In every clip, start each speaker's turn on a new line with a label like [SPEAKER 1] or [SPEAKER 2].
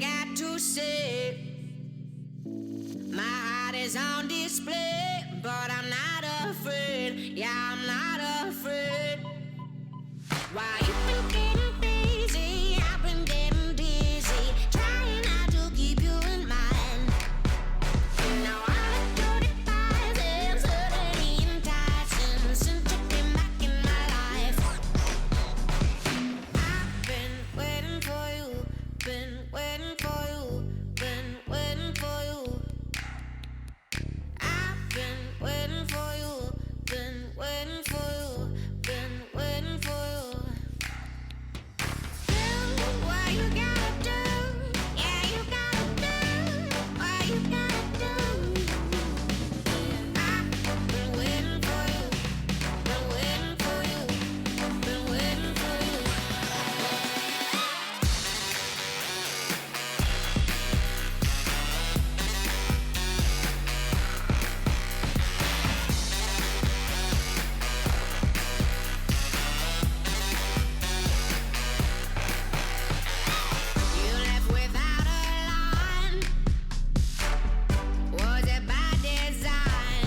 [SPEAKER 1] got to say. My heart is on display, but I'm not afraid. Yeah, I'm not afraid. Why you been getting busy? I've been getting dizzy, trying not to keep you in mind. Now all the dirty vibes and suddenly enticing since you came back in my life. I've been waiting for you, been waiting for you, been waiting for you. I've been waiting for you, been waiting for you, been waiting for you. Do what you gotta do, yeah, you gotta do what you gotta do. I've been waiting for you, been waiting for you, been waiting for you. You left without a line. Was it by design?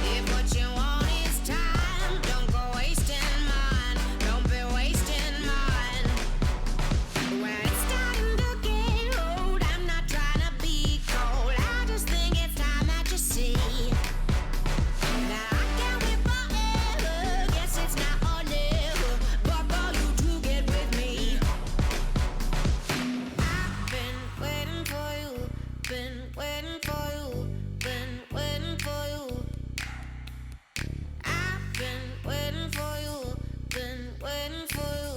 [SPEAKER 1] If what you want is time, don't go wasting mine. Don't be wasting mine. When it's starting to get old, I'm not trying to be cold. I just think it's time that you see. Now I can't wait forever. Guess it's now or never. But for you to get with me. I've been waiting for you, been waiting for you, been waiting for you. I've been waiting for you, been waiting for you,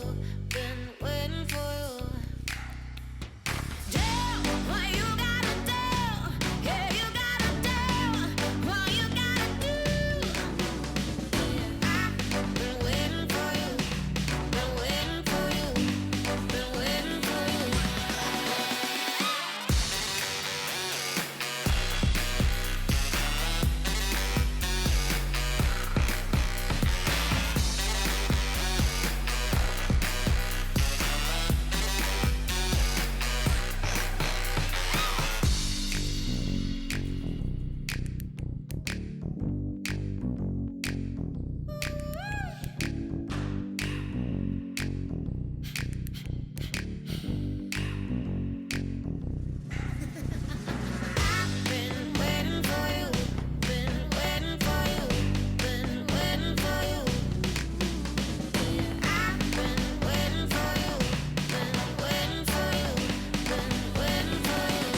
[SPEAKER 1] been waiting for you. Do what you gotta do, yeah, you gotta do what you gotta do. I've been waiting for you, been waiting for you, been waiting for you. I've been waiting for you, been waiting for you, been waiting for you. I've been waiting for you, been waiting for you, been waiting for you.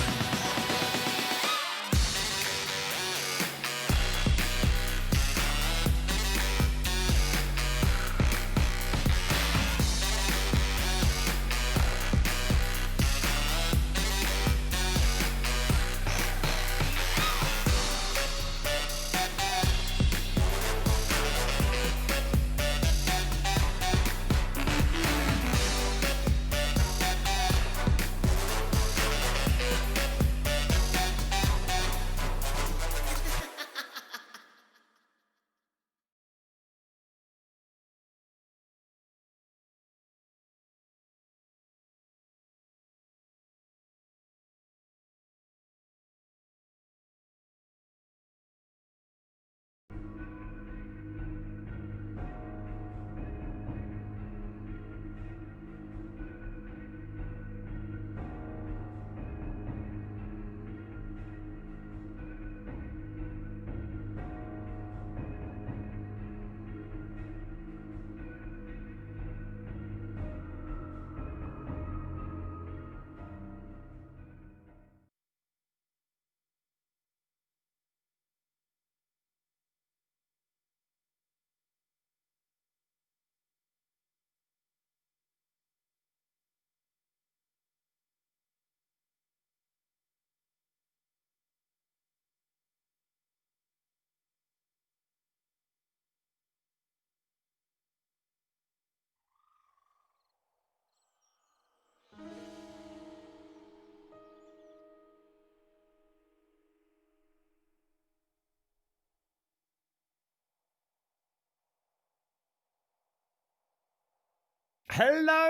[SPEAKER 2] Hello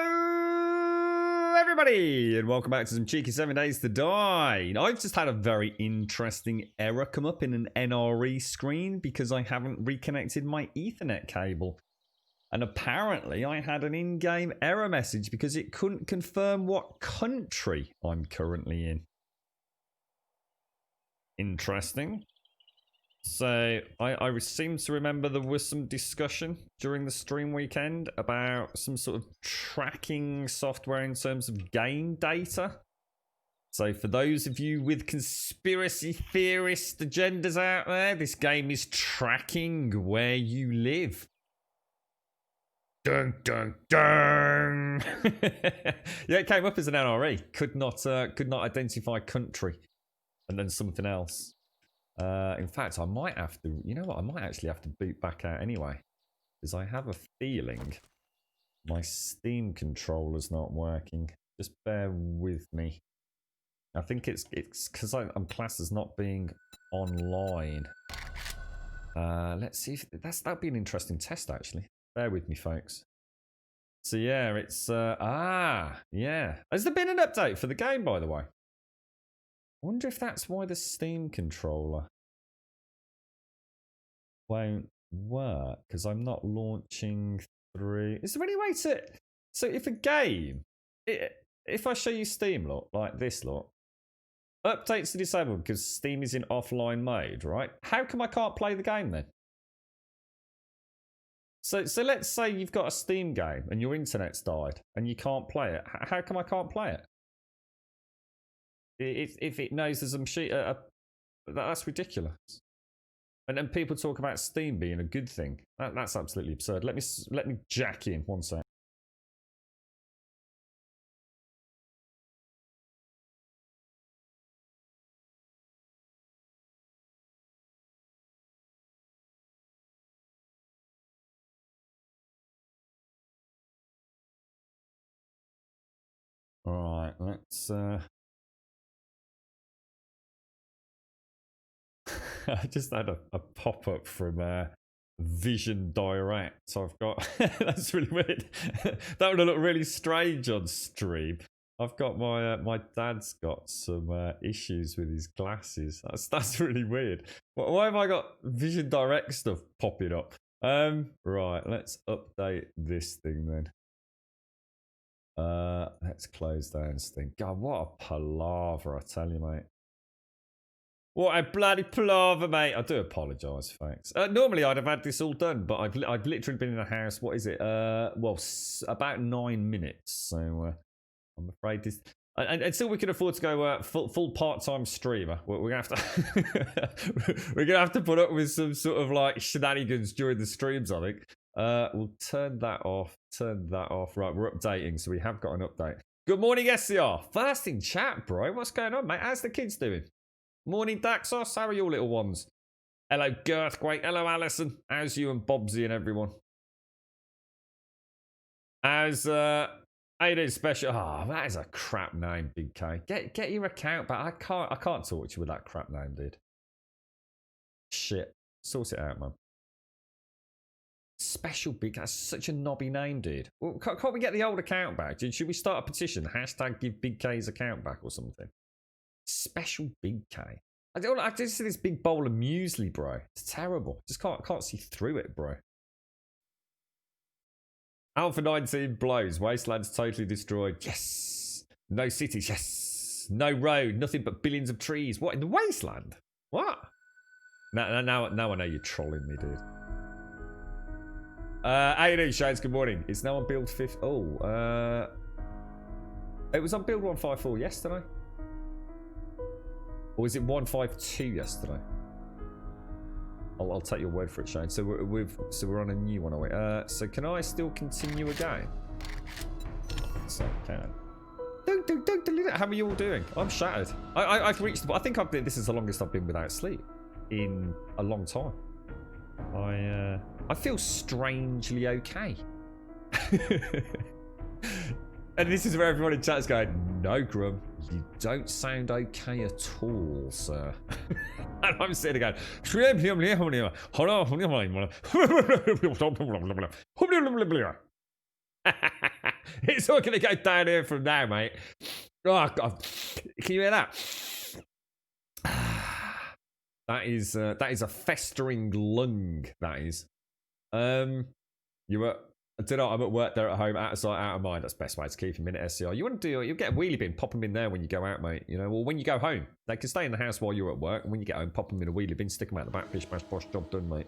[SPEAKER 2] everybody, and welcome back to some cheeky 7 Days to Die. I've just had a very interesting error come up in an NRE screen because I haven't reconnected my Ethernet cable. And apparently I had an in-game error message because it couldn't confirm what country I'm currently in. Interesting. So, I seem to remember there was some discussion during the stream weekend about some sort of tracking software in terms of game data. So, for those of you with conspiracy theorist agendas out there, this game is tracking where you live. Dun dun dun! Yeah, it came up as an NRE. Could not identify country, and then something else. In fact, I might have to, you know what, I might actually have to boot back out anyway. Because I have a feeling my Steam controller's not working. Just bear with me. I think it's because I'm classed as not being online. Let's see if that'd be an interesting test actually. Bear with me, folks. So yeah, it's, yeah. Has there been an update for the game, by the way? I wonder if that's why the Steam controller won't work, because I'm not launching through. Is there any way to... So if a game... If I show you Steam, look, like this, look. Updates are disabled because Steam is in offline mode, right? How come I can't play the game then? So let's say you've got a Steam game and your internet's died and you can't play it. How come I can't play it? If it knows there's some shit, that's ridiculous. And then people talk about Steam being a good thing. That's absolutely absurd. Let me jack in 1 sec. All right, let's. I just had a pop-up from Vision Direct. So I've got... That's really weird. That would have looked really strange on stream. I've got my dad's got some issues with his glasses. That's really weird. Why have I got Vision Direct stuff popping up? Right, let's update this thing then. Let's close down Steam. God, what a palaver, I tell you, mate. What a bloody palaver, mate. I do apologise, folks. Normally, I'd have had this all done, but I've literally been in the house, what is it? Well, about 9 minutes. So, I'm afraid this... And until we can afford to go full part-time streamer, we're going to have to... we're going to have to put up with some sort of, like, shenanigans during the streams, I think. We'll turn that off. Right, we're updating, so we have got an update. Good morning, SCR. First in chat, bro. What's going on, mate? How's the kids doing? Morning, Daxos. How are you little ones? Hello, Girthquake. Hello, Alison. How's you and Bobsy and everyone? How's, how you doing, Special? Oh, that is a crap name, Big K. Get your account back. I can't talk to you with that crap name, dude. Shit. Sort it out, man. Special Big K. That's such a knobby name, dude. Well, can't we get the old account back, dude? Should we start a petition? Hashtag give Big K's account back or something. Special Big K. I just see this big bowl of muesli, bro. It's terrible. Just can't see through it, bro. Alpha 19 blows. Wasteland's totally destroyed. Yes. No cities. Yes. No road. Nothing but billions of trees. What, in the wasteland? What? Now I know you're trolling me, dude. How you doing, Shades? Good morning. It's now on build 5. Oh, it was on build 154 yesterday. Or was it 152 yesterday? I'll take your word for it, Shane. So we're on a new one, are we? So can I still continue a game? So can. How are you all doing? I'm shattered. I've reached. I think this is the longest I've been without sleep in a long time. I feel strangely okay. And this is where everyone in chat's going, no, Grum, you don't sound okay at all, sir. And I'm sitting going, It's all going to go down here from now, mate. Oh, God. Can you hear that? That is a festering lung, that is. You were... I don't know, I'm at work, they're at home, out of sight, out of mind. That's the best way to keep them in at SCR. You want to do, you'll get a wheelie bin, pop them in there when you go out, mate. You know, or when you go home. They can stay in the house while you're at work, and when you get home, pop them in a wheelie bin, stick them out the back, pish, bash, posh, job done, mate.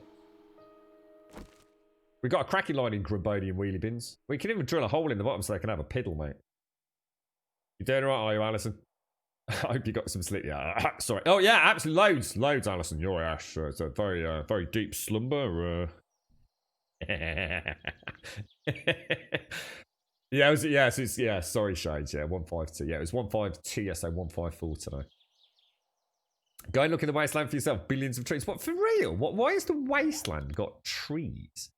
[SPEAKER 2] We've got a cracking line in Grabodian wheelie bins. We can even drill a hole in the bottom so they can have a piddle, mate. You doing alright, are you, Alison? I hope you got some sleep. Yeah, sorry. Oh, yeah, absolutely. Loads, Alison. You're Ash. It's a very deep slumber. Yeah, sorry, Shades. Yeah, 152. Yeah, it was 152 yesterday, 154 today. Go and look in the wasteland for yourself. Billions of trees. What, for real? Why has the wasteland got trees?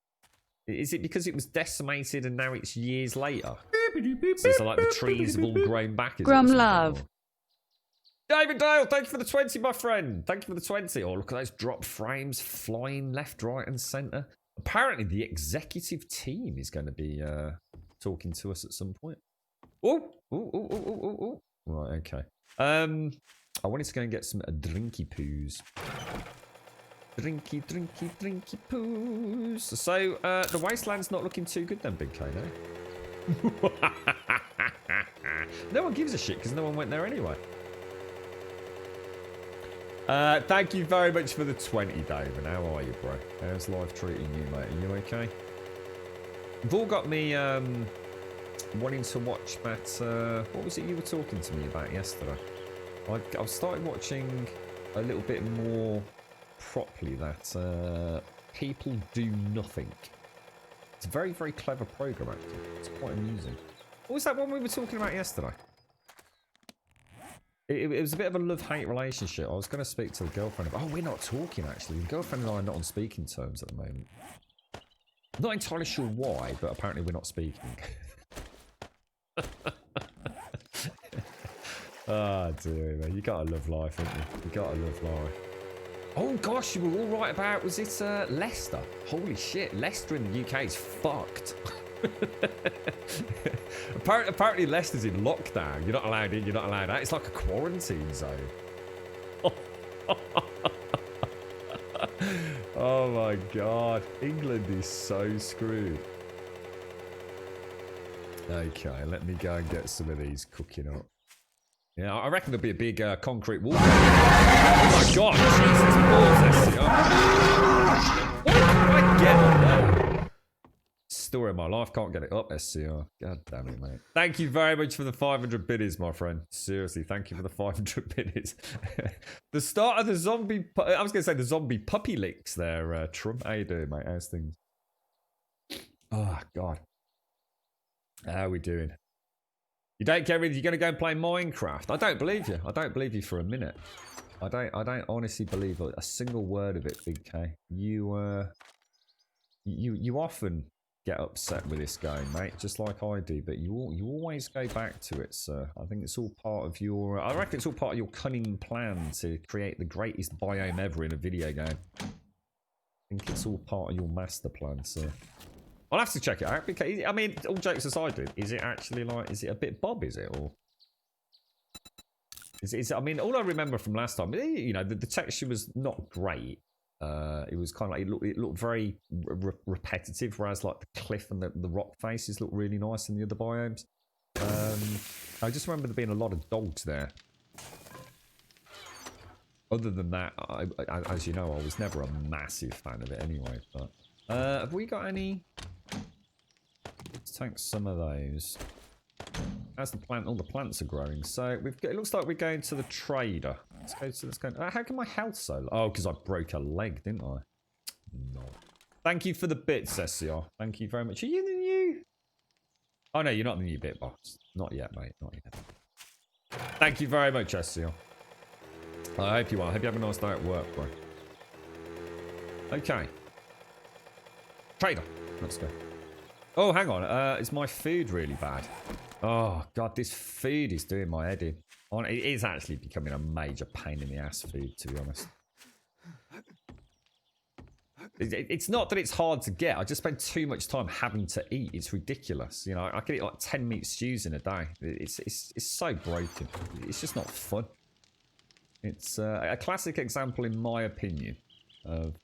[SPEAKER 2] Is it because it was decimated and now it's years later? So like the trees have all grown back.
[SPEAKER 3] Grum love.
[SPEAKER 2] David Dale, thank you for the 20, my friend. Thank you for the 20. Oh, look at those drop frames flying left, right, and centre. Apparently, the executive team is going to be talking to us at some point. Oh. Right, okay. I wanted to go and get some drinky poos. Drinky poos. So, the wasteland's not looking too good then, Big K, no? No one gives a shit because no one went there anyway. Thank you very much for the 20, David. How are you, bro? How's life treating you, mate? Are you okay? You've all got me wanting to watch that... what was it you were talking to me about yesterday? I've started watching a little bit more properly that People Do Nothing. It's a very, very clever program, actually. It's quite amusing. What was that one we were talking about yesterday? It was a bit of a love-hate relationship. I was going to speak to the girlfriend. Oh, we're not talking, actually. The girlfriend and I are not on speaking terms at the moment. Not entirely sure why, but apparently we're not speaking. Oh, dear, man. You gotta love life, haven't you? You gotta love life. Oh, gosh, you were all right about... Was it Leicester? Holy shit. Leicester in the UK is fucked. Apparently Leicester's in lockdown. You're not allowed in, you're not allowed out. It's like a quarantine zone. Oh my god. England is so screwed. Okay, let me go and get some of these cooking up. Yeah, I reckon there'll be a big concrete wall. Oh my god, Jesus balls, SCR. What did I get on there? Story of my life, can't get it up, SCR. God damn it, mate. Thank you very much for the 500 biddies, my friend. Seriously, thank you for the 500 biddies. The start of the zombie... I was going to say the zombie puppy licks there, Trump. How you doing, mate? How's things? Oh, God. How are we doing? You don't care if you're going to go and play Minecraft. I don't believe you. I don't believe you for a minute. I don't honestly believe a single word of it, Big K. You often get upset with this game, mate, just like I do, but you always go back to it, sir. I think it's all part of your... I reckon it's all part of your cunning plan to create the greatest biome ever in a video game. I think it's all part of your master plan, sir. I'll have to check it out, because, I mean, all jokes aside, is it actually like... Is it a bit Bob, is it, or... Is it, I mean, all I remember from last time, you know, the texture was not great. It was kind of like it looked very repetitive, whereas like the cliff and the rock faces look really nice in the other biomes. I just remember there being a lot of dogs there. Other than that, I, as you know, I was never a massive fan of it anyway. But have we got any? Let's take some of those. As the plant, all the plants are growing, so we've got, it looks like we're going to the trader. Let's go. How come my health so low? Oh, because I broke a leg, didn't I? No. Thank you for the bits, SCR. Thank you very much. Are you the new? Oh no, you're not the new bit box. Not yet, mate. Not yet. Thank you very much, SCR. I hope you are. I hope you have a nice day at work, bro. Okay. Trader. Let's go. Oh, hang on. Is my food really bad? Oh, God, this food is doing my head in. It is actually becoming a major pain in the ass food, to be honest. It's not that it's hard to get. I just spend too much time having to eat. It's ridiculous. You know, I can eat like 10 meat stews in a day. It's so broken. It's just not fun. It's a classic example, in my opinion, of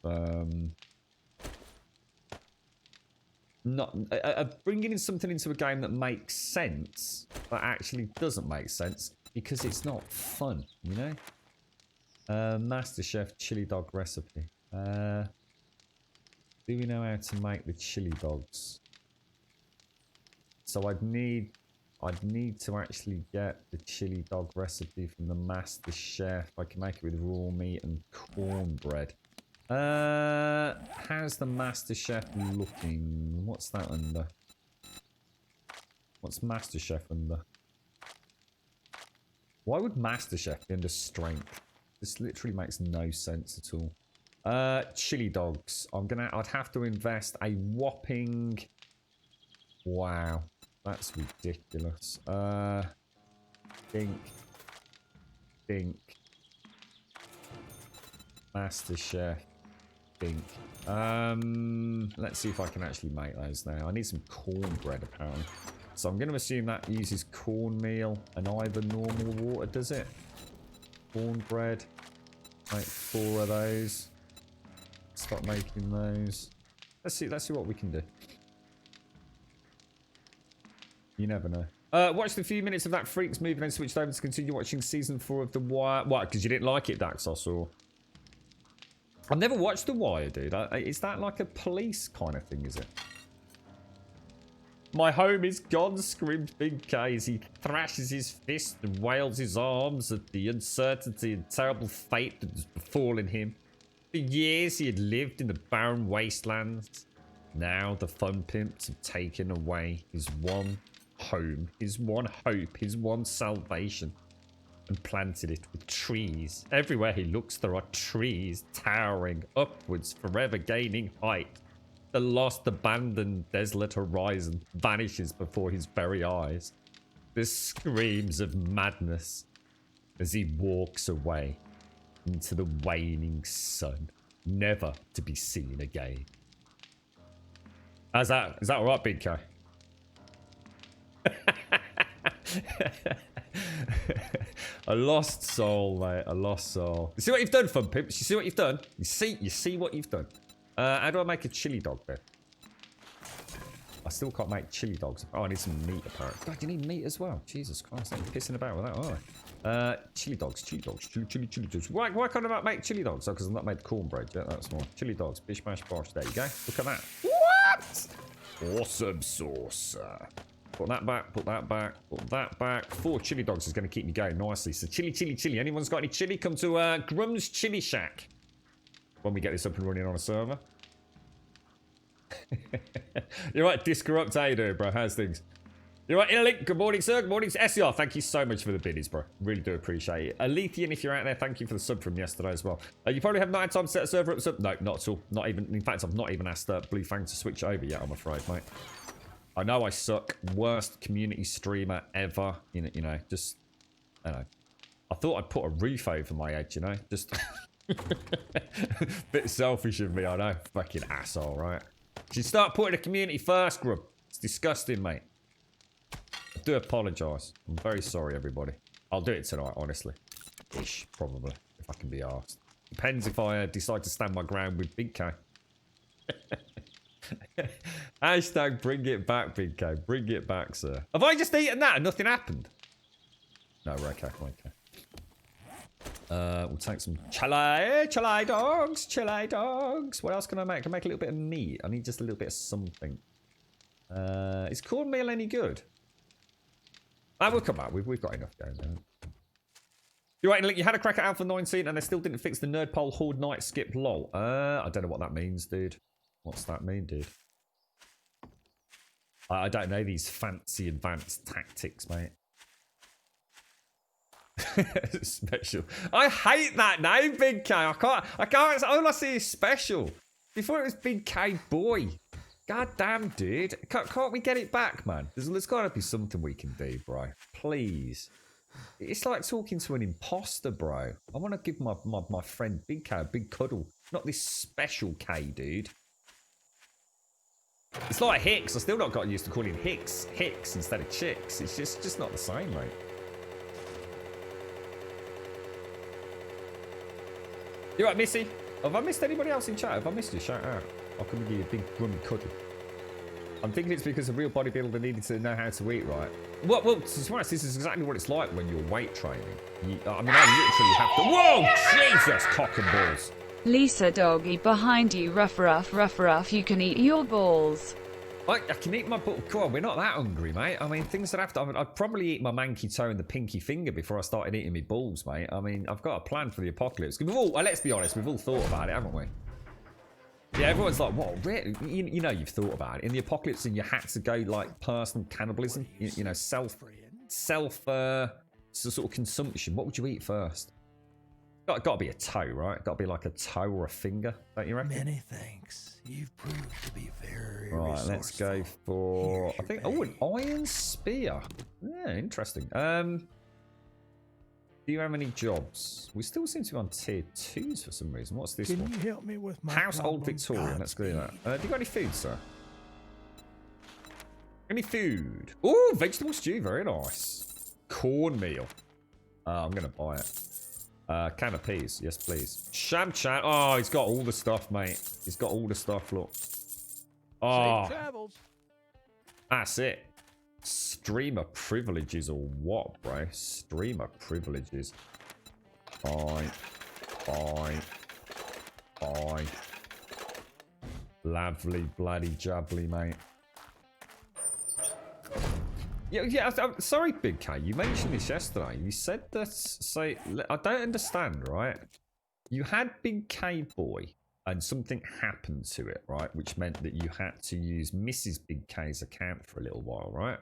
[SPEAKER 2] bringing in something into a game that makes sense, but actually doesn't make sense because it's not fun. You know. Master Chef chili dog recipe. Do we know how to make the chili dogs? So I'd need to actually get the chili dog recipe from the Master Chef. I can make it with raw meat and cornbread. How's the Master Chef looking? What's that under? What's Master Chef under? Why would Master Chef be under strength? This literally makes no sense at all. Chili dogs. I'd have to invest a whopping... Wow. That's ridiculous. Think. Master Chef. Think. Let's see if I can actually make those now. I need some cornbread, apparently. So I'm going to assume that uses cornmeal and either normal water, does it? Cornbread. Make 4 of those. Start making those. Let's see what we can do. You never know. Watched a few minutes of that Freaks movie and then switched over to continue watching season 4 of The Wire. What? Because you didn't like it, Daxos, or? I've never watched The Wire, dude. Is that like a police kind of thing, is it? My home is gone, screamed Big K as he thrashes his fist and wails his arms at the uncertainty and terrible fate that has befallen him. For years he had lived in the barren wastelands. Now the fun pimps have taken away his one home, his one hope, his one salvation, and planted it with trees. Everywhere he looks there are trees towering upwards, forever gaining height. The lost, abandoned, desolate horizon vanishes before his very eyes. The screams of madness as he walks away into the waning sun, never to be seen again. How's that? Is that alright, Big K? A lost soul, mate. A lost soul. You see what you've done, Fun Pimps? You see what you've done? You see what you've done? How do I make a chili dog then? I still can't make chili dogs. Oh, I need some meat apparently. God, you need meat as well. Jesus Christ, I'm pissing about with that, aren't I? Chili dogs. Chili dogs. Why can't I make chili dogs? Oh, because I've not made cornbread yet. That's more. Chili dogs. Bish bash bosh. There you go. Look at that. What? Awesome sauce. Put that back. Put that back. Put that back. 4 chili dogs is going to keep me going nicely. So chili. Anyone's got any chili? Come to Grum's Chili Shack when we get this up and running on a server. You're right, Discorrupt. How you doing, bro? How's things? You're right, Interlink. Good morning, sir. Good morning, SCR. Thank you so much for the biddies, bro. Really do appreciate it. Alethian, if you're out there, thank you for the sub from yesterday as well. You probably have 9 times to set a server up. Sub. No, not at all. Not even. In fact, I've not even asked Blue Fang to switch over yet, I'm afraid, mate. I know I suck. Worst community streamer ever. You know, just, I don't know. I thought I'd put a roof over my head, you know? Just bit selfish of me, I know. Fucking asshole, right? You start putting the community first, Grub. It's disgusting, mate. I do apologise. I'm very sorry, everybody. I'll do it tonight, honestly. Ish, probably, if I can be asked. Depends if I decide to stand my ground with Big K. Hashtag bring it back, Big K. Bring it back, sir. Have I just eaten that and nothing happened? No, we're okay. We're okay. We'll take some chili dogs. What else can I make? I can make a little bit of meat. I need just a little bit of something. Is cornmeal any good? We'll come out. We've got enough going there. You're right, look, you had a crack at Alpha 19 and they still didn't fix the Nerd Pole Horde Night skip, lol. I don't know what that means, dude. What's that mean, dude? I don't know these fancy advanced tactics, mate. Special. I hate that name, Big K. I can't. All I see is special. Before it was Big K Boy. God damn, dude. Can't we get it back, man? There's got to be something we can do, bro. Please. It's like talking to an imposter, bro. I want to give my friend Big K a big cuddle. Not this special K, dude. It's like Hicks. I still not got used to calling Hicks instead of Chicks. It's just not the same, mate. You right, Missy? Have I missed anybody else in chat? Have I missed you? Shout out. I'll come and give you a big grummy cuddle. I'm thinking it's because a real bodybuilder needed to know how to eat right. Well, to be honest, this is exactly what it's like when you're weight training. I mean, I literally have to... Whoa! Jesus, cock and balls.
[SPEAKER 3] Lisa doggy behind you, rough, you can eat your balls.
[SPEAKER 2] I can eat my balls. Come on, we're not that hungry, mate. I mean, things that have to... I'd probably eat my manky toe and the pinky finger before I started eating my balls, mate. I mean, I've got a plan for the apocalypse. Let's be honest, we've all thought about it, haven't we? Yeah, everyone's like, what, really? You know you've thought about it. In the apocalypse and you had to go, like, personal cannibalism, you know, self sort of consumption. What would you eat first? Got to be a toe, right? Got to be like a toe or a finger, don't you reckon?
[SPEAKER 4] Many thanks. You've proved to be very
[SPEAKER 2] right, let's go for... I think... Oh, an iron spear. Yeah, interesting. Do you have any jobs? We still seem to be on tier 2s for some reason. What's this one?
[SPEAKER 4] Can you help me with my
[SPEAKER 2] Household
[SPEAKER 4] problem?
[SPEAKER 2] Victorian. Let's do that. Have you got any food, sir? Any food? Oh, vegetable stew. Very nice. Cornmeal. I'm going to buy it. Can of peas. Yes, please. Sham chat. Oh, he's got all the stuff, mate. He's got all the stuff, look. Oh,
[SPEAKER 4] Safe travels.
[SPEAKER 2] that's it. Streamer privileges or what, bro? Streamer privileges. Fine. Lovely, bloody jubbly, mate. Yeah. I'm sorry, Big K. You mentioned this yesterday. You said that. Say, I don't understand, right? You had Big K Boy, and something happened to it, right? Which meant that you had to use Mrs. Big K's account for a little while, right?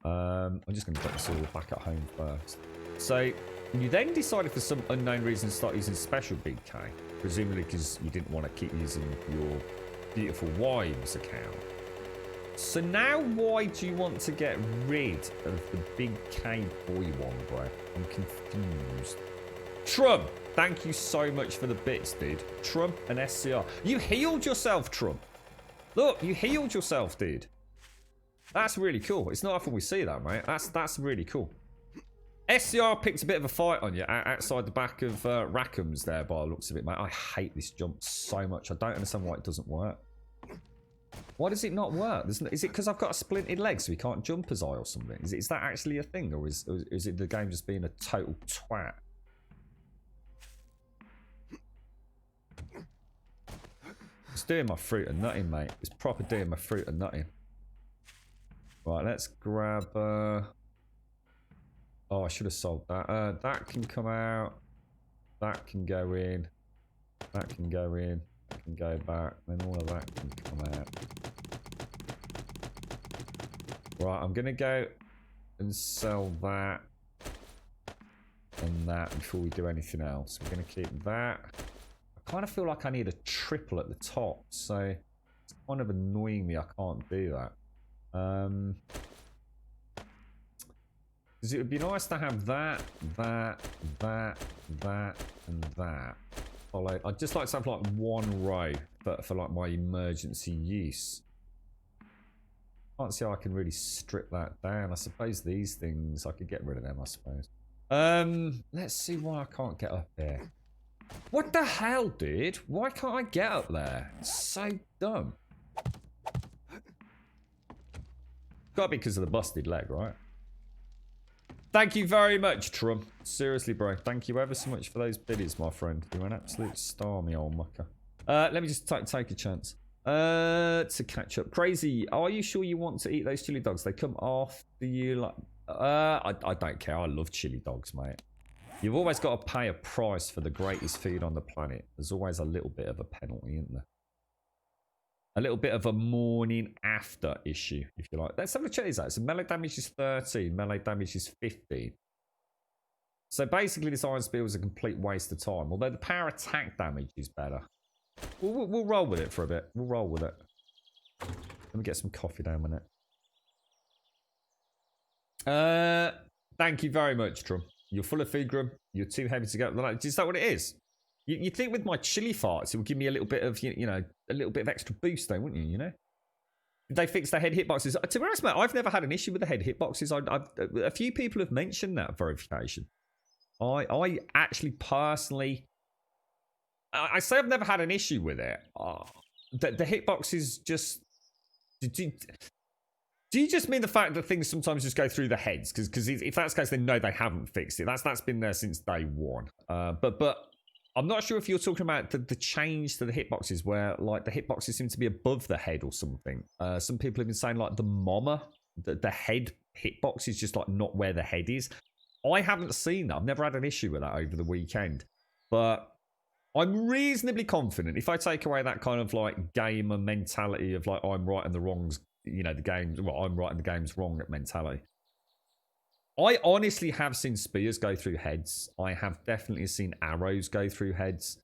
[SPEAKER 2] I'm just going to put this all back at home first. So you then decided for some unknown reason to start using Special Big K, presumably because you didn't want to keep using your beautiful wives account. So now why do you want to get rid of the Big K Boy one, bro? I'm confused. Trump, thank you so much for the bits, dude. Trump and SCR. You healed yourself, Trump. Look, you healed yourself, dude. That's really cool. It's not often we see that, mate. That's really cool. SCR picked a bit of a fight on you outside the back of Rackham's there by the looks of it, mate. I hate this jump so much. I don't understand why it doesn't work. Why does it not work? Is it because I've got a splinted leg so we can't jump as I or something? Is that actually a thing? Or is it the game just being a total twat? It's doing my fruit and nutting, mate. It's proper doing my fruit and nutting. Right, let's grab... Oh, I should have sold that. That can come out. That can go in. That can go in. That can go back. Then all of that can come out. Right, I'm going to go and sell that and that before we do anything else. We're going to keep that. I kind of feel like I need a triple at the top, so it's kind of annoying me I can't do that. Because it would be nice to have that, and that. Followed. I'd just like to have like one row, but for like my emergency use. Can't see how I can really strip that down. I suppose these things I could get rid of them. I suppose. Let's see why I can't get up there. What the hell, dude? Why can't I get up there? It's so dumb. Got to be because of the busted leg, right? Thank you very much, Trump. Seriously, bro. Thank you ever so much for those biddies, my friend. You're an absolute star, me old mucker. Let me just take a chance. To catch up. Crazy, are you sure you want to eat those chili dogs? They come after you like... I don't care. I love chili dogs, mate. You've always got to pay a price for the greatest food on the planet. There's always a little bit of a penalty, isn't there? A little bit of a morning after issue, if you like. Let's have a check these out. So melee damage is 13, melee damage is 15. So basically this Iron Spear was a complete waste of time. Although the power attack damage is better. We'll roll with it for a bit. We'll roll with it. Let me get some coffee down a minute. Thank you very much, Trum. You're full of food, Grum. You're too heavy to go up the ladder. Is that what it is? You'd think with my chili farts, it would give me a little bit of, you know, a little bit of extra boost, though, wouldn't you? You know. Did they fix the head hitboxes? To be honest, mate, I've never had an issue with the head hitboxes. A few people have mentioned that verification. I actually personally, I say I've never had an issue with it. The hitboxes just. Do you just mean the fact that things sometimes just go through the heads? Because if that's the case, then no, they haven't fixed it. That's been there since day one. But I'm not sure if you're talking about the change to the hitboxes where like the hitboxes seem to be above the head or something. Some people have been saying like the MOMA, the head hitbox is just like not where the head is. I haven't seen that. I've never had an issue with that over the weekend. But I'm reasonably confident if I take away that kind of like gamer mentality of like I'm right and the wrongs, you know, the game's, well, I'm right and the game's wrong at mentality. I honestly have seen spears go through heads. I have definitely seen arrows go through heads.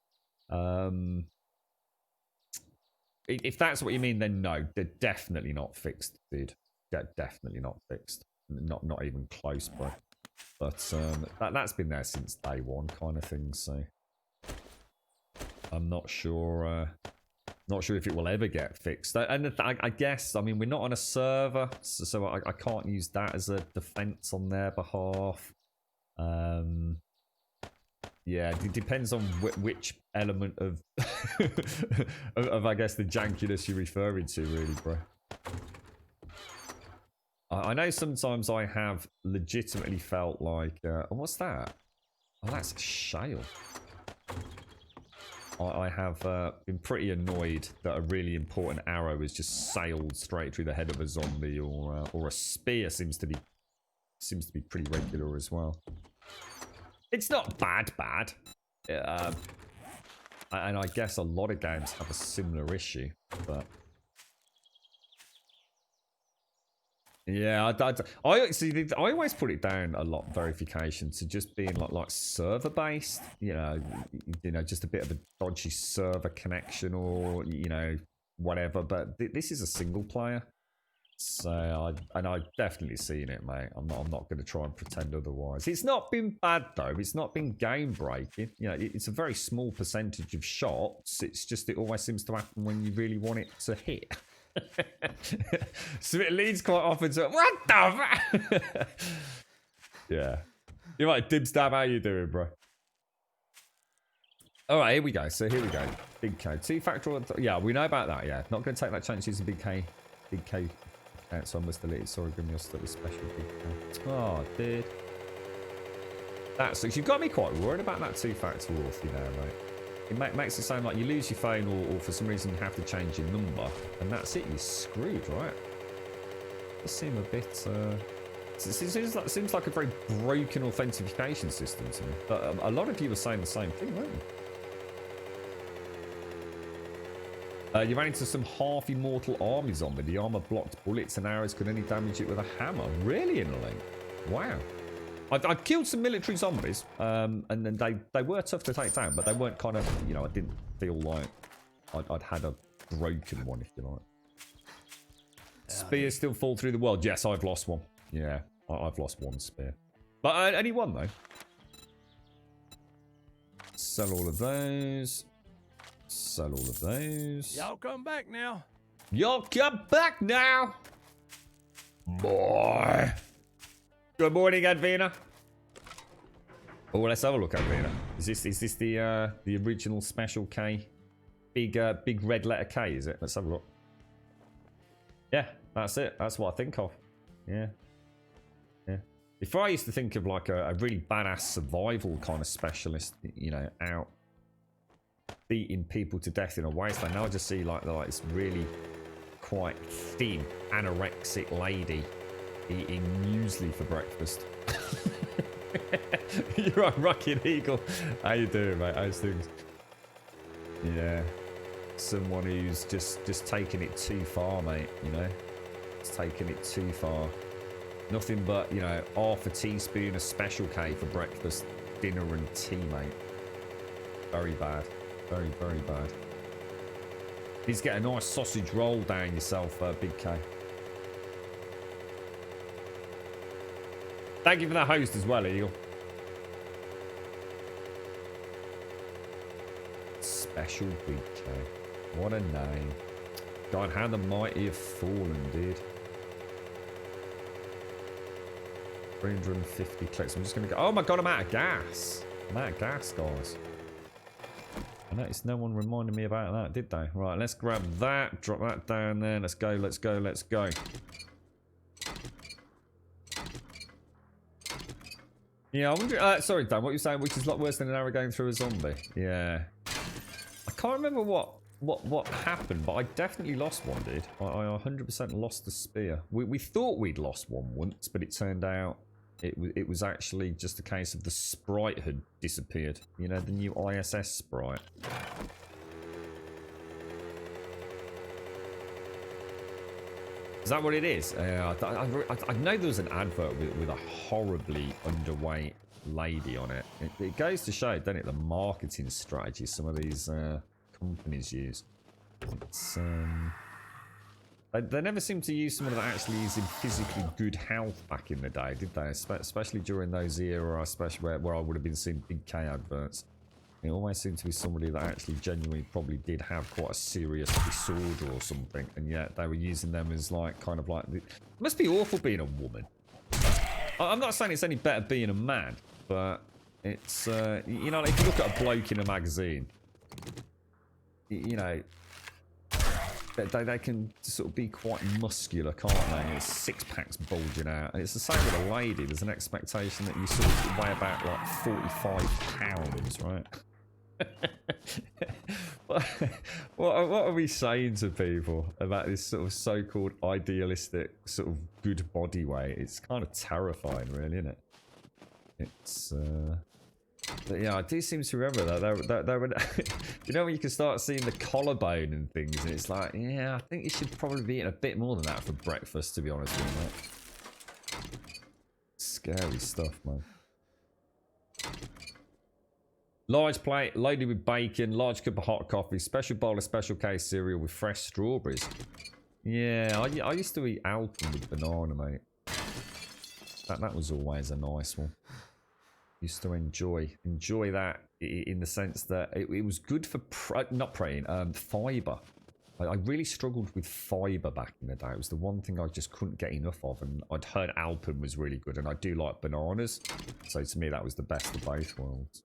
[SPEAKER 2] If that's what you mean, then no, they're definitely not fixed, dude. They're definitely not fixed. Not even close, bro. But that's been there since day one, kind of thing. So I'm not sure. Not sure if it will ever get fixed. And I guess, I mean, we're not on a server, so I can't use that as a defense on their behalf. Yeah, it depends on which element of, of, I guess, the jankiness you're referring to, really, bro. I know sometimes I have legitimately felt like, oh, what's that? Oh, that's shale. I have been pretty annoyed that a really important arrow has just sailed straight through the head of a zombie, or a spear seems to be pretty regular as well. It's not bad, and I guess a lot of games have a similar issue, but yeah, I see. I always put it down a lot, verification, to just being like server based. You know, just a bit of a dodgy server connection, or you know, whatever. But this is a single player, so I've definitely seen it, mate. I'm not going to try and pretend otherwise. It's not been bad though. It's not been game breaking. You know, it's a very small percentage of shots. It's just it always seems to happen when you really want it to hit. So it leads quite often to what the yeah. You're right, Dibstab, how you doing, bro? Alright, here we go. So here we go. Big K. Two-factor, yeah, we know about that, yeah. Not gonna take that chance using Big K. Big K. That's almost deleted. Sorry, Grim, you're still a special Big K. Oh, dude. That's you've got me quite worried about that two-factor auth, you know, mate. It makes it sound like you lose your phone, or for some reason you have to change your number, and that's it. You're screwed, right? It seems a bit. It seems like a very broken authentication system to me. But a lot of you were saying the same thing, weren't you? You ran into some half immortal army zombie. The armor blocked bullets and arrows, could only damage it with a hammer. Really, Interlink? Wow. I've killed some military zombies, and then they were tough to take down, but they weren't kind of, you know, I didn't feel like I'd had a broken one, if you like. Spears still fall through the world. Yes, I've lost one. Yeah, I've lost one spear. But only one, though. Sell all of those. Sell all of those.
[SPEAKER 4] Y'all come back now.
[SPEAKER 2] Y'all come back now. Boy. Good morning, Advena. Oh, let's have a look, Advena. Is this the original Special K? Big red letter K, is it? Let's have a look. Yeah, that's it. That's what I think of. Yeah. Yeah. Before I used to think of like a really badass survival kind of specialist, you know, out beating people to death in a wasteland. Now I just see like this really quite thin anorexic lady eating muesli for breakfast. You're right, Rocket Eagle. How you doing, mate? How's things? Yeah. Someone who's just taking it too far, mate, you know? It's taking it too far. Nothing but, you know, half a teaspoon of Special K for breakfast, dinner and tea, mate. Very bad. Very, very bad. Please get a nice sausage roll down yourself, Big K. Thank you for that host as well, Eagle. Special BK. What a name. God, how the mighty have fallen, dude. 350 clicks. I'm just going to go. Oh my god, I'm out of gas. I'm out of gas, guys. I noticed no one reminded me about that, did they? Right, let's grab that. Drop that down there. Let's go, let's go, let's go. Yeah, I wonder... sorry, Dan, what you're saying, which is a lot worse than an arrow going through a zombie. Yeah. I can't remember what happened, but I definitely lost one, dude. I 100% lost the spear. We thought we'd lost one once, but it turned out it was actually just a case of the sprite had disappeared. You know, the new ISS sprite. Is that what it is? I know there was an advert with a horribly underweight lady on it. It goes to show, doesn't it, the marketing strategy some of these companies use. It's, they never seem to use someone that actually is in physically good health back in the day, did they? Especially during those era, especially where I would have been seeing big K adverts. It always seemed to be somebody that actually genuinely probably did have quite a serious disorder or something, and yet they were using them as like kind of like... It must be awful being a woman. I'm not saying it's any better being a man, but it's, you know, if you look at a bloke in a magazine, you know, they can sort of be quite muscular, can't they? And it's six-packs bulging out. And it's the same with a lady. There's an expectation that you sort of weigh about like 45 pounds, right? what are we saying to people about this sort of so-called idealistic sort of good body weight? It's kind of terrifying, really, isn't it? It's but yeah, I do seem to remember that they were you know, when you can start seeing the collarbone and things, and it's like, yeah, I think you should probably be eating a bit more than that for breakfast, to be honest with you, mate. Scary stuff, man. Large plate loaded with bacon, large cup of hot coffee, special bowl of Special K cereal with fresh strawberries. Yeah, I used to eat Alpen with banana, mate. That was always a nice one. Used to enjoy that in the sense that it was good for fiber. I really struggled with fiber back in the day. It was the one thing I just couldn't get enough of, and I'd heard Alpen was really good, and I do like bananas, so to me that was the best of both worlds.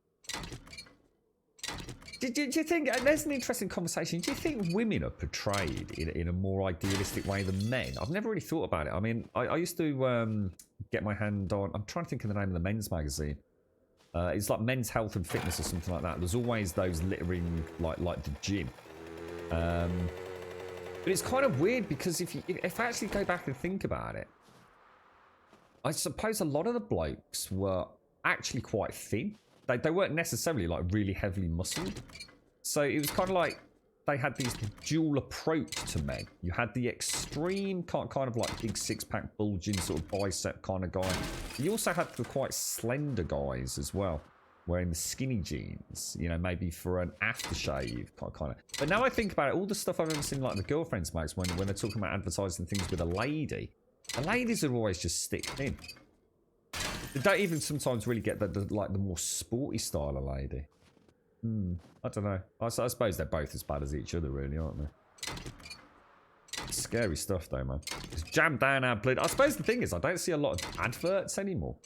[SPEAKER 2] Do you think, there's an interesting conversation, do you think women are portrayed in a more idealistic way than men? I've never really thought about it. I mean, I used to get my hand on, I'm trying to think of the name of the men's magazine. It's like Men's Health and Fitness or something like that. There's always those littering like the gym. But it's kind of weird because if I actually go back and think about it, I suppose a lot of the blokes were actually quite thin. They weren't necessarily like really heavily muscled. So it was kind of like they had this dual approach to men. You had the extreme kind of like big six-pack bulging sort of bicep kind of guy. You also had the quite slender guys as well, wearing the skinny jeans, you know, maybe for an aftershave kind of. But now I think about it, all the stuff I've ever seen, like the girlfriends mags, when they're talking about advertising things with a lady, the ladies are always just stick thin. They don't even sometimes really get the more sporty style of lady. I don't know. I suppose they're both as bad as each other, really, aren't they? Scary stuff, though, man. It's jammed down our blood. I suppose the thing is, I don't see a lot of adverts anymore.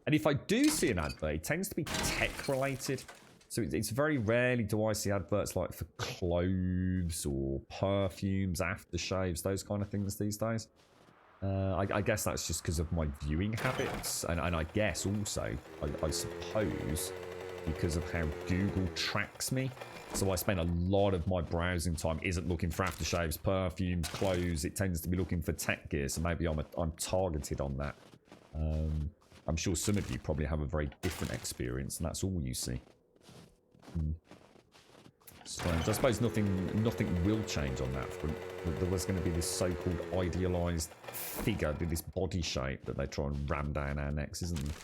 [SPEAKER 2] And if I do see an advert, it tends to be tech-related. So it's very rarely do I see adverts like for clothes or perfumes, aftershaves, those kind of things these days. I guess that's just because of my viewing habits. And I guess also, I suppose, because of how Google tracks me. So I spend a lot of my browsing time isn't looking for aftershaves, perfumes, clothes. It tends to be looking for tech gear. So maybe I'm targeted on that. I'm sure some of you probably have a very different experience, and that's all you see. Strange. I suppose nothing will change on that front. There was going to be this so-called idealised figure with this body shape that they try and ram down our necks, isn't there?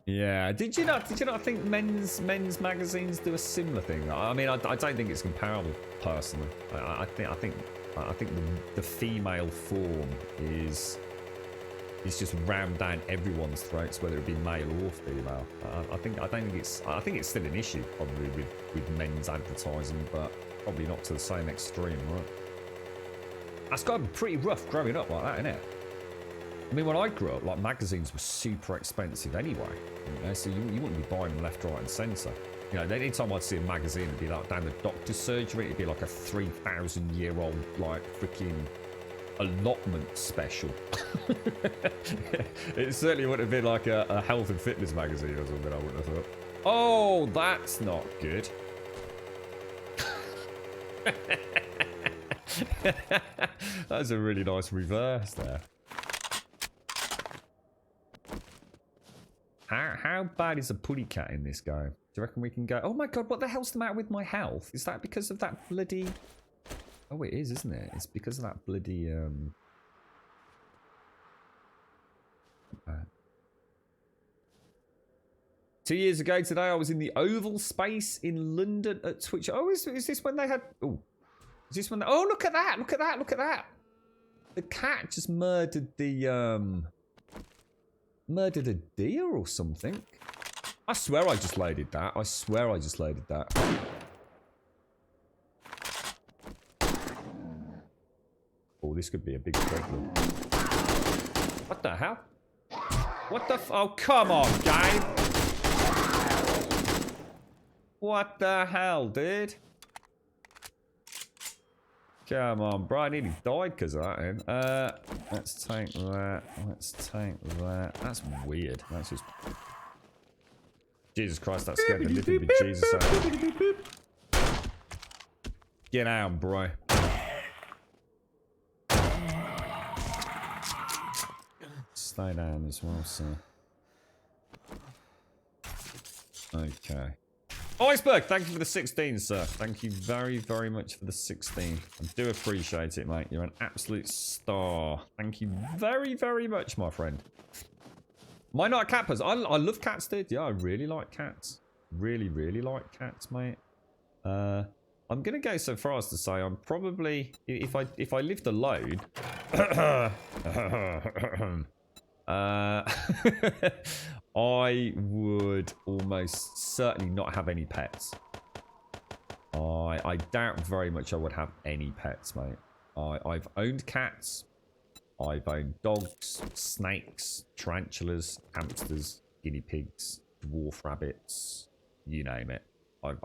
[SPEAKER 2] Yeah. Did you not think men's magazines do a similar thing? I mean, I don't think it's comparable personally. I think the female form is it's just rammed down everyone's throats, whether it be male or female. I think it's still an issue probably with men's advertising, but probably not to the same extreme, right? That's got to be pretty rough growing up like that, isn't it? I mean, when I grew up, like, magazines were super expensive anyway. You know, so you wouldn't be buying them left, right, and centre. You know, anytime I'd see a magazine, it'd be like down the doctor's surgery. It'd be like a 3,000-year-old, like, freaking allotment special. It certainly would have been like a health and fitness magazine or something, I wouldn't have thought. Oh, that's not good. That's a really nice reverse there. How bad is a putty cat in this game? Do you reckon we can go? Oh my god, what the hell's the matter with my health? Is that because of that bloody... Oh, it is, isn't it? It's because of that bloody... 2 years ago today, I was in the Oval Space in London at Twitch. Oh, is this when they had... Oh, is this when they... Oh, look at that! Look at that! Look at that! The cat just murdered the... Murdered a deer or something. I swear I just loaded that. I swear I just loaded that. Oh, this could be a big problem. What the hell? What the f... Oh, come on, game! What the hell, dude? Come on, bro. I nearly died because of that, then. Let's take that. Let's take that. That's weird. That's just... Jesus Christ, that scared the living bejesus out of me. Get out, bro. Stay down as well, sir. Okay. Iceberg, thank you for the 16, sir. Thank you very, very much for the 16. I do appreciate it, mate. You're an absolute star. Thank you very, very much, my friend. Am I not a cat person? I love cats, dude. Yeah, I really like cats. Really, really like cats, mate. I'm gonna go so far as to say I'm probably, if I lived alone, I would almost certainly not have any pets. I doubt very much I would have any pets, mate. I've owned cats. I've owned dogs, snakes, tarantulas, hamsters, guinea pigs, dwarf rabbits, you name it. I've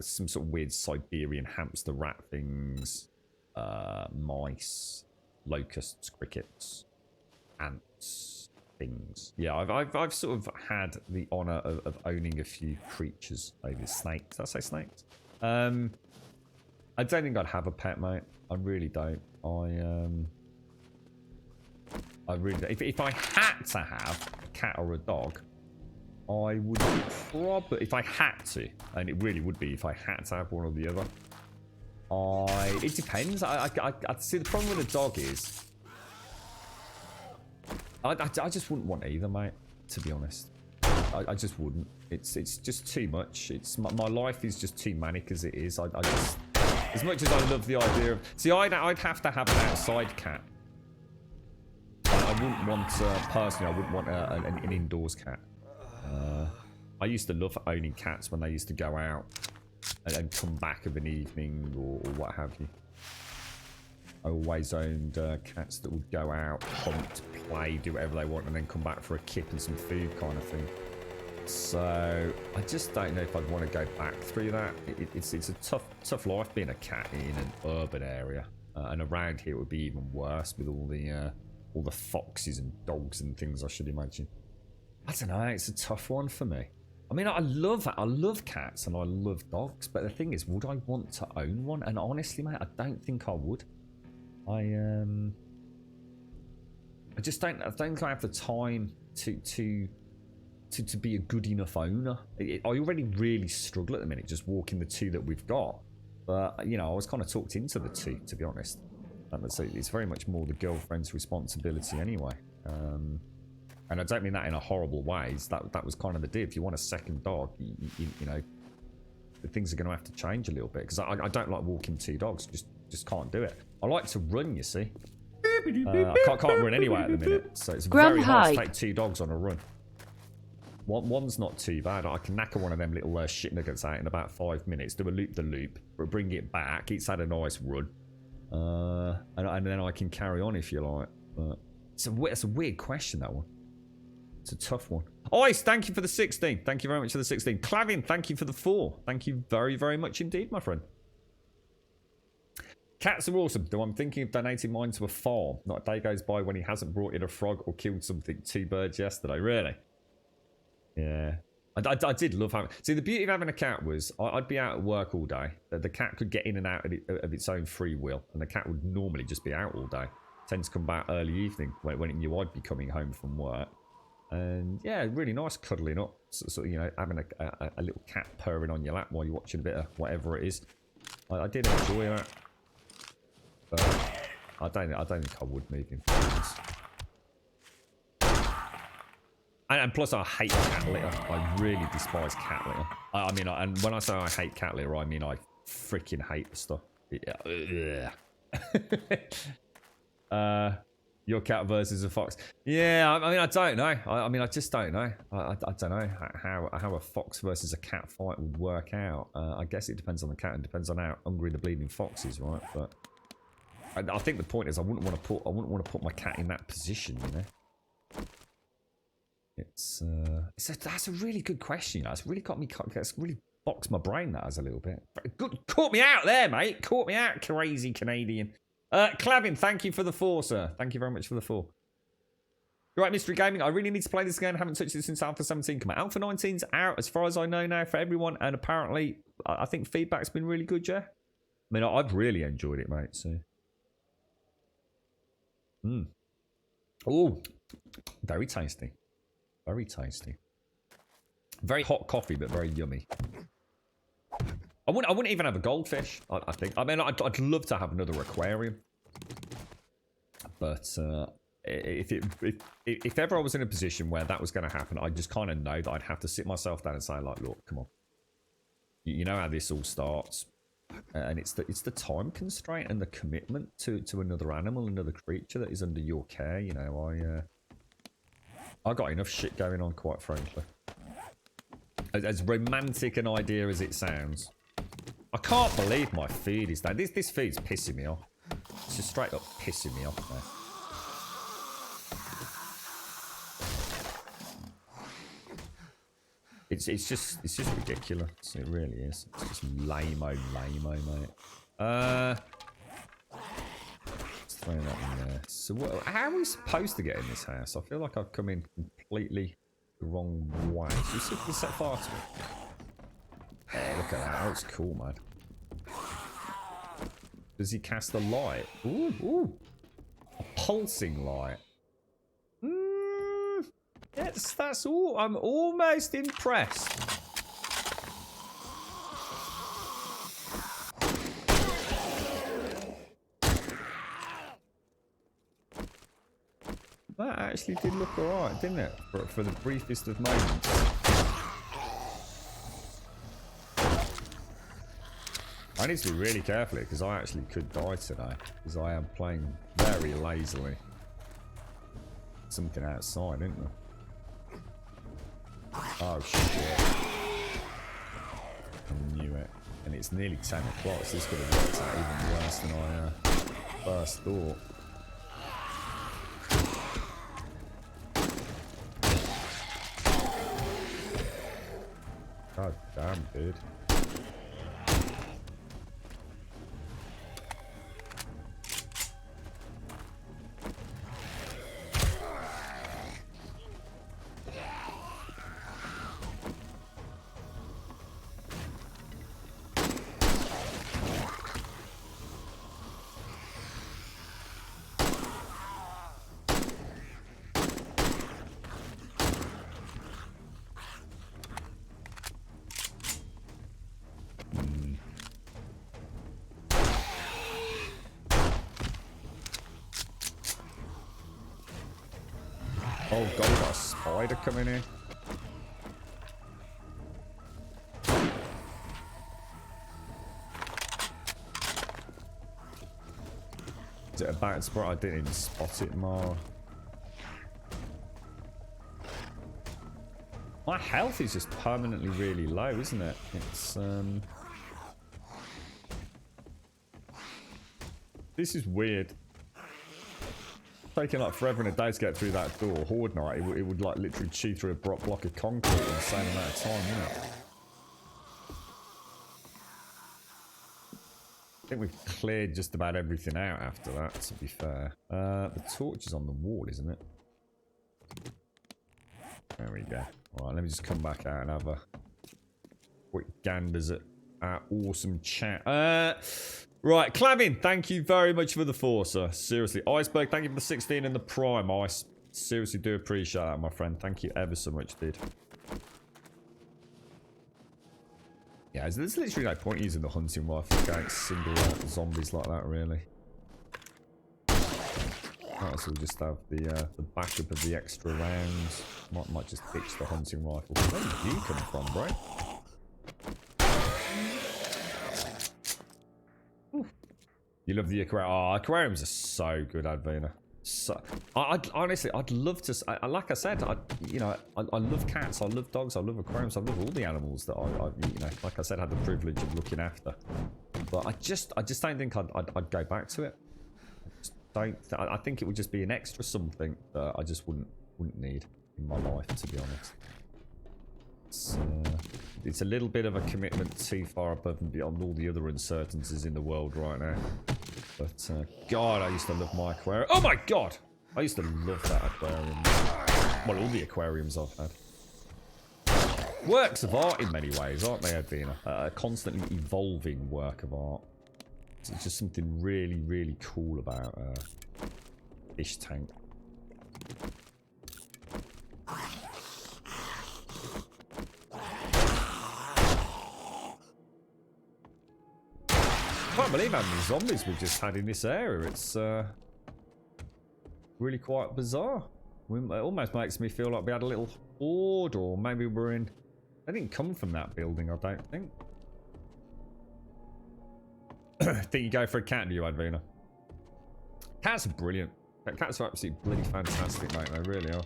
[SPEAKER 2] some sort of weird Siberian hamster rat things, mice, locusts, crickets, ants, things. Yeah, I've sort of had the honour of owning a few creatures over snakes. Did I say snakes? I don't think I'd have a pet, mate. I really don't. I really don't. If I had to have a cat or a dog, I would probably, if I had to, and it really would be if I had to have one or the other. It depends. I see the problem with a dog is I just wouldn't want either, mate. To be honest, I just wouldn't. It's just too much. It's my life is just too manic as it is. I just, as much as I love the idea of, see, I'd have to have an outside cat. I wouldn't want personally. I wouldn't want an indoors cat. I used to love owning cats when they used to go out and come back of an evening or what have you. I always owned cats that would go out, hunt, play, do whatever they want, and then come back for a kip and some food kind of thing. So I just don't know if I'd want to go back through that. It's a tough life being a cat in an urban area, and around here it would be even worse with all the foxes and dogs and things, I should imagine. I don't know. It's a tough one for me. I mean, I love cats and I love dogs, but the thing is, would I want to own one? And honestly, mate, I don't think I would. I just don't. I don't think I have the time to be a good enough owner. I already really struggle at the minute just walking the two that we've got. But you know, I was kind of talked into the two, to be honest. And it's very much more the girlfriend's responsibility anyway. And I don't mean that in a horrible way. That was kind of the deal. If you want a second dog, you know, the things are going to have to change a little bit because I don't like walking two dogs. Just can't do it. I like to run, you see. I can't run anyway at the minute, so it's
[SPEAKER 3] Grump
[SPEAKER 2] very hard to
[SPEAKER 3] hike.
[SPEAKER 2] take 2 dogs on a run. One's not too bad. I can knacker one of them little shit nuggets out in about 5 minutes. Do a loop-the-loop, but bring it back. It's had a nice run, and then I can carry on if you like. But it's a weird question, that one. It's a tough one. Ice, thank you for the 16. Thank you very much for the 16. Clavin, thank you for the 4. Thank you very, very much indeed, my friend. Cats are awesome, though I'm thinking of donating mine to a farm. Not a day goes by when he hasn't brought in a frog or killed something. 2 birds yesterday. Really? Yeah. I did love having... See, the beauty of having a cat was I'd be out at work all day. The cat could get in and out of its own free will. And the cat would normally just be out all day. Tends to come back early evening when it knew I'd be coming home from work. And yeah, really nice cuddling up. So you know, having a little cat purring on your lap while you're watching a bit of whatever it is. I did enjoy that. But I don't think I would moving forwards. And plus, I hate cat litter. I really despise cat litter. I mean, and when I say I hate cat litter, I mean I freaking hate the stuff. Yeah. Your cat versus a fox. Yeah, I mean, I don't know. I mean, I just don't know. I don't know how a fox versus a cat fight would work out. I guess it depends on the cat and depends on how hungry the bleeding fox is, right? But I think the point is I wouldn't want to put my cat in that position, you know. That's a really good question. You know? It's really got me. It's really boxed my brain. That has a little bit. Good, caught me out there, mate. Caught me out, crazy Canadian. Clavin, thank you for the 4, sir. Thank you very much for the 4. You're right, Mystery Gaming. I really need to play this again. I haven't touched it since Alpha 17 came out. Alpha 19's out, as far as I know now, for everyone. And apparently, I think feedback's been really good, yeah? I mean, I've really enjoyed it, mate. So, oh, very tasty. Very tasty. Very hot coffee, but very yummy. I wouldn't even have a goldfish. I think. I mean, I'd love to have another aquarium, but if ever I was in a position where that was going to happen, I just kind of know that I'd have to sit myself down and say, like, look, come on. You know how this all starts, and it's the time constraint and the commitment to another animal, another creature that is under your care. You know, I got enough shit going on, quite frankly. As romantic an idea as it sounds. I can't believe my feed is down. This feed's pissing me off. It's just straight up pissing me off now. It's just ridiculous. It really is. It's just lame-o, mate. Let's throw that in there. So how are we supposed to get in this house? I feel like I've come in completely the wrong way. So you see the set fire to it. Oh, look at that. That looks cool, man. Does he cast a light? Ooh. A pulsing light. That's all. I'm almost impressed. That actually did look alright, didn't it? For the briefest of moments. I need to be really careful because I actually could die today because I am playing very lazily. Something outside, isn't there? Oh shit. I knew it. And it's nearly 10 o'clock, so this could have worked out even worse than I first thought. God damn, dude. Oh god, we got a spider coming in. Is it a whereabouts, but I didn't even spot it more. My health is just permanently really low, isn't it? It's this is weird. Taking like forever and a day to get through that door. Horde Night, it would like literally chew through a block of concrete in the same amount of time, wouldn't it? I think we've cleared just about everything out after that, to be fair. The torch is on the wall, isn't it? There we go. Alright, let me just come back out and have a quick ganders at our awesome chat. Right, Clavin, thank you very much for the 4, sir. Seriously. Iceberg, thank you for the 16 and the Prime. I seriously do appreciate that, my friend. Thank you ever so much, dude. Yeah, there's literally no point using the hunting rifle against single zombies like that, really. Might as well just have the backup of the extra rounds. Might just ditch the hunting rifle. Where did you come from, bro? Ooh. You love the aquarium. Oh, aquariums are so good, Advena. So, honestly, I'd love to. Like I said, I love cats, I love dogs, I love aquariums, I love all the animals that like I said, had the privilege of looking after. But I just don't think I'd go back to it. I think it would just be an extra something that I just wouldn't need in my life, to be honest. It's a little bit of a commitment too far above and beyond all the other uncertainties in the world right now. But God, I used to love my aquarium. Oh my God, I used to love that aquarium. Well, all the aquariums I've had. Works of art in many ways, aren't they, Advena? A constantly evolving work of art. It's just something really, really cool about fish tank. I can't believe how many zombies we've just had in this area. It's really quite bizarre. It almost makes me feel like we had a little horde, or maybe we're in... They didn't come from that building, I don't think. Think you go for a cat, do you, Advena? Cats are brilliant. Cats are absolutely bloody fantastic, mate. They really are.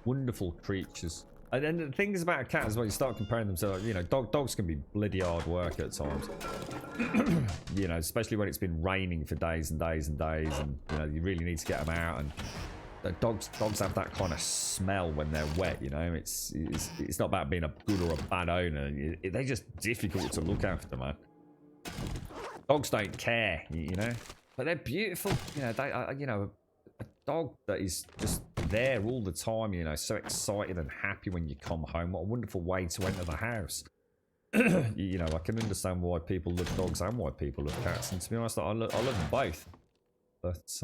[SPEAKER 2] Wonderful creatures. And then the thing is about a cat as well, you start comparing them to, you know, dogs can be bloody hard work at times. You know, especially when it's been raining for days and days and days, and, you know, you really need to get them out. And dogs have that kind of smell when they're wet, you know. It's not about being a good or a bad owner. They're just difficult to look after, man. Dogs don't care, you know, but they're beautiful. You know, you know, a dog that is just there all the time, you know, so excited and happy when you come home. What a wonderful way to enter the house. You know, I can understand why people love dogs and why people love cats. And to be honest, I love them both. But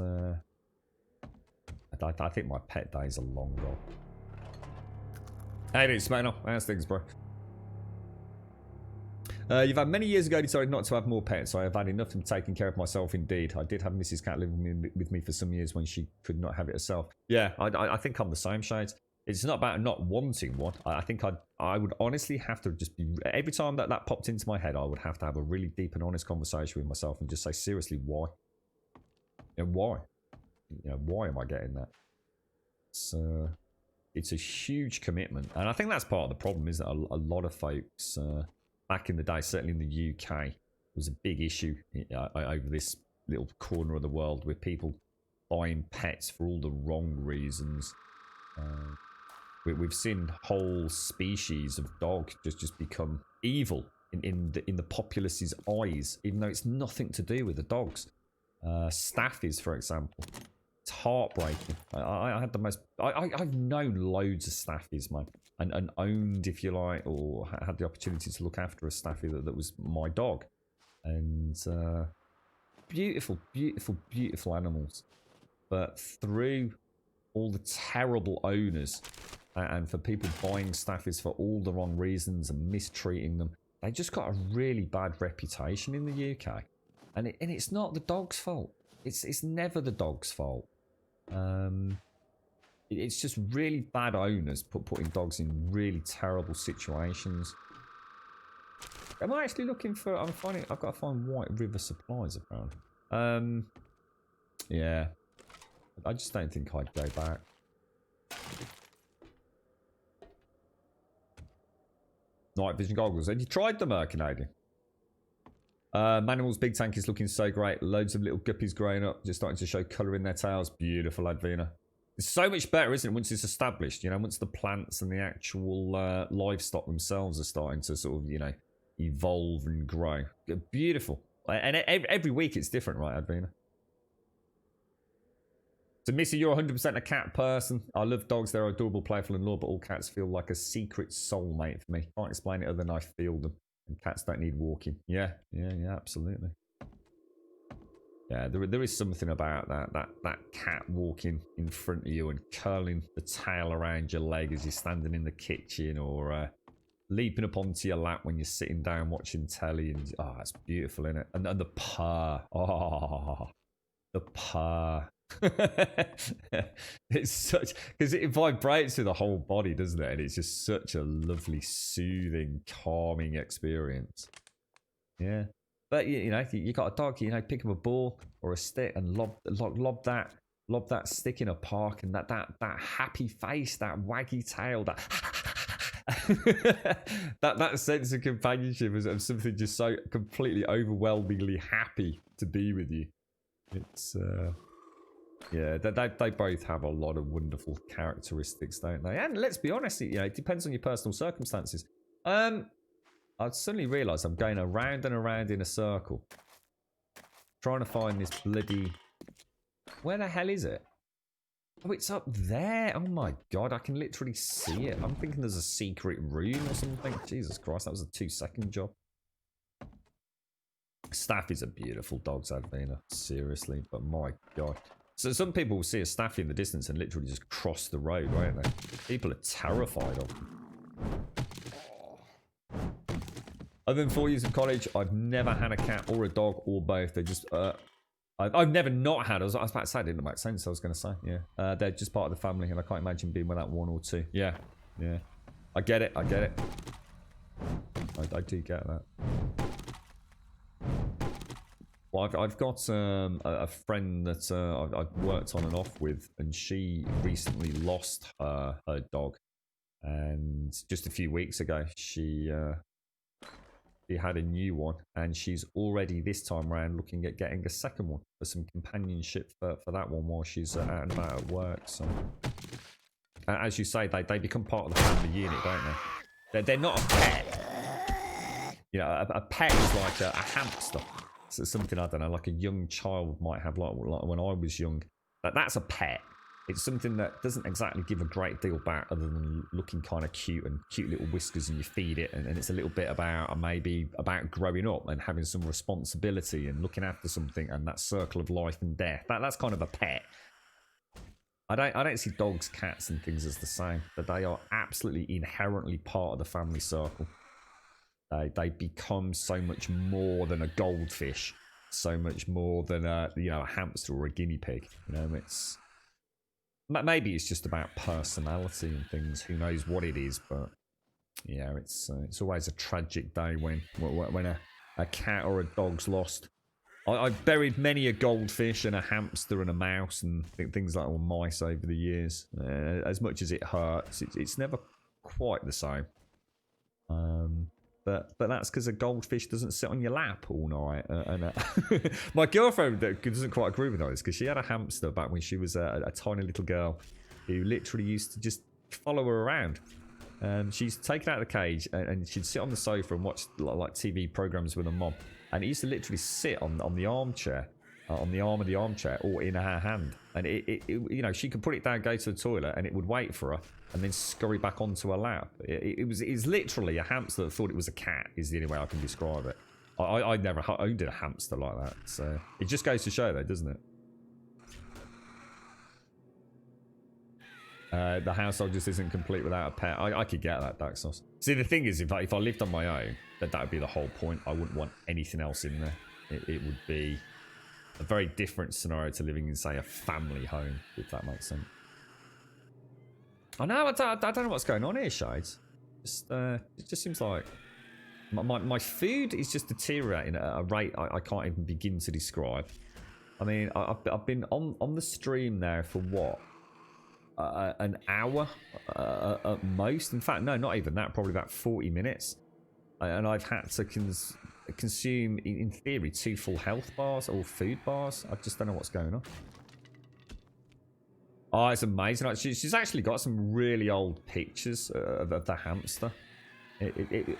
[SPEAKER 2] I think my pet days are long gone. Hey, dude, Smackno. How's things, bro? You've had many years ago decided not to have more pets. I have had enough from taking care of myself, indeed. I did have Mrs. Cat living with me for some years when she could not have it herself. Yeah, I think I'm the same, Shades. It's not about not wanting one. I think I would honestly have to just be... Every time that popped into my head, I would have to have a really deep and honest conversation with myself and just say, seriously, why? You know, why? You know, why am I getting that? It's a huge commitment. And I think that's part of the problem, is that a lot of folks... back in the day, certainly in the UK, was a big issue over this little corner of the world with people buying pets for all the wrong reasons. We've seen whole species of dog just become evil in the populace's eyes, even though it's nothing to do with the dogs. Staffies, for example. It's heartbreaking. I had the most... I've known loads of Staffies, man. And owned, if you like, or had the opportunity to look after a Staffy that was my dog. And beautiful, beautiful, beautiful animals. But through all the terrible owners, and for people buying Staffies for all the wrong reasons and mistreating them, they just got a really bad reputation in the UK. And it's not the dog's fault. It's never the dog's fault. It's just really bad owners putting dogs in really terrible situations. Am I actually looking for? I'm finding. I've got to find White River Supplies apparently. Yeah. I just don't think I'd go back. Night vision goggles. Have you tried them, Canadian? Manimal's big tank is looking so great. Loads of little guppies growing up, just starting to show colour in their tails. Beautiful, Advina. It's so much better, isn't it, once it's established? You know, once the plants and the actual livestock themselves are starting to sort of, you know, evolve and grow. Beautiful. And every week it's different, right, Advina? So, Missy, you're 100% a cat person. I love dogs. They're adorable, playful, and loyal, but all cats feel like a secret soulmate for me. Can't explain it other than I feel them. And cats don't need walking. Yeah, absolutely. Yeah, there is something about that cat walking in front of you and curling the tail around your leg as you're standing in the kitchen, or leaping up onto your lap when you're sitting down watching telly. And oh, that's beautiful, isn't it? And the purr. Oh, the purr. It's such, because it vibrates through the whole body, doesn't it? And it's just such a lovely, soothing, calming experience. Yeah, but you know, you got a dog, you know, pick up a ball or a stick and lob that stick in a park, and that happy face, that waggy tail, that sense of companionship of something just so completely overwhelmingly happy to be with you. It's yeah, they both have a lot of wonderful characteristics, don't they? And let's be honest, you know, it depends on your personal circumstances. I've suddenly realised I'm going around and around in a circle, trying to find this bloody... Where the hell is it? Oh, it's up there. Oh my god, I can literally see it. I'm thinking there's a secret room or something. Jesus Christ, that was a 2-second job. Staff is a beautiful dog, Advina. Seriously, but my god. So some people will see a Staffy in the distance and literally just cross the road, won't they? People are terrified of them. Other than 4 years in college, I've never had a cat or a dog or both. They just... I've never not had... I was about to say, it didn't make sense, I was going to say. Yeah. They're just part of the family, and I can't imagine being without one or two. Yeah. Yeah. I get it. I get it. I do get that. Well, I've got a friend that I've worked on and off with, and she recently lost her dog. And just a few weeks ago, she had a new one, and she's already this time around looking at getting a second one for some companionship for that one while she's out and about at work. So, as you say, they become part of the family unit, don't they? They're not a pet. You know, a pet is like a hamster. So something, I don't know, like a young child might have, like when I was young. That's a pet. It's something that doesn't exactly give a great deal back, other than looking kind of cute and cute little whiskers, and you feed it, and it's a little bit about maybe about growing up and having some responsibility and looking after something, and that circle of life and death. That's kind of a pet. I don't see dogs, cats, and things as the same, but they are absolutely inherently part of the family circle. They become so much more than a goldfish, so much more than a hamster or a guinea pig. You know, it's maybe it's just about personality and things. Who knows what it is? But yeah, it's always a tragic day when a cat or a dog's lost. I've buried many a goldfish and a hamster and a mouse and things like that, or mice over the years. As much as it hurts, it's never quite the same. But that's because a goldfish doesn't sit on your lap all night. My girlfriend doesn't quite agree with this, because she had a hamster back when she was a tiny little girl who literally used to just follow her around. She's taken out of the cage, and she'd sit on the sofa and watch like TV programs with her mom. And it used to literally sit on the armchair, on the arm of the armchair, or in her hand. And it you know, she could put it down, go to the toilet, and it would wait for her, and then scurry back onto her lap. It was literally a hamster that thought it was a cat, is the only way I can describe it. I never owned a hamster like that. So it just goes to show, though, doesn't it? The household just isn't complete without a pet. I could get that, Daxos. See, the thing is, if I lived on my own, that would be the whole point. I wouldn't want anything else in there. It would be a very different scenario to living in, say, a family home, if that makes sense. I know, I don't know what's going on here, Shades. It just seems like My food is just deteriorating at a rate I can't even begin to describe. I mean, I've been on the stream now for what? An hour at most. In fact, no, not even that. Probably about 40 minutes. And I've had to consume, in theory, 2 full health bars or food bars. I just don't know what's going on. Oh, it's amazing. She's actually got some really old pictures of the hamster.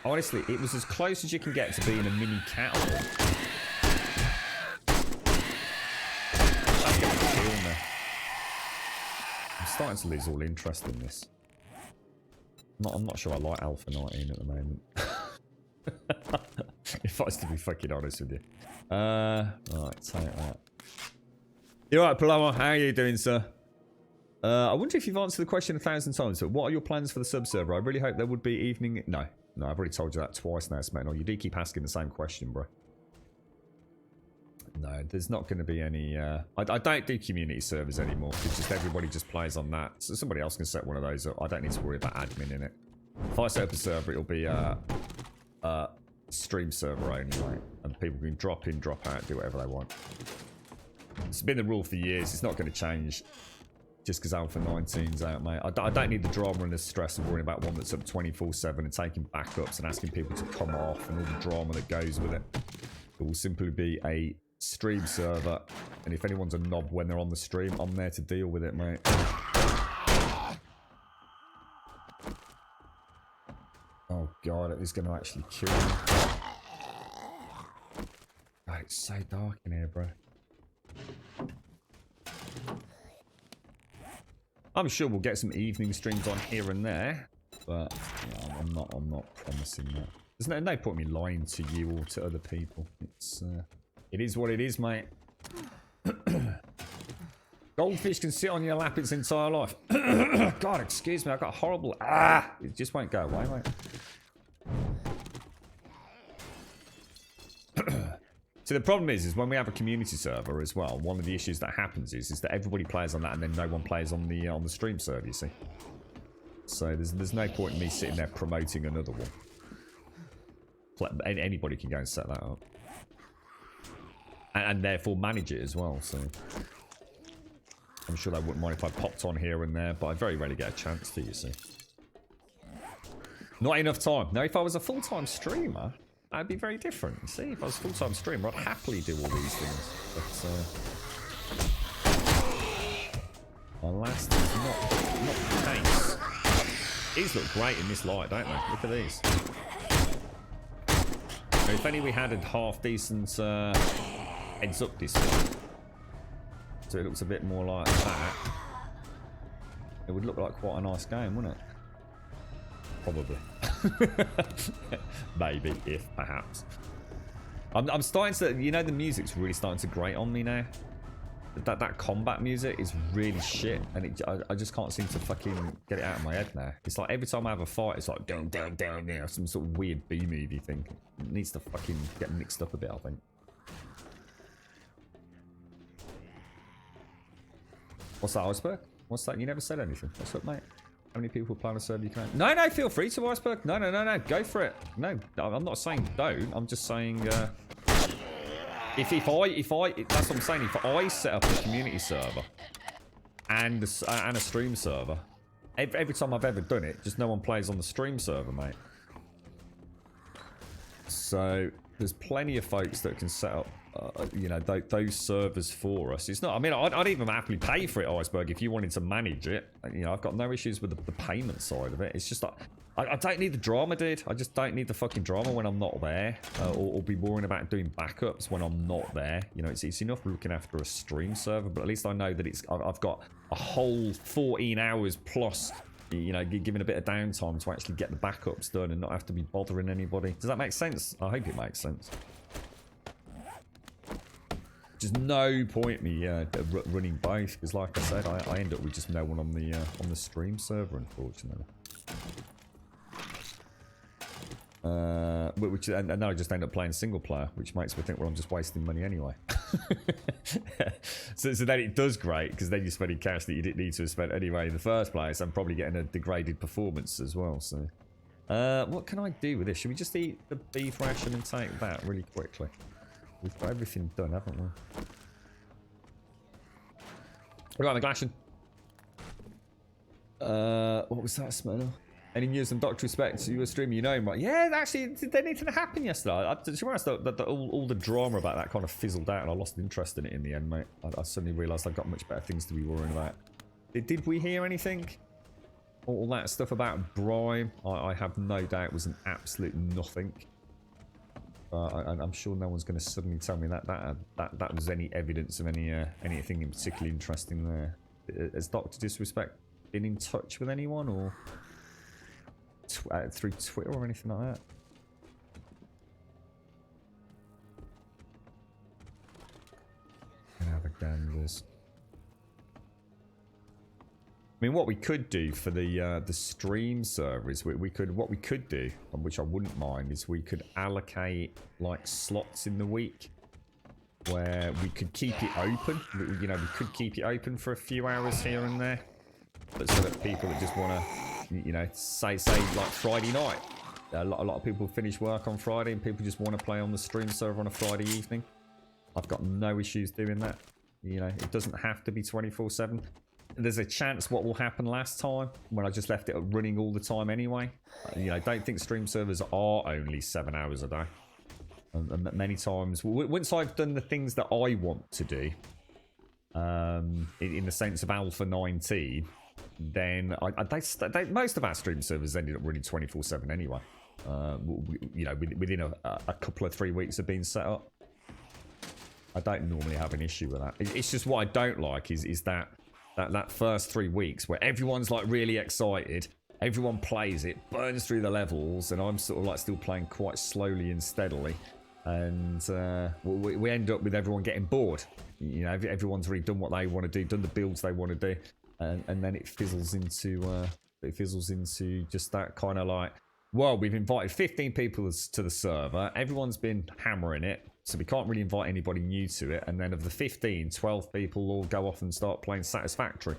[SPEAKER 2] Honestly, it was as close as you can get to being a mini cat. That's gonna kill me. I'm starting to lose all interest in this. I'm not sure I like Alpha 19 at the moment. If I was to be fucking honest with you. Right, take that. You alright, Paloma? How are you doing, sir? I wonder if you've answered the question 1,000 times, but what are your plans for the sub-server? I really hope there would be evening... No, I've already told you that twice now, Smetnol. You do keep asking the same question, bro. No, there's not going to be any... I don't do community servers anymore, because just everybody just plays on that. So somebody else can set one of those up. I don't need to worry about admin in it. If I set up a server, it'll be stream server only, right? And people can drop in, drop out, do whatever they want. It's been the rule for years. It's not going to change. Just because Alpha 19's out, mate. I don't need the drama and the stress of worrying about one that's up 24/7 and taking backups and asking people to come off and all the drama that goes with it. It will simply be a stream server, and if anyone's a knob when they're on the stream, I'm there to deal with it, mate. Oh god, it is going to actually kill me. God, it's so dark in here, bro. I'm sure we'll get some evening streams on here and there, but you know, I'm not promising that. There's no point in me lying to you or to other people. It is what it is, mate. Goldfish can sit on your lap its entire life. God, excuse me, I've got a horrible... It just won't go away, mate. So the problem is when we have a community server as well, one of the issues that happens is that everybody plays on that and then no one plays on the stream server, you see. So there's no point in me sitting there promoting another one. Anybody can go and set that up. And therefore manage it as well, so... I'm sure they wouldn't mind if I popped on here and there, but I very rarely get a chance to, you see. Not enough time. Now, if I was a full-time streamer... That'd be very different. See, if I was a full-time streamer, I'd happily do all these things. But, alas, that's not the case. These look great in this light, don't they? Look at these. Now, if only we had a half-decent heads-up display, so it looks a bit more like that, it would look like quite a nice game, wouldn't it? Probably. Maybe, if perhaps. I'm starting to, you know, the music's really starting to grate on me now. That combat music is really shit, and I just can't seem to fucking get it out of my head now. It's like every time I have a fight, it's like down, down, down, you know, some sort of weird B-movie thing. It needs to fucking get mixed up a bit, I think. What's that, Iceberg? What's that? You never said anything. What's up, mate? How many people play on a server you can? No, feel free to, Iceberg. No, go for it. No, I'm not saying don't. I'm just saying, if I, that's what I'm saying. If I set up a community server and a stream server, every time I've ever done it, just no one plays on the stream server, mate. So there's plenty of folks that can set up, you know, those servers for us. It's not, I mean, I'd even happily pay for it, Iceberg, if you wanted to manage it. You know, I've got no issues with the payment side of it. It's just, I don't need the drama, dude. I just don't need the fucking drama when I'm not there. Or be worrying about doing backups when I'm not there. You know, it's enough looking after a stream server, but at least I know that I've got a whole 14 hours plus, you know, given a bit of downtime to actually get the backups done and not have to be bothering anybody. Does that make sense? I hope it makes sense. Just no point me running both, because like I said, I end up with just no one on the stream server, unfortunately. And then I just end up playing single player, which makes me think, well, I'm just wasting money anyway. so then it does great, because then you're spending cash that you didn't need to have spent anyway in the first place. I'm probably getting a degraded performance as well, so What can I do with this? Should we just eat the beef ration and take that really quickly? We've got everything done, haven't we? Right, McGlashan. What was that, Smyrna? Any news on Dr. Respect? You were streaming, you know him, right? Yeah, actually, did anything happen yesterday? All the drama about that kind of fizzled out and I lost interest in it in the end, mate. I suddenly realised I've got much better things to be worrying about. Did we hear anything? All that stuff about Brime, I have no doubt was an absolute nothing. I'm sure no one's going to suddenly tell me that was any evidence of anything in particularly interesting there. Has Dr. Disrespect been in touch with anyone or through Twitter or anything like that? Gonna have a ganders. I mean, what we could do for the stream server is what we could do, which I wouldn't mind, is we could allocate like slots in the week where we could keep it open. You know, we could keep it open for a few hours here and there, but so that people that just want to, you know, say like Friday night. A lot of people finish work on Friday and people just want to play on the stream server on a Friday evening. I've got no issues doing that. You know, it doesn't have to be 24/7. There's a chance what will happen last time when I just left it running all the time anyway. You know, don't think stream servers are only 7 hours a day. And many times, once I've done the things that I want to do, in the sense of Alpha 19, then most of our stream servers ended up running 24/7 anyway. You know, within a couple of 3 weeks of being set up. I don't normally have an issue with that. It's just what I don't like is that first 3 weeks where everyone's like really excited, everyone plays it, burns through the levels, and I'm sort of like still playing quite slowly and steadily, and we end up with everyone getting bored. You know, everyone's already done what they want to do, done the builds they want to do, and then it fizzles into just that kind of like, well, we've invited 15 people to the server, everyone's been hammering it, so we can't really invite anybody new to it, and then of the 15, 12 people all go off and start playing Satisfactory.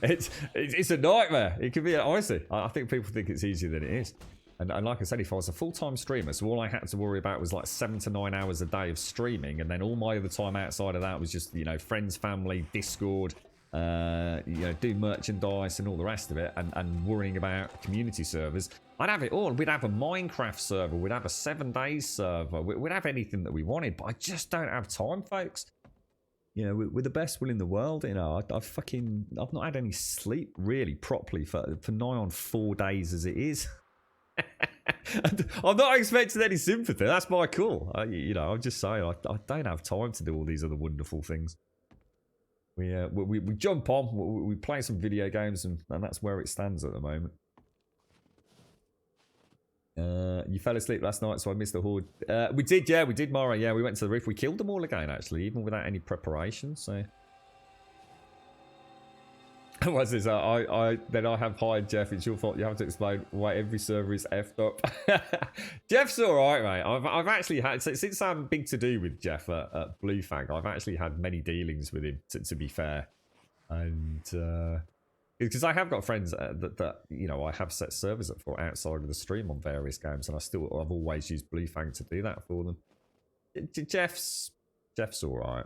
[SPEAKER 2] It's a nightmare. It can be, honestly, I think people think it's easier than it is. And like I said, if I was a full-time streamer, so all I had to worry about was like 7 to 9 hours a day of streaming, and then all my other time outside of that was just, you know, friends, family, Discord, you know, do merchandise and all the rest of it, and worrying about community servers. I'd have it all. We'd have a Minecraft server, we'd have a 7 days server, we'd have anything that we wanted, but I just don't have time, folks. You know, with the best will in the world, you know, I've not had any sleep really properly for nigh on 4 days as it is. I'm not expecting any sympathy. That's my call. You know, I'm just saying I don't have time to do all these other wonderful things. We jump on, we play some video games, and that's where it stands at the moment. You fell asleep last night, so I missed the horde. We did, Mara. Yeah, we went to the reef. We killed them all again, actually, even without any preparation. So, what's this? Then I have hired Jeff. It's your fault. You have to explain why every server is effed up. Jeff's all right, mate. I've actually had, since I'm big to do with Jeff at Blue Fang, I've actually had many dealings with him. To be fair, and. Because I have got friends that you know I have set servers up for outside of the stream on various games, and I've always used Blue Fang to do that for them. Jeff's all right.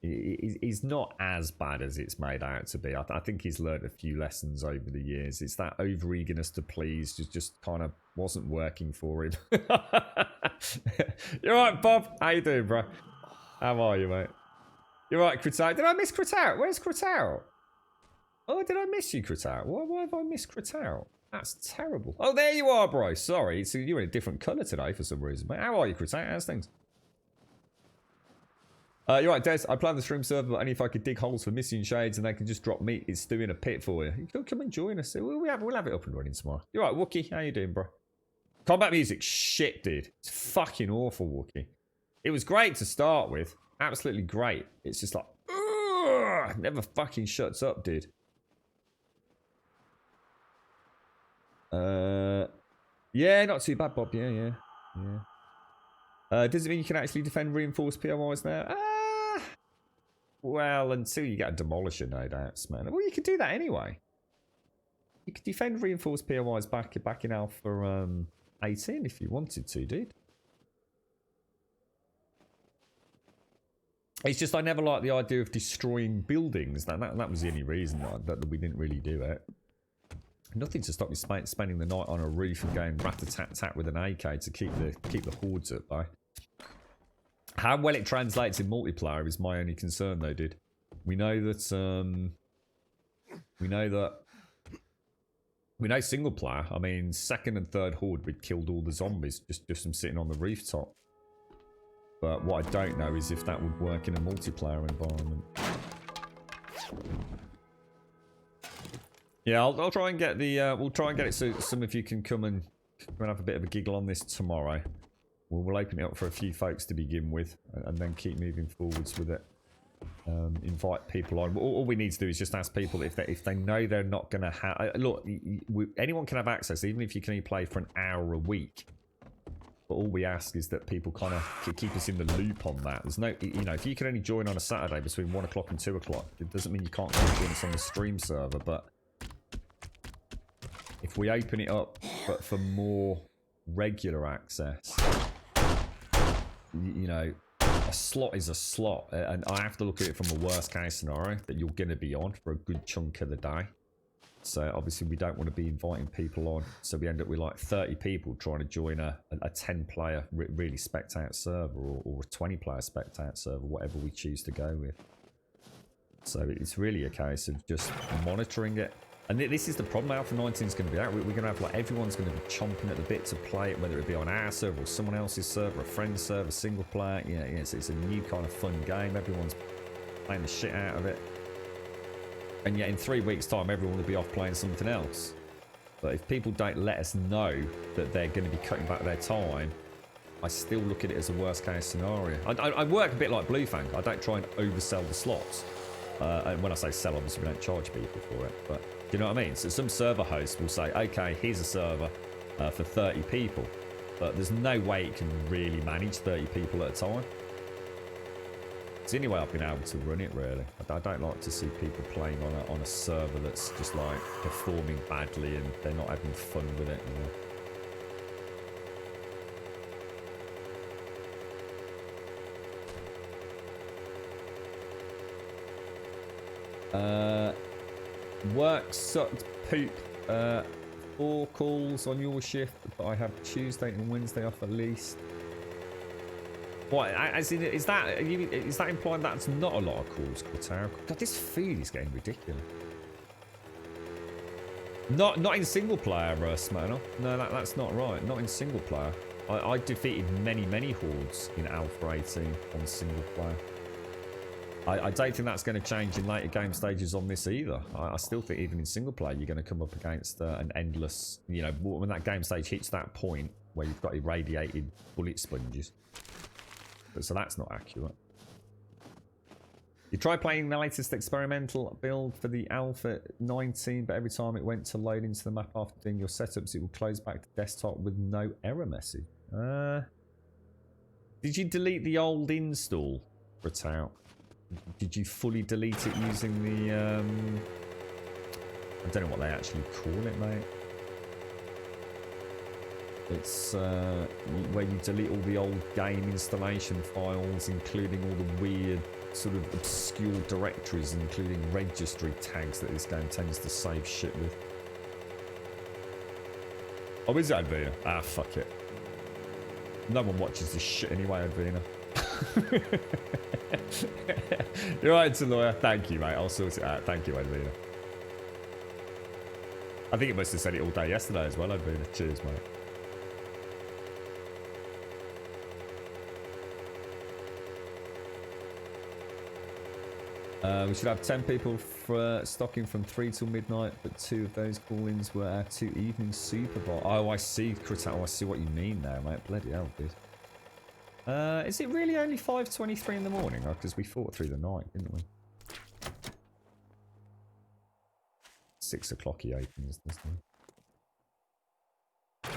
[SPEAKER 2] He's not as bad as it's made out to be. I think he's learned a few lessons over the years. It's that over eagerness to please just kind of wasn't working for him. You're right, Bob. How you doing, bro? How are you, mate? You're right, Critout. Did I miss Critout? Where's Critout? Oh, did I miss you, Critout? Why have I missed Critout? That's terrible. Oh, there you are, bro. Sorry. So you're in a different colour today for some reason, mate. How are you, Critout? How's things? You're right, Des. I planned the stream server, but only if I could dig holes for Missy and Shades, and they can just drop meat. It's stew in a pit for you. You can come and join us. We'll have it up and running tomorrow. You're right, Wookie. How you doing, bro? Combat music, shit, dude. It's fucking awful, Wookie. It was great to start with. Absolutely great. It's just like, ugh, never fucking shuts up, dude. Yeah, not too bad, Bob. Yeah. Does it mean you can actually defend reinforced POIs now? Well, until you get a demolisher, no doubts, man. Well, you could do that anyway. You could defend reinforced POIs back in Alpha 18 if you wanted to, dude. It's just I never liked the idea of destroying buildings. That was the only reason that we didn't really do it. Nothing to stop me spending the night on a roof and going rat-a-tat-tat with an AK to keep the hordes at bay. How well it translates in multiplayer is my only concern, though, dude. We know single player. I mean, second and third horde, we'd killed all the zombies just from sitting on the rooftop. But what I don't know is if that would work in a multiplayer environment. Yeah, I'll try and get the. We'll try and get it so some of you can come and have a bit of a giggle on this tomorrow. We'll open it up for a few folks to begin with, and then keep moving forwards with it. Invite people on. All we need to do is just ask people if they know they're not going to have. Look, anyone can have access, even if you can only play for an hour a week. But all we ask is that people kind of keep us in the loop on that. There's no, you know, if you can only join on a Saturday between 1 o'clock and 2 o'clock, it doesn't mean you can't come join us on the stream server. But if we open it up, but for more regular access, you know, a slot is a slot, and I have to look at it from a worst case scenario that you're going to be on for a good chunk of the day. So obviously we don't want to be inviting people on, so we end up with like 30 people trying to join a 10-player really specced out server, or a 20-player specced out server, whatever we choose to go with. So it's really a case of just monitoring it. And this is the problem Alpha 19 is going to be out. We're going to have, like, everyone's going to be chomping at the bit to play it, whether it be on our server or someone else's server, a friend's server, single player. Yeah, it's a new kind of fun game. Everyone's playing the shit out of it. And yet in 3 weeks' time, everyone will be off playing something else. But if people don't let us know that they're going to be cutting back their time, I still look at it as a worst-case scenario. I work a bit like Bluefang. I don't try and oversell the slots. And when I say sell, obviously we don't charge people for it. But do you know what I mean? So some server hosts will say, okay, here's a server for 30 people. But there's no way it can really manage 30 people at a time. It's the only way I've been able to run it, really. I don't like to see people playing on a server that's just like performing badly and they're not having fun with it, you know. Work sucked poop. 4 calls on your shift, but I have Tuesday and Wednesday off at least. What? As in, is that implying that's not a lot of calls, Quataro? God, this feed is getting ridiculous. Not in single player, Smirnoff. No, that's not right. Not in single player. I defeated many hordes in Alpha 18 on single player. I don't think that's going to change in later game stages on this either. I still think even in single player, you're going to come up against an endless, you know, when that game stage hits that point where you've got irradiated bullet sponges. So that's not accurate. You tried playing the latest experimental build for the Alpha 19, but every time it went to load into the map after doing your setups, it would close back to desktop with no error message. Did you delete the old install, Bratout? Did you fully delete it using the I don't know what they actually call it, mate. It's where you delete all the old game installation files, including all the weird sort of obscure directories, including registry tags that this game tends to save shit with. Oh, is it Advena? Ah, fuck it. No one watches this shit anyway, Advena. You're right, it's a lawyer. Thank you, mate. I'll sort it out. Thank you, Advena. I think it must have said it all day yesterday as well, Advena. Cheers, mate. We should have 10 people for stocking from 3 till midnight, but 2 of those call-ins were our 2 evening Super Bowl. Oh, I see, Critter. Oh, I see what you mean now, mate. Bloody hell, dude. Is it really only 5:23 in the morning? Because we fought through the night, didn't we? 6 o'clock he opens, doesn't he?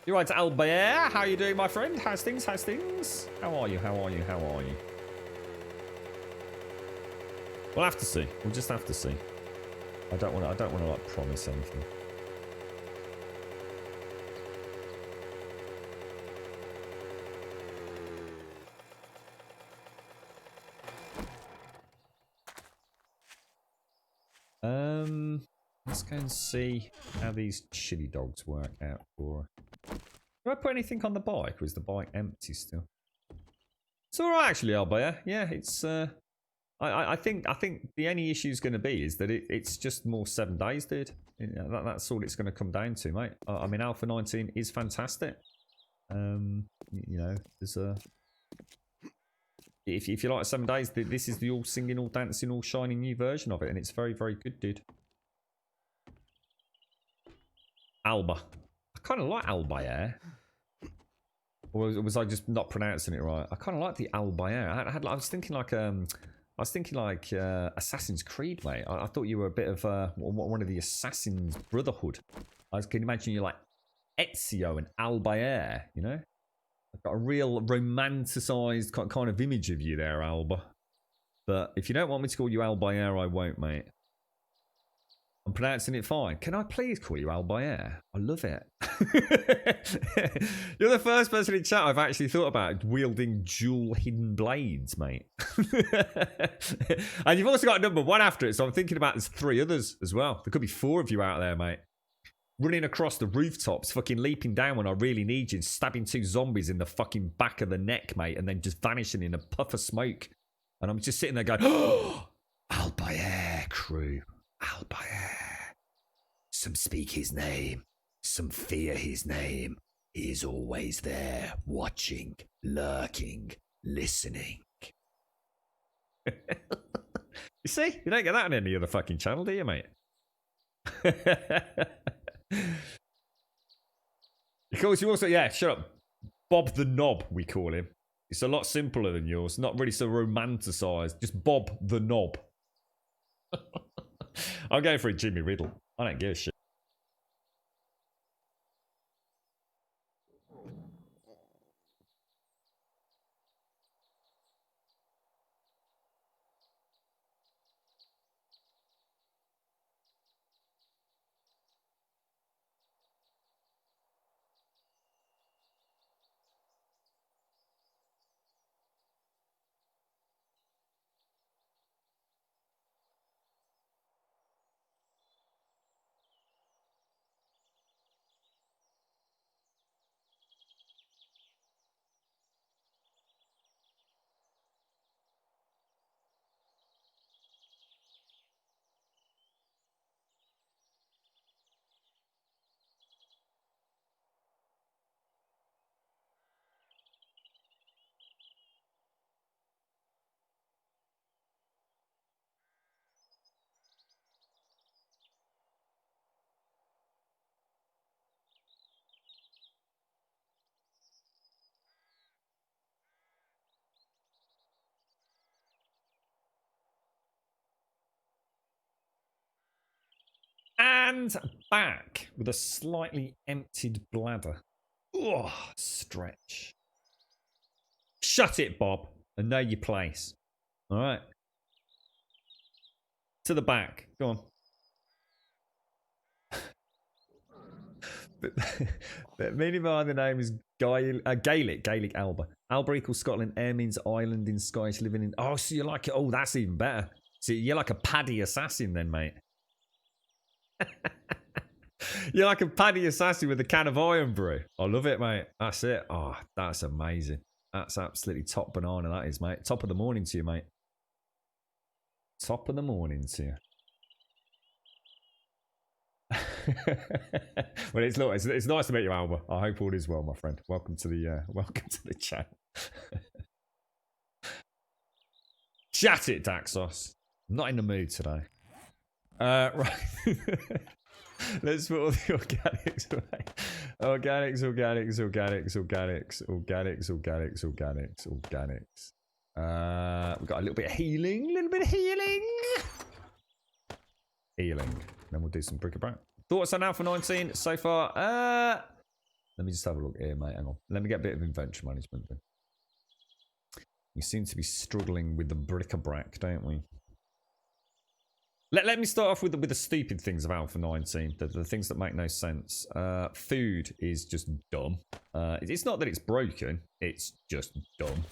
[SPEAKER 2] You're right, Albert. How you doing, my friend? How's things? How's things? How are you? How are you? How are you? We'll have to see. We'll just have to see. I don't want to like promise anything. Let's go and see how these chili dogs work out for her. Do I put anything on the bike, or is the bike empty still? It's all right, actually, Albert. Yeah, it's. I think the only issue is going to be is that it's just more 7 days, dude. You know, that's all it's going to come down to, mate. I mean, Alpha 19 is fantastic. You know, there's a. If you like 7 days, this is the all singing, all dancing, all shining new version of it, and it's very, very good, dude. Alba. I kind of like Albayer. Or was I just not pronouncing it right? I kind of like the Albayer. I was thinking like Assassin's Creed, mate. I thought you were a bit of one of the Assassin's Brotherhood. I can imagine you like Ezio and Albayer, you know? I've got a real romanticised kind of image of you there, Alba. But if you don't want me to call you Albayer, I won't, mate. I'm pronouncing it fine. Can I please call you Albayer? I love it. You're the first person in chat I've actually thought about wielding dual hidden blades, mate. And you've also got number 1 after it, so I'm thinking about there's 3 others as well. There could be 4 of you out there, mate. Running across the rooftops, fucking leaping down when I really need you, stabbing 2 zombies in the fucking back of the neck, mate, and then just vanishing in a puff of smoke. And I'm just sitting there going, oh, Albayer crew. Albayer. Some speak his name, some fear his name. He is always there, watching, lurking, listening. You see? You don't get that on any other fucking channel, do you, mate? Of course, you also, yeah, shut up. Bob the Knob, we call him. It's a lot simpler than yours. Not really so romanticised. Just Bob the Knob. I'm going for a Jimmy Riddle. I don't give a shit. And back with a slightly emptied bladder. Ugh, stretch. Shut it, Bob, and know your place. All right. To the back. Go on. But meanwhile, the name is Gaelic Alba. Alba equals Scotland. Air means island in Scottish living in. Oh, so you like it? Oh, that's even better. So you're like a Paddy assassin then, mate. You're like a Paddy assassin with a can of iron brew. I love it, mate. That's it. Oh, that's amazing. That's absolutely top banana, that is, mate. Top of the morning to you, mate. Top of the morning to you. Well, it's nice to meet you, Alba. I hope all is well, my friend. Welcome to the chat. Chat it, Daxos. I'm not in the mood today. Right. Let's put all the organics away. Organics. We've got a little bit of healing. Then we'll do some bric-a-brac. Thoughts on Alpha 19 so far? Let me just have a look here, mate. Hang on. Let me get a bit of inventory management then. We seem to be struggling with the bric-a-brac, don't we? Let me start off with the stupid things of Alpha 19, the things that make no sense. Food is just dumb. It's not that it's broken, it's just dumb.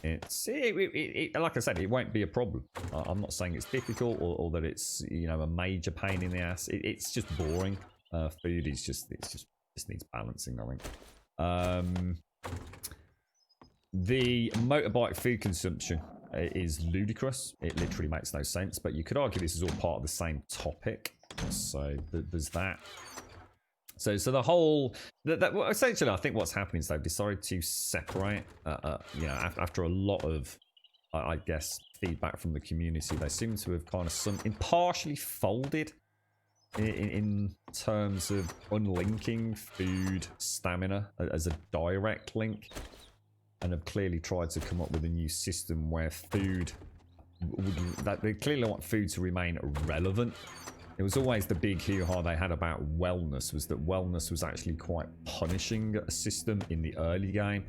[SPEAKER 2] Like I said, it won't be a problem. I'm not saying it's difficult or that it's a major pain in the ass. It's just boring. Food is just needs balancing, I think. The motorbike food consumption is ludicrous. It literally makes no sense. But you could argue this is all part of the same topic. So there's that. So the whole essentially, I think what's happening is they've decided to separate. After a lot of, I guess, feedback from the community, they seem to have kind of partially folded in terms of unlinking food stamina as a direct link, and have clearly tried to come up with a new system where food they clearly want food to remain relevant. It was always the big hoo-ha they had about wellness, was that wellness was actually quite punishing a system in the early game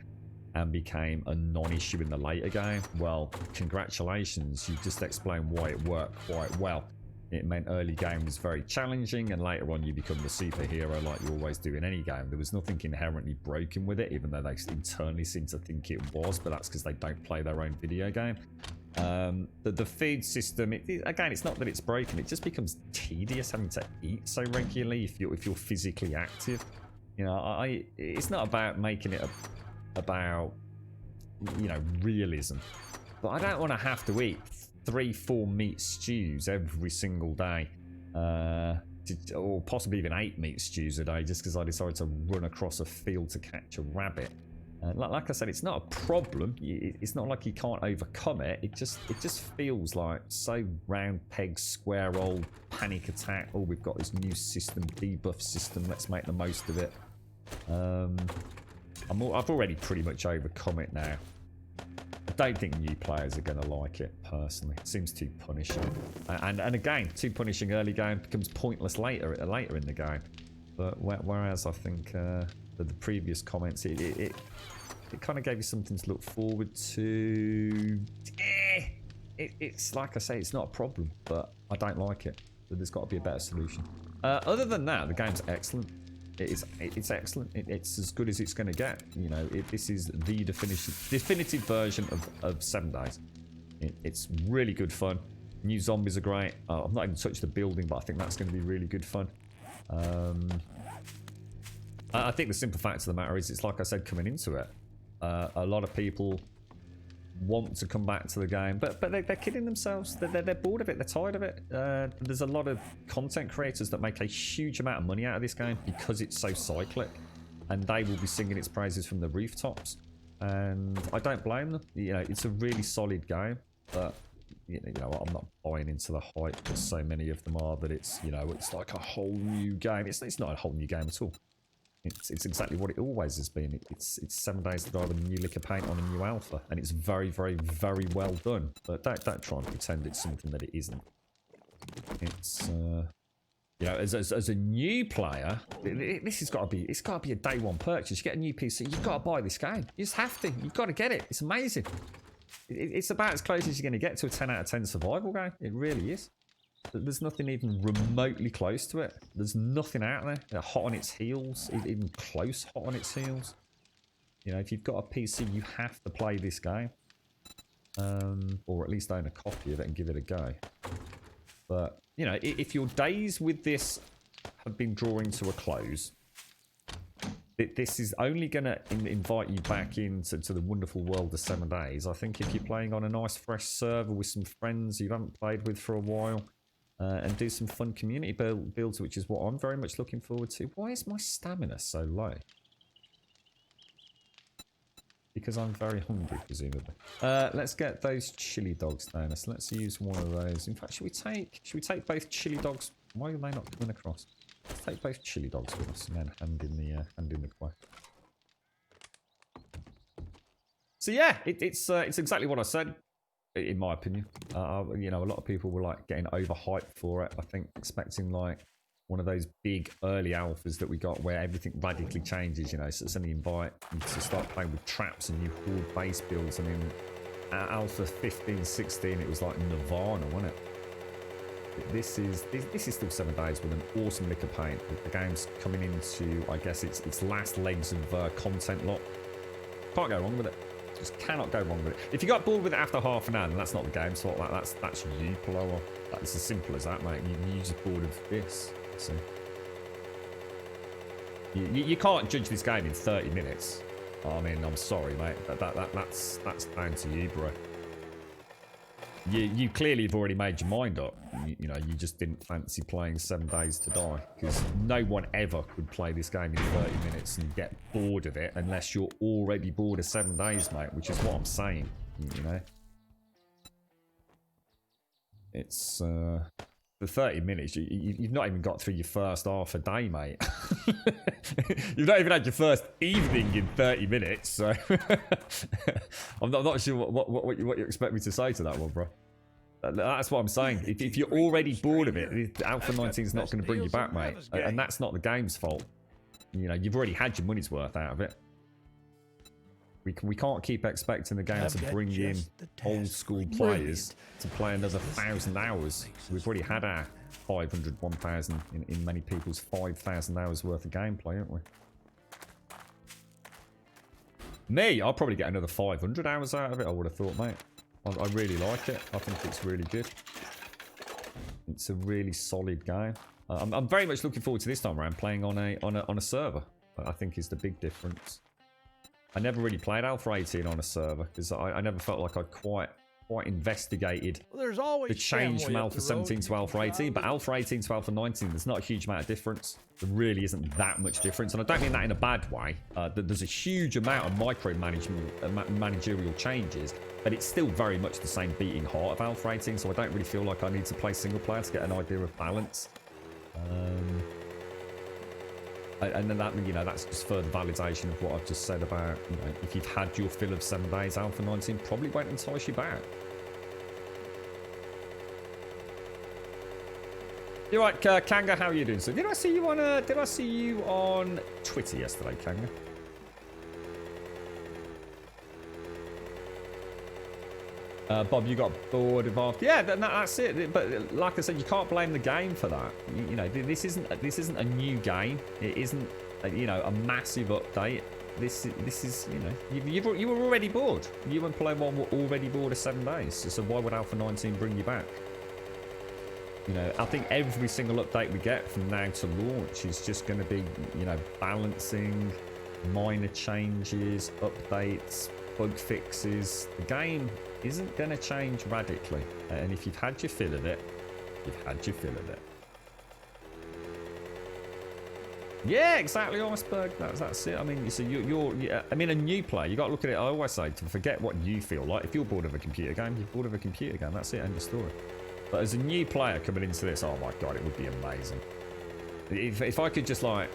[SPEAKER 2] and became a non-issue in the later game. Well, congratulations, you just explained why it worked quite well. It meant early game was very challenging, and later on you become the superhero like you always do in any game. There was nothing inherently broken with it, even though they internally seem to think it was, but that's because they don't play their own video game. The feed system, again, it's not that it's broken, it just becomes tedious having to eat so regularly if you're physically active. It's not about making it about realism, but I don't want to have to eat 3-4 meat stews every single day, or possibly even 8 meat stews a day, just because I decided to run across a field to catch a rabbit. Like I said, it's not a problem. It's not like you can't overcome it. It just feels like so round peg square hole panic attack. Oh, we've got this new system, debuff system. Let's make the most of it. I've already pretty much overcome it now. I don't think new players are going to like it personally. It seems too punishing, and again, too punishing early game becomes pointless later in the game. But whereas I think the previous comments, it kind of gave you something to look forward to. It's like I say, it's not a problem, but I don't like it. But there's got to be a better solution. Other than that, the game's excellent. It's excellent. It's as good as it's going to get. This is the definitive version of 7 Days. It's really good fun. New zombies are great. I've not even touched the building, but I think that's going to be really good fun. I think the simple fact of the matter is, it's like I said coming into it, a lot of people want to come back to the game, but they're kidding themselves. They're bored of it. They're tired of it. There's a lot of content creators that make a huge amount of money out of this game because it's so cyclic, and they will be singing its praises from the rooftops, and I don't blame them. It's a really solid game, but I'm not buying into the hype that so many of them are, that it's it's like a whole new game. It's not a whole new game at all. It's exactly what it always has been. It's 7 Days to Die with a new lick of paint on a new alpha, and it's very, very, very well done. But don't try and pretend it's something that it isn't. It's as a new player, this has got to be. It's got to be a day one purchase. You get a new PC, you've got to buy this game. You just have to. You've got to get it. It's amazing. It's about as close as you're going to get to a 10 out of 10 survival game. It really is. There's nothing even remotely close to it. There's nothing out there hot on its heels, even close hot on its heels. If you've got a PC, you have to play this game, or at least own a copy of it and give it a go. But if your days with this have been drawing to a close, this is only going to invite you back into the wonderful world of 7 Days. I think if you're playing on a nice fresh server with some friends you haven't played with for a while, and do some fun community builds, which is what I'm very much looking forward to. Why is my stamina so low? Because I'm very hungry, presumably. Let's get those chili dogs down. So let's use one of those. In fact, should we take both chili dogs? Why are they not coming across? Let's take both chili dogs with us and then hand in the quest. So yeah, it's exactly what I said. In my opinion, a lot of people were like getting overhyped for it. I think expecting like one of those big early alphas that we got where everything radically changes. So suddenly invite you to start playing with traps and new horde base builds. And in Alpha 15, 16, it was like Nirvana, wasn't it? This is still 7 Days with an awesome lick of paint. The game's coming into, I guess, its last legs of content lot. Can't go wrong with it. Just cannot go wrong with it. If you got bored with it after half an hour, then that's not the game's fault. That's you, Paloa. It's as simple as that, mate. You're just bored of this. So you can't judge this game in 30 minutes. I mean, I'm sorry, mate. That's down to you, bro. You clearly have already made your mind up. You know, you just didn't fancy playing 7 Days to Die, because no one ever could play this game in 30 minutes and get bored of it unless you're already bored of 7 days, mate, which is what I'm saying, you know. It's for 30 minutes, you've not even got through your first half a day, mate. You've not even had your first evening in 30 minutes, so I'm not sure what you expect me to say to that one, bro. That's what I'm saying. If you're already bored of it, Alpha 19 is not going to bring you back, mate. And that's not the game's fault. You know, you've already had your money's worth out of it. We can't keep expecting the game to bring in old school players to play another 1,000 hours. We've already had our 500, 1,000 in many people's 5,000 hours worth of gameplay, haven't we? Me, I'll probably get another 500 hours out of it, I would have thought, mate. I really like it. I think it's really good. It's a really solid game. I'm very much looking forward to this time around playing on a server. I think is the big difference. I never really played Alpha 18 on a server because I never felt like I'd quite investigated the change from Alpha 17 to Alpha 18. But Alpha 18 to Alpha 19, there's not a huge amount of difference. There really isn't that much difference. And I don't mean that in a bad way. There's a huge amount of micromanagement, managerial changes, but it's still very much the same beating heart of Alpha 18. So I don't really feel like I need to play single player to get an idea of balance. And then that, you know, that's just further validation of what I've just said about, you know, if you've had your fill of 7 days, Alpha 19 probably won't entice you back. You're right, Kanga, how are you doing? So did I see you on Twitter yesterday, Kanga? Bob, you got bored of after. Yeah, that's it. But like I said, you can't blame the game for that. You know, this isn't a new game. It isn't a massive update. This is, you know, you were already bored. You and Play One were already bored of 7 days. So why would Alpha 19 bring you back? You know, I think every single update we get from now to launch is just going to be, you know, balancing, minor changes, updates, bug fixes. The game isn't going to change radically, and if you've had your fill of it, you've had your fill of it. Yeah, exactly, Iceberg. That's it. I mean, so I mean, a new player, you got to look at it. I always say to forget what you feel like. If you're bored of a computer game, you're bored of a computer game. That's it. End of story. But as a new player coming into this, oh my god, it would be amazing. If I could just like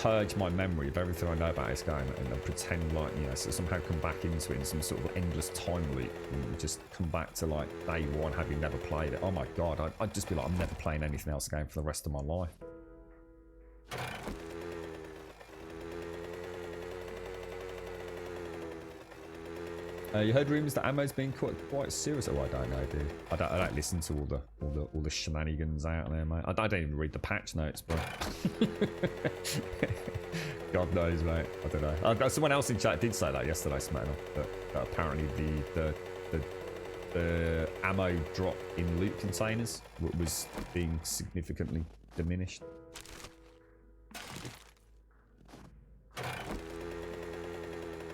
[SPEAKER 2] purge my memory of everything I know about this game and pretend like, you know, so somehow come back into it in some sort of endless time loop and just come back to like day one having never played it. Oh my god, I'd just be like, I'm never playing anything else again for the rest of my life. You heard rumours that ammo's been quite serious. Oh, I don't know, dude. I don't listen to all the shenanigans out there, mate. I don't even read the patch notes, but God knows, mate. I don't know. Someone else in chat did say that yesterday, Smack, that apparently the ammo drop in loot containers was being significantly diminished.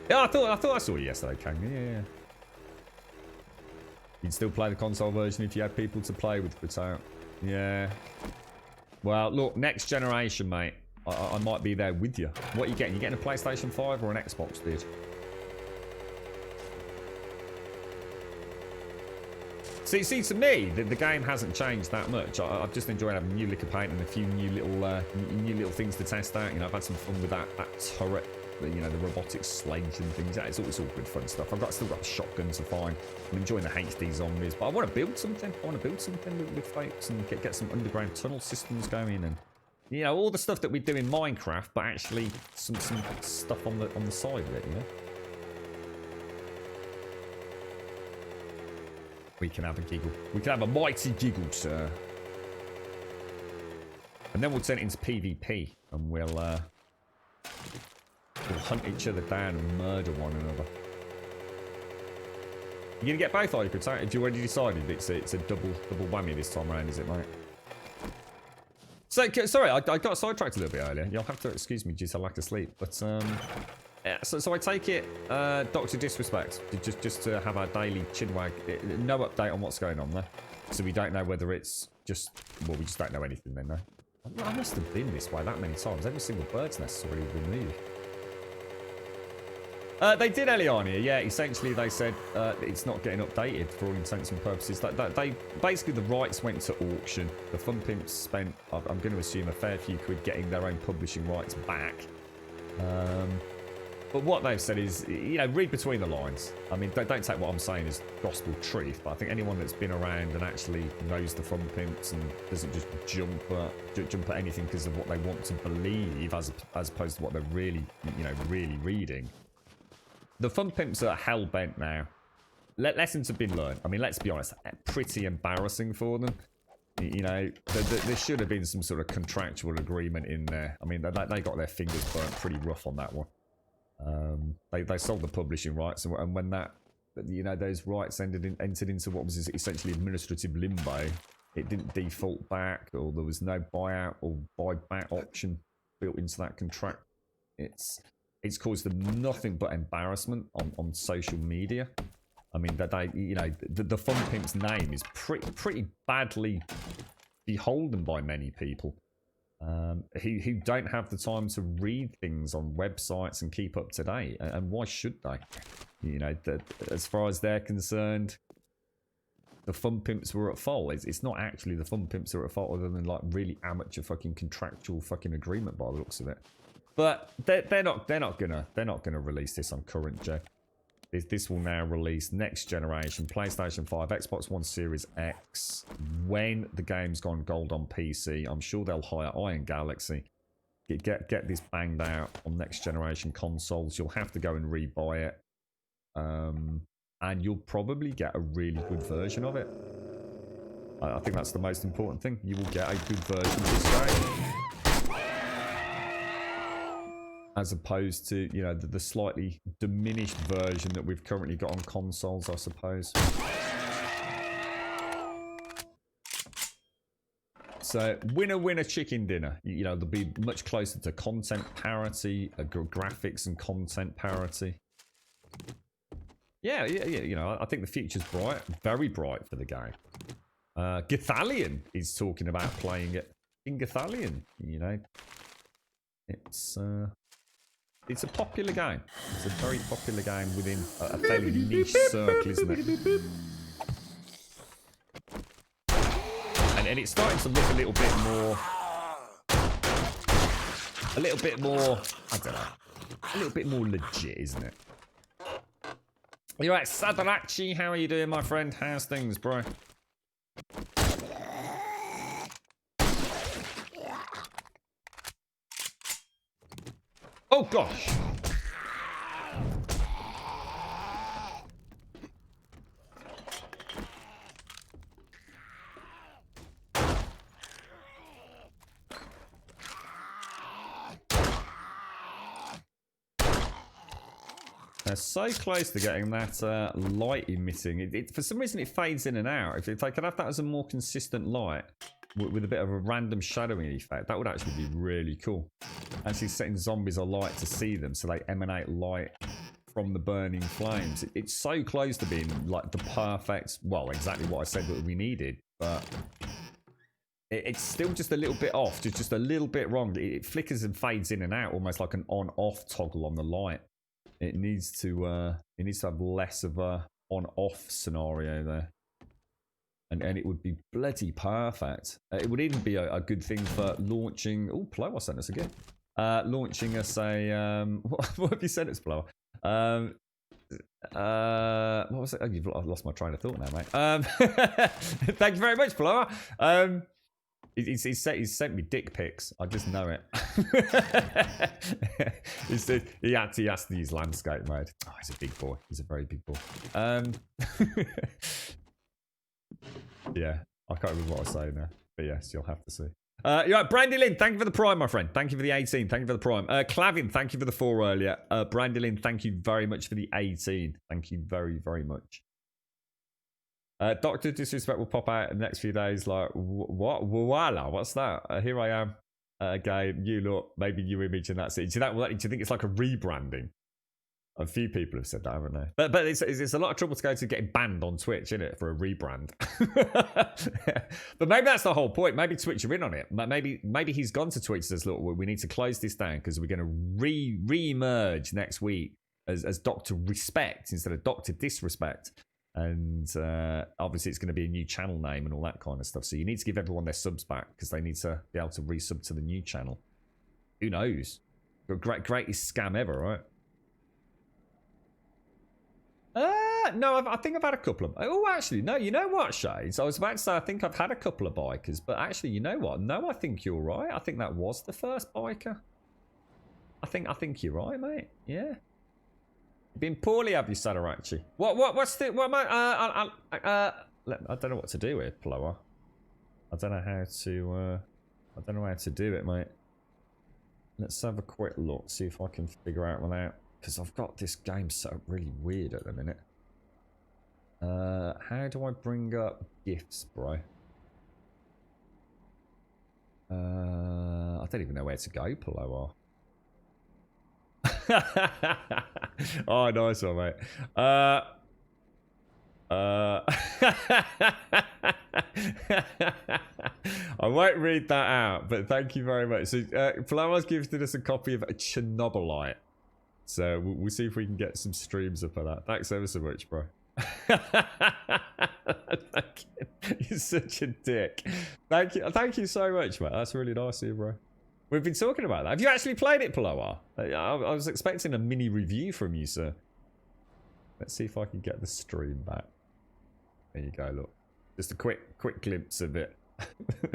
[SPEAKER 2] Yeah, I thought I saw you yesterday, Kang. Yeah. You'd still play the console version if you had people to play with put out. Yeah. Well, look, next generation, mate. I might be there with you. What are you getting? You getting a PlayStation 5 or an Xbox, dude? See, to me, the game hasn't changed that much. I've just enjoyed having a new lick of paint and a few new little things to test out. You know, I've had some fun with that turret. You know, the robotic sledge and things. It's all good fun stuff. Still got a shotgun to find. I'm enjoying the HD zombies, but I want to build something. I want to build something with folks and get some underground tunnel systems going, and you know, all the stuff that we do in Minecraft, but actually some stuff on the side of it. You know, we can have a giggle. We can have a mighty giggle, sir. And then we'll turn it into PvP, and we'll hunt each other down and murder one another. You're going to get both hybrids, aren't you? Have you already decided it's a double whammy this time around, is it, mate? So, sorry, I got sidetracked a little bit earlier. You'll have to excuse me due to lack of sleep. But, yeah, so I take it, Dr. Disrespect, just to have our daily chinwag. No update on what's going on there. So we don't know whether it's just... Well, we just don't know anything then, no? I must have been this way that many times. Every single bird's nest is already removed. They did, Eliania, yeah. Essentially, they said it's not getting updated for all intents and purposes. They basically, the rights went to auction. The Fun Pimps spent, I'm going to assume, a fair few quid getting their own publishing rights back. But what they've said is, you know, read between the lines. I mean, don't take what I'm saying as gospel truth, but I think anyone that's been around and actually knows the Fun Pimps and doesn't just jump at anything because of what they want to believe, as opposed to what they're really, you know, really reading. The Fun Pimps are hell-bent now. Lessons have been learned. I mean, let's be honest, pretty embarrassing for them. You know, there should have been some sort of contractual agreement in there. I mean, they got their fingers burnt pretty rough on that one. They sold the publishing rights, and when that, you know, those rights entered into what was essentially administrative limbo, it didn't default back, or there was no buyout or buyback option built into that contract. It's caused them nothing but embarrassment on social media. I mean, you know, the Fun Pimp's name is pretty badly beholden by many people who don't have the time to read things on websites and keep up to date. And why should they? You know, as far as they're concerned, the Fun Pimps were at fault. It's not actually the Fun Pimps are at fault, other than like really amateur fucking contractual fucking agreement by the looks of it. But they're not gonna release this on current gen. This will now release next generation PlayStation 5, Xbox One Series X. When the game's gone gold on PC, I'm sure they'll hire Iron Galaxy. Get this banged out on next generation consoles. You'll have to go and rebuy it, and you'll probably get a really good version of it. I think that's the most important thing. You will get a good version of this game, as opposed to, you know, the slightly diminished version that we've currently got on consoles, I suppose. So, winner chicken dinner. You know, they'll be much closer to content parity, graphics and content parity. Yeah, you know, I think the future's bright, very bright for the game. Gathalion is talking about playing it in Gathalion, you know. It's a popular game. It's a very popular game within a fairly niche circle, isn't it? And it's starting to look a little bit more, I don't know, a little bit more legit, isn't it? You're right, Sadarachi, how are you doing, my friend? How's things, bro? Oh gosh. They're so close to getting that light emitting. For some reason it fades in and out. If they could have that as a more consistent light with a bit of a random shadowing effect, that would actually be really cool. Actually setting zombies alight to see them, so they emanate light from the burning flames. It's so close to being like the perfect, well, exactly what I said that we needed, but it's still just a little bit off, just a little bit wrong. It flickers and fades in and out, almost like an on-off toggle on the light. It needs to have less of a on-off scenario there. And it would be bloody perfect. It would even be a good thing for launching... Oh, Plower sent us again. Launching us a... what have you sent us, Plower? What was it? Oh, I've lost my train of thought now, mate. Thank you very much, Plower. He's sent me dick pics. I just know it. he has to use landscape mode. Oh, he's a big boy. He's a very big boy. Yeah, I can't remember what I was saying now. But yes, you'll have to see. You're right, Brandy Lynn, thank you for the prime, my friend. Thank you for the 18. Thank you for the prime. Clavin, thank you for the 4 earlier. Brandy Lynn, thank you very much for the 18. Thank you very, very much. Dr. Disrespect will pop out in the next few days. Like, what? Voila, what's that? Here I am again. You look, maybe new image, and that's it. Do you think it's like a rebranding? A few people have said that, haven't they? But it's a lot of trouble to go to getting banned on Twitch, isn't it, for a rebrand? But maybe that's the whole point. Maybe Twitch are in on it. Maybe he's gone to Twitch and says, look, we need to close this down because we're going to re-emerge next week as Dr. Respect instead of Dr. Disrespect. And obviously it's going to be a new channel name and all that kind of stuff. So you need to give everyone their subs back because they need to be able to resub to the new channel. Who knows? Greatest scam ever, right? No, I think I've had a couple of... Oh, actually, no, you know what, Shades? I was about to say I think I've had a couple of bikers, but actually, you know what? No, I think you're right. I think that was the first biker. I think you're right, mate. Yeah. You've been poorly, have you, Sadarachi? What's the... What am I... I don't know what to do here, Plower. I don't know how to... I don't know how to do it, mate. Let's have a quick look, see if I can figure out without... Because I've got this game set up really weird at the minute. How do I bring up gifts, bro? I don't even know where to go, Paloa. Oh, nice one, mate. I won't read that out, but thank you very much. So, Paloa's gifted us a copy of Chernobylite. So we'll see if we can get some streams up on that. Thanks ever so much, bro. You're such a dick. Thank you so much, mate. That's really nice of you, bro. We've been talking about that. Have you actually played it, Paloa? I was expecting a mini review from you, sir. Let's see if I can get the stream back. There you go, look. Just a quick glimpse of it.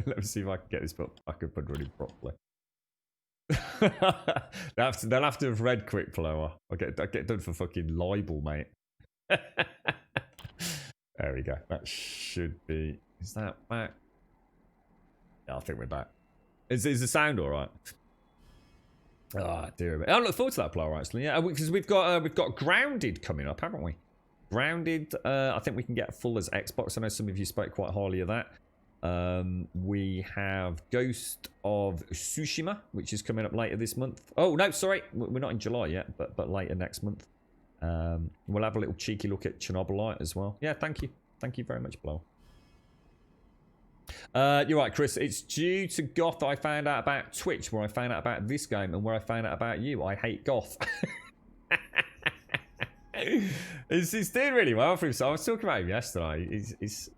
[SPEAKER 2] Let me see if I can get this back up and running properly. They'll have to have read quick, Paloa. I'll get done for fucking libel, mate. There we go. That should be... Is that back? Yeah, I think we're back. Is the sound alright? Oh, dear me. I look forward to that, Plower, actually. Yeah, because we've got Grounded coming up, haven't we? Grounded, I think we can get full as Xbox. I know some of you spoke quite highly of that. We have Ghost of Tsushima, which is coming up later this month. Oh, no, sorry. We're not in July yet, but later next month. We'll have a little cheeky look at Chernobylite as well. Yeah, thank you. Thank you very much, Blow. You're right, Chris. It's due to Goth I found out about Twitch, where I found out about this game, and where I found out about you. I hate Goth. He's doing really well for himself. I was talking about him yesterday. He's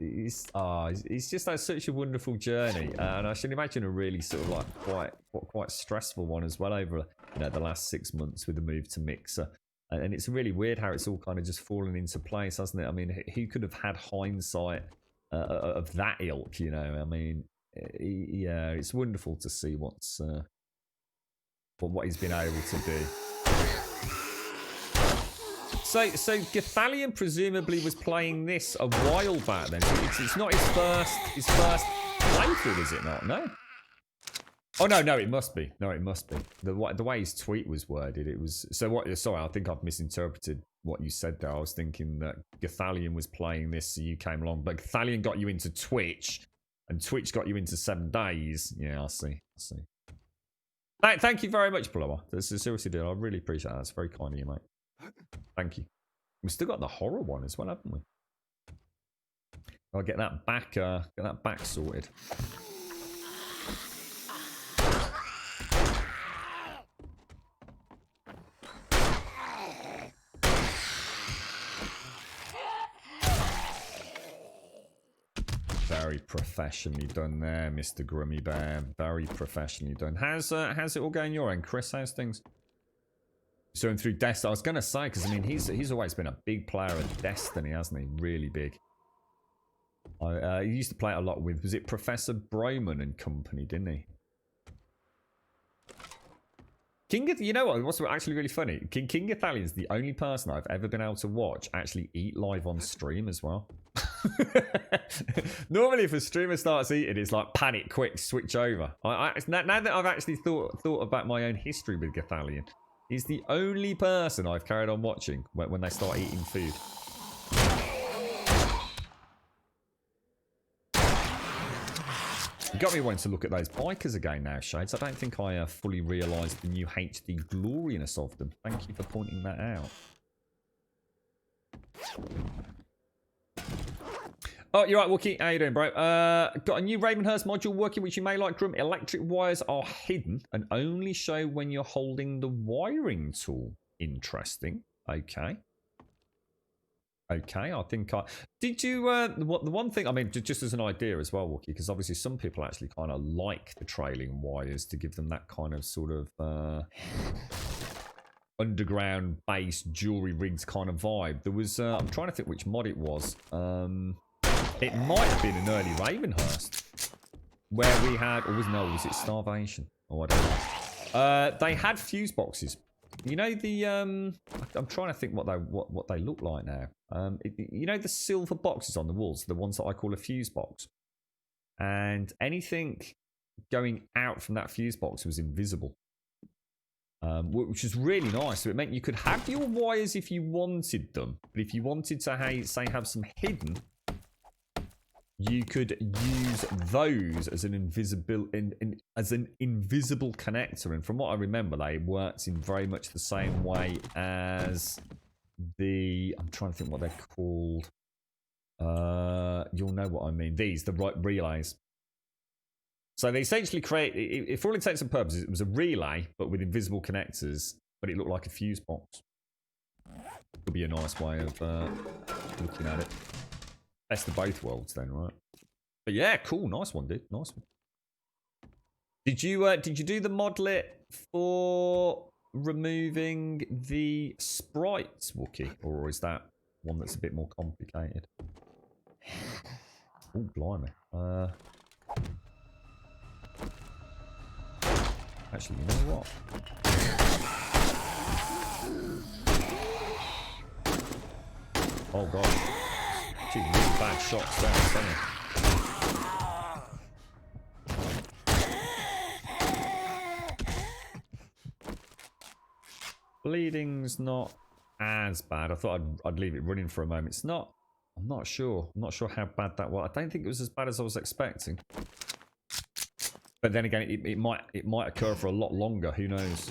[SPEAKER 2] just had such a wonderful journey, and I should imagine a really sort of like quite stressful one as well over the last 6 months with the move to Mixer. And it's really weird how it's all kind of just fallen into place, hasn't it? I mean, who could have had hindsight of that ilk? I mean, yeah, it's wonderful to see what he's been able to do. So Gathalion presumably was playing this a while back then. It's not his first playthrough, is it not? No. Oh no, it must be. No, it must be. The way his tweet was worded, it was. So what? Sorry, I think I've misinterpreted what you said there. I was thinking that Gathalion was playing this, so you came along, but Gathalion got you into Twitch, and Twitch got you into 7 days. Yeah, I see. Thank you very much, Plower. Seriously, dude, I really appreciate that. That's very kind of you, mate. Thank you. We've still got the horror one as well, haven't we? I'll get that back sorted. Very professionally done there, Mr. Grummy Bear. Very professionally done. How's it all going your end, Chris? How's things? So through Destiny, I was gonna say, because I mean he's always been a big player of Destiny, hasn't he? Really big. He used to play it a lot with, was it Professor Broman and company, didn't he? You know what? What's actually really funny? King Gathalion's the only person I've ever been able to watch actually eat live on stream as well. Normally, if a streamer starts eating, it's like panic, quick, switch over. Now that I've actually thought about my own history with Gathalion, he's the only person I've carried on watching when they start eating food. You got me wanting to look at those bikers again now, Shades. I don't think I fully realised the new HD gloriness of them. Thank you for pointing that out. Oh, you're right, Wookie. How you doing, bro? Got a new Ravenhurst module working, which you may like, Grum. Electric wires are hidden and only show when you're holding the wiring tool. Interesting. Okay. Okay, I think I... Did you... the one thing... I mean, just as an idea as well, Wookie, because obviously some people actually kind of like the trailing wires to give them that kind of sort of... underground base jewelry rigs kind of vibe. There was... I'm trying to think which mod it was. It might have been an early Ravenhurst where we had, or was it Starvation? Oh, I don't know. They had fuse boxes. You know the I'm trying to think what they look like now. You know the silver boxes on the walls, the ones that I call a fuse box, and anything going out from that fuse box was invisible. Which is really nice. So it meant you could have your wires if you wanted them, but if you wanted to say have some hidden, you could use those as an invisible connector. And from what I remember, they worked in very much the same way as the... I'm trying to think what they're called. You'll know what I mean. The right relays. So they essentially create, for all intents and purposes, it was a relay, but with invisible connectors, but it looked like a fuse box. Could be a nice way of looking at it. Best of both worlds then, right? But yeah, cool. Nice one, dude. Nice one. Did you do the modlet for removing the sprites, Wookie? Or is that one that's a bit more complicated? Oh, blimey. Actually, you know what? Oh, God. Two really bad shots there, isn't it? Bleeding's not as bad. I thought I'd leave it running for a moment. It's not. I'm not sure. I'm not sure how bad that was. I don't think it was as bad as I was expecting. But then again, it might occur for a lot longer. Who knows?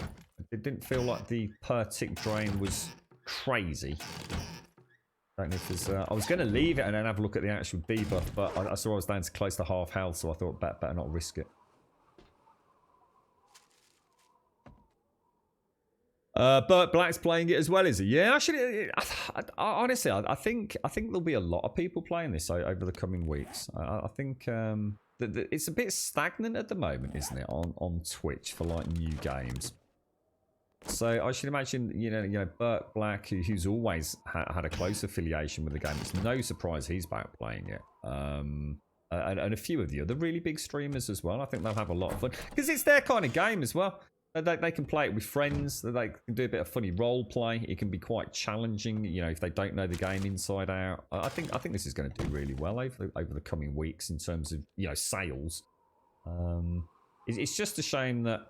[SPEAKER 2] It didn't feel like the per tick drain was crazy. Don't know if there's, I was going to leave it and then have a look at the actual debuff, but I saw I was down to close to half health, so I thought better not risk it. Burt Black's playing it as well, is he? Yeah, actually, honestly, I think there'll be a lot of people playing this over the coming weeks. I think it's a bit stagnant at the moment, isn't it, on Twitch for like new games. So I should imagine, you know, Burt Black, who's always had a close affiliation with the game. It's no surprise he's back playing it. And a few of the other really big streamers as well. I think they'll have a lot of fun because it's their kind of game as well. They can play it with friends. They can do a bit of funny role play. It can be quite challenging, you know, if they don't know the game inside out. I think this is going to do really well over the coming weeks in terms of, you know, sales. It's just a shame that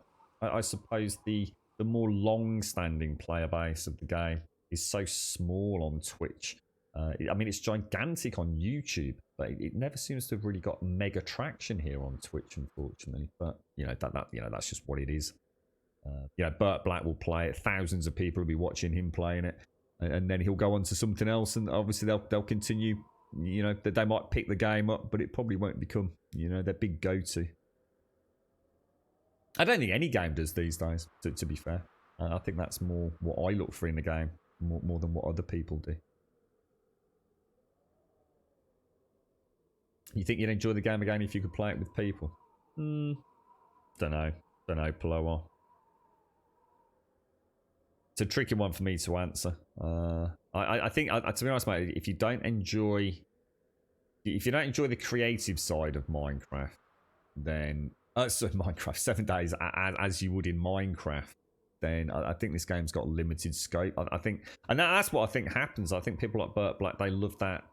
[SPEAKER 2] I suppose the more long-standing player base of the game is so small on Twitch. I mean, it's gigantic on YouTube, but it never seems to have really got mega traction here on Twitch, unfortunately. But you know that's just what it is. Yeah, Burt Black will play it. Thousands of people will be watching him playing it, and then he'll go on to something else, and obviously they'll continue. You know, they might pick the game up, but it probably won't become, you know, their big go-to. I don't think any game does these days, to be fair. I think that's more what I look for in the game, more than what other people do. You think you'd enjoy the game again if you could play it with people? Don't know, Paloa. It's a tricky one for me to answer. I think, to be honest, mate, if you don't enjoy the creative side of Minecraft, then so Minecraft 7 days as you would in Minecraft, then I think this game's got limited scope. I think, and that's what I think happens. I think people like Burt Black, they love that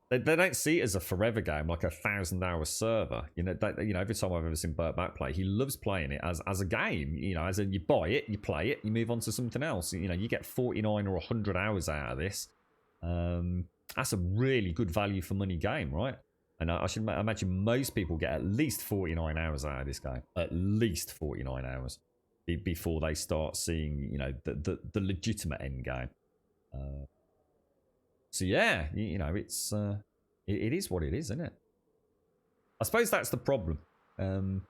[SPEAKER 2] they don't see it as a forever game, like a 1,000-hour server. You know, every time I've ever seen Burt Black play, he loves playing it as a game. You know, as in you buy it, you play it, you move on to something else. You know, you get 49 or 100 hours out of this. That's a really good value for money game, right? And I should imagine most people get at least 49 hours out of this game. At least 49 hours before they start seeing, you know, the legitimate end game. So yeah, you know, it's it is what it is, isn't it? I suppose that's the problem. And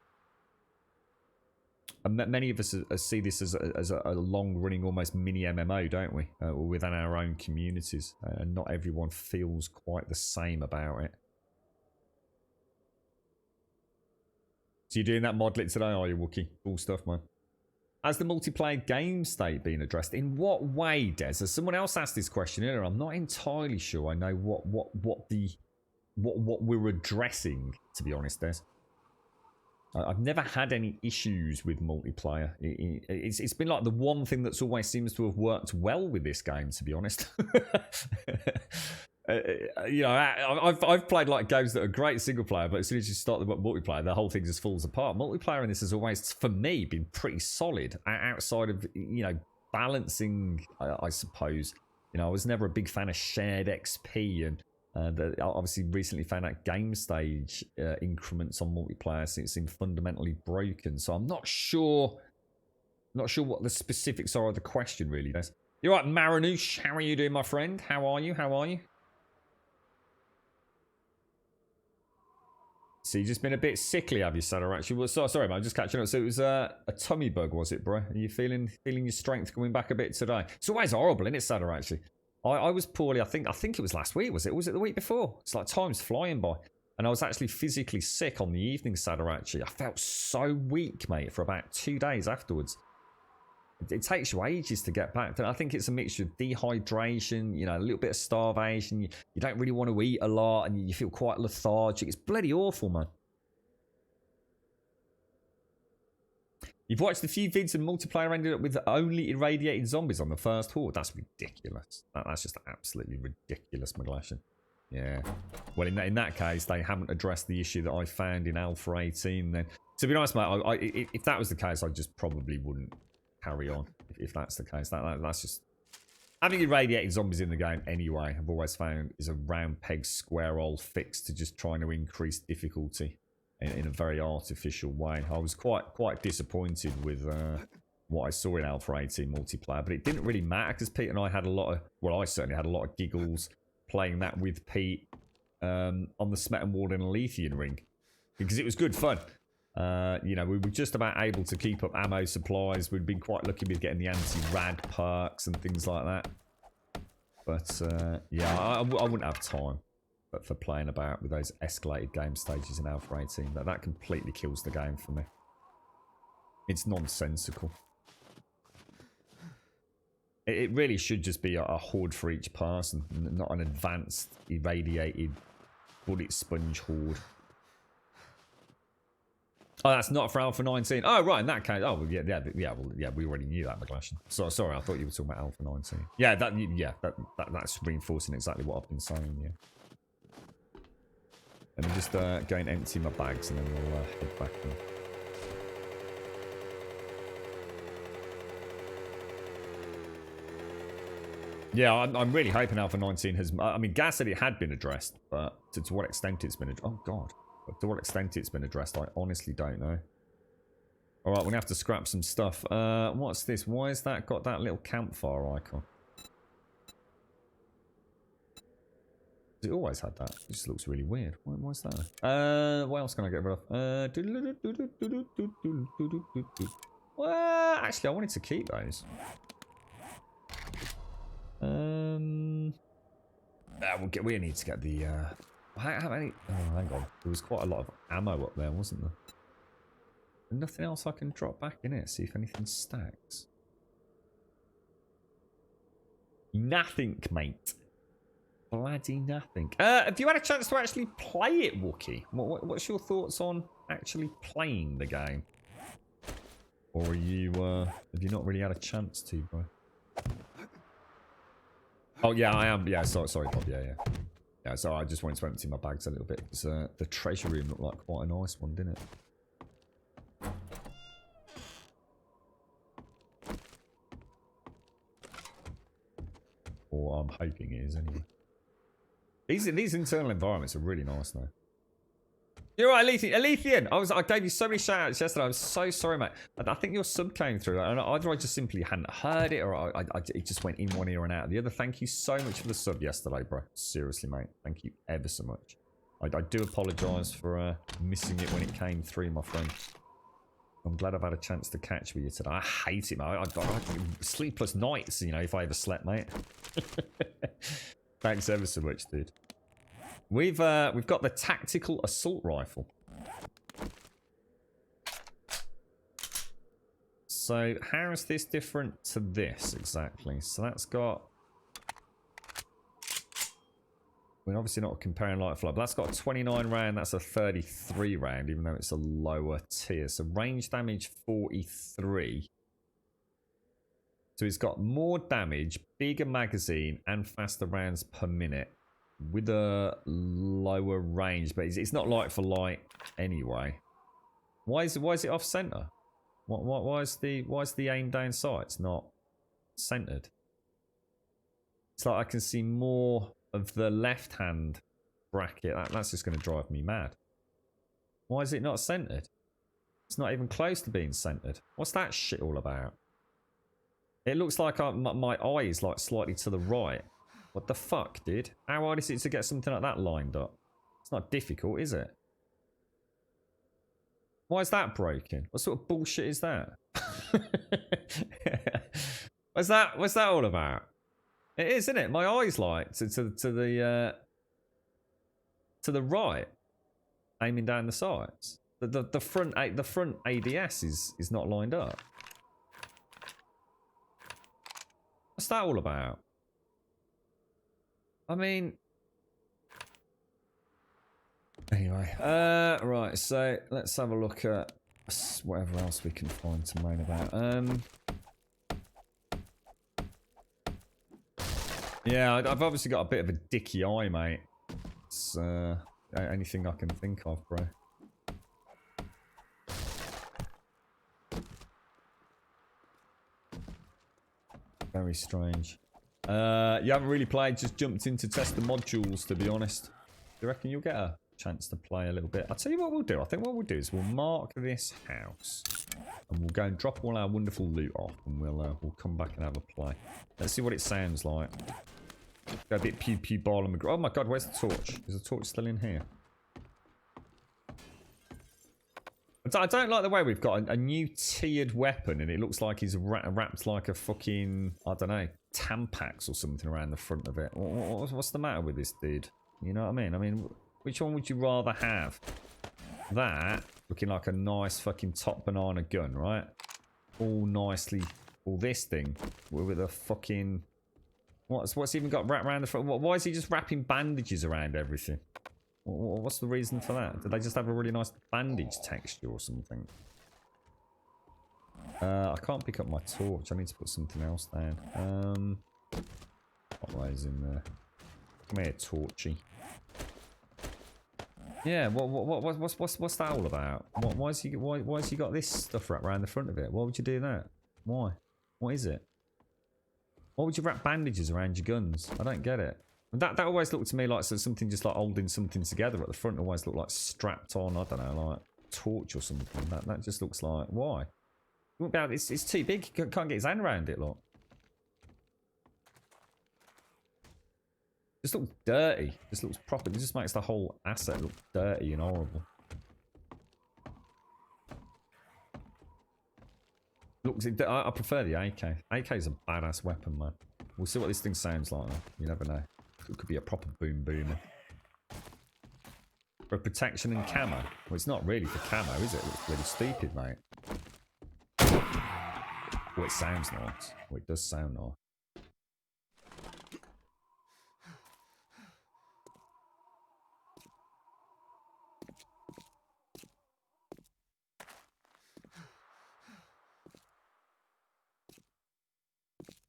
[SPEAKER 2] many of us see this as a long-running, almost mini MMO, don't we? Within our own communities, and not everyone feels quite the same about it. So you're doing that modlet today, are you, Wookie? Cool stuff, man. Has the multiplayer game state been addressed? In what way, Des? As someone else asked this question earlier, I'm not entirely sure I know what we're addressing, to be honest, Des. I've never had any issues with multiplayer. It's been like the one thing that's always seems to have worked well with this game, to be honest. You know, I've played like games that are great single player, but as soon as you start the multiplayer, the whole thing just falls apart. Multiplayer in this has always, for me, been pretty solid. Outside of, you know, balancing, I suppose. You know, I was never a big fan of shared XP, and obviously recently found out game stage increments on multiplayer seem fundamentally broken. So I'm not sure what the specifics are of the question really is. You're right, Maranouche. How are you doing, my friend? How are you? So you've just been a bit sickly, have you, Sadar? Actually, well, sorry, man, I'm just catching up. So it was a tummy bug, was it, bro? Are you feeling your strength coming back a bit today? It's always horrible, isn't it, Sadar? Actually, I was poorly. I think it was last week. Was it? Was it the week before? It's like time's flying by. And I was actually physically sick on the evening, Sadar. Actually, I felt so weak, mate, for about 2 days afterwards. It takes you ages to get back. I think it's a mixture of dehydration, you know, a little bit of starvation. You don't really want to eat a lot, and you feel quite lethargic. It's bloody awful, man. You've watched a few vids and multiplayer ended up with only irradiated zombies on the first horde. That's ridiculous. That's just absolutely ridiculous, McGlashan. Yeah. Well, in that case, they haven't addressed the issue that I found in Alpha 18 then. To be honest, mate, if that was the case, I just probably wouldn't carry on if that's the case. That's just having irradiated zombies in the game anyway. I've always found is a round peg square hole fix to just trying to increase difficulty in a very artificial way. I was quite disappointed with what I saw in Alpha 18 multiplayer, but it didn't really matter because Pete and I had a lot of, well, I certainly had a lot of giggles playing that with Pete on the Smetan Ward and Lethean ring because it was good fun. You know, we were just about able to keep up ammo supplies. We'd been quite lucky with getting the anti-rad perks and things like that. But, yeah, I wouldn't have time for playing about with those escalated game stages in Alpha 18. That completely kills the game for me. It's nonsensical. It really should just be a horde for each person, not an advanced, irradiated bullet sponge horde. Oh, that's not for Alpha 19. Oh, right, in that case. Oh, well, yeah, we already knew that, McGlashan. So, sorry, I thought you were talking about Alpha 19. Yeah, that's reinforcing exactly what I've been saying, yeah. Let me just go and empty my bags and then we'll head back in. Yeah, I'm really hoping Alpha 19 has... I mean, Gas said it had been addressed, but to what extent it's been... Oh, God. But to what extent it's been addressed, I honestly don't know. Alright, we're going to have to scrap some stuff. What's this? Why has that got that little campfire icon? It always had that. It just looks really weird. Why's that? What else can I get rid of? Well, actually, I wanted to keep those. We need to get the... how many... Oh, hang on. There was quite a lot of ammo up there, wasn't there? And nothing else I can drop back in it. See if anything stacks. Nothing, mate. Bloody nothing. Have you had a chance to actually play it, Wookie? What's your thoughts on actually playing the game? Or are you, have you not really had a chance to, bro? Oh, yeah, I am. Yeah, sorry, Bob. Yeah. Yeah, so I just wanted to empty my bags a little bit. Because the treasure room looked like quite a nice one, didn't it? Or I'm hoping it is, anyway. These internal environments are really nice, though. You're right, Alethian. I gave you so many shout outs yesterday. I'm so sorry, mate. I think your sub came through. Either I just simply hadn't heard it, or it just went in one ear and out of the other. Thank you so much for the sub yesterday, bro. Seriously, mate. Thank you ever so much. I do apologise for missing it when it came through, my friend. I'm glad I've had a chance to catch with you today. I hate it, mate. I sleepless nights, you know, if I ever slept, mate. Thanks ever so much, dude. We've got the tactical assault rifle. So how is this different to this exactly? So that's got... We're obviously not comparing light flight, but that's got a 29 round, that's a 33 round, even though it's a lower tier. So range damage 43. So it's got more damage, bigger magazine, and faster rounds per minute with a lower range, but it's not light for light anyway. Why is it off center? Why is the aim down sights not centered? It's like I can see more of the left hand bracket. That's just going to drive me mad. Why is it not centered? It's not even close to being centered. What's that shit all about? It looks like my eye is like slightly to the right. What the fuck, dude? How hard is it to get something like that lined up? It's not difficult, is it? Why is that broken? What sort of bullshit is that? What's that all about? It is, isn't it? My eye's like to the right, aiming down the sides. The front ADS is not lined up. What's that all about? I mean, anyway, right. So let's have a look at whatever else we can find to moan about. Yeah, I've obviously got a bit of a dicky eye, mate. It's anything I can think of, bro. Very strange. You haven't really played, just jumped in to test the modules, to be honest. Do you reckon you'll get a chance to play a little bit? I'll tell you what we'll do. I think what we'll do is we'll mark this house. And we'll go and drop all our wonderful loot off. And we'll come back and have a play. Let's see what it sounds like. Go a bit pew pew ball and... Oh my god, where's the torch? Is the torch still in here? I don't like the way we've got a new tiered weapon and it looks like he's wrapped like a fucking, I don't know, Tampax or something around the front of it. What's the matter with this dude? You know what I mean? I mean, which one would you rather have? That, looking like a nice fucking top banana gun, right? All nicely, all this thing with a fucking... What's even got wrapped around the front? Why is he just wrapping bandages around everything? What's the reason for that? Did they just have a really nice bandage texture or something? I can't pick up my torch. I need to put something else down. What is in there? Come here, torchy. Yeah. What's that all about? Why has he got this stuff wrapped around the front of it? Why would you do that? Why? What is it? Why would you wrap bandages around your guns? I don't get it. That always looked to me like something just like holding something together at the front. Always looked like strapped on. I don't know, like torch or something. That just looks like why? It's too big. He can't get his hand around it. Look, just looks dirty. Just looks proper. It just makes the whole asset look dirty and horrible. I prefer the AK. AK is a badass weapon, man. We'll see what this thing sounds like. You never know. It could be a proper boom boomer. For protection and camo. Well, it's not really for camo, is it? It looks really stupid, mate. Oh, it sounds nice. Oh, it does sound nice.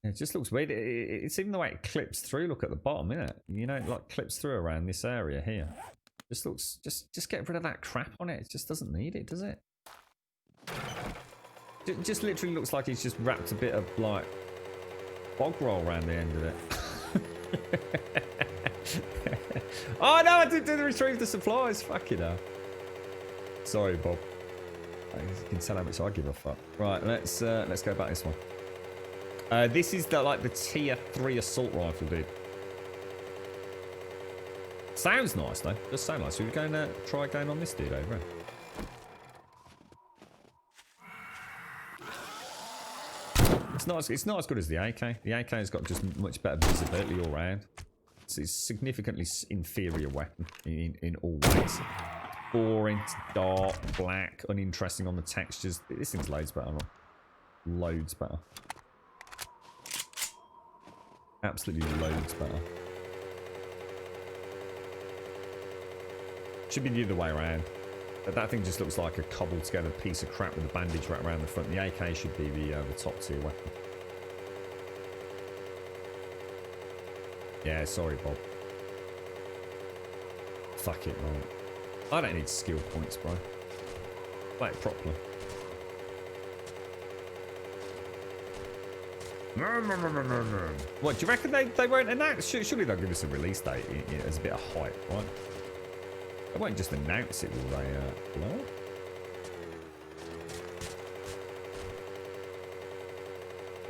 [SPEAKER 2] It just looks weird. It's even the way it clips through. Look at the bottom, innit? You know, it like clips through around this area here. Just looks, just get rid of that crap on it. It just doesn't need it, does it? It just literally looks like he's just wrapped a bit of like bog roll around the end of it. Oh no! I didn't retrieve the supplies. Fuck it up. Sorry, Bob. You can tell how much I give a fuck. Right, let's go back this one. This is like the tier 3 assault rifle, dude. Sounds nice though. Does sound nice. So we're going to try going on this dude over here. It's not as good as the AK. The AK has got just much better visibility all around. It's a significantly inferior weapon in all ways. Boring, dark, black, uninteresting on the textures. This thing's loads better. Loads better. Absolutely loads better. Should be the other way around. That thing just looks like a cobbled together piece of crap with a bandage wrapped around the front. The AK should be the top tier weapon. Yeah, sorry, Bob. Fuck it, man. I don't need skill points, bro. Play it properly. What, do you reckon they won't announce? Surely they'll give us a release date as a bit of hype, right? They won't just announce it, will they? No?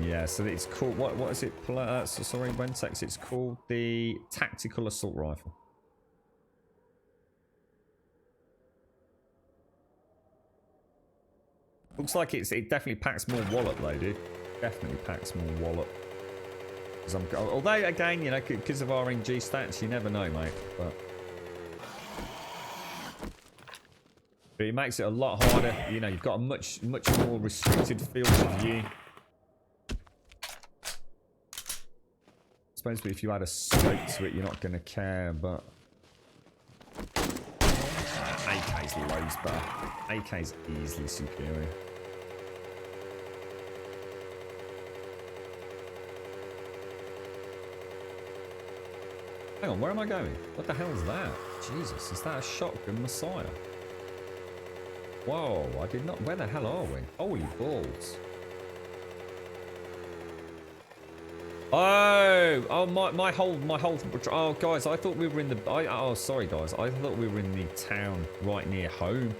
[SPEAKER 2] Yeah, so it's called, what is it? Sorry, Wentex, it's called the Tactical Assault Rifle. Looks like it definitely packs more wallop though, dude. Definitely packs more wallop. Although, again, you know, because of RNG stats, you never know, mate. But it makes it a lot harder. You know, you've got a much more restricted field of view. I suppose if you add a scope to it, you're not going to care, but AK's loads better. AK's easily superior. Hang on, where am I going? What the hell is that? Jesus, is that a shotgun Messiah? Whoa, I did not... Where the hell are we? Holy balls. Oh, my whole... Oh, guys, I thought we were in the... oh, sorry, guys. I thought we were in the town right near home.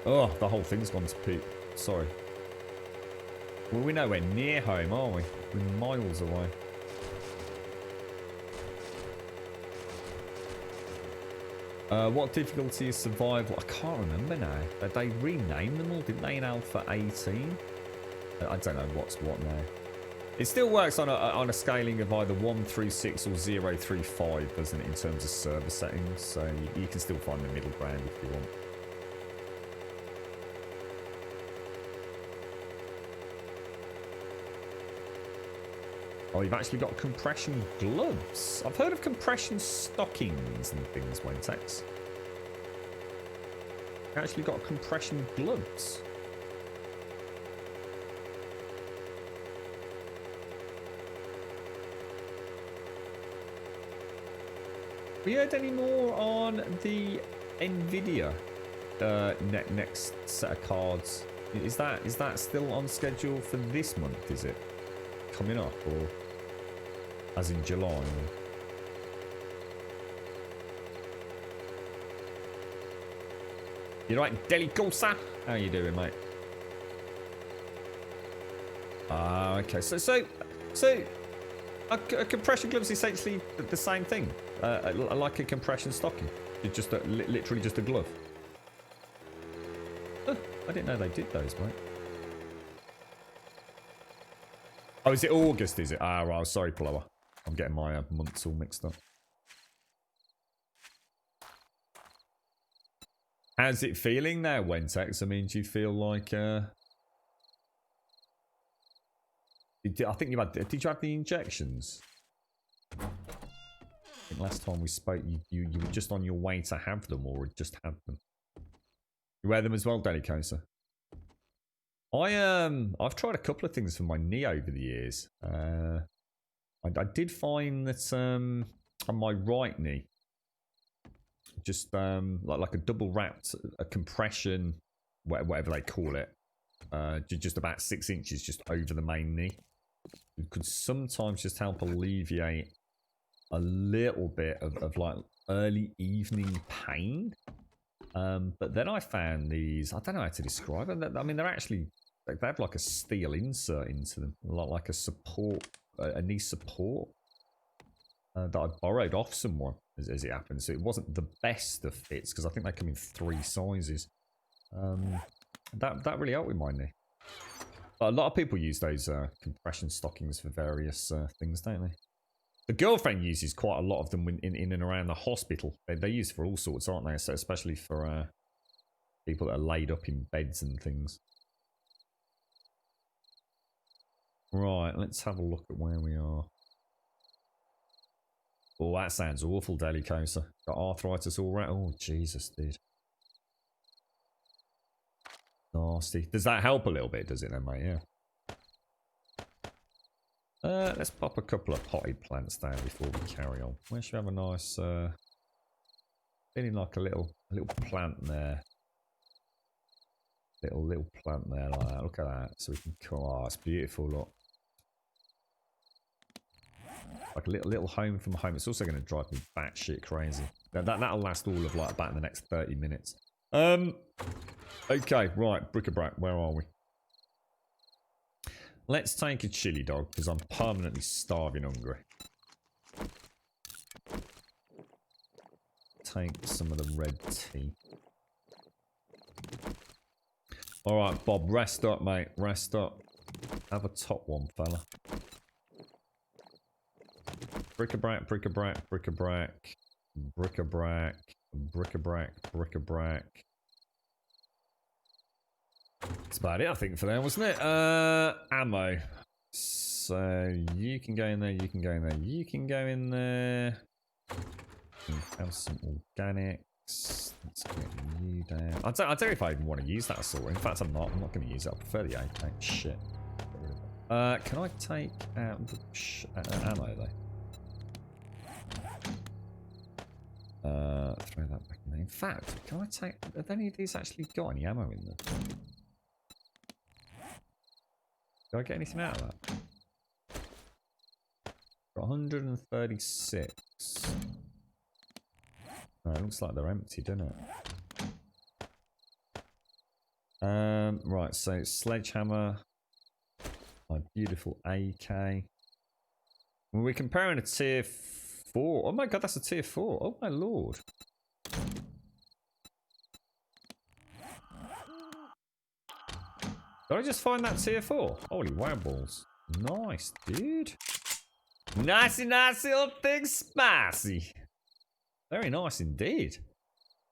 [SPEAKER 2] Oh, the whole thing's gone to poop. Sorry. Well, we're nowhere near home, are we? We're miles away. What difficulty is survival? I can't remember now. They renamed them all, didn't they, in Alpha 18? I don't know what's what now. It still works on a scaling of either 1 through 6 or 0 through 5, doesn't it, in terms of server settings? So you can still find the middle ground if you want. Oh, you've actually got compression gloves. I've heard of compression stockings and things, Wentex. You've actually got compression gloves. Have we heard any more on the Nvidia next set of cards? Is that still on schedule for this month, is it? Coming up, or as in July? You right, Delicosa? How you doing, mate? Ah, okay. So a compression glove is essentially the same thing, like a compression stocking. It's just literally just a glove. Huh, I didn't know they did those, mate. Oh, is it August, is it? Ah, right. Sorry, Plower. I'm getting my months all mixed up. How's it feeling now, Wentex? I mean, do you feel like... I think you had... Did you have the injections? I think last time we spoke, you were just on your way to have them, or had just had them. You wear them as well, Delicosa? I've tried a couple of things for my knee over the years. I did find that on my right knee, just like a double wrapped a compression, whatever they call it, just about 6 inches just over the main knee. It could sometimes just help alleviate a little bit of like early evening pain. But then I found these. I don't know how to describe them. I mean, they're actually they have like a steel insert into them, like a support, a knee support that I borrowed off someone, as it happens. So it wasn't the best of fits because I think they come in 3 sizes. That really helped with my knee. But a lot of people use those compression stockings for various things, don't they? The girlfriend uses quite a lot of them in and around the hospital. They're used for all sorts, aren't they? So especially for people that are laid up in beds and things. Right, let's have a look at where we are. Oh, that sounds awful, Delicosa. Got arthritis all right. Oh, Jesus, dude. Nasty. Does that help a little bit, does it then, mate? Yeah. Let's pop a couple of potted plants down before we carry on. Where should we have a nice, feeling like a little plant there. Little plant there like that. Look at that. So we can come. Oh, it's beautiful. Look. Like a little home from home. It's also going to drive me batshit crazy. That'll last all of like about the next 30 minutes. Okay, right. Bric-a-brac. Where are we? Let's take a chili dog because I'm permanently starving hungry. Take some of the red tea. Alright, Bob, rest up, mate. Rest up. Have a top one, fella. Bric-a-brac, bric-a-brac, bric-a-brac. Bric-a-brac. Bric-a-brac, bric-a-brac. That's about it, I think, for there, wasn't it? Ammo. So, you can go in there, you can go in there, you can go in there. Have some organics. Let's get you down. I don't know if I even want to use that assault. In fact, I'm not going to use it. I prefer the AK. Shit. Can I take out ammo, though? Throw that back in there. In fact, can I take... Have any of these actually got any ammo in them? Do I get anything out of that? Got 136. No, it looks like they're empty, doesn't it? Right, so sledgehammer. My beautiful AK. We're comparing a tier 4. Oh my god, that's a tier 4. Oh my lord. Did I just find that tier 4? Holy wow balls. Nice, dude. Nicey little thing, spicy. Very nice indeed.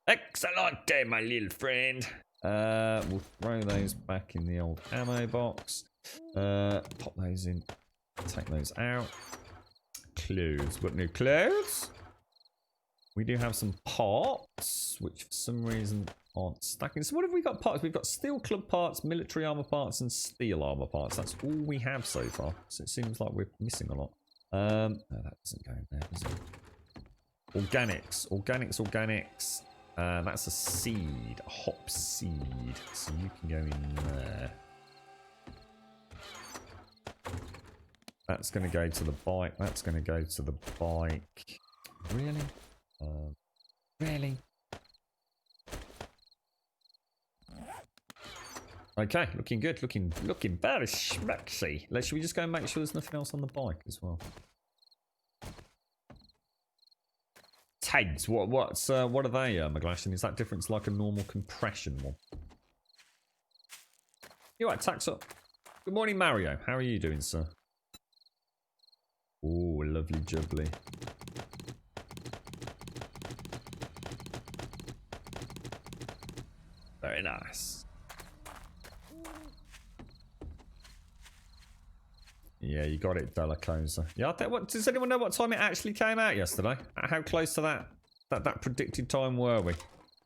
[SPEAKER 2] Excellent, my little friend. We'll throw those back in the old ammo box. Pop those in. Take those out. Clothes. What new clothes? We do have some parts, which for some reason aren't stacking. So what have we got parts? We've got steel club parts, military armor parts, and steel armor parts. That's all we have so far. So it seems like we're missing a lot. No, that doesn't go in there, does it? Organics. That's a seed, a hop seed. So you can go in there. That's going to go to the bike. That's going to go to the bike. Really? Really? Okay, looking good. Looking very schmaxy. Should we just go and make sure there's nothing else on the bike as well? Tags. What are they, McGlashan? Is that different to like a normal compression one? You right, tax up. Good morning, Mario. How are you doing, sir? Oh, lovely jubbly. Very nice. Yeah, you got it, Delacosa. Yeah, I think, does anyone know what time it actually came out yesterday? How close to that predicted time were we?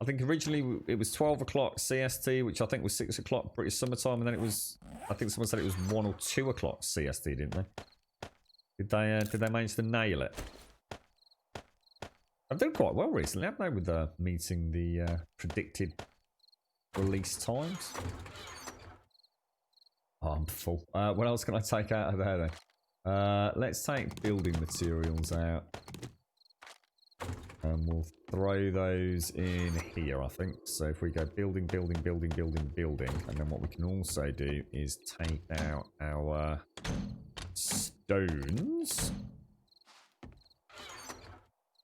[SPEAKER 2] I think originally it was 12 o'clock CST, which I think was 6 o'clock British summertime, and then it was, I think someone said it was 1 or 2 o'clock CST, didn't they? Did they manage to nail it? I've done quite well recently, haven't I, with meeting the predicted release times? Oh, I'm full. What else can I take out of there then? Let's take building materials out. And we'll throw those in here, I think. So if we go building, building, building, building, building, and then what we can also do is take out our stones.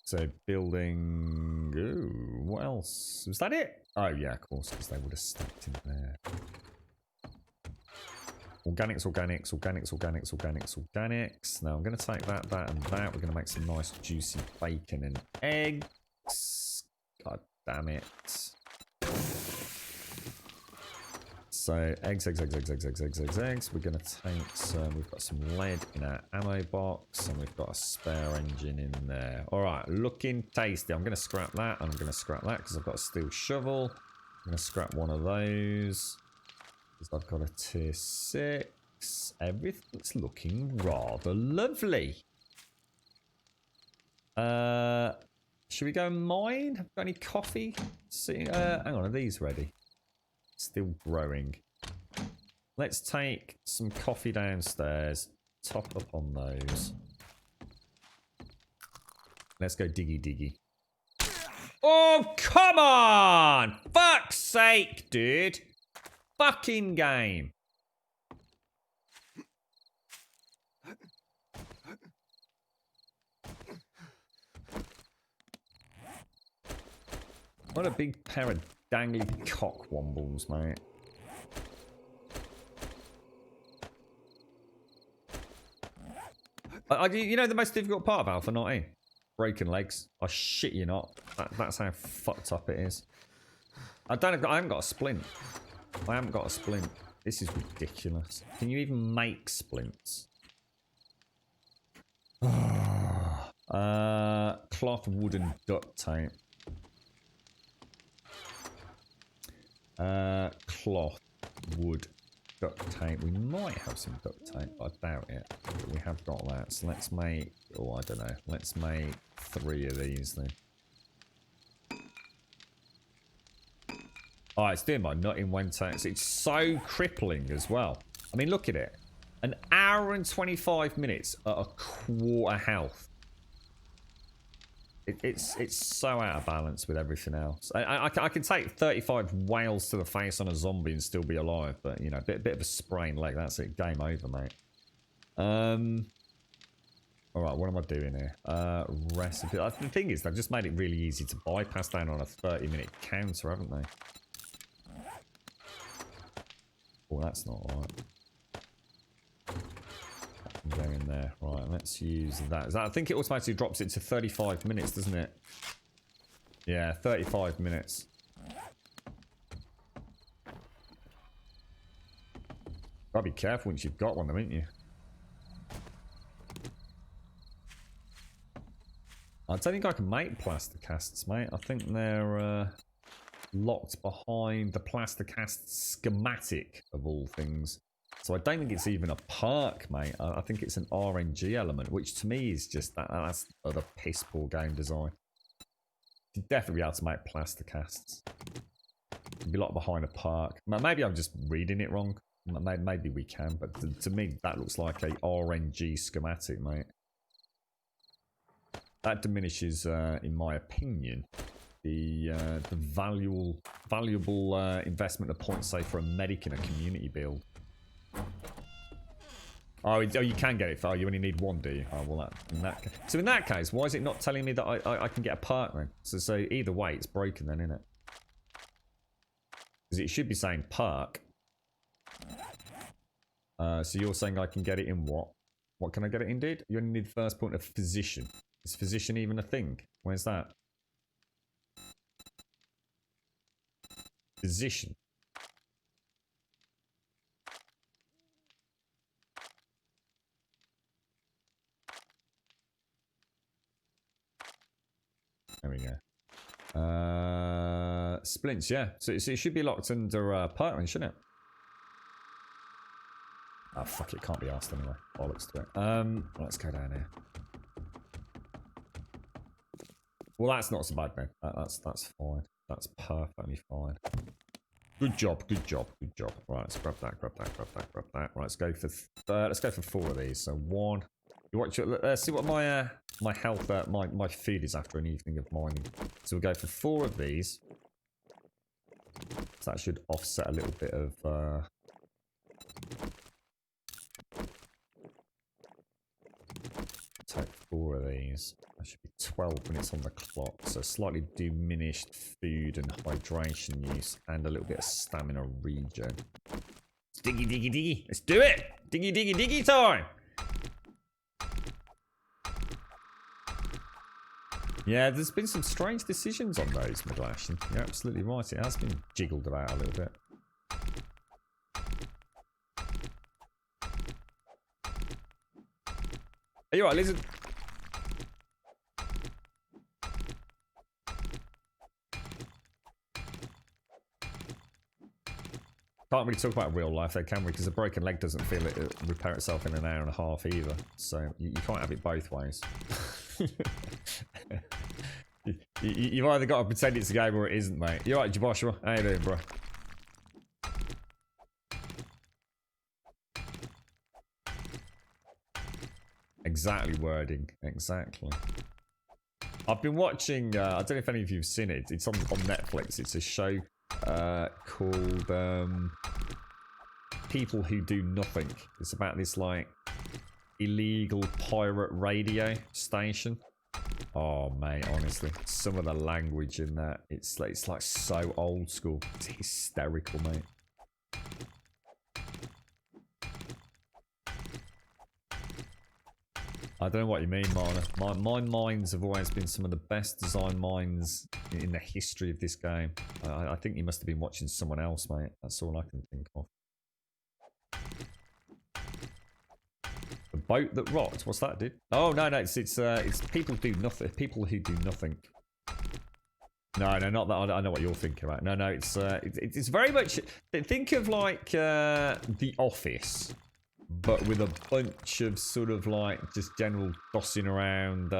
[SPEAKER 2] So building, ooh, what else? Was that it? Oh yeah, of course, because they would have stacked in there. Organics, organics, organics, organics, organics, organics. Now I'm going to take that, that, and that. We're going to make some nice juicy bacon and eggs. God damn it. So eggs, eggs, eggs, eggs, eggs, eggs, eggs, eggs, eggs. We're going to take some, we've got some lead in our ammo box, and we've got a spare engine in there. All right, looking tasty. I'm going to scrap that, and I'm going to scrap that because I've got a steel shovel. I'm going to scrap one of those. I've got a tier 6. Everything's looking rather lovely. Should we go mine? Have we got any coffee? See, hang on, are these ready? Still growing. Let's take some coffee downstairs. Top up on those. Let's go diggy diggy. Oh, come on! Fuck's sake, dude! Fucking game. What a big pair of dangly cock wombles, mate. You know the most difficult part of Alpha 19? Broken legs. I shit you not. That's how fucked up it is. I haven't got a splint. I haven't got a splint. This is ridiculous. Can you even make splints? Cloth, wood, and duct tape. Cloth, wood, duct tape. We might have some duct tape, but I doubt it. But we have got that. So let's make, oh, I don't know. Let's make 3 of these then. Oh, it's doing my nutting when tax. It's so crippling as well. I mean, look at it. An hour and 25 minutes at a quarter health. It's so out of balance with everything else. I can take 35 whales to the face on a zombie and still be alive, but you know, bit of a sprained leg. That's it. Game over, mate. All right, what am I doing here? Recipe. The thing is, they've just made it really easy to bypass down on a 30-minute counter, haven't they? Oh, that's not right. Go in there. Right, let's use that. I think it automatically drops it to 35 minutes, doesn't it? Yeah, 35 minutes. Gotta be careful once you've got one, though, ain't you? I don't think I can make plaster casts, mate. I think they're locked behind the plaster cast schematic of all things. So I don't think it's even a perk, mate. I think it's an RNG element, which to me is just that's other piss poor game design. You'd definitely be able to make plaster casts. You'd be locked behind a perk. Maybe I'm just reading it wrong. Maybe we can, but to me that looks like a RNG schematic, mate. That diminishes, in my opinion, the valuable investment of points, say, for a medic in a community build. Oh, you can get it. Oh, you only need 1, do you? Oh, well, so in that case, why is it not telling me that I can get a perk then? So either way, it's broken then, isn't it? Because it should be saying perk. So you're saying I can get it in what? What can I get it in, dude? You only need the first point of physician. Is physician even a thing? Where's that? Physician. There we go. Splints, yeah. So it should be locked under perk, shouldn't it? Oh, fuck it. Can't be asked anyway. Bollocks to it. Let's go down here. Well, that's not so bad, man. That's fine. That's perfectly fine. Good job, good job, good job. Right, let's grab that, grab that, grab that, grab that. Right, let's go for 4 of these. So 1, You watch. Let's see what my my health, my food is after an evening of mining. So we'll go for 4 of these. So that should offset a little bit of. Take 4 of these. That should be 12 minutes on the clock. So slightly diminished food and hydration use, and a little bit of stamina regen. Diggy, diggy, diggy. Let's do it. Diggy, diggy, diggy time. Yeah, there's been some strange decisions on those, Midlash. And you're absolutely right. It has been jiggled about a little bit. Are you alright, Lizard? Can't really talk about real life though, can we? Because a broken leg doesn't feel it repair itself in an hour and a half either. So you can't have it both ways. You've either got to pretend it's a game or it isn't, mate. You alright, Joshua? How you doing, bro? Exactly wording. Exactly. I've been watching, I don't know if any of you have seen it. It's on Netflix. It's a show called People Who Do Nothing. It's about this like illegal pirate radio station. Oh mate, honestly, some of the language in that, it's like so old school. It's hysterical, mate. I don't know what you mean, Marna. My mines have always been some of the best design mines in the history of this game. I think you must have been watching someone else, mate. That's all I can think of. The boat that rocked. What's that, dude? Oh no, it's people do nothing. People who do nothing. No, not that. I know what you're thinking about. No, it's very much. Think of like The Office, but with a bunch of sort of like just general bossing around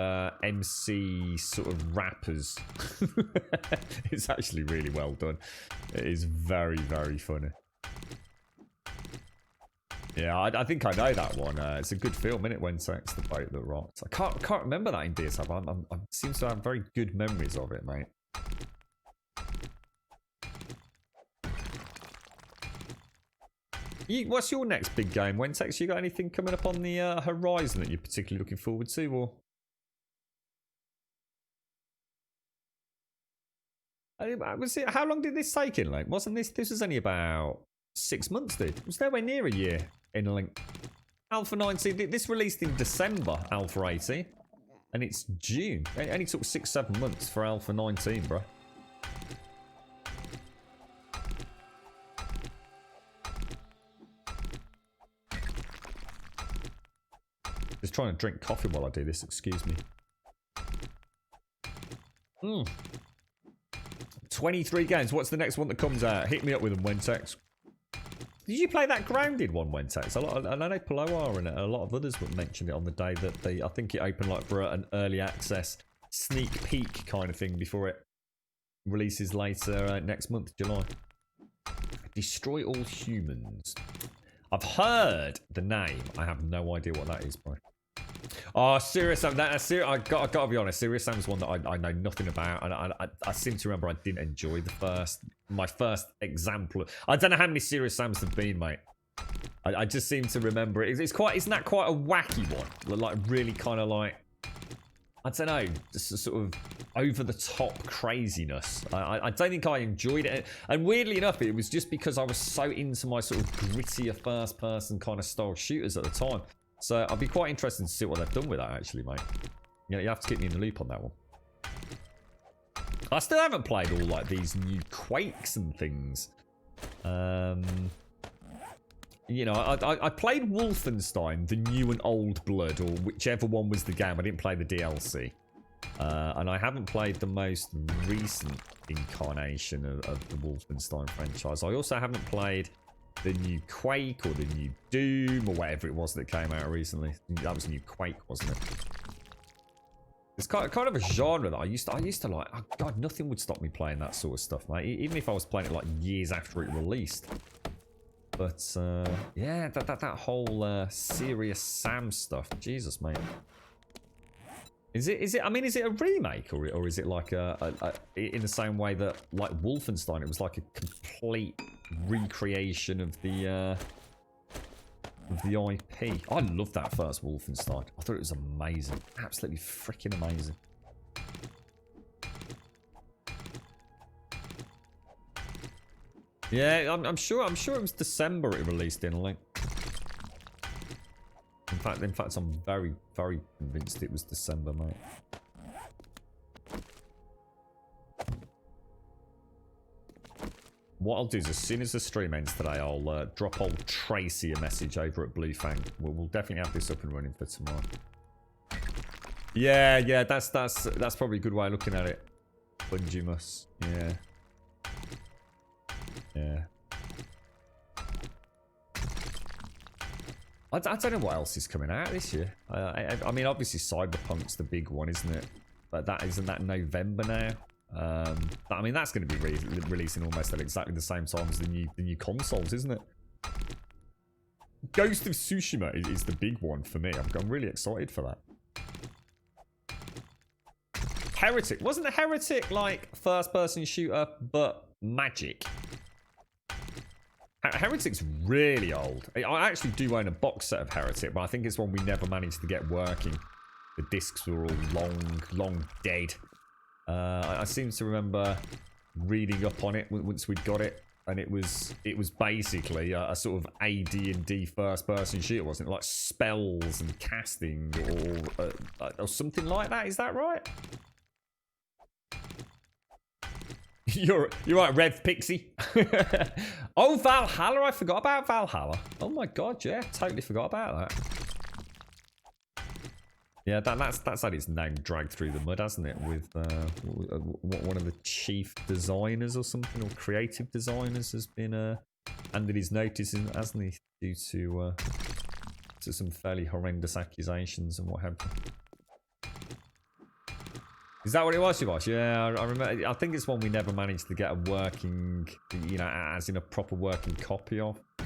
[SPEAKER 2] MC sort of rappers. It's actually really well done. It is very, very funny. Yeah, I think I know that one. It's a good film, isn't it? When Sex the Boat That Rocked. I can't remember that in DSF. I seem to have very good memories of it, mate. What's your next big game, Wentex? You got anything coming up on the horizon that you're particularly looking forward to, or? How long did this take in, like? Wasn't this was only about 6 months, dude. It was nowhere near a year in a link. Alpha 19, this released in December, Alpha 18, and it's June. It only took 6-7 months for Alpha 19, bro. Just trying to drink coffee while I do this, excuse me. 23 games. What's the next one that comes out? Hit me up with them, Wentex. Did you play that Grounded one, Wentex? I know Paloar and a lot of others mentioned it on the day that I think it opened like for an early access sneak peek kind of thing before it releases later next month, July. Destroy All Humans. I've heard the name. I have no idea what that is, bro. Oh, Serious Sam. I gotta be honest. Serious Sam's one that I know nothing about, and I seem to remember I didn't enjoy my first example. I don't know how many Serious Sams there've been, mate. I just seem to remember it. Isn't that quite a wacky one? Like really kind of like, I don't know, just a sort of over the top craziness. I don't think I enjoyed it, and weirdly enough, it was just because I was so into my sort of grittier first person kind of style shooters at the time. So I'd be quite interested to see what they've done with that, actually, mate. Yeah, you have to keep me in the loop on that one. I still haven't played all like these new Quakes and things. You know, I played Wolfenstein, the New and Old Blood, or whichever one was the game. I didn't play the DLC. And I haven't played the most recent incarnation of the Wolfenstein franchise. I also haven't played the new Quake or the new Doom or whatever it was that came out recently. That was new Quake, wasn't it? It's kind of a genre that I used to like. Oh God, nothing would stop me playing that sort of stuff, mate. Even if I was playing it like years after it released. But yeah, that whole Serious Sam stuff. Jesus, mate. Is it? I mean, is it a remake or is it like a in the same way that like Wolfenstein? It was like a complete recreation of the IP. I loved that first Wolfenstein. I thought it was amazing, absolutely freaking amazing. Yeah, I'm sure it was December it released in, like. In fact, I'm very, very convinced it was December, mate. What I'll do is, as soon as the stream ends today, I'll drop old Tracy a message over at Blue Fang. We'll definitely have this up and running for tomorrow. Yeah, that's probably a good way of looking at it. Bungie must, yeah. Yeah. I don't know what else is coming out this year. I mean, obviously Cyberpunk's the big one, isn't it? But isn't that November now? I mean, that's going to be releasing almost at exactly the same time as the new consoles, isn't it? Ghost of Tsushima is the big one for me. I'm really excited for that. Heretic. Wasn't the Heretic like first-person shooter, but magic? Heretic's really old. I actually do own a box set of Heretic, but I think it's one we never managed to get working. The discs were all long dead. I seem to remember reading up on it once we'd got it, and it was basically a sort of AD&D first-person shooter, wasn't it? Like spells and casting or something like that. Is that right? You're right, Rev Pixie. Oh, Valhalla! I forgot about Valhalla. Oh my god, yeah, totally forgot about that. Yeah, that's had its name dragged through the mud, hasn't it? With one of the chief designers or something, or creative designers, has been handed his notice in, hasn't he, due to some fairly horrendous accusations and what have you. Is that what it was, Shivash? Yeah, I remember. I think it's one we never managed to get a working, you know, as in a proper working copy of. We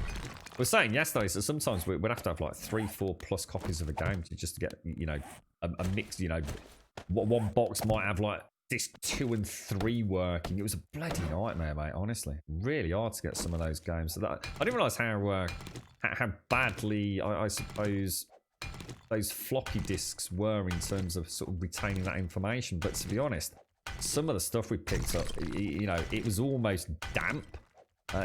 [SPEAKER 2] were saying yesterday, so sometimes we'd have to have like 3-4 plus copies of a game just to get, you know, a mix. You know, one box might have like disc 2 and 3 working. It was a bloody nightmare, mate. Honestly, really hard to get some of those games. So that I didn't realise how badly I suppose those floppy disks were in terms of sort of retaining that information. But to be honest, some of the stuff we picked up, you know, it was almost damp.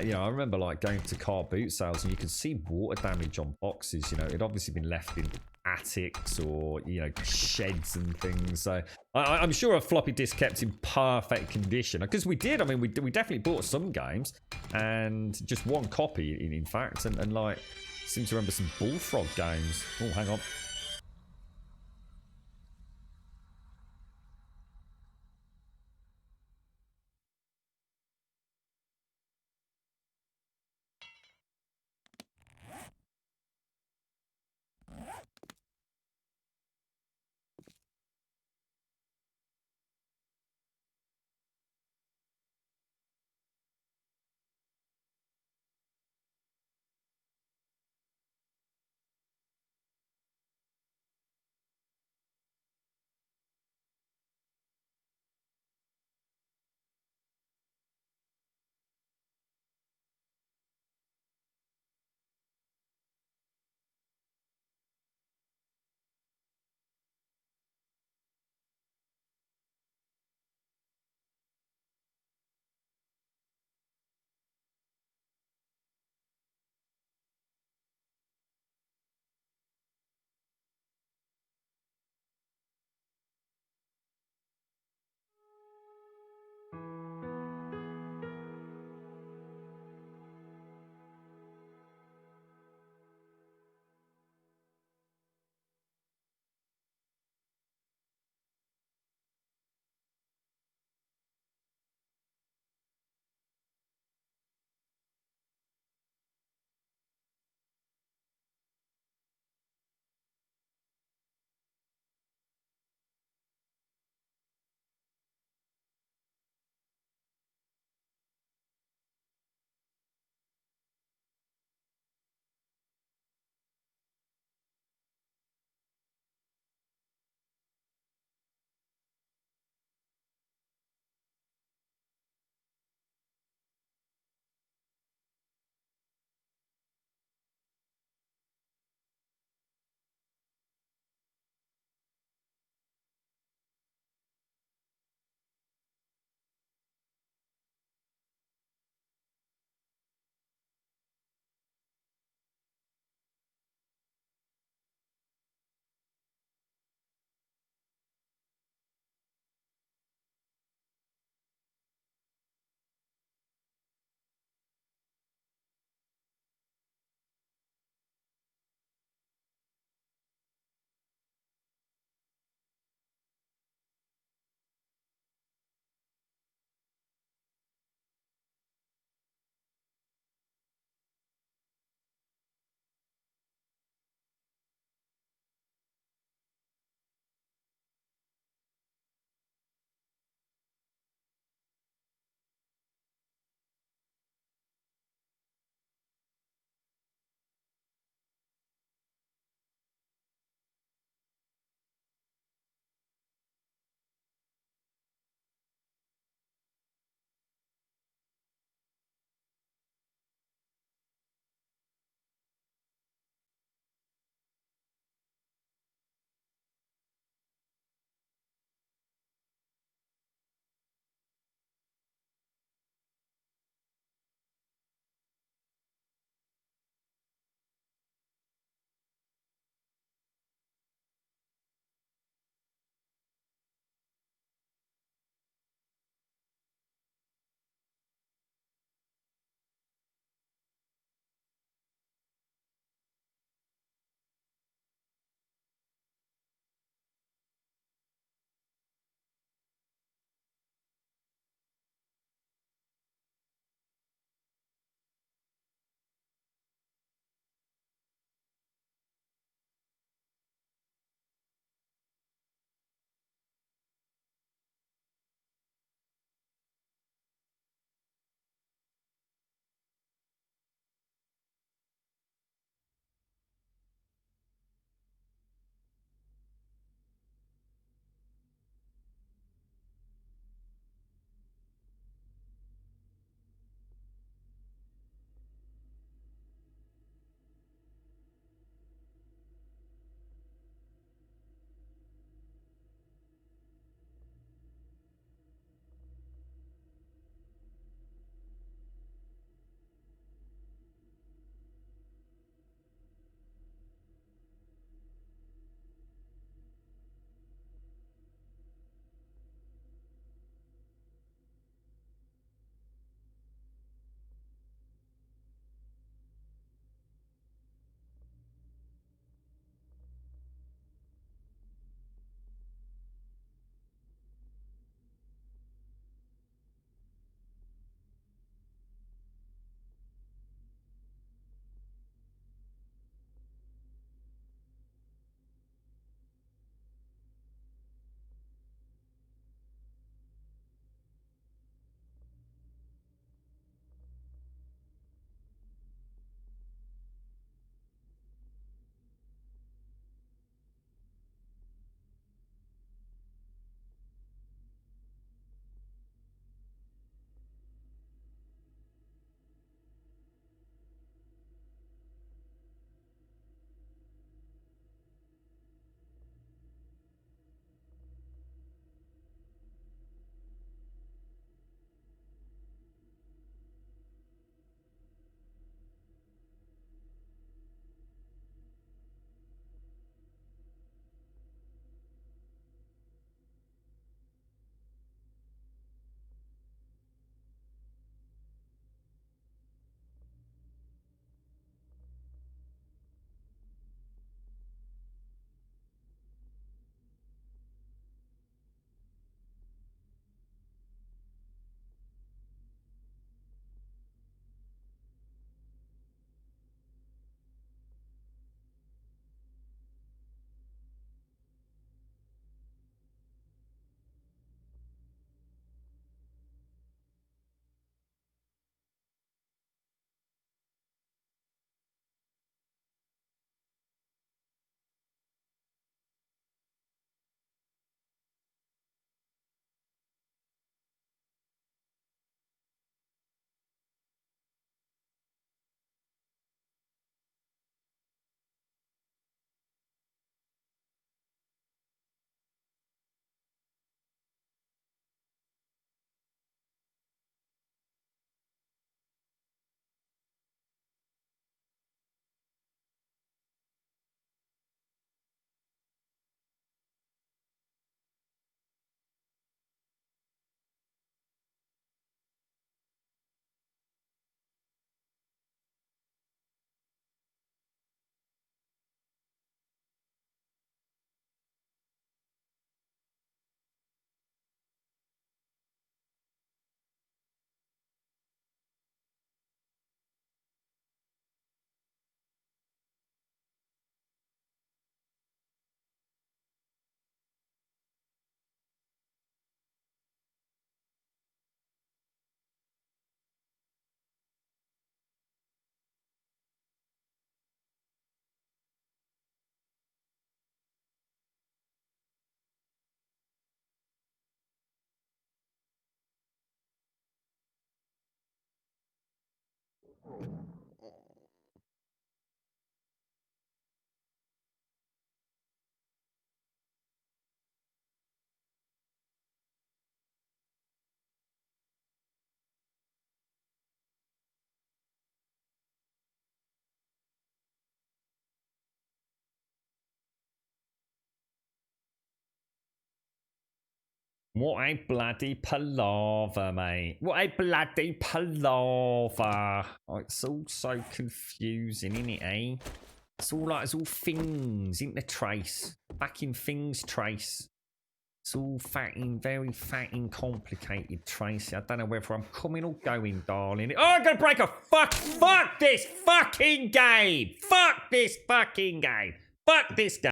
[SPEAKER 2] You know, I remember like going to car boot sales and you could see water damage on boxes. You know, it'd obviously been left in attics or, you know, sheds and things. So I'm sure a floppy disk kept in perfect condition, because we did. I mean, we definitely bought some games, and just one copy in fact, and like, seem to remember some Bullfrog games. Oh, hang on. What a bloody palaver, mate. What a bloody palaver. Oh, it's all so confusing, isn't it, eh? It's all things, isn't the trace? Back in things trace. It's all very fatting, complicated, Tracy. I don't know whether I'm coming or going, darling. Oh, I'm gonna break a fuck this fucking game. Fuck this fucking game. Fuck this game.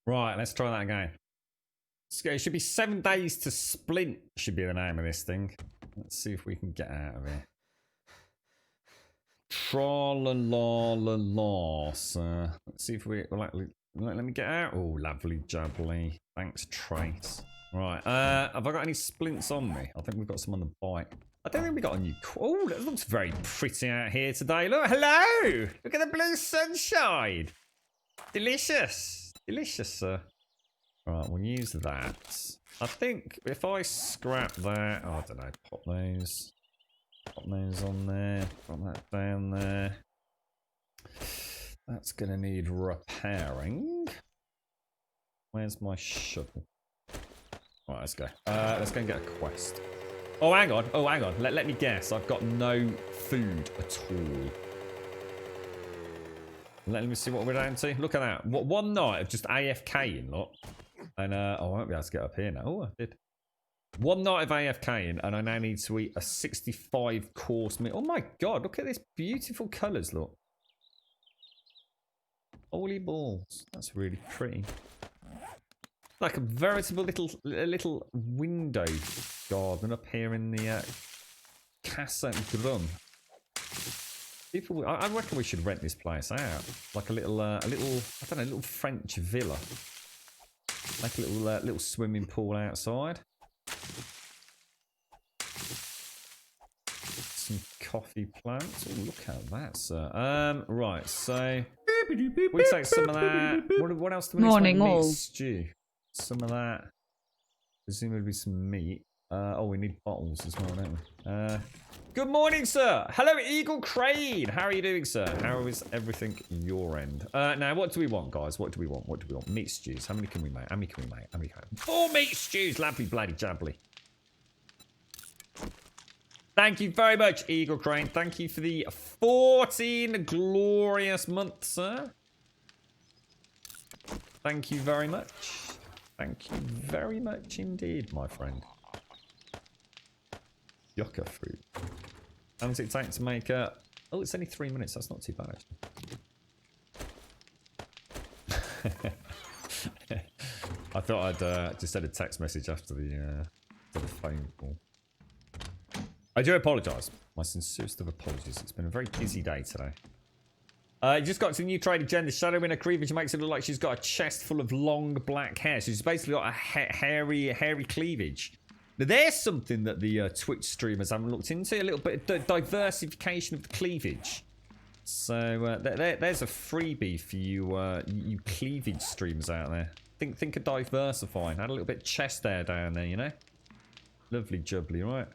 [SPEAKER 2] Right, let's try that again. It should be 7 days to splint, should be the name of this thing. Let's see if we can get out of here. Tra-la-la-la-la, sir. Let's see if we... let me get out. Oh, lovely jubbly. Thanks, Trace. Right, have I got any splints on me? I think we've got some on the bike. I don't think we got a new... Oh, that looks very pretty out here today. Look, hello! Look at the blue sunshine. Delicious. Delicious, sir. Right, we'll use that. I think if I scrap that... Oh, I don't know. Pop those on there. Put that down there. That's going to need repairing. Where's my shovel? Right, let's go. Let's go and get a quest. Oh, hang on. Oh, hang on. Let me guess. I've got no food at all. Let me see what we're down to. Look at that. What, one night of just AFKing, look. And I won't be able to get up here now. Oh, I did. One night of AFKing, and I now need to eat a 65 course meal. Oh my god, look at this beautiful colours, look. Holy balls. That's really pretty. Like a veritable little window garden up here in the Casa Grum. People, I reckon we should rent this place out, like a little, I don't know, a little French villa, like a little swimming pool outside. Some coffee plants. Oh, look at that, sir. Right, so we take some of that. What else do we need?
[SPEAKER 3] Morning,
[SPEAKER 2] meat
[SPEAKER 3] all.
[SPEAKER 2] stew. Some of that. Presumably some meat. Oh, we need bottles as well, don't we? Good morning, sir. Hello, Eagle Crane. How are you doing, sir? How is everything your end? Now, what do we want, guys? What do we want? What do we want? Meat stews. How many can we make? How many can we make? How many can we make? 4 meat stews. Lovely, bloody jubbly. Thank you very much, Eagle Crane. Thank you for the 14 glorious months, sir. Thank you very much. Thank you very much indeed, my friend. Yucca fruit. How long does it take to make a... Oh, it's only 3 minutes. That's not too bad, actually. I thought I'd just send a text message after the phone call. I do apologise. My sincerest of apologies. It's been a very busy day today. Just got to the new trade agenda. Shadow in her cleavage makes it look like she's got a chest full of long black hair. So she's basically got a hairy cleavage. Now, there's something that the Twitch streamers haven't looked into. A little bit of diversification of the cleavage. So there's a freebie for you you cleavage streamers out there. Think of diversifying. Add a little bit of chest hair down there, you know? A Lovely jubbly, right?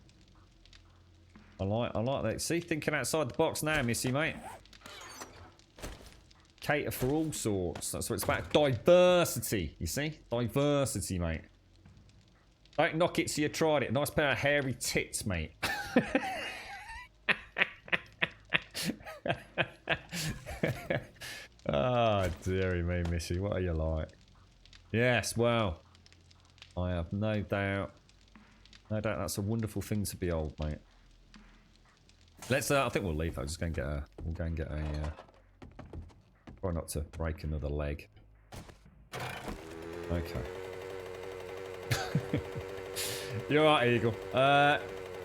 [SPEAKER 2] I like that. See, thinking outside the box now, Missy, mate. Cater for all sorts. That's what it's about. Diversity, you see? Diversity, mate. Don't knock it till you tried it. Nice pair of hairy tits, mate. Oh, dearie me, Missy. What are you like? Yes, well, I have no doubt. No doubt that's a wonderful thing to behold, mate. Let's, I think we'll leave. I'll just go and get a, we'll go and get a, try not to break another leg. Okay. You're right, Eagle.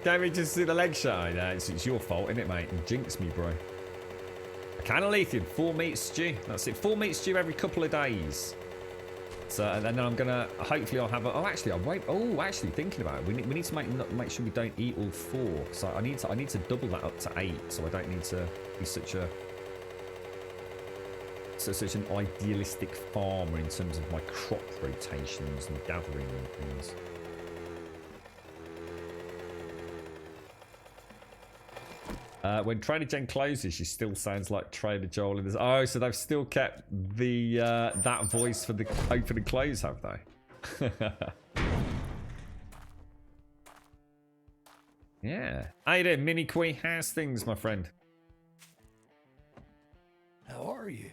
[SPEAKER 2] Damage just see the leg shot. No, it's your fault, isn't it, mate? You jinxed me, bro. A can of Lethium, 4 meat stew. That's it. 4 meat stew every couple of days. So, and then I'm gonna. Hopefully, I'll have a. Oh, actually, I won't. Oh, actually, thinking about it, we need to make sure we don't eat all 4. So I need to double that up to 8. So I don't need to be such an idealistic farmer in terms of my crop rotations and gathering and things. When Trader Jen closes, she still sounds like Trader Joel in this. Oh, so they've still kept the that voice for the open and close, have they? Yeah. How you doing, Mini Queen? How's things, my friend?
[SPEAKER 4] How are you?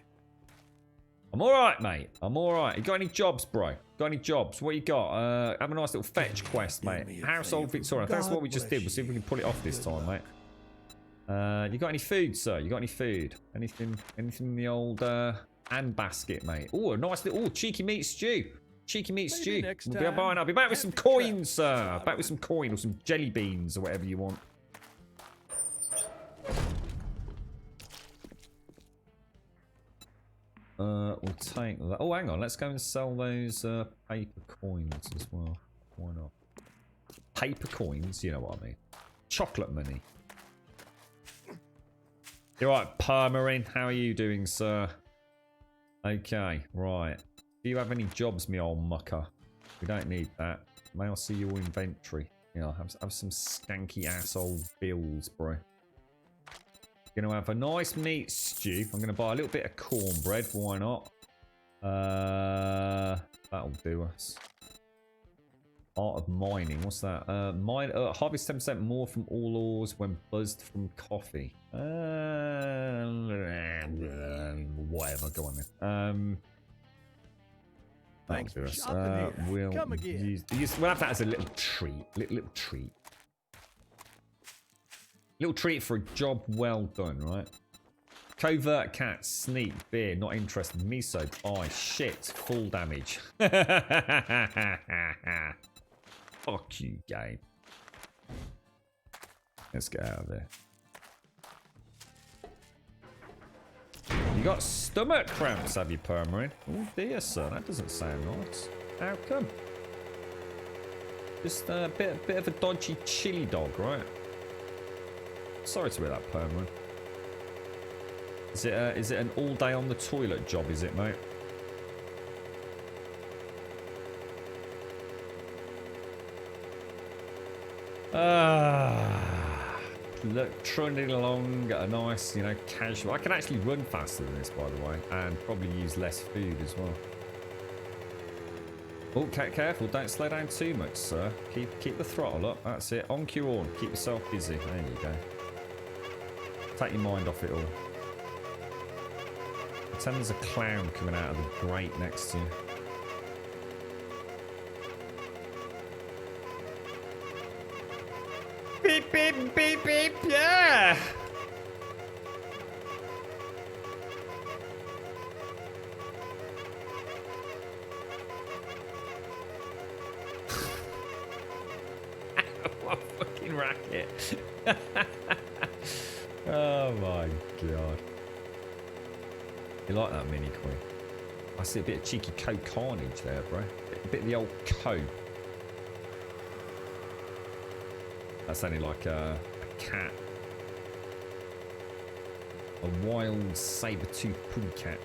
[SPEAKER 2] I'm alright, mate. I'm alright. You got any jobs, bro? Got any jobs? What you got? Have a nice little fetch quest, mate. Household Victoria. That's what we just did. We'll see if we can pull it off this time, mate. You got any food, sir? You got any food? Anything in the old hand basket, mate? Oh, a nice little cheeky meat stew. Cheeky meat stew. I'll be back with some coins, sir. Back with some coin or some jelly beans or whatever you want. We'll take that. Oh, hang on. Let's go and sell those paper coins as well. Why not? Paper coins, you know what I mean. Chocolate money. You're right, Permarin. How are you doing, sir? Okay, right. Do you have any jobs, me old mucker? We don't need that. May I see your inventory? Yeah, have some skanky asshole bills, bro. Gonna have a nice meat stew. I'm gonna buy a little bit of cornbread. Why not? That'll do us. Art of mining. What's that? Harvest 10% more from all ores when buzzed from coffee. Whatever. Go on then.
[SPEAKER 4] Thanks
[SPEAKER 2] That'll
[SPEAKER 4] for
[SPEAKER 2] do us.
[SPEAKER 4] shopping here.
[SPEAKER 2] We'll
[SPEAKER 4] Come again.
[SPEAKER 2] we'll have that as a little treat. Little treat. Little treat for a job well done, right? Covert cat, sneak, beer, not interested. Miso, buy, shit, full damage. Fuck you, game. Let's get out of there. You got stomach cramps, have you, Permarin? Oh dear, sir, that doesn't sound nice. How come? Just a bit of a dodgy chili dog, right? Sorry to hear that, Permarin. Is it an all day on the toilet job? Is it, mate? Look, trundling along at a nice, you know, casual. I can actually run faster than this, by the way, and probably use less food as well. Oh, careful! Don't slow down too much, sir. Keep the throttle up. That's it. On cue on. Keep yourself busy. There you go. Take your mind off it all. Pretend there's a clown coming out of the grate next to you. Beep, beep, beep, beep, yeah! What a fucking racket. Oh my god. You like that, Mini Queen? I see a bit of cheeky coke carnage there, bro. A bit of the old coke. That sounded like a cat. A wild saber-toothed pudding cat.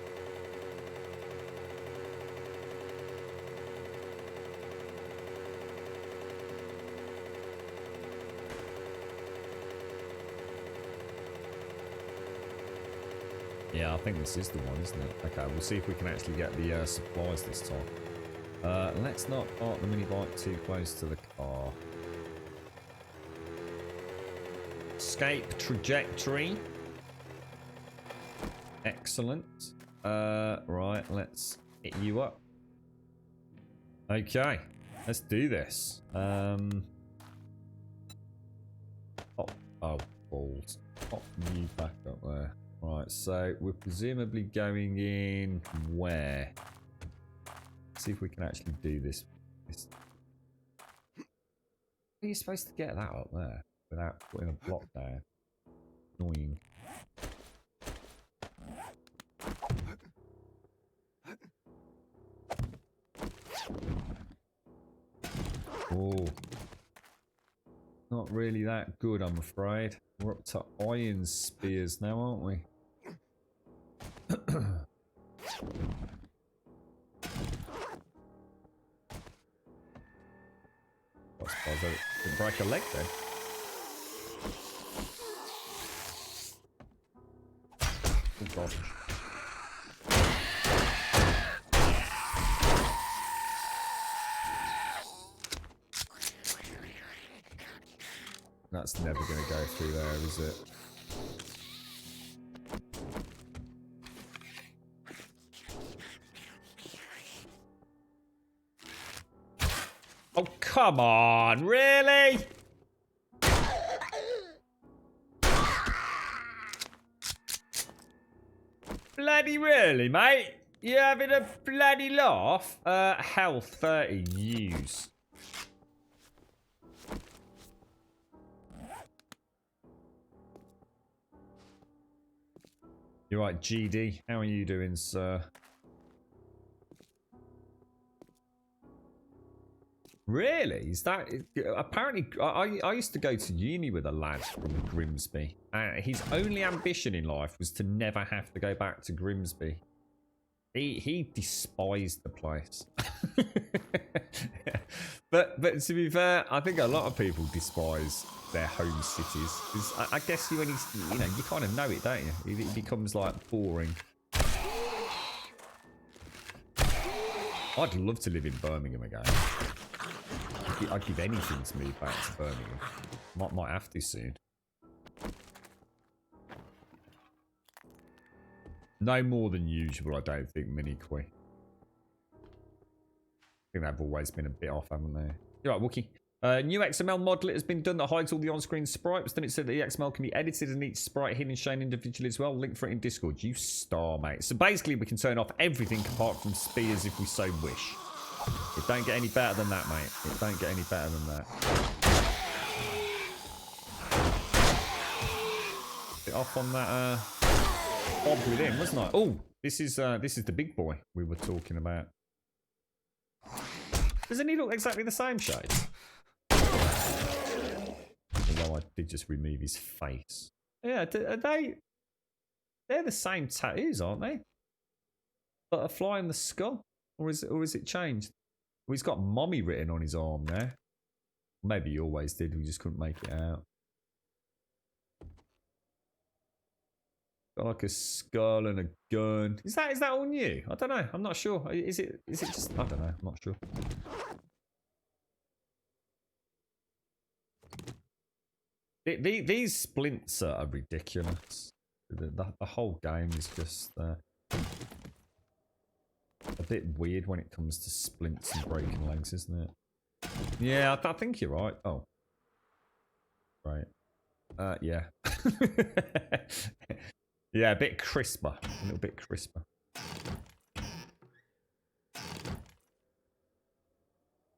[SPEAKER 2] Yeah, I think this is the one, isn't it? Okay, we'll see if we can actually get the supplies this time. Let's not park the mini bike too close to the car. Escape trajectory. Excellent. Right, let's hit you up. Okay, let's do this. Oh, balls. Pop you back up there. Right, so we're presumably going in where? Let's see if we can actually do this. How are you supposed to get that up there without putting a block down? Annoying. Oh. Not really that good, I'm afraid. We're up to iron spears now, aren't we? I suppose I didn't break a leg then. Oh god. That's never going to go through there, is it? Oh, come on, really? Bloody really, mate? You having a bloody laugh? Health 30, use. You're right, GD. How are you doing, sir? Really? Is that... Apparently, I used to go to uni with a lad from Grimsby. His only ambition in life was to never have to go back to Grimsby. He despised the place. But to be fair, I think a lot of people despise their home cities. 'Cause I guess you kind of know it, don't you? It becomes like boring. I'd love to live in Birmingham again. I'd give anything to move back to Birmingham. Might have to soon. No more than usual, I don't think, Miniqui. I think they've always been a bit off, haven't they? You're right, Wookie. New XML modeler has been done that hides all the on-screen sprites. Then it said that the XML can be edited and each sprite hidden and shown individually as well. Link for it in Discord. You star, mate. So basically, we can turn off everything apart from spears if we so wish. It don't get any better than that, mate. It don't get any better than that. Bit off on that bob within, wasn't I? Oh, this is the big boy we were talking about. Doesn't he look exactly the same shade? Although I did just remove his face. Yeah, are they? They're the same tattoos, aren't they? Butterfly in the skull, or is it changed? Well, he's got mommy written on his arm there. Maybe he always did. We just couldn't make it out. Got like a skull and a gun. Is that all new? I don't know. I'm not sure. Is it just? I don't know. I'm not sure. These splints are ridiculous. The whole game is just a bit weird when it comes to splints and broken legs, isn't it? Yeah, I think you're right. Oh, right. Yeah. Yeah, a bit crisper. A little bit crisper.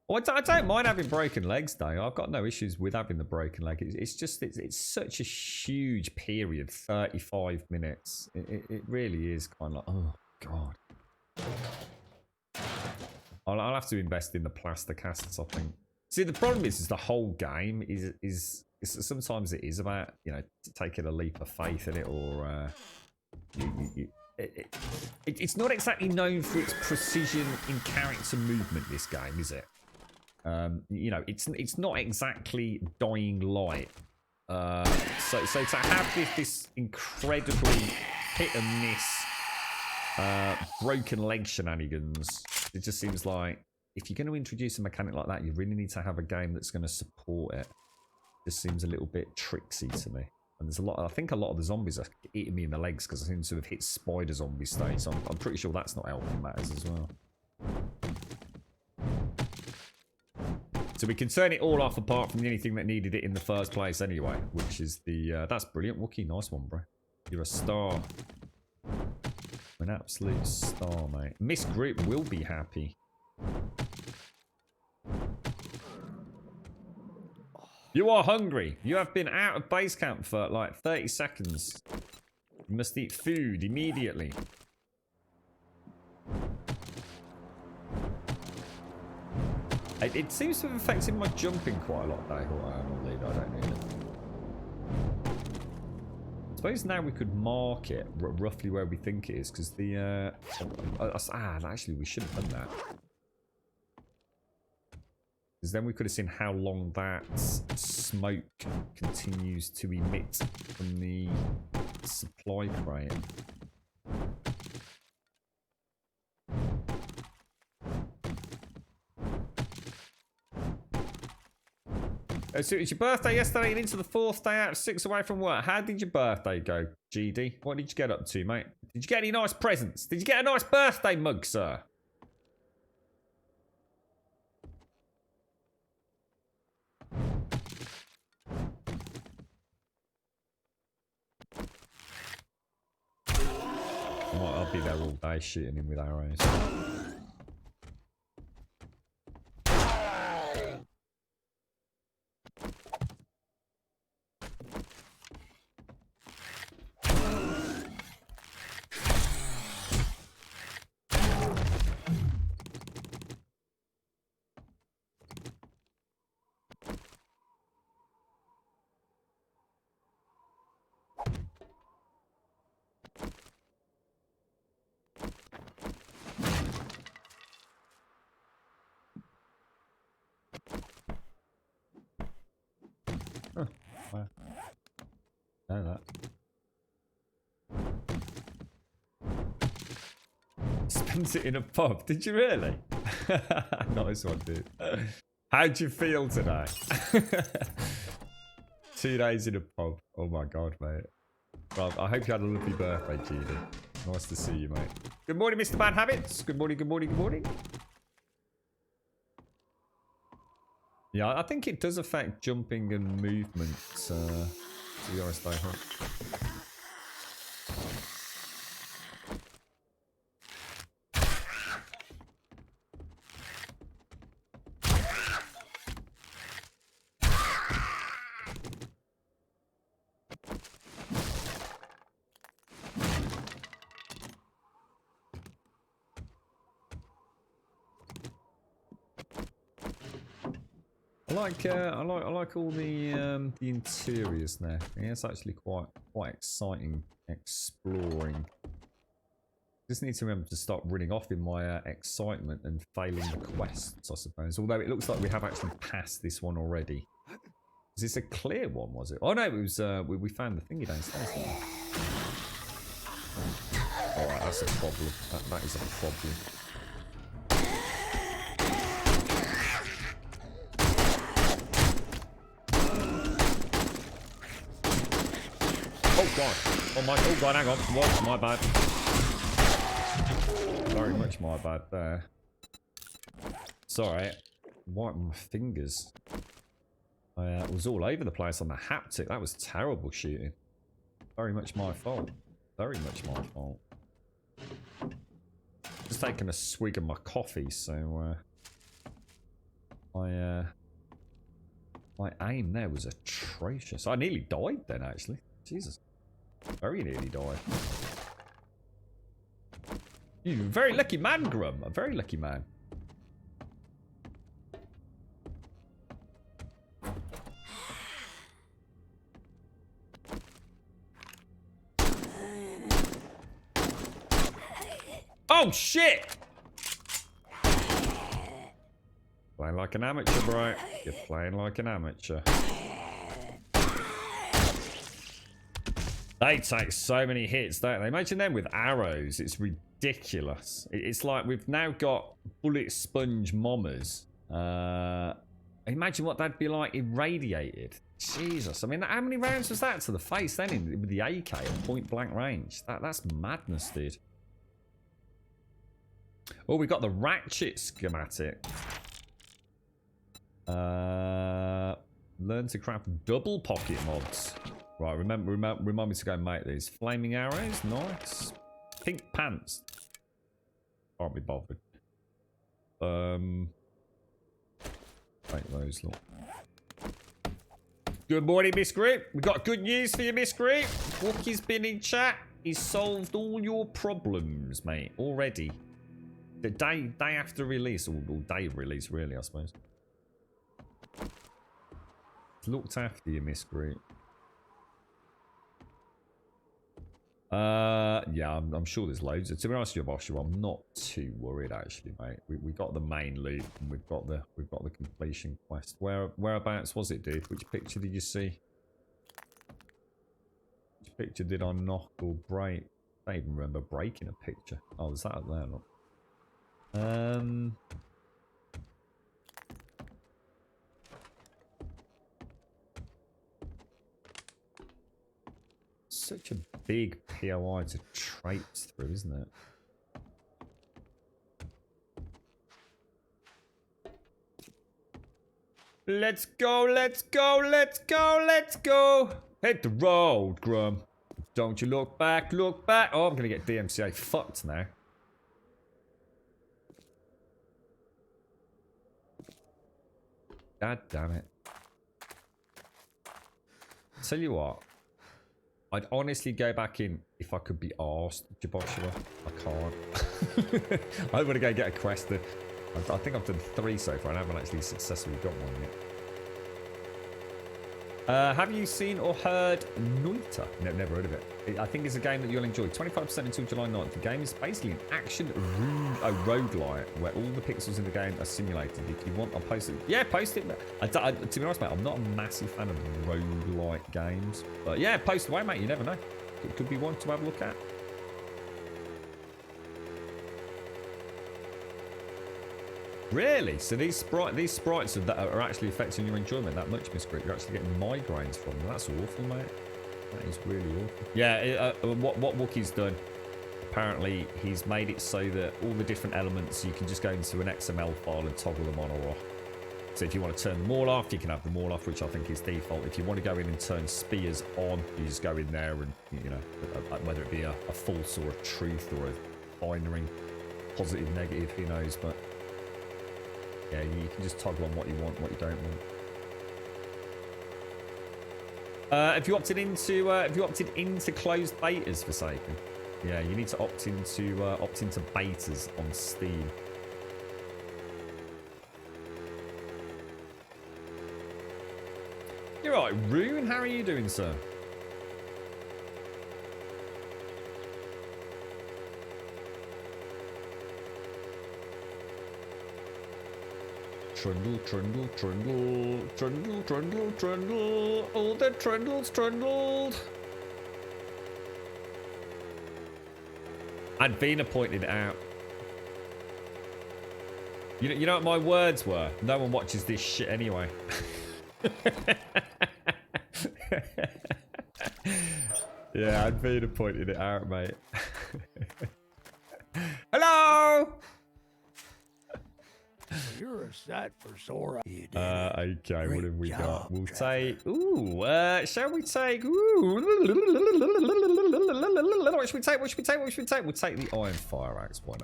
[SPEAKER 2] Well, I don't mind having broken legs, though. I've got no issues with having the broken leg. It's just, it's such a huge period, 35 minutes. It really is kind of like, oh, God. I'll have to invest in the plaster casts, I think. See, the problem is the whole game is sometimes it is about, taking a leap of faith in it, or it's not exactly known for its precision in character movement, this game, is it? It's not exactly Dying Light. So to have this incredibly hit and miss broken leg shenanigans. It just seems like if you're going to introduce a mechanic like that, you really need to have a game that's going to support it. Just seems a little bit tricksy to me. And there's a lot. I think a lot of the zombies are eating me in the legs because I seem to have hit spider zombie stage. So I'm pretty sure that's not helping matters as well. So we can turn it all off apart from anything that needed it in the first place anyway, which is the... that's brilliant. Wookie, nice one, bro. You're a star. An absolute star, mate. Miss Group will be happy. You are hungry. You have been out of base camp for like 30 seconds. You must eat food immediately. It seems to have affected my jumping quite a lot, though. I don't need it. I suppose now we could mark it roughly where we think it is, because the... actually, we should have done that. Because then we could have seen how long that smoke continues to emit from the supply crate. So it was your birthday yesterday and into the 4th day out of 6 away from work. How did your birthday go, GD? What did you get up to, mate? Did you get any nice presents? Did you get a nice birthday mug, sir? I'll be there all day shooting him with arrows. Know that. Spent it in a pub. Did you really? Nice one, dude. How'd you feel today? 2 days in a pub. Oh my god, mate. Well, I hope you had a lovely birthday, Judy. Nice to see you, mate. Good morning, Mr. Bad Habits. Good morning, good morning, good morning. Yeah, I think it does affect jumping and movement. To be honest, I hope. I like all the interiors now. Yeah, it's actually quite exciting exploring. Just need to remember to stop running off in my excitement and failing the quests, I suppose. Although it looks like we have actually passed this one already. Is this a clear one, was it? Oh no, it was we found the thingy downstairs. Alright, that's a problem. That is a problem. Oh god. Oh god, hang on. What? My bad. Very much my bad there. Sorry. Wipe my fingers. I was all over the place on the haptic. That was terrible shooting. Very much my fault. Very much my fault. Just taking a swig of my coffee, so my aim there was atrocious. I nearly died then, actually. Jesus. Very nearly died. You're a very lucky man, Grum. A very lucky man. Oh, shit! Playing like an amateur, bro. You're playing like an amateur. They take so many hits, don't they? Imagine them with arrows. It's ridiculous. It's like we've now got bullet sponge mommers. Imagine what that'd be like irradiated. Jesus. I mean, how many rounds was that to the face then with the AK at point blank range? That's madness, dude. Oh, we got the ratchet schematic. Learn to craft double pocket mods. Right, remind me to go make these. Flaming arrows, nice. Pink pants. Can't be bothered. Make those, look. Good morning, Miss Grip. We got good news for you, Miss Grip. Wookie's been in chat. He's solved all your problems, mate, already. The day after release, or day of release, really, I suppose. Looked after you, Miss Grip. Yeah, I'm sure there's loads. To be honest with you, Boshua, I'm not too worried actually, mate. We got the main loot and we've got the completion quest. Whereabouts was it, dude? Which picture did you see? Which picture did I knock or break? I don't even remember breaking a picture. Oh, is that up there? Look. Such a big POI to traipse through, isn't it? Let's go, let's go, let's go, let's go. Hit the road, Grum. Don't you look back, look back. Oh, I'm going to get DMCA fucked now. God damn it. Tell you what. I'd honestly go back in if I could be arsed, Jaboshua. I can't. I want to go get a quest. I think I've done 3 so far and I haven't actually successfully got one yet. Have you seen or heard Noita? Never heard of it. I think it's a game that you'll enjoy. 25% until July 9th. The game is basically an action roguelite where all the pixels in the game are simulated. If you want, I'll post it. Yeah, post it. To be honest, mate, I'm not a massive fan of roguelite games. But yeah, post away, mate. You never know. It could be one to have a look at. Really? So these sprites are actually affecting your enjoyment that much, Miss Grip? You're actually getting migraines from them. That's awful, mate. That is really awful. Yeah, what Wookie's done, apparently he's made it so that all the different elements, you can just go into an XML file and toggle them on or off. So if you want to turn them all off, you can have them all off, which I think is default. If you want to go in and turn spears on, you just go in there and, you know, whether it be a false or a truth or a binary, positive, negative, who knows, but yeah, you can just toggle on what you want, what you don't want. If you opted into closed betas for Forsaken, yeah, you need to opt into betas on Steam. You're right, Rune. How are you doing, sir? Trundle, trundle, trundle, trundle, trundle, trundle. All the trundles trundled. Advina pointed out. You know what my words were? No one watches this shit anyway. Yeah, Advina pointed it out, mate. Hello!
[SPEAKER 4] You're a sight for sore. You did
[SPEAKER 2] Okay, what have we got?
[SPEAKER 4] job,
[SPEAKER 2] We'll
[SPEAKER 4] Trevor.
[SPEAKER 2] take. Ooh, shall we take? Ooh, what should we take? What should we take? What should we take? We'll take the Iron Fire Axe. Why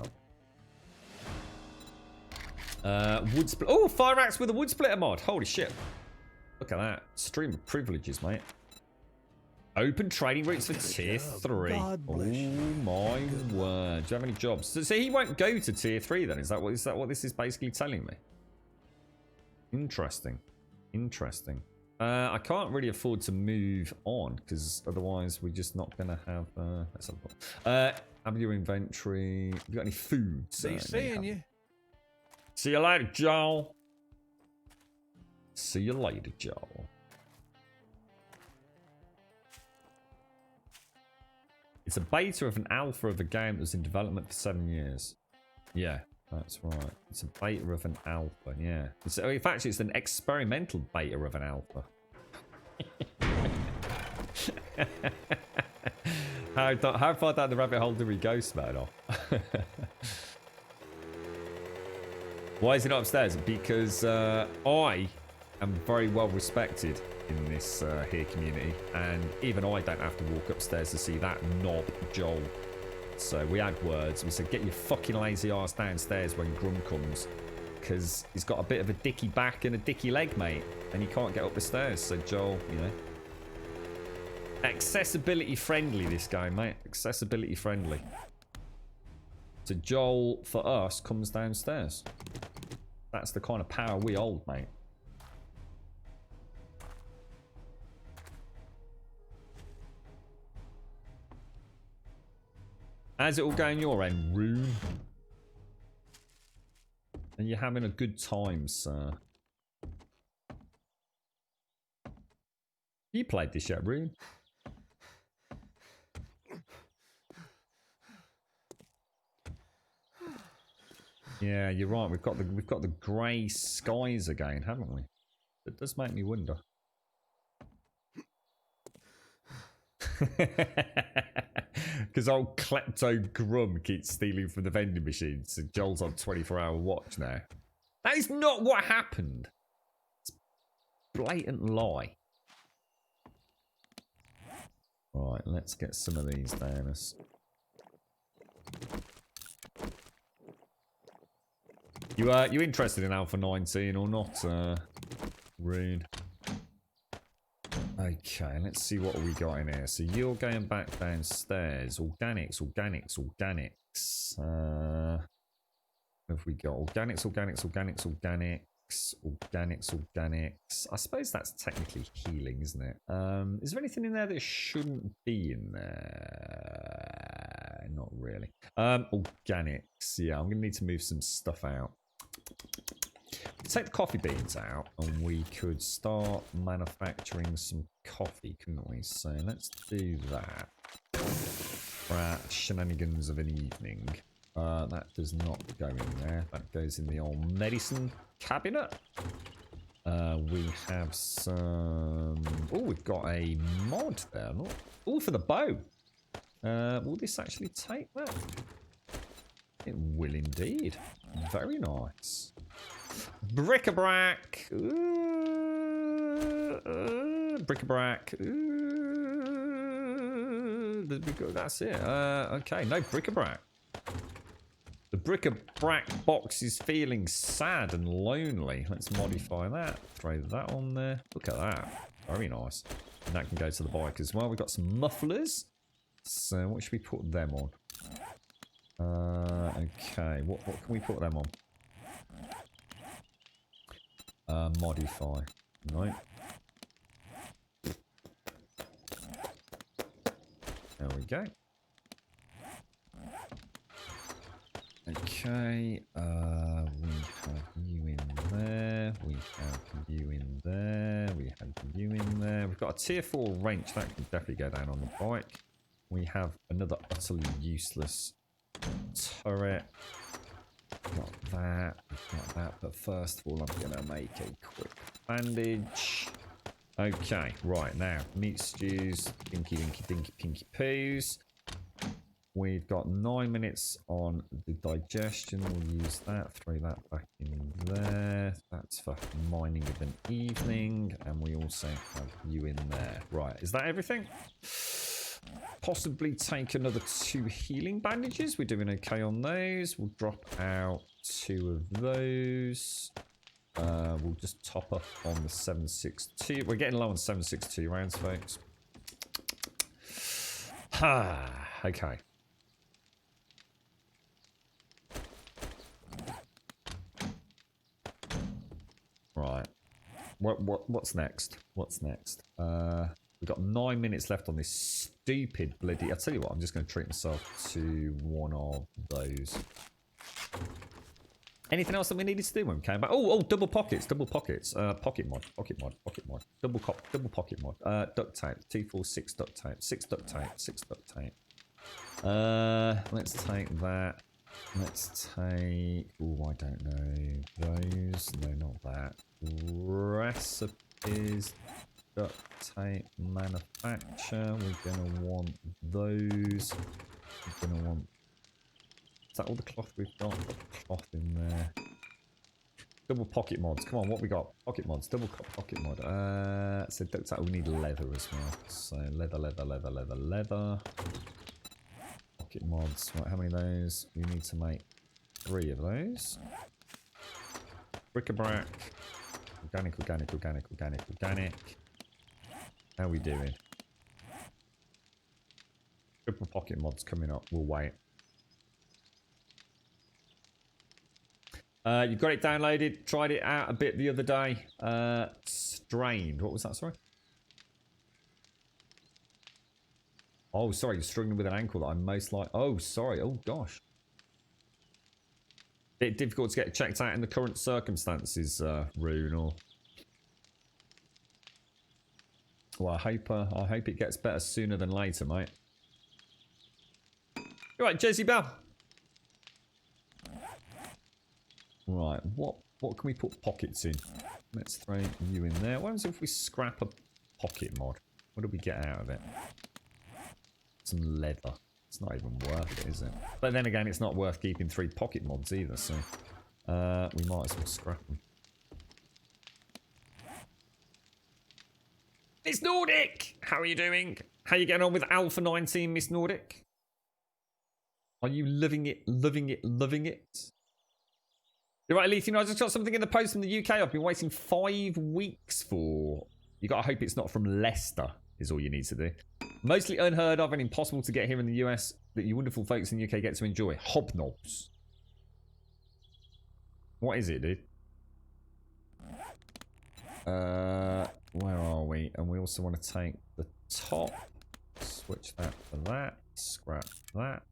[SPEAKER 2] not? Wood split. Oh, Fire Axe with a Wood Splitter mod. Holy shit! Look at that. Stream of privileges, mate. Open trading routes for tier 3.
[SPEAKER 4] God bless you.
[SPEAKER 2] Oh my word! Do you have any jobs? So he won't go to tier 3 then? Is that what this is basically telling me? Interesting. Interesting. I can't really afford to move on because otherwise we're just not going to have. Let's have a look. Have your inventory. Have you got any food?
[SPEAKER 4] Be seeing you.
[SPEAKER 2] See you later, Joel. See you later, Joel. It's a beta of an alpha of a game that was in development for 7 years. Yeah, that's right. It's a beta of an alpha, yeah. In fact, it's an experimental beta of an alpha. How far down the rabbit hole do we go, Smirnoff? Why is it not upstairs? Because I am very well respected in this here community, and even I don't have to walk upstairs to see that knob Joel. So we had words. We said, get your fucking lazy ass downstairs when Grum comes, because he's got a bit of a dicky back and a dicky leg, mate, and he can't get up the stairs. So Joel, you know, accessibility friendly, this guy, mate. Accessibility friendly. So Joel, for us, comes downstairs. That's the kind of power we hold, mate. How's it all going your end, Rune? And you're having a good time, sir. You played this yet, Rune? Yeah, you're right. We've got the grey skies again, haven't we? It does make me wonder. Because old Klepto Grum keeps stealing from the vending machines, so Joel's on 24-hour watch now. That is not what happened. It's a blatant lie. Right, let's get some of these down us. You interested in Alpha 19 or not, Rune? Okay, let's see what we got in here. So you're going back downstairs. Organics. What have we got? Organics. I suppose that's technically healing, isn't it? Is there anything in there that shouldn't be in there? Not really. Organics. Yeah, I'm going to need to move some stuff out. Take the coffee beans out and we could start manufacturing some coffee, couldn't we? So let's do that for our shenanigans of an evening. That does not go in there. That goes in the old medicine cabinet. We have some... Oh, we've got a mod there. Oh, for the bow. Will this actually take that? It will indeed. Very nice. Bric-a-brac. Bric-a-brac. That's it. Okay, no bric-a-brac. The bric-a-brac box is feeling sad and lonely. Let's modify that. Throw that on there. Look at that. Very nice. And that can go to the bike as well. We've got some mufflers. So what should we put them on? Okay, what can we put them on? Modify. No. There we go. Okay, we have you in there. We have you in there. We have you in there. We've got a tier 4 wrench. That can definitely go down on the bike. We have another utterly useless turret. Got that. We've got that. But first of all, I'm going to make a quick bandage. Okay, right now. Meat stews. Dinky, dinky, dinky, pinky poos. We've got 9 minutes on the digestion. We'll use that. Throw that back in there. That's for mining of an evening. And we also have you in there. Right, is that everything? Possibly take another 2 healing bandages. We're doing okay on those. We'll drop out 2 of those. We'll just top up on the 762. We're getting low on 762 rounds, folks. Okay. Right. What's next? What's next? We've got 9 minutes left on this stupid bloody... I'll tell you what, I'm just going to treat myself to one of those. Anything else that we needed to do when we came back? Oh, double pockets. Pocket mod. Double pocket mod. Duct tape. T4, 6 duct tape. 6 duct tape. Let's take that. Let's take... Oh, I don't know. Those. No, not that. Recipes. Duct tape. Manufacture. We're going to want those. We're going to want... Is that all the cloth we've got? Got the cloth in there. Double pocket mods. Come on, what we got? Pocket mods. Double pocket mod. So duct tape. We need leather as well. So leather. Pocket mods. Right, how many of those? We need to make 3 of those. Bric-a-brac. Organic. How are we doing? Triple pocket mods coming up. We'll wait. You got it downloaded. Tried it out a bit the other day. Strained. What was that? Sorry. Oh, sorry. You're struggling with an ankle that I'm most like. Oh, sorry. Oh, gosh. Bit difficult to get checked out in the current circumstances, Rune. Or well, I hope it gets better sooner than later, mate. All right, Jesse Bell. Right, what can we put pockets in? Let's throw you in there. What happens if we scrap a pocket mod? What do we get out of it? Some leather. It's not even worth it, is it? But then again, it's not worth keeping 3 pocket mods either, so we might as well scrap them. Miss Nordic! How are you doing? How are you getting on with Alpha 19, Miss Nordic? Are you loving it? You're right, Leith. You know, I just got something in the post from the UK I've been waiting 5 weeks for. You gotta hope it's not from Leicester, is all you need to do. Mostly unheard of and impossible to get here in the US that you wonderful folks in the UK get to enjoy. Hobnobs. What is it, dude? Where are we? And we also want to take the top. Switch that for that. Scrap that.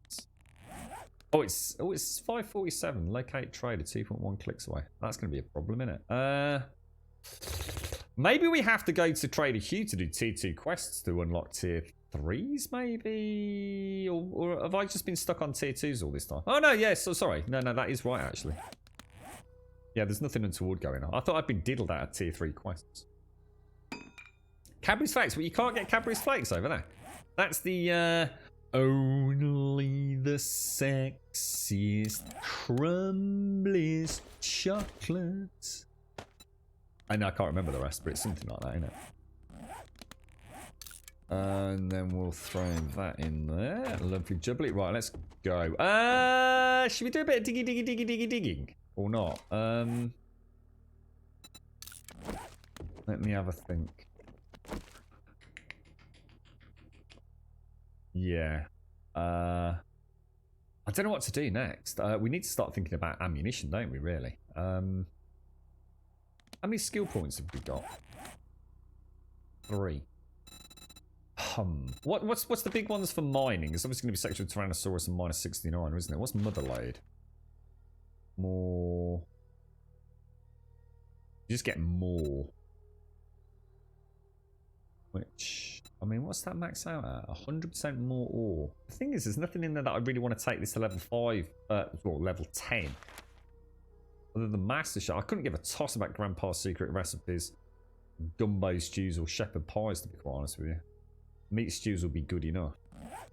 [SPEAKER 2] Oh, it's 547. Locate trader, 2.1 clicks away. That's going to be a problem, isn't it? Maybe we have to go to Trader Hugh to do tier 2 quests to unlock tier 3s, maybe? Or have I just been stuck on tier 2s all this time? Oh, no, yes. So sorry. No, that is right, actually. Yeah, there's nothing untoward going on. I thought I'd been diddled out of tier 3 quests. Cadbury's Flakes. Well, you can't get Cadbury's Flakes over there. That's the, only the sexiest, crumbliest chocolate. I know I can't remember the rest, but it's something like that, isn't it? And then we'll throw that in there. Lovely jubbly. Right, let's go. Should we do a bit of digging? Or not? Let me have a think. Yeah. I don't know what to do next. We need to start thinking about ammunition, don't we, really? How many skill points have we got? 3. What's the big ones for mining? It's obviously going to be Sexual Tyrannosaurus and minus 69, isn't it? What's Motherlode? More. You just get more. Which, I mean, what's that max out at? 100% more ore. The thing is, there's nothing in there that I really want to take this to level 5, well, level 10. Other than Master Chef, I couldn't give a toss about Grandpa's Secret Recipes, gumbo stews, or shepherd pies, to be quite honest with you. Meat stews will be good enough.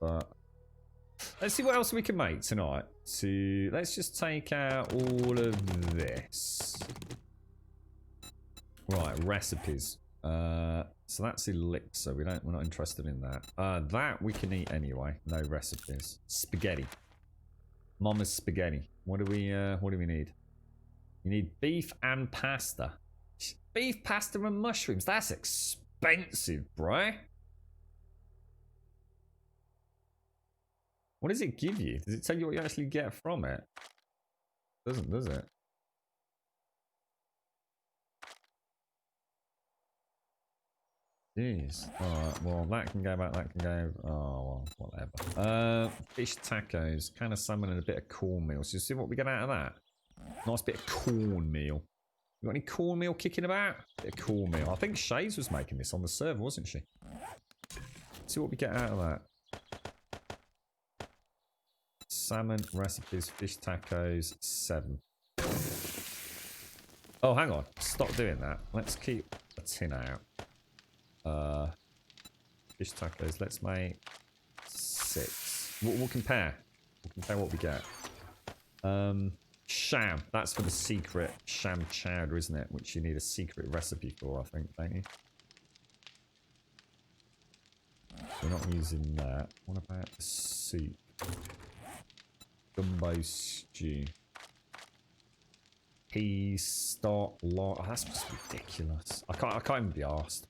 [SPEAKER 2] But let's see what else we can make tonight. So let's just take out all of this. Right, recipes. So that's elixir. We're not interested in that. That we can eat anyway. No recipes. Spaghetti. Mama's spaghetti. What do we need? You need beef and pasta. Beef, pasta, and mushrooms. That's expensive, bro. What does it give you? Does it tell you what you actually get from it? Doesn't, does it? Jeez. Alright, well, that can go back, that can go... Oh, well, whatever. Fish tacos, can of salmon and a bit of cornmeal. So you see what we get out of that? Nice bit of cornmeal. You got any cornmeal kicking about? Bit of cornmeal. I think Shays was making this on the server, wasn't she? Let's see what we get out of that. salmon recipes, fish tacos, 7. Oh, hang on. Stop doing that. Let's keep a tin out. Fish tacos. Let's make 6. We'll compare. We'll compare what we get. Sham. That's for the secret sham chowder, isn't it? Which you need a secret recipe for, I think, don't you? We're not using that. What about the soup? Gumbo stew. Peas, stock, lot. Oh, that's just ridiculous. I can't even be arsed.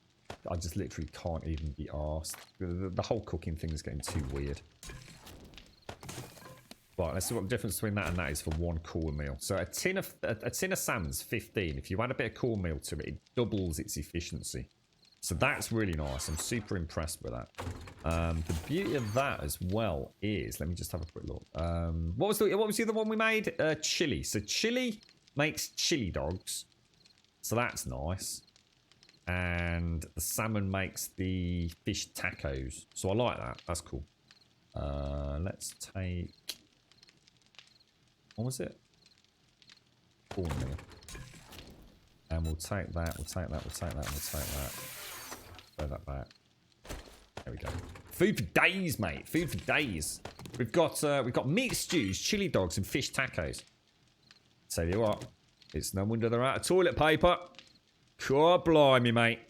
[SPEAKER 2] I just literally can't even be arsed. The whole cooking thing is getting too weird. Right, let's see what the difference between that and that is for one cornmeal. So a tin of salmon's 15. If you add a bit of cornmeal to it, it doubles its efficiency. So that's really nice. I'm super impressed with that. The beauty of that as well is, let me just have a quick look. What was the other one we made? Chili. So chili makes chili dogs. So that's nice. And the salmon makes the fish tacos. So I like that. That's cool. Let's take... What was it? Cornmeal. And we'll take that, we'll take that, we'll take that, and we'll take that. Throw that back. There we go. Food for days, mate. Food for days. We've got meat stews, chili dogs, and fish tacos. Tell you what, it's no wonder they're out of toilet paper. God blimey, mate.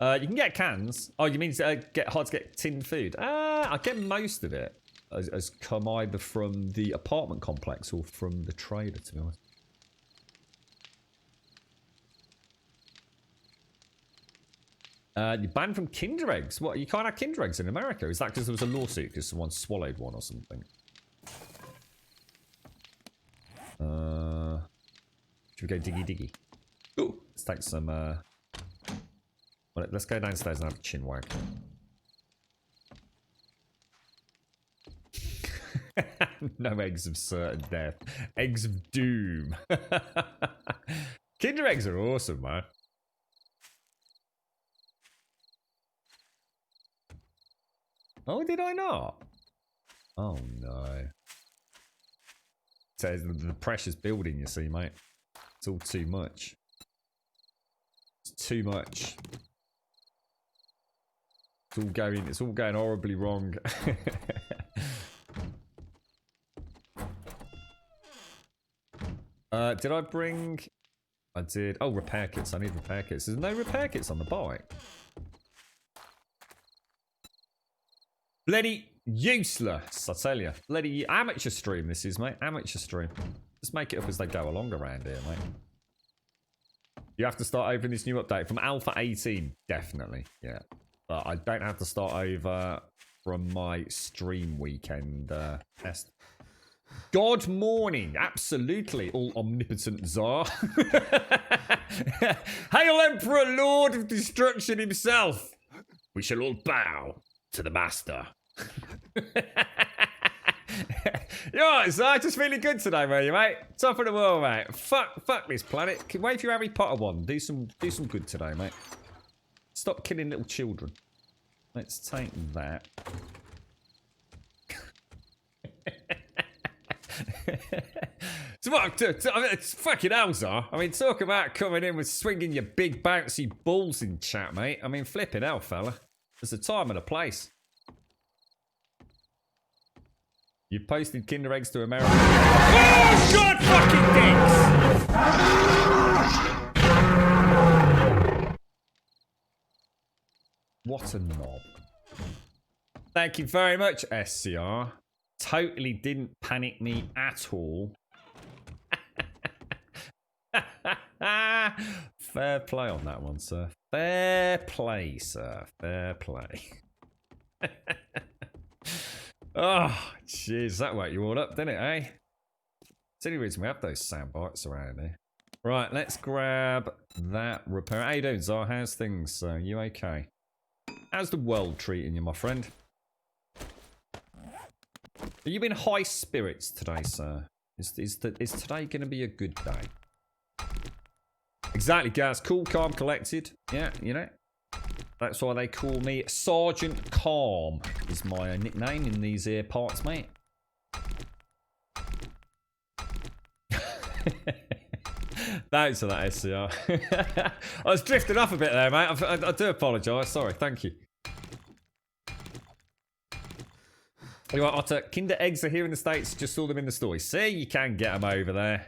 [SPEAKER 2] You can get cans. Oh, you mean get hard to get tinned food? I get most of it as come either from the apartment complex or from the trader, to be honest. You're banned from Kinder Eggs. What? You can't have Kinder Eggs in America? Is that because there was a lawsuit because someone swallowed one or something? Should we go diggy diggy? Ooh, let's take some. Well, let's go downstairs and have a chin wag. No eggs of certain death. Eggs of doom. Kinder Eggs are awesome, man. Oh, did I not? Oh, no. So the pressure's building, you see, mate. It's all too much. It's too much. It's all going horribly wrong. Did I bring... I did. Oh, repair kits. I need repair kits. There's no repair kits on the bike. Bloody useless, I tell you. Bloody amateur stream this is, mate. Amateur stream. Just make it up as they go along around here, mate. You have to start over this new update from Alpha 18. Definitely, yeah. But I don't have to start over from my stream weekend test. God morning, absolutely, all omnipotent Tsar. Hail Emperor Lord of Destruction himself. We shall all bow to the master. You know what, Tsar? Just feeling good today, mate, mate. Top of the world, mate. Fuck this planet. Wait for your Harry Potter one. Do some good today, mate. Stop killing little children. Let's take that. So what? I mean, it's fucking hell, Tsar. I mean, talk about coming in with swinging your big bouncy balls in chat, mate. I mean, flipping hell, fella. There's a time and a place. You posted Kinder Eggs to America. Oh, God fucking dicks! What a knob. Thank you very much, SCR. Totally didn't panic me at all. Fair play on that one, sir. Fair play, sir. Fair play. Oh, jeez, that woke you all up, didn't it, eh? It's the only reason we have those sound bites around here. Right, let's grab that repair. How you doing, Tsar? How's things? You okay? How's the world treating you, my friend? Are you in high spirits today, sir? Is today going to be a good day? Exactly, guys. Cool, calm, collected. Yeah, you know. That's why they call me Sergeant Calm, is my nickname in these here parts, mate. Thanks for that, SCR. I was drifting off a bit there, mate. I do apologise. Sorry, thank you. You know, Otter, Kinder Eggs are here in the States. Just saw them in the store. See, you can get them over there.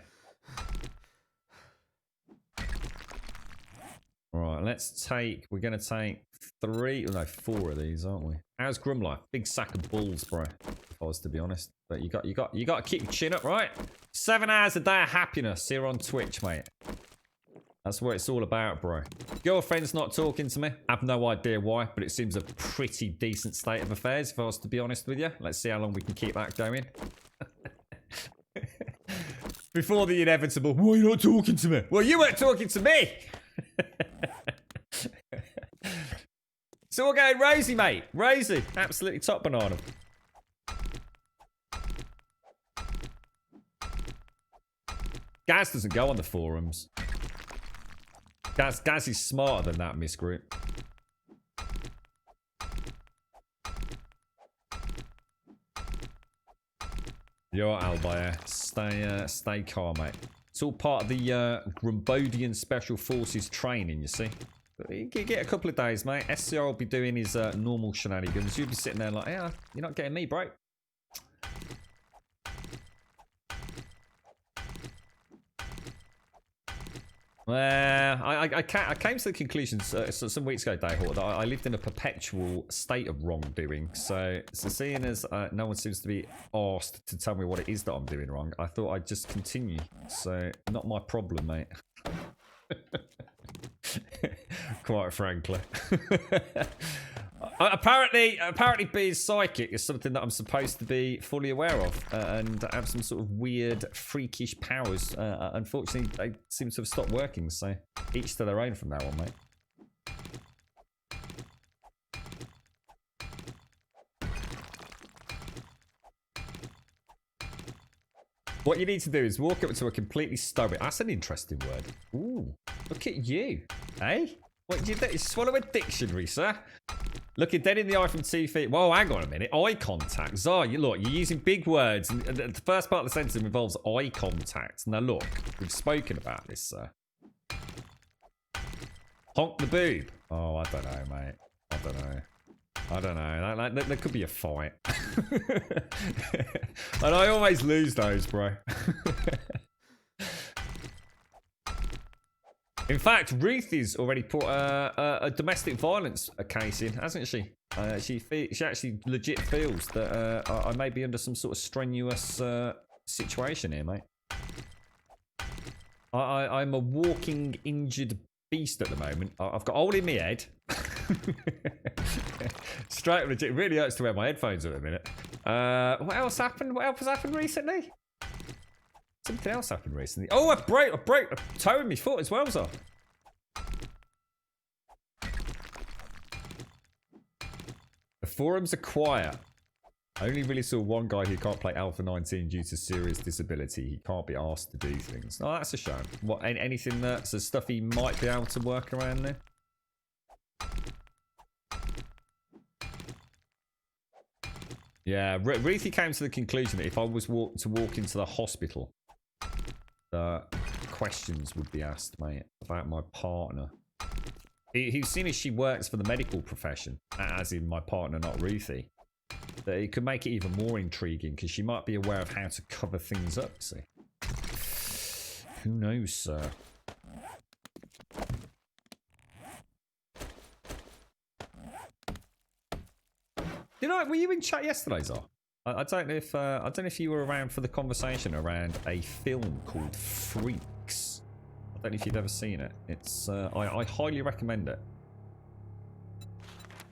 [SPEAKER 2] Alright, we're going to take 4 of these, aren't we? How's Grum Life? Big sack of balls, bro. If I was to be honest. But you got to keep your chin up, right? 7 hours a day of happiness here on Twitch, mate. That's what it's all about, bro. Girlfriend's not talking to me. I have no idea why, but it seems a pretty decent state of affairs, if I was to be honest with you. Let's see how long we can keep that going. Before the inevitable, why are you not talking to me? Well, you weren't talking to me! It's all going rosy, mate. Rosy. Absolutely top banana. Gaz doesn't go on the forums. Gaz is smarter than that, Miss Group. You're right, Albayer. Stay calm, mate. It's all part of the Grumbodian Special Forces training, you see. You get a couple of days, mate. SCR will be doing his normal shenanigans. You'll be sitting there like, yeah, you're not getting me, bro. I came to the conclusion some weeks ago, Dayhawk, that I lived in a perpetual state of wrongdoing. So seeing as no one seems to be asked to tell me what it is that I'm doing wrong, I thought I'd just continue. So, not my problem, mate. Quite frankly. Apparently being psychic is something that I'm supposed to be fully aware of and have some sort of weird, freakish powers. Unfortunately, they seem to have stopped working, so each to their own from now on, mate. What you need to do is walk up to a completely stoic... That's an interesting word. Ooh, look at you. Hey? What did you do? You swallow a dictionary, sir? Looking dead in the eye from 2 feet. Whoa, hang on a minute. Eye contact. Zar, you're using big words. And the first part of the sentence involves eye contact. Now look, we've spoken about this, sir. Honk the boob. Oh, I don't know, mate. I don't know. There could be a fight. And I always lose those, bro. In fact, Ruthie's already put a domestic violence case in, hasn't she? She actually legit feels that I may be under some sort of strenuous situation here, mate. I'm a walking injured beast at the moment. I've got a hole in my head. Straight legit. It really hurts to wear my headphones at the minute. What else happened? What else has happened recently? Something else happened recently. Oh, I broke a toe in my foot as well, sir. The forums are quiet. I only really saw one guy who can't play Alpha 19 due to serious disability. He can't be asked to do things. Oh, that's a shame. What? Anything that's the stuff he might be able to work around there? Yeah, Ruthie came to the conclusion that if I was to walk into the hospital, questions would be asked, mate, about my partner. He's seen as she works for the medical profession, as in my partner, not Ruthie, that it could make it even more intriguing because she might be aware of how to cover things up, see. Who knows, sir? Were you in chat yesterday, Zar? I don't know if you were around for the conversation around a film called Freaks. I don't know if you've ever seen it. It's I highly recommend it.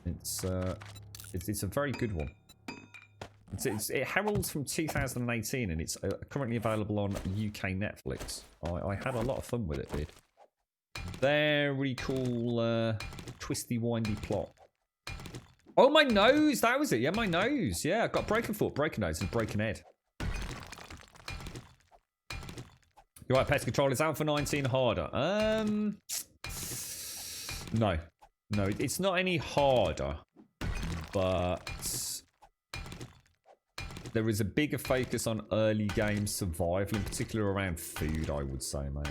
[SPEAKER 2] It's a very good one. It heralds from 2018 and it's currently available on UK Netflix. I had a lot of fun with it, dude. Very cool, twisty, windy plot. Oh, my nose! That was it. Yeah, my nose. Yeah, I got broken foot, broken nose, and broken head. You're right, Pest Control. Is Alpha 19 harder? No. No, it's not any harder, but there is a bigger focus on early game survival, in particular around food, I would say, mate.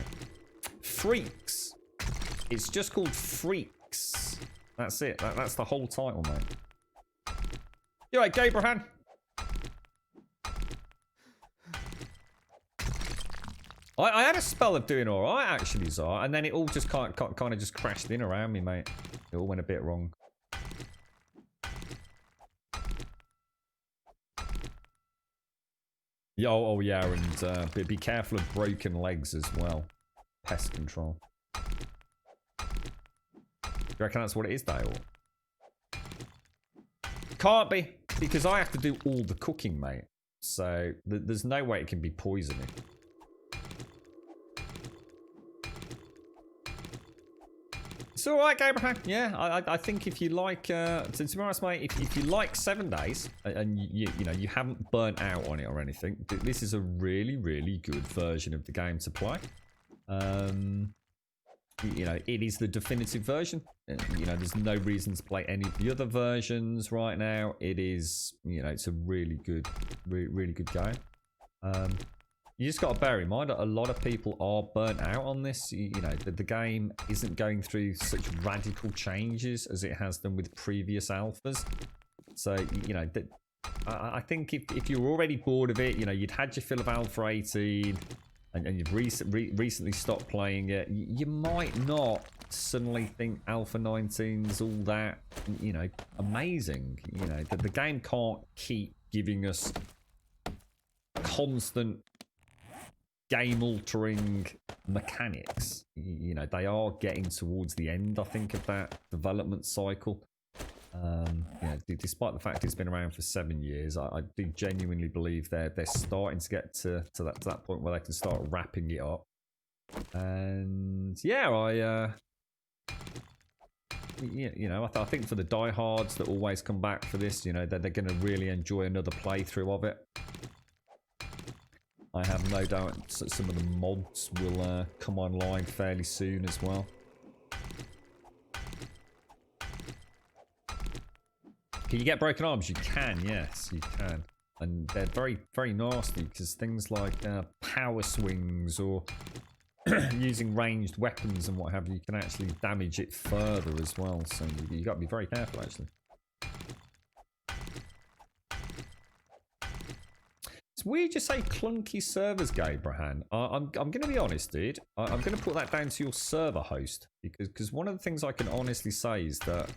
[SPEAKER 2] Freaks. It's just called Freaks. That's it. That's the whole title, mate. You alright, Gabrahan? I had a spell of doing alright, actually, Zar, and then it all just kind of just crashed in around me, mate. It all went a bit wrong. Yeah, oh yeah, and be careful of broken legs as well. Pest control. Do you reckon that's what it is, Dale? Can't be, because I have to do all the cooking, mate. So there's no way it can be poisoning. It's alright, Abraham. Yeah, I think if you like, to be honest, mate, if you like 7 days and you know you haven't burnt out on it or anything, this is a really, really good version of the game to play. You know, it is the definitive version. You know, there's no reason to play any of the other versions right now. It is, you know, it's a really good, really good game. You just got to bear in mind that a lot of people are burnt out on this. You know, the game isn't going through such radical changes as it has done with previous alphas. So, you know, I think if you're already bored of it, you know, you'd had your fill of Alpha 18 and you've recently stopped playing it, you might not suddenly think Alpha 19's all that, you know, amazing. You know, the game can't keep giving us constant game-altering mechanics. You know, they are getting towards the end, I think, of that development cycle. You know, despite the fact it's been around for 7 years, I do genuinely believe they're starting to get to that point where they can start wrapping it up. And yeah, you know, I think for the diehards that always come back for this, you know, they're going to really enjoy another playthrough of it. I have no doubt some of the mods will come online fairly soon as well. Can you get broken arms? You can, yes, you can. And they're very, very nasty because things like power swings or using ranged weapons and what have you can actually damage it further as well. So you got to be very careful, actually. It's weird you say clunky servers, Gabrahan. I'm going to be honest, dude. I'm going to put that down to your server host because one of the things I can honestly say is that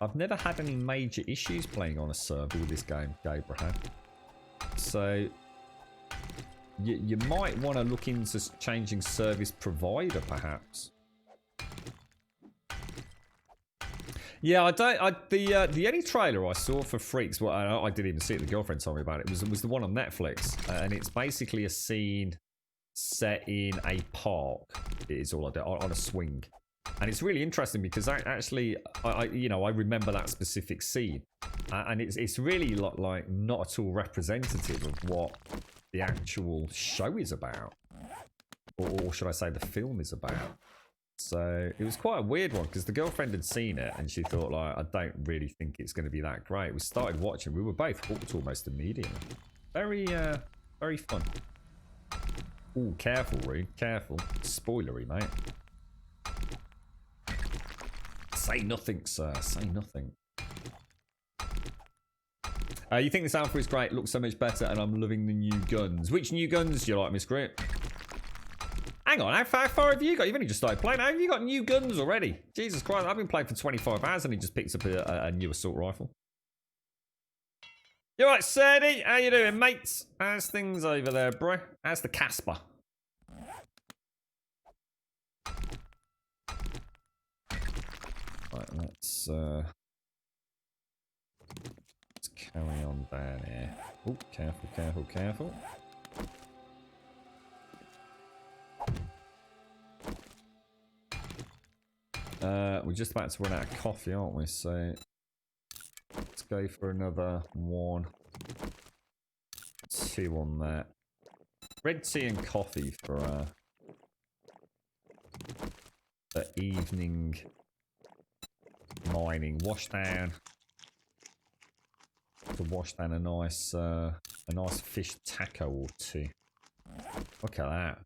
[SPEAKER 2] I've never had any major issues playing on a server with this game, Gabrahan. So you might want to look into changing service provider, perhaps. Yeah, the only trailer I saw for Freaks, well, I didn't even see it. The girlfriend told me about it. Was the one on Netflix, and it's basically a scene set in a park. It is all I do, on a swing, and it's really interesting because I remember that specific scene, and it's really like not at all representative of what the actual show is about, or should I say the film is about. So it was quite a weird one because the girlfriend had seen it and she thought, like, I don't really think it's going to be that great. We started watching, we were both hooked almost immediately. Very very fun. Ooh, careful, Reed, careful. Spoilery, mate. Say nothing, sir, say nothing. You think this alpha is great, looks so much better, and I'm loving the new guns. Which new guns do you like, Miss Grit? Hang on, how far have you got? You've only just started playing. How have you got new guns already? Jesus Christ, I've been playing for 25 hours and he just picks up a new assault rifle. You alright, Sadie? How you doing, mates? How's things over there, bro? How's the Casper? Right, let's carry on down here. Oh, careful, careful, careful. We're just about to run out of coffee, aren't we? So let's go for another 1, 2 on that. Red tea and coffee for the evening mining. Wash down. To wash down a nice fish taco or two. Look at that.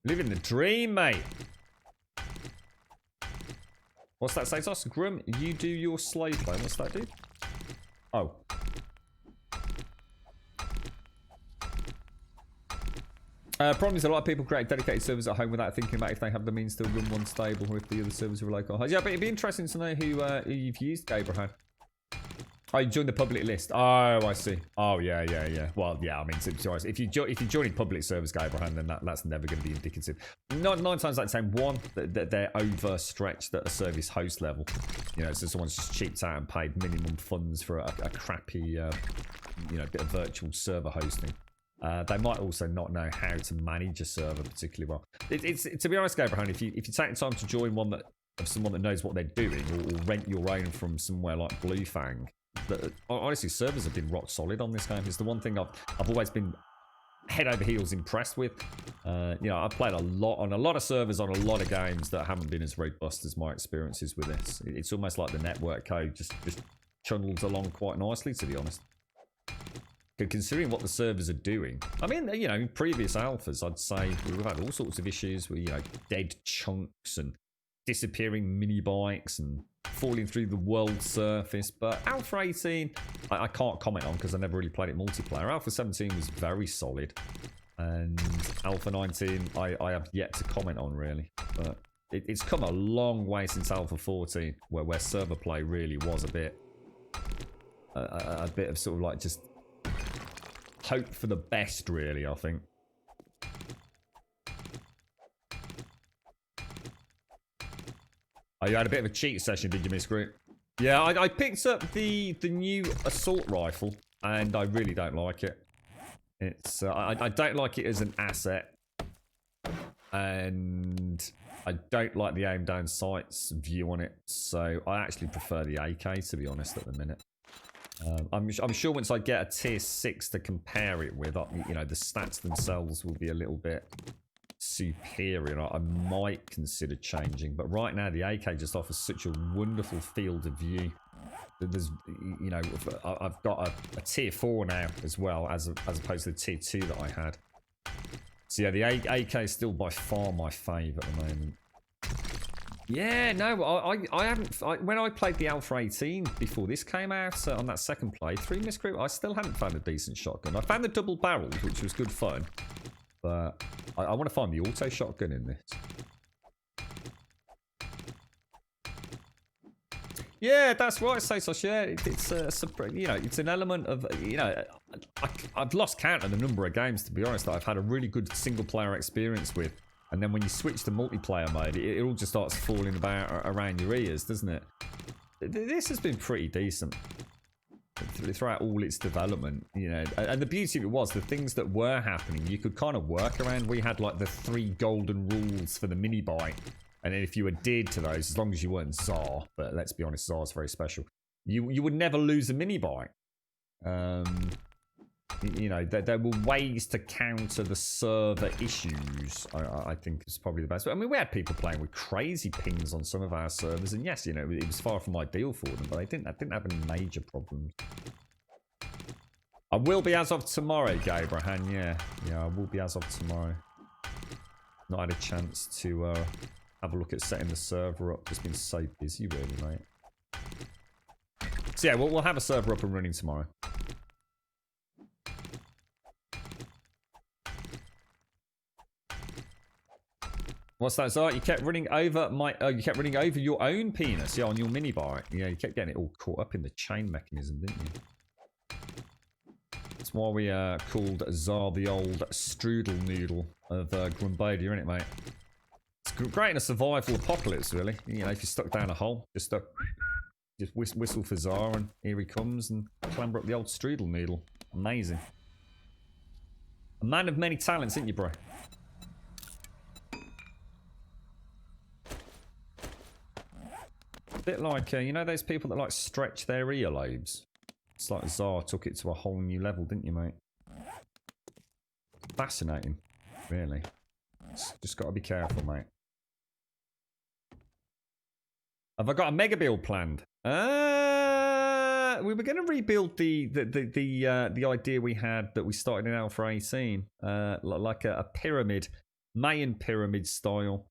[SPEAKER 2] Living the dream, mate. What's that say to us? Grum, you do your slave play. What's that do? Oh. Problem is a lot of people create dedicated servers at home without thinking about if they have the means to run one stable or if the other servers are local. Yeah, but it'd be interesting to know who you've used, Abraham. Oh, you joined the public list. Oh, I see. Oh, yeah. Well, yeah, I mean, if you're joining public servers, Abraham, then that's never going to be indicative. Nine times out of 10, one, that they're overstretched at a service host level. You know, so someone's just cheaped out and paid minimum funds for a crappy, you know, bit of virtual server hosting. They might also not know how to manage a server particularly well. It's to be honest, Abraham, if you take the time to join one of someone that knows what they're doing, or rent your own from somewhere like Bluefang. Honestly, servers have been rock solid on this game. It's the one thing I've always been head over heels impressed with. You know, I've played a lot on a lot of servers on a lot of games that haven't been as robust as my experiences with this. It's almost like the network code just channels along quite nicely, to be honest. Considering what the servers are doing, I mean, you know, in previous alphas, I'd say we've had all sorts of issues with, you know, dead chunks and disappearing mini bikes and falling through the world surface. But Alpha 18, I can't comment on because I never really played it multiplayer. Alpha 17 was very solid, and Alpha 19 I have yet to comment on really. But it's come a long way since Alpha 14, where server play really was a bit of sort of like just hope for the best, really, I think. Oh, you had a bit of a cheat session, did you, Miss Groot? Yeah, I picked up the new assault rifle, and I really don't like it. It's I don't like it as an asset, and I don't like the aim down sights view on it. So I actually prefer the AK, to be honest, at the minute. I'm sure once I get a tier 6 to compare it with, you know, the stats themselves will be a little bit superior. I might consider changing, but right now the AK just offers such a wonderful field of view. There's, you know, I've got a tier 4 now as well, as opposed to the tier 2 that I had. So yeah, the AK is still by far my fave at the moment. Yeah, no, I haven't. When I played the Alpha 18 before this came out on that second playthrough, Miss Group, I still hadn't found a decent shotgun. I found the double barreled, which was good fun, but I want to find the auto shotgun in this. Yeah, that's right, Sasos. Yeah, it's you know, it's an element of, you know, I've lost count of the number of games, to be honest, that I've had a really good single player experience with. And then when you switch to multiplayer mode, it all just starts falling about around your ears, doesn't it? This has been pretty decent throughout all its development, you know. And the beauty of it was the things that were happening, you could kind of work around. We had like the 3 golden rules for the mini bike, and then if you adhered to those, as long as you weren't Tsar, but let's be honest, Tsar's very special. You would never lose a mini bike. You know, there were ways to counter the server issues, I think is probably the best. I mean, we had people playing with crazy pings on some of our servers, and yes, you know, it was far from ideal for them, but I didn't have any major problems. I will be as of tomorrow, Gabrahan, yeah, I will be as of tomorrow. Not had a chance to have a look at setting the server up. Just been so busy, really, mate. So yeah, we'll have a server up and running tomorrow. What's that, Zart? You kept running over you kept running over your own penis, yeah, on your mini bike. Yeah, you kept getting it all caught up in the chain mechanism, didn't you? That's why we called Zar the old strudel noodle of Grumbodia, isn't it, mate? It's great in a survival apocalypse, really. You know, if you're stuck down a hole, just whistle for Zar, and here he comes, and clamber up the old strudel noodle. Amazing. A man of many talents, isn't you, bro? Bit like, you know those people that like stretch their earlobes? It's like Zar took it to a whole new level, didn't you, mate? Fascinating, really. Just got to be careful, mate. Have I got a mega build planned? We were going to rebuild the idea we had that we started in Alpha 18, like a pyramid, Mayan pyramid style.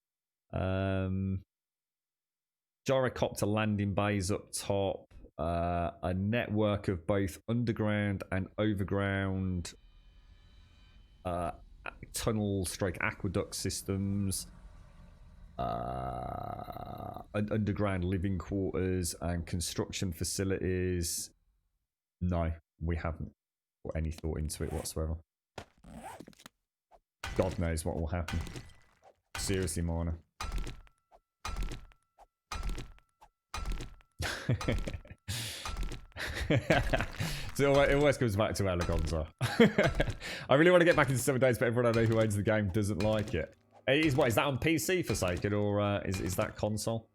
[SPEAKER 2] Gyrocopter landing bays up top, a network of both underground and overground tunnel stroke aqueduct systems, underground living quarters and construction facilities. No, we haven't put any thought into it whatsoever. God knows what will happen. Seriously, Marna. So it always comes back to Elegonza. I really want to get back into 7 Days, but everyone I know who owns the game doesn't like it. Is that on PC, Forsaken, or is that console?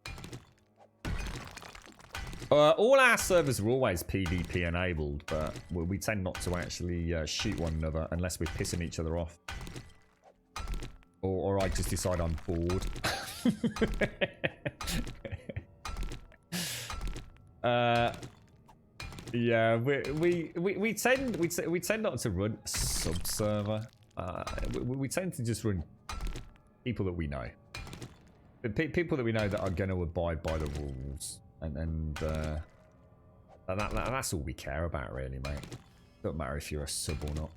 [SPEAKER 2] All our servers are always PvP enabled, but we tend not to actually shoot one another unless we're pissing each other off. Or I just decide I'm bored. Yeah, we tend not to run sub server. We tend to just run people that we know, people that we know that are going to abide by the rules, and that's all we care about, really, mate. Don't matter if you're a sub or not.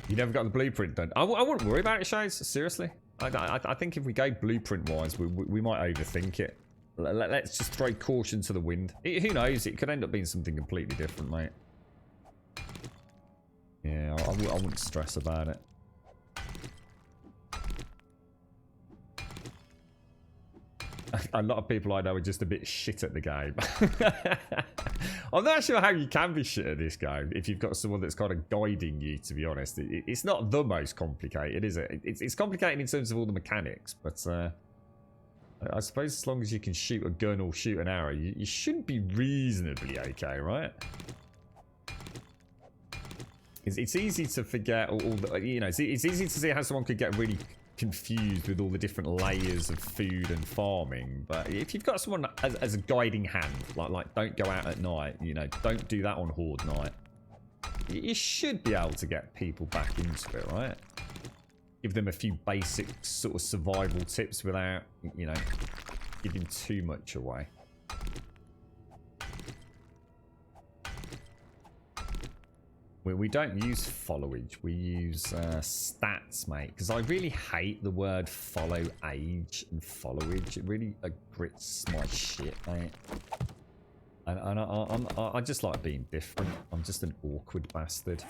[SPEAKER 2] You never got the blueprint done. I wouldn't worry about it, Shades. Seriously, I think if we go blueprint wise, we might overthink it. Let's just throw caution to the wind. Who knows? It could end up being something completely different, mate. Yeah, I wouldn't stress about it. A lot of people I know are just a bit shit at the game. I'm not sure how you can be shit at this game if you've got someone that's kind of guiding you, to be honest. It's not the most complicated, is it? It's complicated in terms of all the mechanics, but I suppose as long as you can shoot a gun or shoot an arrow, you should be reasonably okay, right? It's easy to forget all the, you know, it's easy to see how someone could get really confused with all the different layers of food and farming, but if you've got someone as a guiding hand, like don't go out at night, you know, don't do that on Horde night, you should be able to get people back into it, right? Give them a few basic sort of survival tips without, you know, giving too much away. We don't use followage, we use stats, mate, because I really hate the word follow age and followage. It really grits my shit, mate. And I just like being different. I'm just an awkward bastard.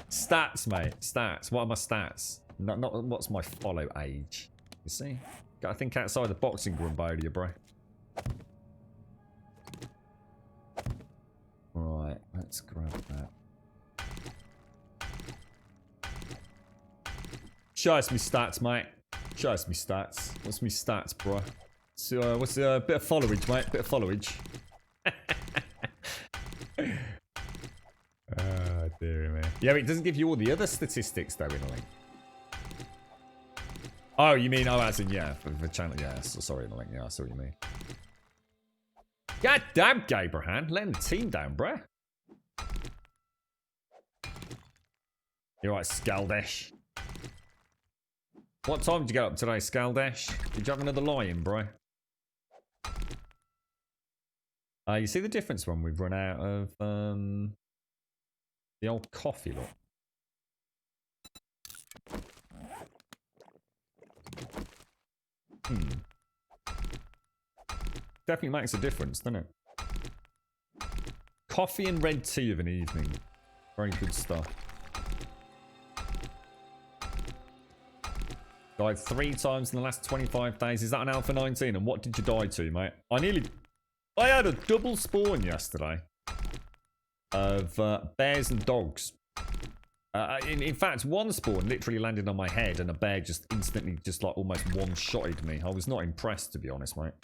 [SPEAKER 2] Stats, mate. Stats. What are my stats? Not what's my follow age. You see? Gotta think outside the boxing Grumbodia, bro. Right, let's grab that. Show us me stats, mate. Show us me stats. What's me stats, bro? So, what's a bit of followage, mate? Bit of followage. Oh, dear me. Yeah, but it doesn't give you all the other statistics, though, in a link. Oh, you mean, oh, as in, yeah, for the channel, yeah, so sorry, in a link, yeah, I see what you mean. God damn, Gabrahan, letting the team down, bruh. You're right, Skaldesh. What time did you get up today, Skaldesh? Did you have another lie-in, bro? You see the difference when we've run out of the old coffee, look. Definitely makes a difference, doesn't it? Coffee and red tea of an evening. Very good stuff. Died 3 times in the last 25 days. Is that an Alpha 19? And what did you die to, mate? I had a double spawn yesterday of bears and dogs. In fact, one spawn literally landed on my head and a bear just instantly just like almost one-shotted me. I was not impressed, to be honest, mate.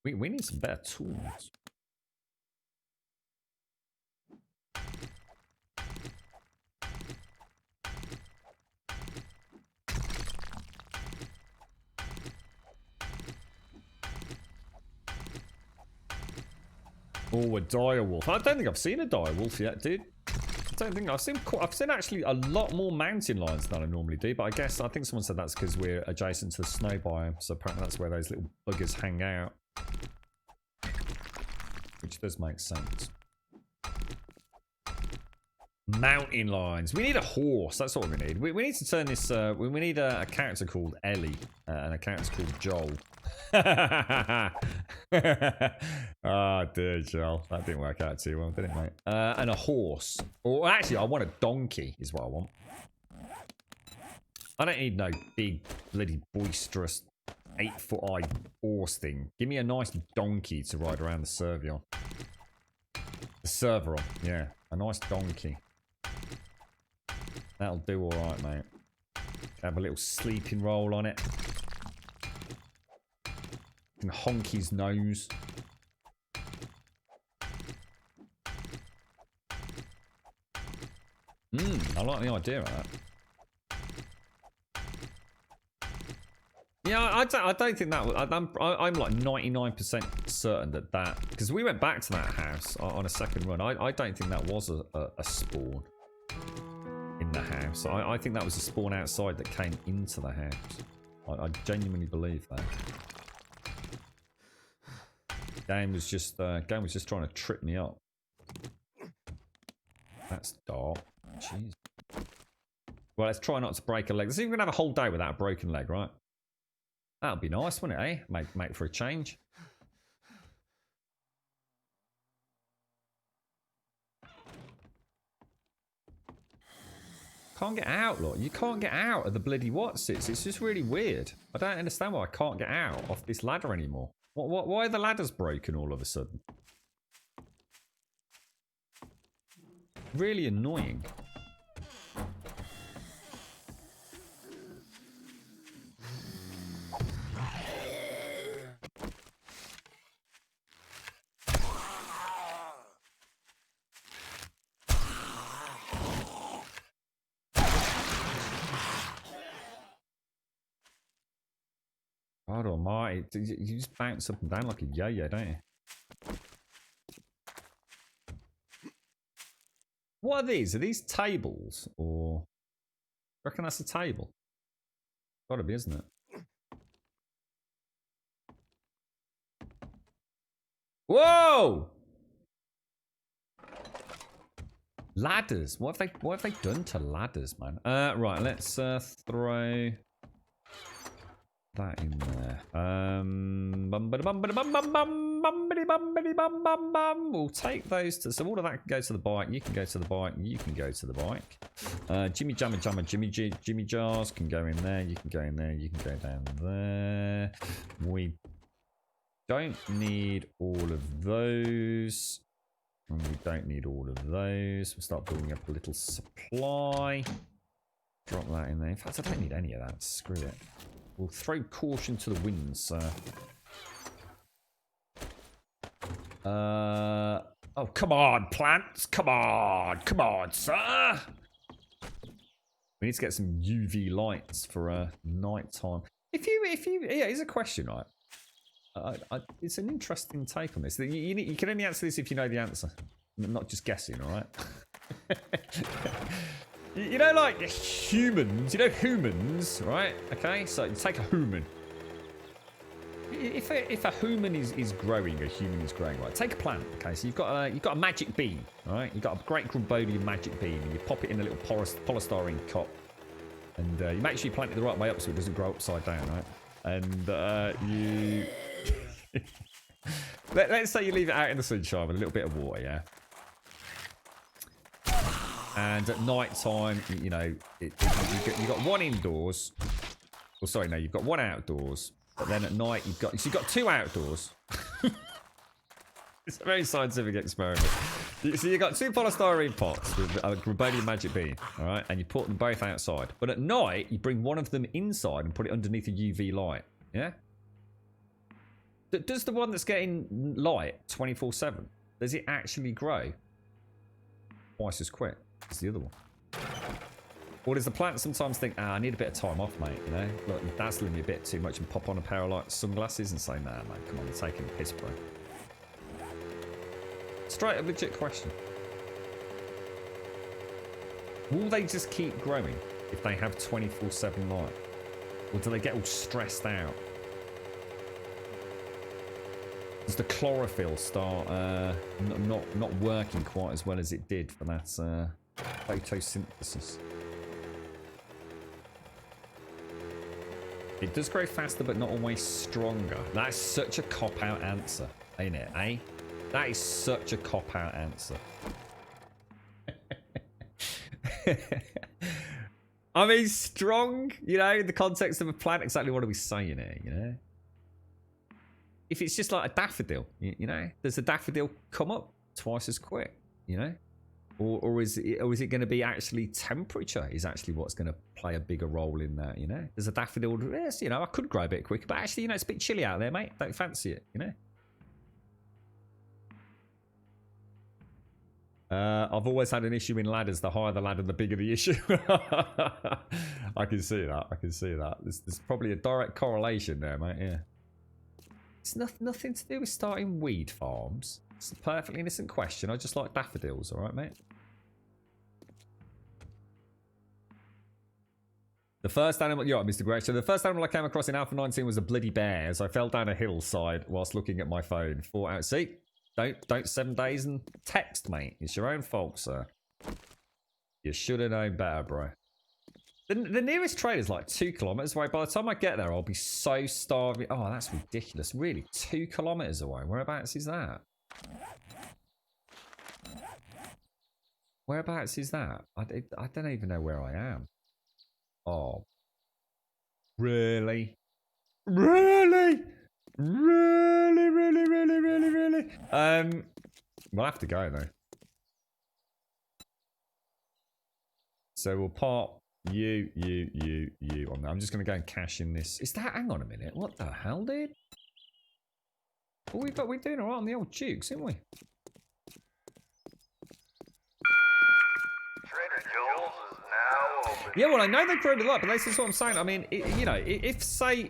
[SPEAKER 2] We need some better tools. Oh, a dire wolf. I don't think I've seen a dire wolf yet, dude. I don't think I've seen actually a lot more mountain lions than I normally do, but I think someone said that's because we're adjacent to the snow biome, so apparently that's where those little buggers hang out. Which does make sense. Mountain lions. We need a horse. That's what we need. We need to turn this. We need a character called Ellie and a character called Joel. Oh dear, Joel. That didn't work out too well, did it, mate? And a horse. Or actually, I want a donkey. Is what I want. I don't need no big, bloody boisterous 8-foot-high horse thing. Give me a nice donkey to ride around the server on. The server on. Yeah, a nice donkey. That'll do all right, mate. Have a little sleeping roll on it. Can honk his nose. I like the idea of that. Yeah, I don't think that was. I'm like 99% certain that because we went back to that house on a second run. I don't think that was a spawn in the house. I think that was a spawn outside that came into the house. I genuinely believe that. Game was just trying to trip me up. That's dark. Jeez. Well, let's try not to break a leg. Let's see if we can have a whole day without a broken leg, right? That'd be nice, wouldn't it, eh? Make for a change. Can't get out, look. You can't get out of the bloody whatsits. It's just really weird. I don't understand why I can't get out off this ladder anymore. Why are the ladders broken all of a sudden? Really annoying. God almighty, you just bounce up and down like a yo-yo, don't you? What are these? Are these tables? Or... I reckon that's a table. Gotta be, isn't it? Whoa! Ladders. What have they done to ladders, man? Right, let's throw that in there. We'll take those to, so all of that can go to the bike. You can go to the bike. You can go to the bike. Jimmy Jammer Jammer Jimmy Jars can go in there. You can go in there. You can go down there. We don't need all of those. And we don't need all of those. We'll start building up a little supply. Drop that in there. In fact, I don't need any of that. Screw it. We'll throw caution to the winds, sir. Oh, come on, plants. Come on, sir. We need to get some UV lights for night time. If you, yeah, here's a question, right? It's an interesting take on this. You can only answer this if you know the answer, not just guessing, all right? You know, like humans, humans, right? Okay, so you take a human. If a human is growing, a human is growing, right? Take a plant, okay? So you've got a magic bean, all right? You've got a great Grumbodian magic bean, and you pop it in a little polystyrene cup, and you make sure you plant it the right way up so it doesn't grow upside down, right? And you let's say you leave it out in the sunshine with a little bit of water, yeah. And at night time, you know, you've got one indoors. Well, sorry, no, you've got one outdoors. But then at night, you've got two outdoors. It's a very scientific experiment. So you've got two polystyrene pots with a Grumbodian magic bean, all right? And you put them both outside. But at night, you bring one of them inside and put it underneath a UV light, yeah? Does the one that's getting light 24/7, does it actually grow twice as quick as the other one? Or does the plant sometimes think, I need a bit of time off, mate, you know? Look, you're dazzling me a bit too much, and pop on a pair of like sunglasses and say, nah, mate, come on, you're taking the piss, bro. Straight up legit question. Will they just keep growing if they have 24/7 light? Or do they get all stressed out? Does the chlorophyll start not working quite as well as it did for that photosynthesis? It does grow faster, but not always stronger. That's such a cop-out answer, ain't it, eh? That is such a cop-out answer. I mean, strong, you know, in the context of a plant, exactly what are we saying here, you know? If it's just like a daffodil, you know, does a daffodil come up twice as quick, you know? Or is it going to be actually temperature is actually what's going to play a bigger role in that, you know? There's a daffodil, yes, you know, I could grow a bit quicker, but actually, you know, it's a bit chilly out there, mate. Don't fancy it, you know? I've always had an issue in ladders. The higher the ladder, the bigger the issue. I can see that. I can see that. There's probably a direct correlation there, mate, yeah. It's nothing to do with starting weed farms. It's a perfectly innocent question. I just like daffodils, all right, mate? The first animal, you're right, Mr. Gretsch. So the first animal I came across in Alpha 19 was a bloody bear as I fell down a hillside whilst looking at my phone. 4 out. See? Don't 7 days and text, mate. It's your own fault, sir. You should have known better, bro. The nearest train is like 2 kilometers away. By the time I get there, I'll be so starving. Oh, that's ridiculous. Really? 2 kilometers away? Whereabouts is that? Whereabouts is that? I don't even know where I am. Oh. Really? Really? Really? We'll have to go, though. So we'll part you on that. I'm just going to go and cash in this. Is that... Hang on a minute. What the hell, dude? Well, we're doing all right on the old Dukes, aren't we?
[SPEAKER 5] Trader Joel's is now open.
[SPEAKER 2] Yeah, well, I know they've grown a lot, but this is what I'm saying. I mean, you know, if say,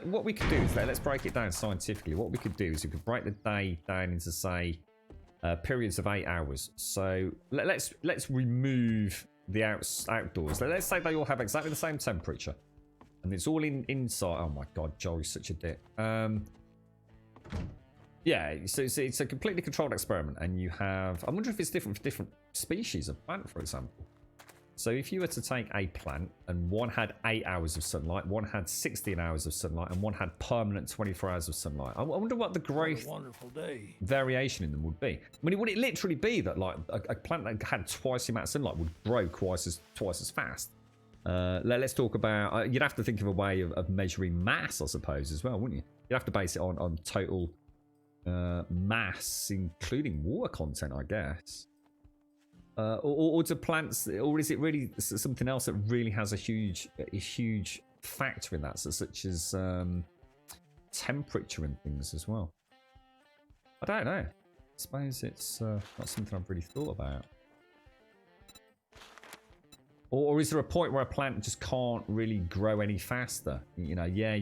[SPEAKER 2] what we could do is, let's break it down scientifically. What we could do is we could break the day down into, say, periods of 8 hours. So let's remove the outdoors. Let's say they all have exactly the same temperature, and it's all inside. Oh my God, Joey's such a dick. Yeah, so it's a completely controlled experiment, and you have... I wonder if it's different for different species of plant, for example. So if you were to take a plant, and one had 8 hours of sunlight, one had 16 hours of sunlight, and one had permanent 24 hours of sunlight, I wonder what the growth
[SPEAKER 4] Wonderful day.
[SPEAKER 2] variation in them would be. I mean, would it literally be that like a plant that had twice the amount of sunlight would grow twice as fast? Let's talk about... you'd have to think of a way of measuring mass, I suppose, as well, wouldn't you? You'd have to base it on total mass, including water content, I guess. Or do plants, or is it really something else that really has a huge factor in that, such as temperature and things as well? I don't know. I suppose it's not something I've really thought about. Or is there a point where a plant just can't really grow any faster? You know, yeah,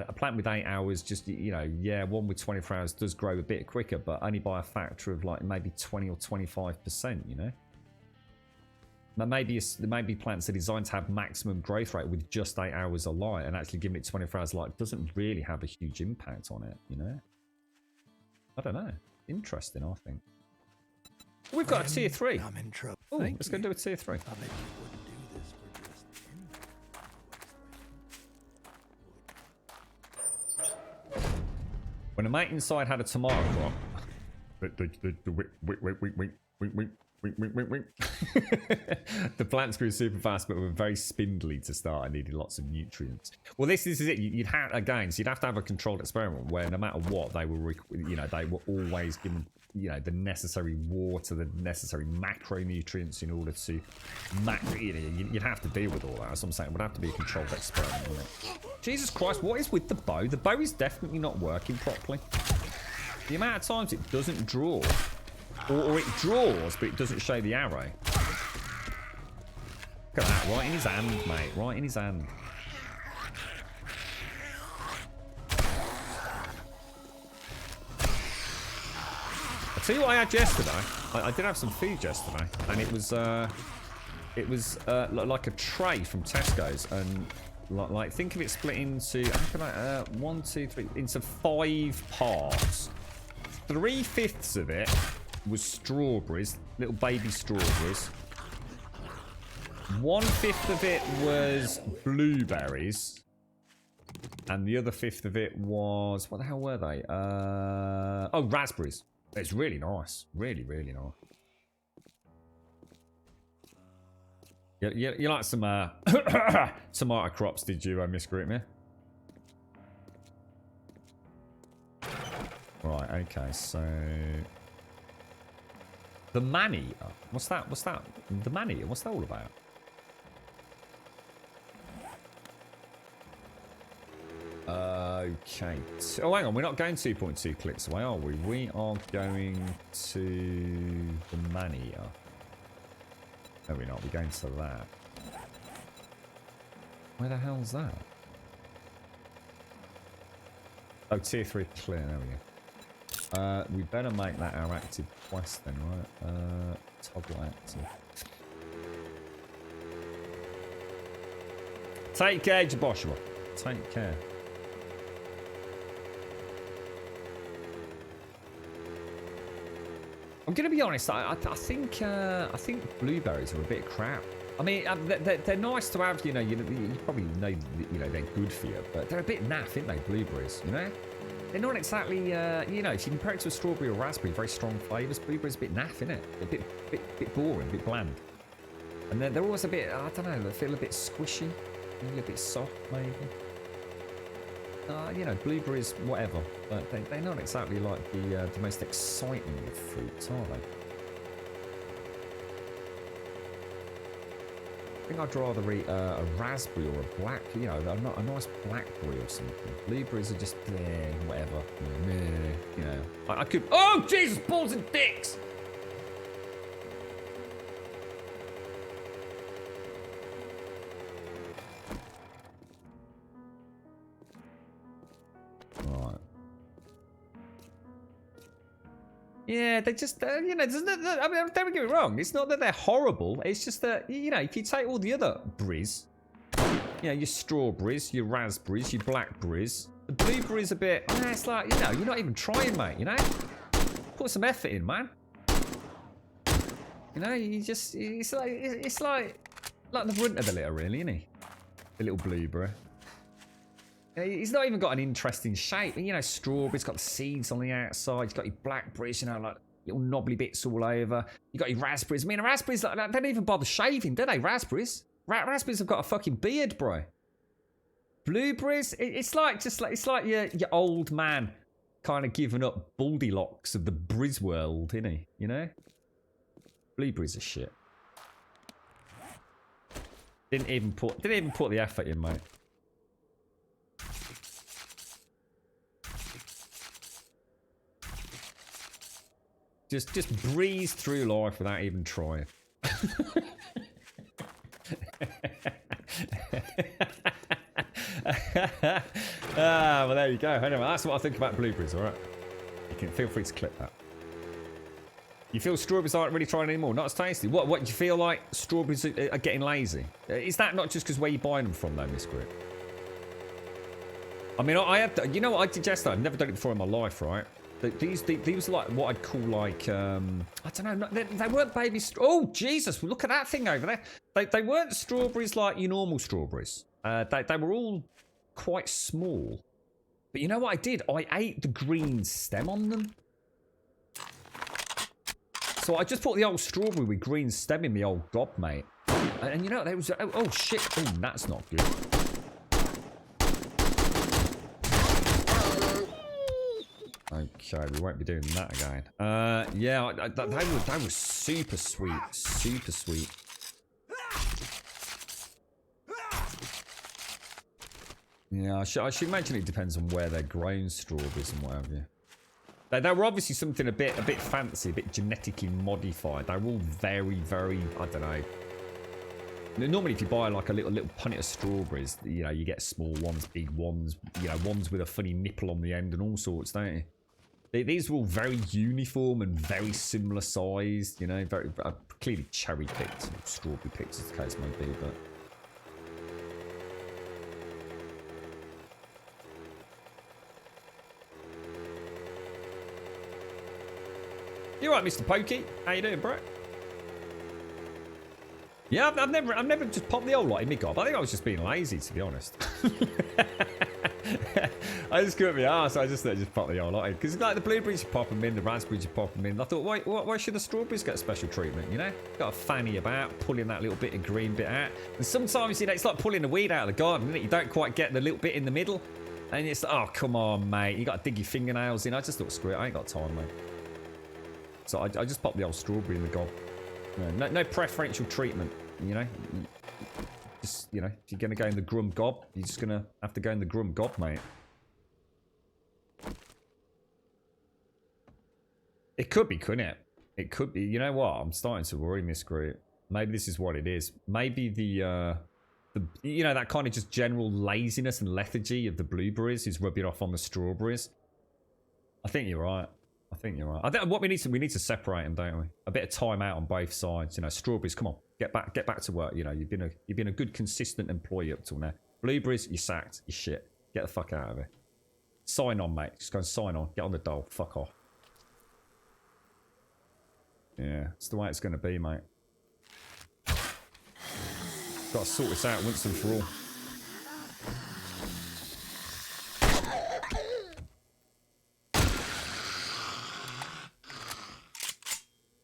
[SPEAKER 2] a plant with 8 hours just, you know, yeah, one with 24 hours does grow a bit quicker, but only by a factor of like maybe 20 or 25%, you know? Now maybe plants are designed to have maximum growth rate with just 8 hours of light, and actually giving it 24 hours of light doesn't really have a huge impact on it, you know? I don't know. Interesting, I think. We've got a tier 3.
[SPEAKER 4] I'm in trouble.
[SPEAKER 2] Oh, let's go do a tier 3.
[SPEAKER 4] I bet you wouldn't do this for just
[SPEAKER 2] When a mate inside had a tomato crop. The plants grew super fast, but were very spindly to start and needed lots of nutrients. Well, this is it. You'd have so you'd have to have a controlled experiment where no matter what, they were, you know, they were always given, you know, the necessary water, the necessary macronutrients in order to, you know, you'd have to deal with all that. As I'm saying, it would have to be a controlled experiment, wouldn't it? Jesus Christ, what is with the bow? The bow is definitely not working properly. The amount of times it doesn't draw. Or it draws, but it doesn't show the arrow. Look at that, right in his hand, mate. Right in his hand. A tell you what I had yesterday. I did have some food yesterday, and it was like a tray from Tesco's, and like think of it split into how can I 1, 2, 3 into 5 parts. 3/5 of it was strawberries, little baby strawberries. 1/5 of it was blueberries. And the other 1/5 of it was... What the hell were they? Oh, raspberries. It's really nice. Really, really nice. You like some tomato crops, did you, Miss Gritmere? Right, okay, so... The man-eater. What's that? What's that? The man-eater? What's that all about? Okay. Oh, hang on. We're not going 2.2 clicks away, are we? We are going to the man-eater. No, we're not. We're going to that. Where the hell's that? Oh, tier 3 clear. There we go. We better make that our active quest then, right? Toggle active. Take care, Jaboshua. Take care. I'm gonna be honest. I think blueberries are a bit crap. I mean, they're nice to have. You probably know. They're good for you, but they're a bit naff, aren't they? Blueberries, they're not exactly. If you compare it to a strawberry or raspberry, very strong flavours. Blueberries a bit naff, isn't it? A bit boring, a bit bland. And they're always a bit. I don't know. They feel a bit squishy, maybe a bit soft, maybe. Blueberries, whatever. But they're not exactly like the most exciting of fruits, are they? I think I'd rather eat a raspberry or a black, a nice blackberry or something. Blueberries are just, whatever. I could... Oh, Jesus, balls and dicks! Yeah, they just, there's no, I mean, don't get me wrong. It's not that they're horrible. It's just that, if you take all the other berries, your strawberries, your raspberries, your blackberries, the blueberries a bit, it's like, you're not even trying, mate, Put some effort in, man. It's like the runt of the litter, really, isn't he? The little blueberry. He's not even got an interesting shape. Strawberries got the seeds on the outside. You've got your blackberries, like little knobbly bits all over. You got your raspberries. I mean, raspberries, they don't even bother shaving, do they? Raspberries. Raspberries have got a fucking beard, bro. Blueberries, it's like your old man kind of giving up baldy locks of the Briz world, isn't he? Blueberries are shit. Didn't even put the effort in, mate. Just breeze through life without even trying. Well, there you go. Anyway, that's what I think about blueberries, alright? You can feel free to clip that. You feel strawberries aren't really trying anymore? Not as tasty? What do you feel like strawberries are getting lazy? Is that not just because where you're buying them from, though, Miss Grip? I mean, I had... what I did yesterday? I've never done it before in my life, right? These are like what I'd call like I don't know. They weren't baby. Oh Jesus! Look at that thing over there. They weren't strawberries like your normal strawberries. They were all quite small. But you know what I did? I ate the green stem on them. So I just put the old strawberry with green stem in the old gob, mate. And there was oh shit! Oh, that's not good. Okay, we won't be doing that again. Yeah, they were super sweet. Super sweet. Yeah, I should imagine it depends on where they're grown, strawberries and what have you. They were obviously something a bit fancy, a bit genetically modified. They were all very, very, I don't know. Normally, if you buy like a little punnet of strawberries, you get small ones, big ones, ones with a funny nipple on the end and all sorts, don't you? These were all very uniform and very similar sized, you know, very clearly cherry picked, strawberry picked as the case may be, but. You alright, Mr. Pokey? How you doing, bro? Yeah, I've never just popped the old lot in my gob. I think I was just being lazy, to be honest. I just couldn't be arsed. I just pop the old lot in. Because like the blueberries, you pop them in, the raspberries, you pop them in. I thought, why should the strawberries get special treatment, you know? Got a fanny about, pulling that little bit of green bit out. And sometimes, you know, it's like pulling a weed out of the garden, isn't it? You don't quite get the little bit in the middle. And it's like, oh, come on, mate. You got to dig your fingernails in. I just thought, screw it. I ain't got time, mate. So I just popped the old strawberry in the gob. No preferential treatment, you know? Just, you know, if you're going to go in the grum gob, you're just going to have to go in the grum gob, mate. It could be, couldn't it? It could be. You know what? I'm starting to worry, Miss Group. Maybe this is what it is. Maybe the you know, that kind of just general laziness and lethargy of the blueberries is rubbing off on the strawberries. I think you're right. I think you're right. I think what we need to separate them, don't we? A bit of time out on both sides. You know, strawberries, come on, get back to work. You know, you've been a good, consistent employee up till now. Blueberries, you're sacked. You're shit. Get the fuck out of here. Sign on, mate. Just go and sign on. Get on the dole. Fuck off. Yeah, it's the way it's going to be, mate. Got to sort this out once and for all.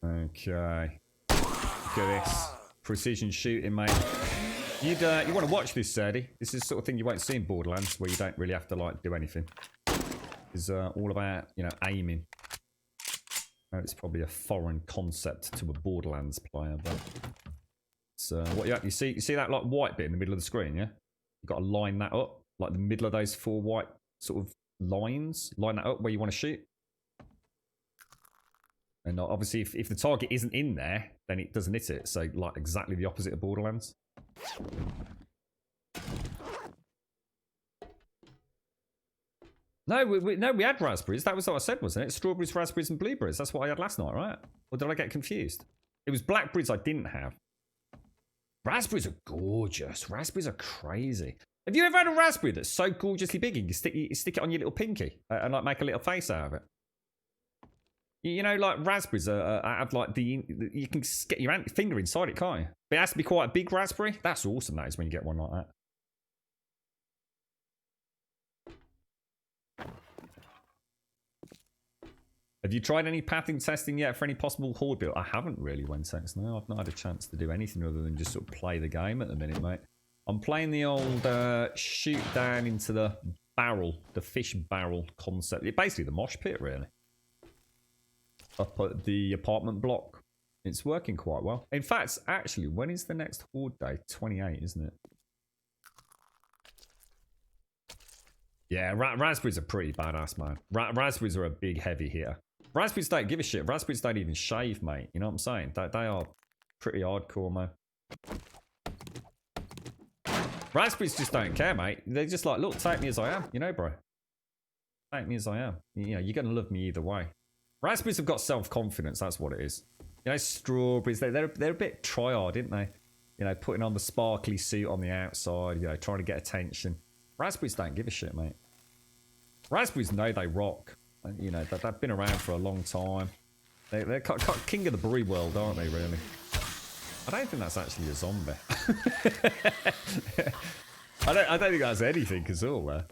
[SPEAKER 2] Okay. Look at this. Precision shooting, mate. You want to watch this, Sadie. This is the sort of thing you won't see in Borderlands, where you don't really have to, like, do anything. It's all about, you know, aiming. Now, it's probably a foreign concept to a Borderlands player, but... So, what you see that, like, white bit in the middle of the screen, yeah? You've got to line that up. Like, the middle of those 4 white sort of lines. Line that up where you want to shoot. And obviously, if the target isn't in there, then it doesn't hit it. So, like, exactly the opposite of Borderlands. No, we had raspberries. That was what I said, wasn't it? Strawberries, raspberries, and blueberries. That's what I had last night, right? Or did I get confused? It was blackberries I didn't have. Raspberries are gorgeous. Raspberries are crazy. Have you ever had a raspberry that's so gorgeously big you can stick it on your little pinky and like make a little face out of it? You know, like raspberries have like you can get your finger inside it, can't you? But it has to be quite a big raspberry. That's awesome, that is, when you get one like that. Have you tried any pathing testing yet for any possible horde build? I haven't really, Wentex. No, I've not had a chance to do anything other than just sort of play the game at the minute, mate. I'm playing the old shoot down into the barrel, the fish barrel concept. It's basically the mosh pit, really. Up at the apartment block. It's working quite well. In fact, actually, when is the next horde day? 28, isn't it? Yeah, raspberries are pretty badass, man. Raspberries are a big heavy hitter. Raspberries don't give a shit. Raspberries don't even shave, mate. You know what I'm saying? They are pretty hardcore, man. Raspberries just don't care, mate. They're just like, look, take me as I am. You know, bro. Take me as I am. You know, you're going to love me either way. Raspberries have got self-confidence. That's what it is. You know, strawberries, they're a bit try-hard, aren't they? You know, putting on the sparkly suit on the outside, you know, trying to get attention. Raspberries don't give a shit, mate. Raspberries know they rock. You know, they've been around for a long time. They're king of the berry world, aren't they, really? I don't think that's actually a zombie. I don't think that's anything at all, there.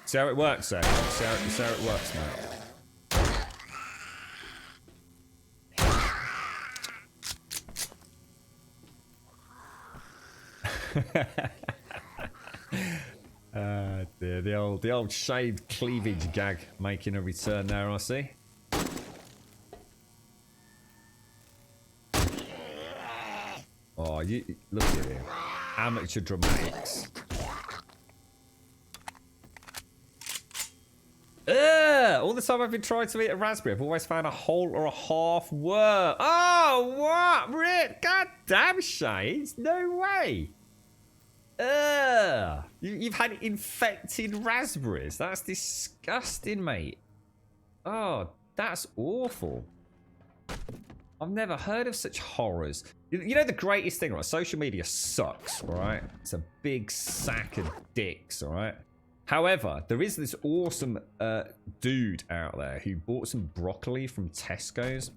[SPEAKER 2] See how it works, then? See how it works, mate. Dear, the old shaved cleavage gag making a return there, I see. Oh, you look at him. Amateur dramatics. All the time I've been trying to eat a raspberry, I've always found a whole or a half worm. Oh, what? Rick? God damn, Shades. No way. You've had infected raspberries. That's disgusting, mate. Oh, that's awful. I've never heard of such horrors. You know the greatest thing, right? Social media sucks, right? It's a big sack of dicks, all right? However, there is this awesome dude out there who bought some broccoli from Tesco's.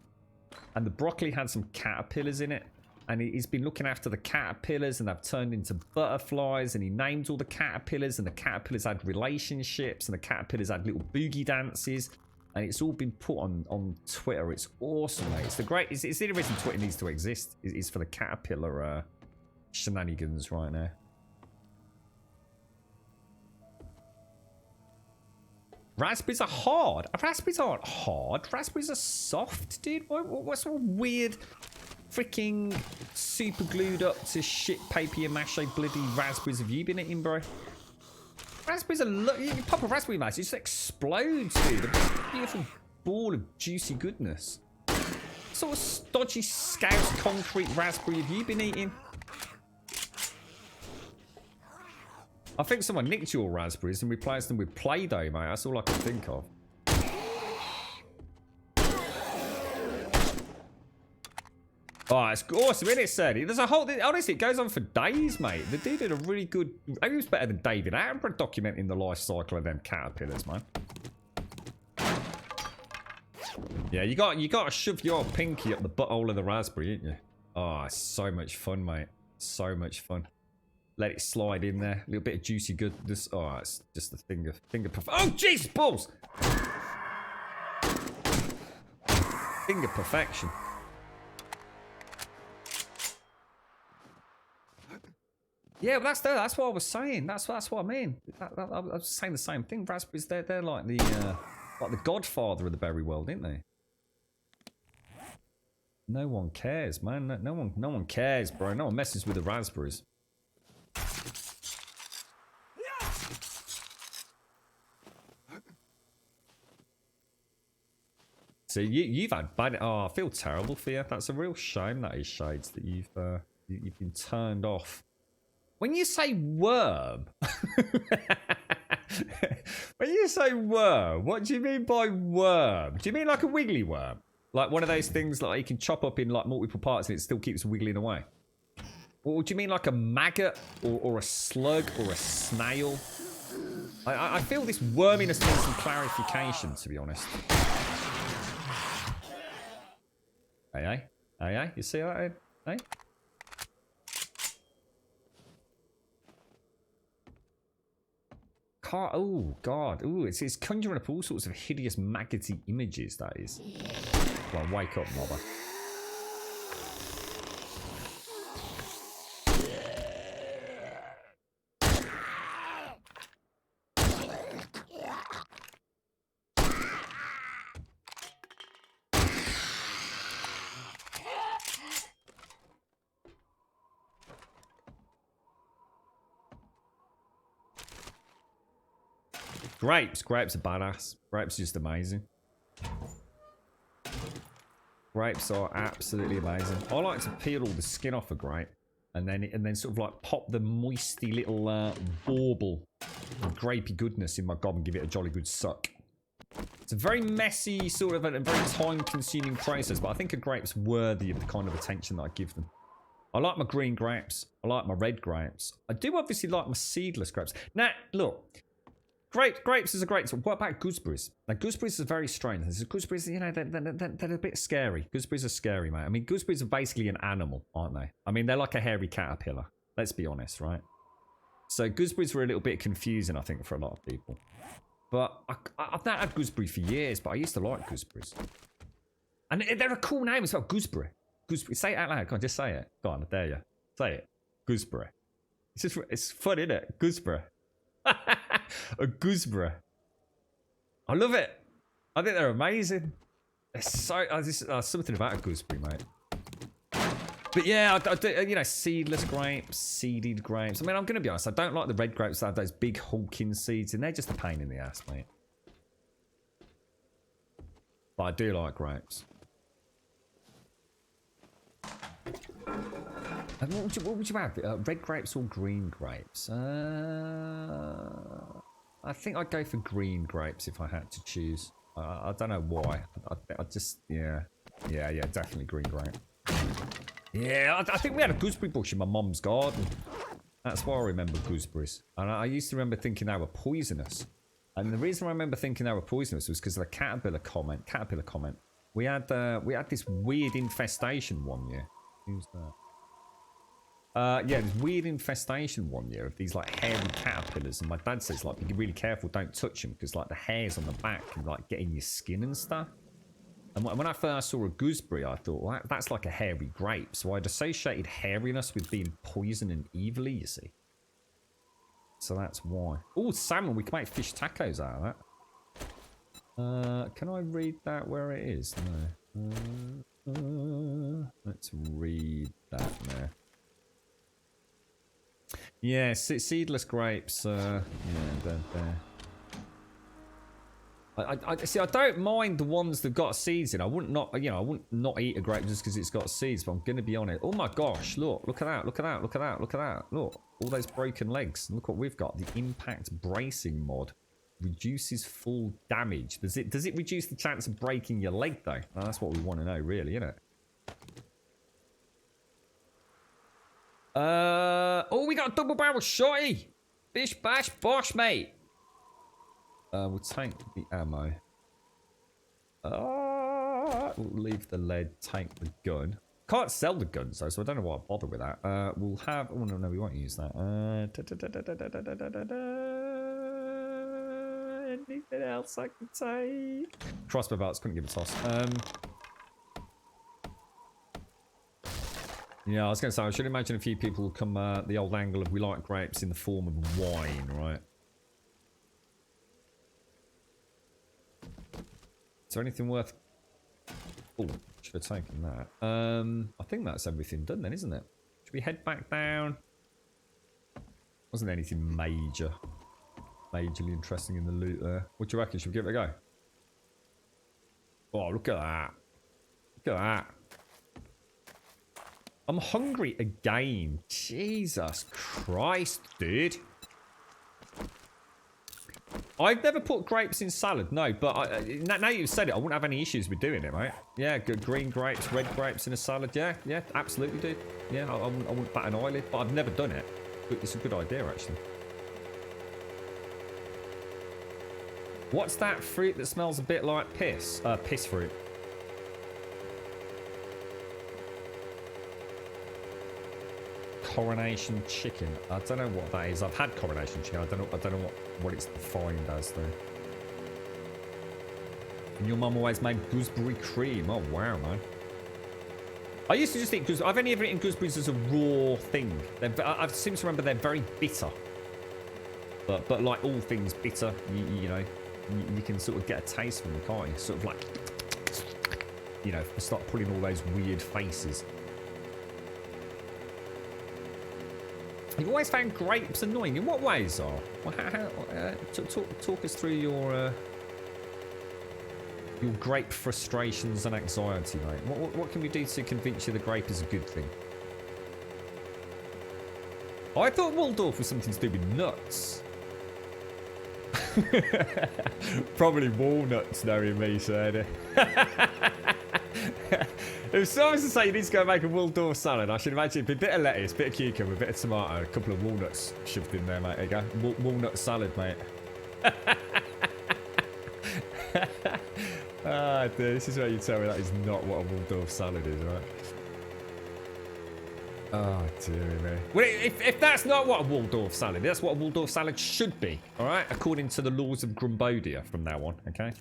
[SPEAKER 2] And the broccoli had some caterpillars in it. And he's been looking after the caterpillars and they've turned into butterflies. And he named all the caterpillars. And the caterpillars had relationships. And the caterpillars had little boogie dances. And it's all been put on Twitter. It's awesome, mate. It's the great. It's the only reason Twitter needs to exist. Is for the caterpillar shenanigans right now. Raspberries are hard. Raspberries aren't hard. Raspberries are soft, dude. What's all weird, freaking super glued up to shit papier-mâché bloody raspberries have you been eating, bro? Raspberries are you pop a raspberry mass, it just explodes, dude. A beautiful ball of juicy goodness. What sort of stodgy Scouse concrete raspberry have you been eating? I think someone nicked your raspberries and replaced them with Play-Doh, mate. That's all I can think of. Oh, it's awesome, isn't it, Sadie? There's a whole... Honestly, it goes on for days, mate. The dude did a really good... Maybe it was better than David Attenborough documenting the life cycle of them caterpillars, man. Yeah, you got to shove your pinky up the butthole of the raspberry, ain't you? Oh, it's so much fun, mate. So much fun. Let it slide in there. A little bit of juicy goodness. Oh, it's just the finger oh, Jesus balls! Finger perfection. Yeah, well, that's what I was saying. That's what I mean. I was saying the same thing. Raspberries, they're like the godfather of the berry world, aren't they? No one cares, man. No one cares, bro. No one messes with the raspberries. So you've had bad. Oh, I feel terrible for you. That's a real shame, that is, Shades, that you've been turned off. When you say worm, when you say worm, what do you mean by worm? Do you mean like a wiggly worm, like one of those things like you can chop up in like multiple parts and it still keeps wiggling away? Or do you mean like a maggot or a slug or a snail? I feel this worminess needs some clarification, to be honest. Hey, you see that, hey? Oh, God. Ooh, it's conjuring up all sorts of hideous, maggoty images, that is. Well, wake up, mobber. Grapes are badass. Grapes are just amazing. Grapes are absolutely amazing. I like to peel all the skin off a grape and then sort of like pop the moisty little bauble of grapey goodness in my gob and give it a jolly good suck. It's a very messy, sort of a very time-consuming process, but I think a grape's worthy of the kind of attention that I give them. I like my green grapes. I like my red grapes. I do obviously like my seedless grapes. Now, look. Grapes is a great... What about gooseberries? Now, gooseberries are very strange. Gooseberries, you know, they're a bit scary. Gooseberries are scary, mate. I mean, gooseberries are basically an animal, aren't they? I mean, they're like a hairy caterpillar. Let's be honest, right? So gooseberries were a little bit confusing, I think, for a lot of people. But I've not had gooseberry for years, but I used to like gooseberries. And they're a cool name as well, gooseberry. Gooseberry. Say it out loud. Go on, just say it. Go on, I dare you. Say it. Gooseberry. It's fun, isn't it? Gooseberry. A gooseberry. I love it. I think they're amazing. They're so... something about a gooseberry, mate. But yeah, I do, you know, seedless grapes, seeded grapes. I mean, I'm going to be honest. I don't like the red grapes that have those big hulking seeds, and they're just a pain in the ass, mate. But I do like grapes. What would you have? Red grapes or green grapes? I think I'd go for green grapes if I had to choose. I don't know why. I just, yeah, definitely green grape. Yeah, I think we had a gooseberry bush in my mum's garden. That's why I remember gooseberries. And I used to remember thinking they were poisonous. And the reason I remember thinking they were poisonous was because of the caterpillar comment. We had this weird infestation one year. Who's that? Yeah, this weird infestation one year of these like hairy caterpillars, and my dad says like, be really careful, don't touch them because like the hairs on the back can like get in your skin and stuff. And when I first saw a gooseberry, I thought, well, that's like a hairy grape. So I'd associated hairiness with being poison and evilly, you see. So that's why. Oh, salmon, we can make fish tacos out of that. Can I read that where it is? No. Let's read that now. Yeah, seedless grapes. Yeah, they're there. I see. I don't mind the ones that got seeds in. I wouldn't not eat a grape just because it's got seeds. But I'm gonna be on it. Oh my gosh! Look at that! Look all those broken legs. Look what we've got. The impact bracing mod reduces full damage. Does it reduce the chance of breaking your leg though? Well, that's what we want to know, really, isn't it? Oh, we got a double barrel shotty. Bish bash bosh, mate. We'll take the ammo. We'll leave the lead, take the gun. Can't sell the guns though, so I don't know why I bother with that. We'll have. Oh no, we won't use that. Anything else I can take? Crossbow bolts, couldn't give a toss. Yeah, I was going to say, I should imagine a few people will come the old angle of we like grapes in the form of wine, right? Is there anything worth... Oh, should have taken that. I think that's everything done then, isn't it? Should we head back down? Wasn't anything majorly interesting in the loot there. What do you reckon? Should we give it a go? Oh, look at that. Look at that. I'm hungry again. Jesus Christ, dude. I've never put grapes in salad, no, but now you've said it, I wouldn't have any issues with doing it, mate. Yeah, good green grapes, red grapes in a salad. Yeah, absolutely, dude. Yeah, I wouldn't bat an eyelid, but I've never done it. It's a good idea, actually. What's that fruit that smells a bit like piss? Piss fruit. Coronation chicken. I don't know what that is. I've had coronation chicken. I don't know what it's defined as though. And your mum always made gooseberry cream. Oh wow, man. I used to just eat gooseberries. I've only ever eaten gooseberries as a raw thing. I seem to remember they're very bitter. But like all things bitter, you know, you can sort of get a taste from them, can't you? Sort of like, you know, start pulling all those weird faces. You've always found grapes annoying. In what ways, are? Well, talk us through your grape frustrations and anxiety, mate. What can we do to convince you the grape is a good thing? I thought Waldorf was something to do with nuts. Probably walnuts, knowing me, said. If someone was to say you need to go and make a Waldorf salad, I should imagine it'd be a bit of lettuce, a bit of cucumber, a bit of tomato, a couple of walnuts shoved in there, mate. There you go. Walnut salad, mate. Ah, dude, this is where you tell me that is not what a Waldorf salad is, right? Oh, dear me. Well, if that's not what a Waldorf salad is, that's what a Waldorf salad should be, all right? According to the laws of Grumbodia from now on, okay?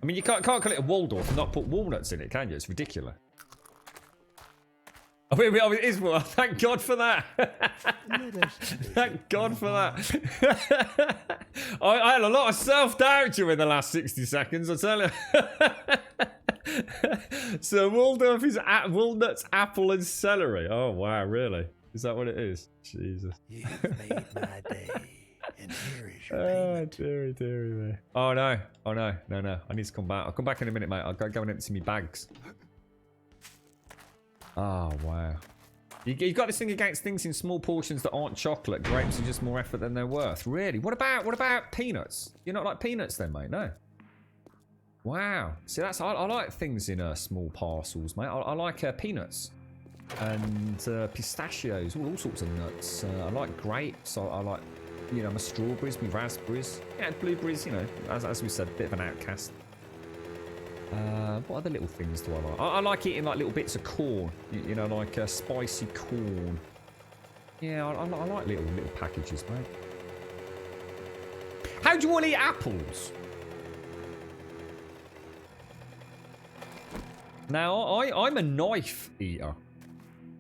[SPEAKER 2] I mean, you can't call it a Waldorf and not put walnuts in it, can you? It's ridiculous. I mean, it is. Well, thank God for that. Thank God for that. I had a lot of self-doubt during the last 60 seconds, I tell you. So Waldorf is walnuts, apple, and celery. Oh wow, really? Is that what it is? Jesus.
[SPEAKER 4] You've made my day. And here is your
[SPEAKER 2] Oh,
[SPEAKER 4] payment.
[SPEAKER 2] dearie me. Oh no. No. I need to come back. I'll come back in a minute, mate. I'll go and empty my bags. Oh, wow. You've got this thing against things in small portions that aren't chocolate. Grapes are just more effort than they're worth. Really? What about peanuts? You're not like peanuts then, mate? No. Wow. See, I like things in small parcels, mate. I like peanuts and pistachios, all sorts of nuts. I like grapes. I like, my strawberries, my raspberries. Yeah, blueberries, as we said, a bit of an outcast. What other little things do I like? I like eating like little bits of corn, like spicy corn. Yeah, I like little packages, mate. How do you all eat apples? Now, I'm a knife eater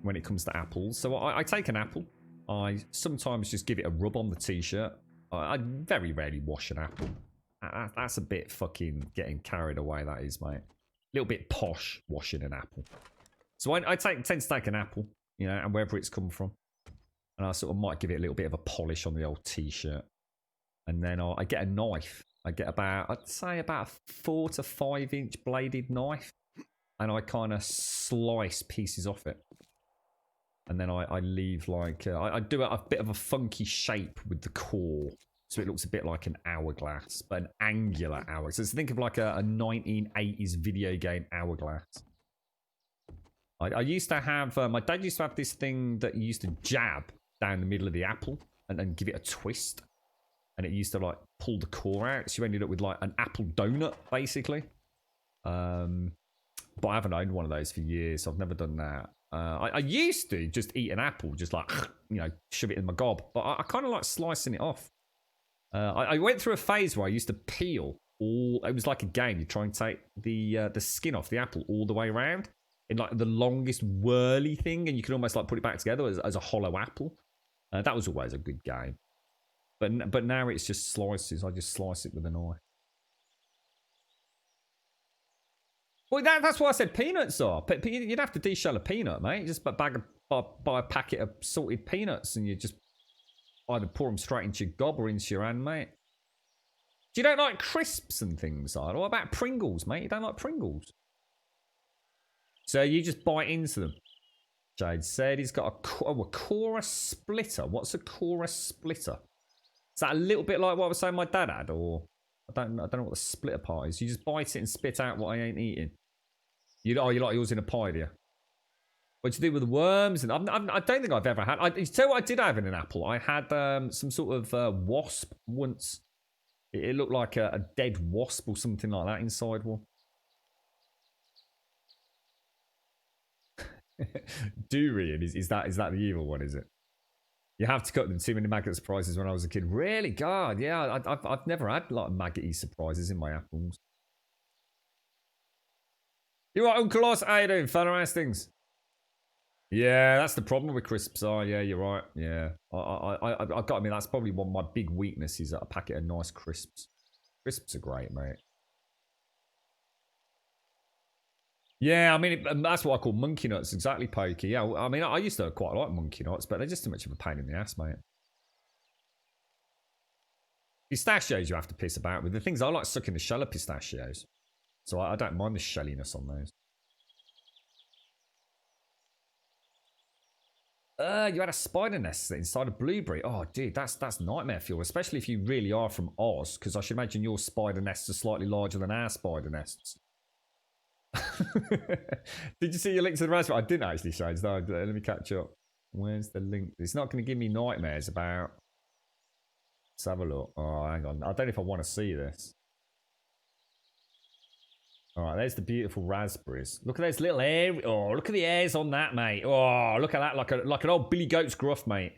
[SPEAKER 2] when it comes to apples. So I take an apple. I sometimes just give it a rub on the t-shirt. I very rarely wash an apple. That's a bit fucking getting carried away, that is, mate. A little bit posh washing an apple. So I tend to take an apple, and wherever it's come from. And I sort of might give it a little bit of a polish on the old t-shirt. And then I get a knife. I get I'd say about a 4 to 5 inch bladed knife. And I kind of slice pieces off it. And then I leave like... I do a bit of a funky shape with the core. So it looks a bit like an hourglass, but an angular hourglass. So think of like a 1980s video game hourglass. I used to have... my dad used to have this thing that he used to jab down the middle of the apple and then give it a twist. And it used to like pull the core out. So you ended up with like an apple donut, basically. But I haven't owned one of those for years, so I've never done that. I used to just eat an apple, just like, shove it in my gob. But I kind of like slicing it off. I went through a phase where I used to peel all... It was like a game. You try and take the skin off the apple all the way around in like the longest whirly thing, and you could almost like put it back together as a hollow apple. That was always a good game. But now it's just slices. I just slice it with a knife. Well, that's why I said peanuts are. You'd have to de-shell a peanut, mate. Just buy a packet of salted peanuts and you just either pour them straight into your gob or into your hand, mate. You don't like crisps and things, like that? What about Pringles, mate? You don't like Pringles? So you just bite into them. Jade said he's got a Cora splitter. What's a Cora splitter? Is that a little bit like what I was saying my dad had, or I don't know what the splitter part is. You just bite it and spit out what I ain't eating. You like yours in a pie, do you? What do you do with the worms? And I don't think I've ever had. You tell you what I did have in an apple. I had some sort of wasp once. It looked like a dead wasp or something like that inside one. Durian is that the evil one? Is it? You have to cut them. Too many maggot surprises when I was a kid. Really? God, yeah. I've never had like maggoty surprises in my apples. You right, Uncle Oz? How you doing, fella? How's things? Yeah, that's the problem with crisps. Yeah, you're right. Yeah, I got to admit, that's probably one of my big weaknesses. A packet of nice crisps. Crisps are great, mate. Yeah, I mean, that's what I call monkey nuts. Exactly, Pokey. Yeah, I mean, I used to quite like monkey nuts, but they're just too much of a pain in the ass, mate. Pistachios you have to piss about with. The things I like sucking the shell of pistachios. So I don't mind the shelliness on those. You had a spider nest inside a blueberry. Oh, dude, that's nightmare fuel, especially if you really are from Oz, because I should imagine your spider nests are slightly larger than our spider nests. Did you see your link to the raspberry? I didn't actually, Shades. No, let me catch up. Where's the link? It's not going to give me nightmares about... Let's have a look. Oh, hang on. I don't know if I want to see this. Alright, there's the beautiful raspberries. Look at those little hairs. Oh, look at the hairs on that, mate. Oh, look at that. Like an old Billy Goat's gruff, mate.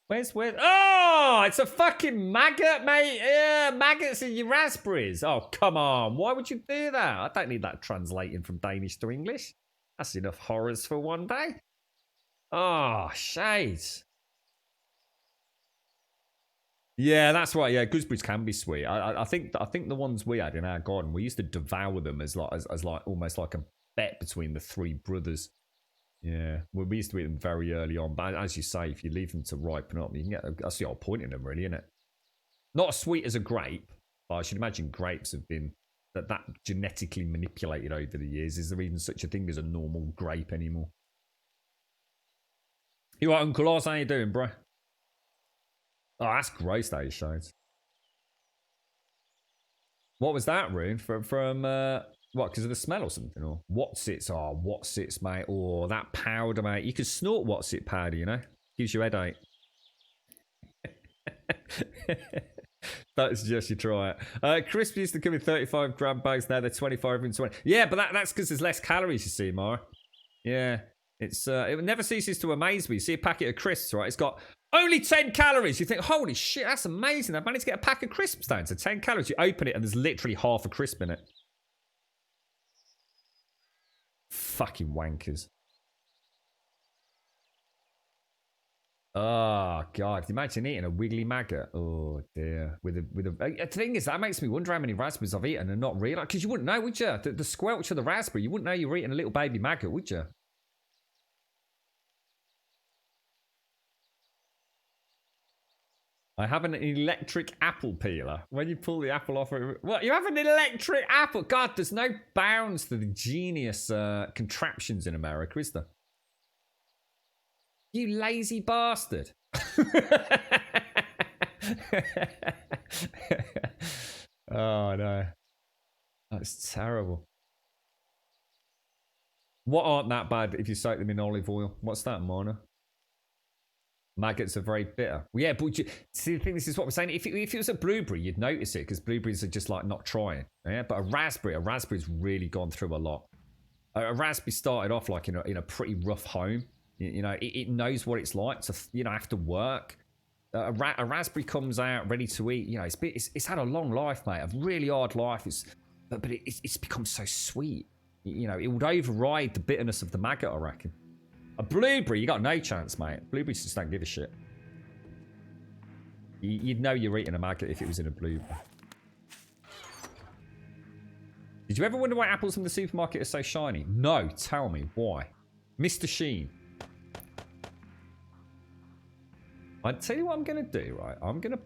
[SPEAKER 2] Where's... Oh, it's a fucking maggot, mate. Yeah, maggots in your raspberries. Oh, come on. Why would you do that? I don't need that translating from Danish to English. That's enough horrors for one day. Oh, shades. Yeah, that's right. Yeah, gooseberries can be sweet. I think the ones we had in our garden, we used to devour them as almost like a bet between the three brothers. Yeah, well, we used to eat them very early on. But as you say, if you leave them to ripen up, you can get. That's the whole point in them, really, isn't it? Not as sweet as a grape, but I should imagine grapes have been that genetically manipulated over the years. Is there even such a thing as a normal grape anymore? You right, Uncle Oz? How you doing, bro? Oh, that's gross that he showed. What was that, Rune? From what? Because of the smell or something? Or what's it? Oh, what's it, mate? Oh, that powder, mate. You could snort what's it powder, you know? Gives you a headache. Don't suggest you try it. Crisp used to come in 35 gram bags. Now they're 25 and 20. Yeah, but that's because there's less calories, you see, Mara. Yeah. It's it never ceases to amaze me. You see a packet of crisps, right? It's got only 10 calories. You think, holy shit, that's amazing. I've managed to get a pack of crisps down to 10 calories. You open it and there's literally half a crisp in it. Fucking wankers. Oh god, imagine eating a wiggly maggot. Oh dear. With a the thing is, that makes me wonder how many raspberries I've eaten and not realize, because you wouldn't know, would you? The squelch of the raspberry, you wouldn't know you were eating a little baby maggot, would you? I have an electric apple peeler. When you pull the apple off, what? You have an electric apple? God, there's no bounds to the genius contraptions in America, is there? You lazy bastard. Oh no. That's terrible. What aren't that bad if you soak them in olive oil? What's that, Mona? Maggots are very bitter. Well, yeah, but see, the thing, this is what I'm saying. If it was a blueberry, you'd notice it, because blueberries are just like not trying. Yeah, but a raspberry's really gone through a lot. A raspberry started off like in a pretty rough home. You know, it knows what it's like to, you know, have to work. A raspberry comes out ready to eat. You know, it's had a long life, mate. A really hard life. But it's become so sweet. You know, it would override the bitterness of the maggot, I reckon. A blueberry, you got no chance, mate. Blueberries just don't give a shit. You'd know you're eating a maggot if it was in a blueberry. Did you ever wonder why apples from the supermarket are so shiny? No, tell me why. Mr. Sheen. I'll tell you what I'm gonna do, right? I'm gonna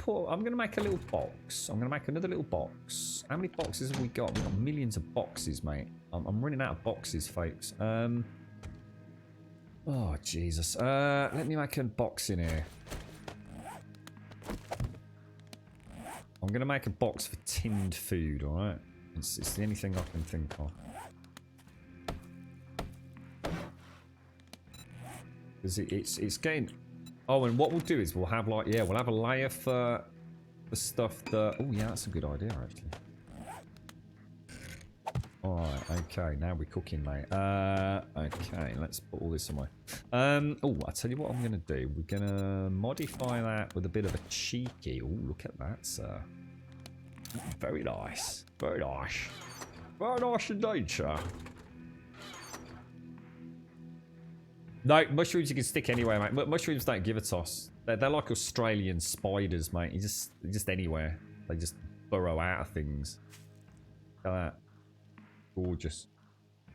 [SPEAKER 2] make a little box. I'm gonna make another little box. How many boxes have we got? We've got millions of boxes, mate. I'm running out of boxes, folks. Oh, Jesus. Let me make a box in here. I'm going to make a box for tinned food, alright? It's the only thing I can think of. Because it's getting... Oh, and what we'll do is we'll have like... Yeah, we'll have a layer for the stuff that... Oh, yeah, that's a good idea, actually. Alright, okay, now we're cooking, mate. Okay, let's put all this away. Oh, I'll tell you what I'm going to do. We're going to modify that with a bit of a cheeky... Oh, look at that, sir. Very nice. Very nice. Very nice indeed, sir. No, mushrooms you can stick anywhere, mate. Mushrooms don't give a toss. They're like Australian spiders, mate. You just anywhere. They just burrow out of things. Look at that. Gorgeous.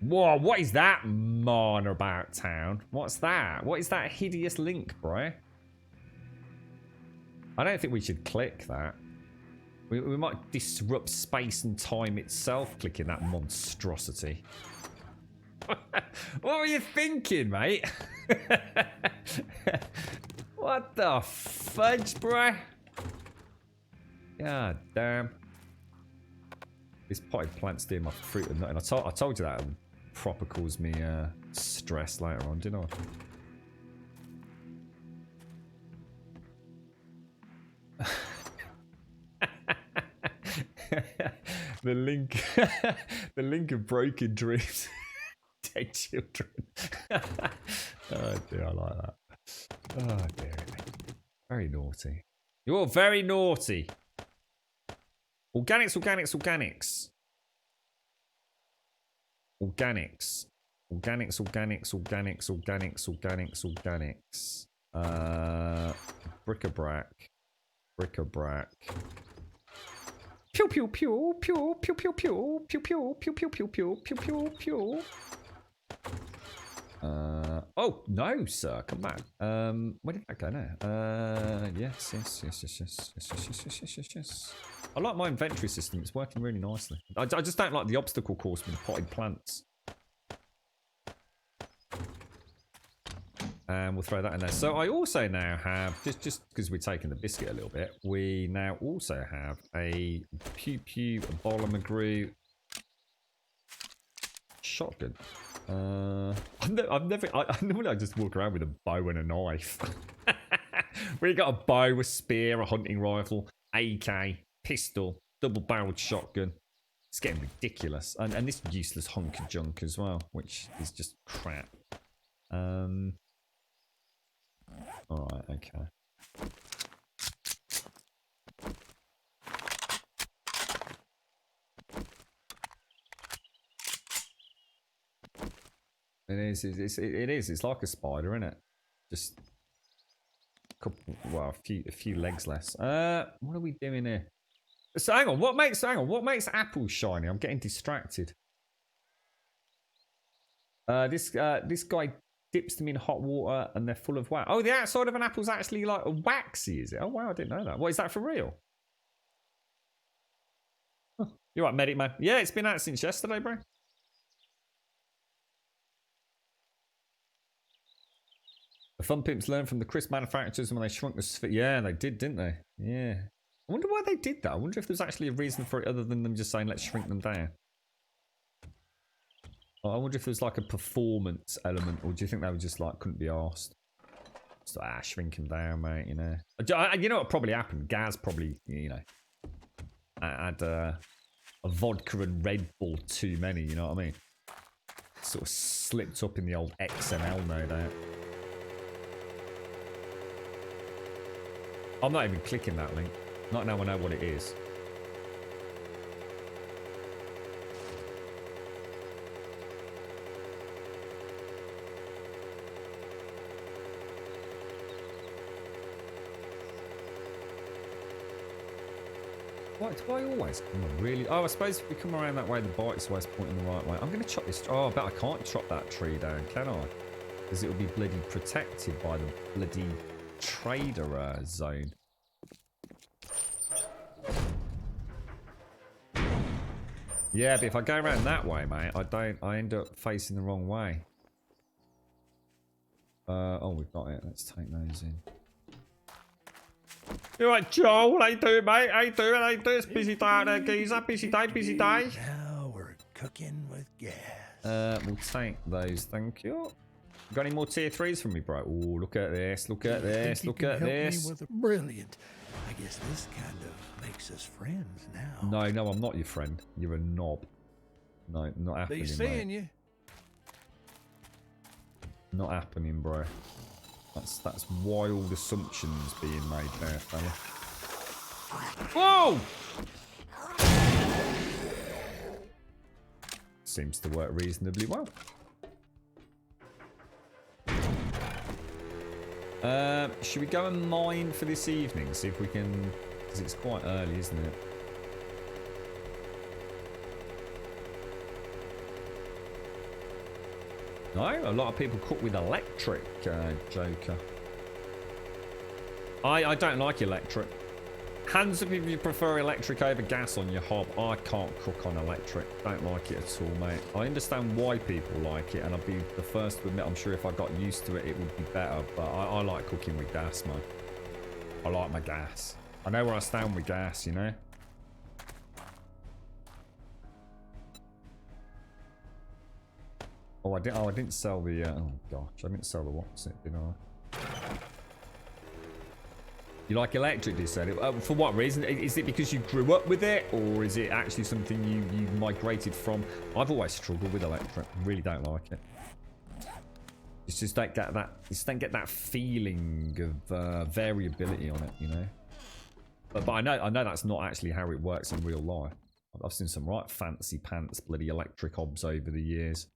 [SPEAKER 2] Whoa, what is that man about town? What's that? What is that hideous link, bro? I don't think we should click that. We might disrupt space and time itself clicking that monstrosity. What were you thinking, mate? What the fudge, bro? God damn. This potted plant's doing my fruit and nothing. I told you that would proper cause me stress later on, didn't I? The link of broken dreams. Dead children. Oh dear, I like that. Oh dear. Very naughty. You're very naughty. Organics. Organics. Bric-a-brac. Pew pew pew pew pew pew pew pew pew pew pew pew pew pew pew pew. Oh no, sir, come back. Where did that go now? Yes. I like my inventory system. It's working really nicely. I just don't like the obstacle course with the potted plants. And we'll throw that in there. So I also now have, just because we're taking the biscuit a little bit, we now also have a Pew Pew, a Bola McGrew shotgun. I normally just walk around with a bow and a knife. We got a bow, a spear, a hunting rifle, AK, pistol, double-barreled shotgun. It's getting ridiculous. And this useless hunk of junk as well, which is just crap. Alright, okay. It is. It's like a spider, isn't it? Just a couple, well, a few legs less. What are we doing here? So hang on, what makes apples shiny? I'm getting distracted. This guy dips them in hot water and they're full of wax. Oh, the outside of an apple's actually like waxy, is it? Oh wow, I didn't know that. What is that for real? Huh. You're right, Medic Man. Yeah, it's been out since yesterday, bro. The Fun Pimps learned from the crisp manufacturers when they shrunk the sphere. Yeah, they did, didn't they? Yeah. I wonder why they did that. I wonder if there's actually a reason for it other than them just saying, let's shrink them down. I wonder if there's like a performance element, or do you think they were just like, couldn't be asked? Just like, shrink them down, mate, you know. You know what probably happened? Gaz probably, you know, had a vodka and Red Bull too many, you know what I mean? Sort of slipped up in the old XML, no doubt. I'm not even clicking that link. Not now I know what it is. Why do I always come on, really? Oh, I suppose if we come around that way, the bike's always pointing the right way. I'm going to chop this. Oh, I bet I can't chop that tree down, can I? Because it'll be bloody protected by the bloody trader zone. Yeah, but if I go around that way, mate, I end up facing the wrong way. Oh, we've got it. Let's take those in. You right, Joel? How you doing, mate? How you doing? It's busy day out there, geezer. Busy day.
[SPEAKER 4] Now we're cooking with gas.
[SPEAKER 2] We'll take those, thank you. Got any more tier 3s for me, bro? Oh, look at this, look at this.
[SPEAKER 4] Brilliant. I guess this kind of makes us friends now.
[SPEAKER 2] No, I'm not your friend. You're a knob. No, not happening,
[SPEAKER 4] Be seeing
[SPEAKER 2] mate.
[SPEAKER 4] you.
[SPEAKER 2] Not happening, bro. That's wild assumptions being made there, fella. Whoa! Seems to work reasonably well. Should we go and mine for this evening? See if we can... Because it's quite early, isn't it? No? A lot of people cook with electric, Joker. I don't like electric. Hands up if you prefer electric over gas on your hob. I can't cook on electric. Don't like it at all, mate. I understand why people like it, and I'll be the first to admit I'm sure if I got used to it, it would be better. But I like cooking with gas, man. I like my gas. I know where I stand with gas, you know? Oh, I didn't sell the... oh, gosh. I didn't sell the what's it, did I? You like electric, you said. For what reason? Is it because you grew up with it, or is it actually something you migrated from? I've always struggled with electric. Really don't like it. You just don't get that. You just don't get that feeling of variability on it, you know. But I know that's not actually how it works in real life. I've seen some right fancy pants bloody electric hobs over the years.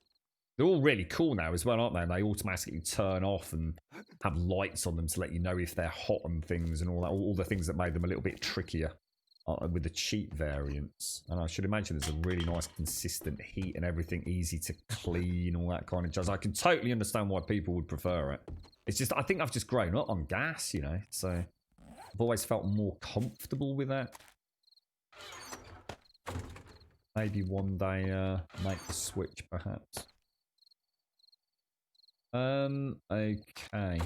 [SPEAKER 2] They're all really cool now as well, aren't they? And they automatically turn off and have lights on them to let you know if they're hot and things and all that. All the things that made them a little bit trickier with the cheap variants. And I should imagine there's a really nice consistent heat and everything, easy to clean, all that kind of jazz. I can totally understand why people would prefer it. It's just, I think I've just grown up on gas, you know. So I've always felt more comfortable with that. Maybe one day make the switch, perhaps. Okay.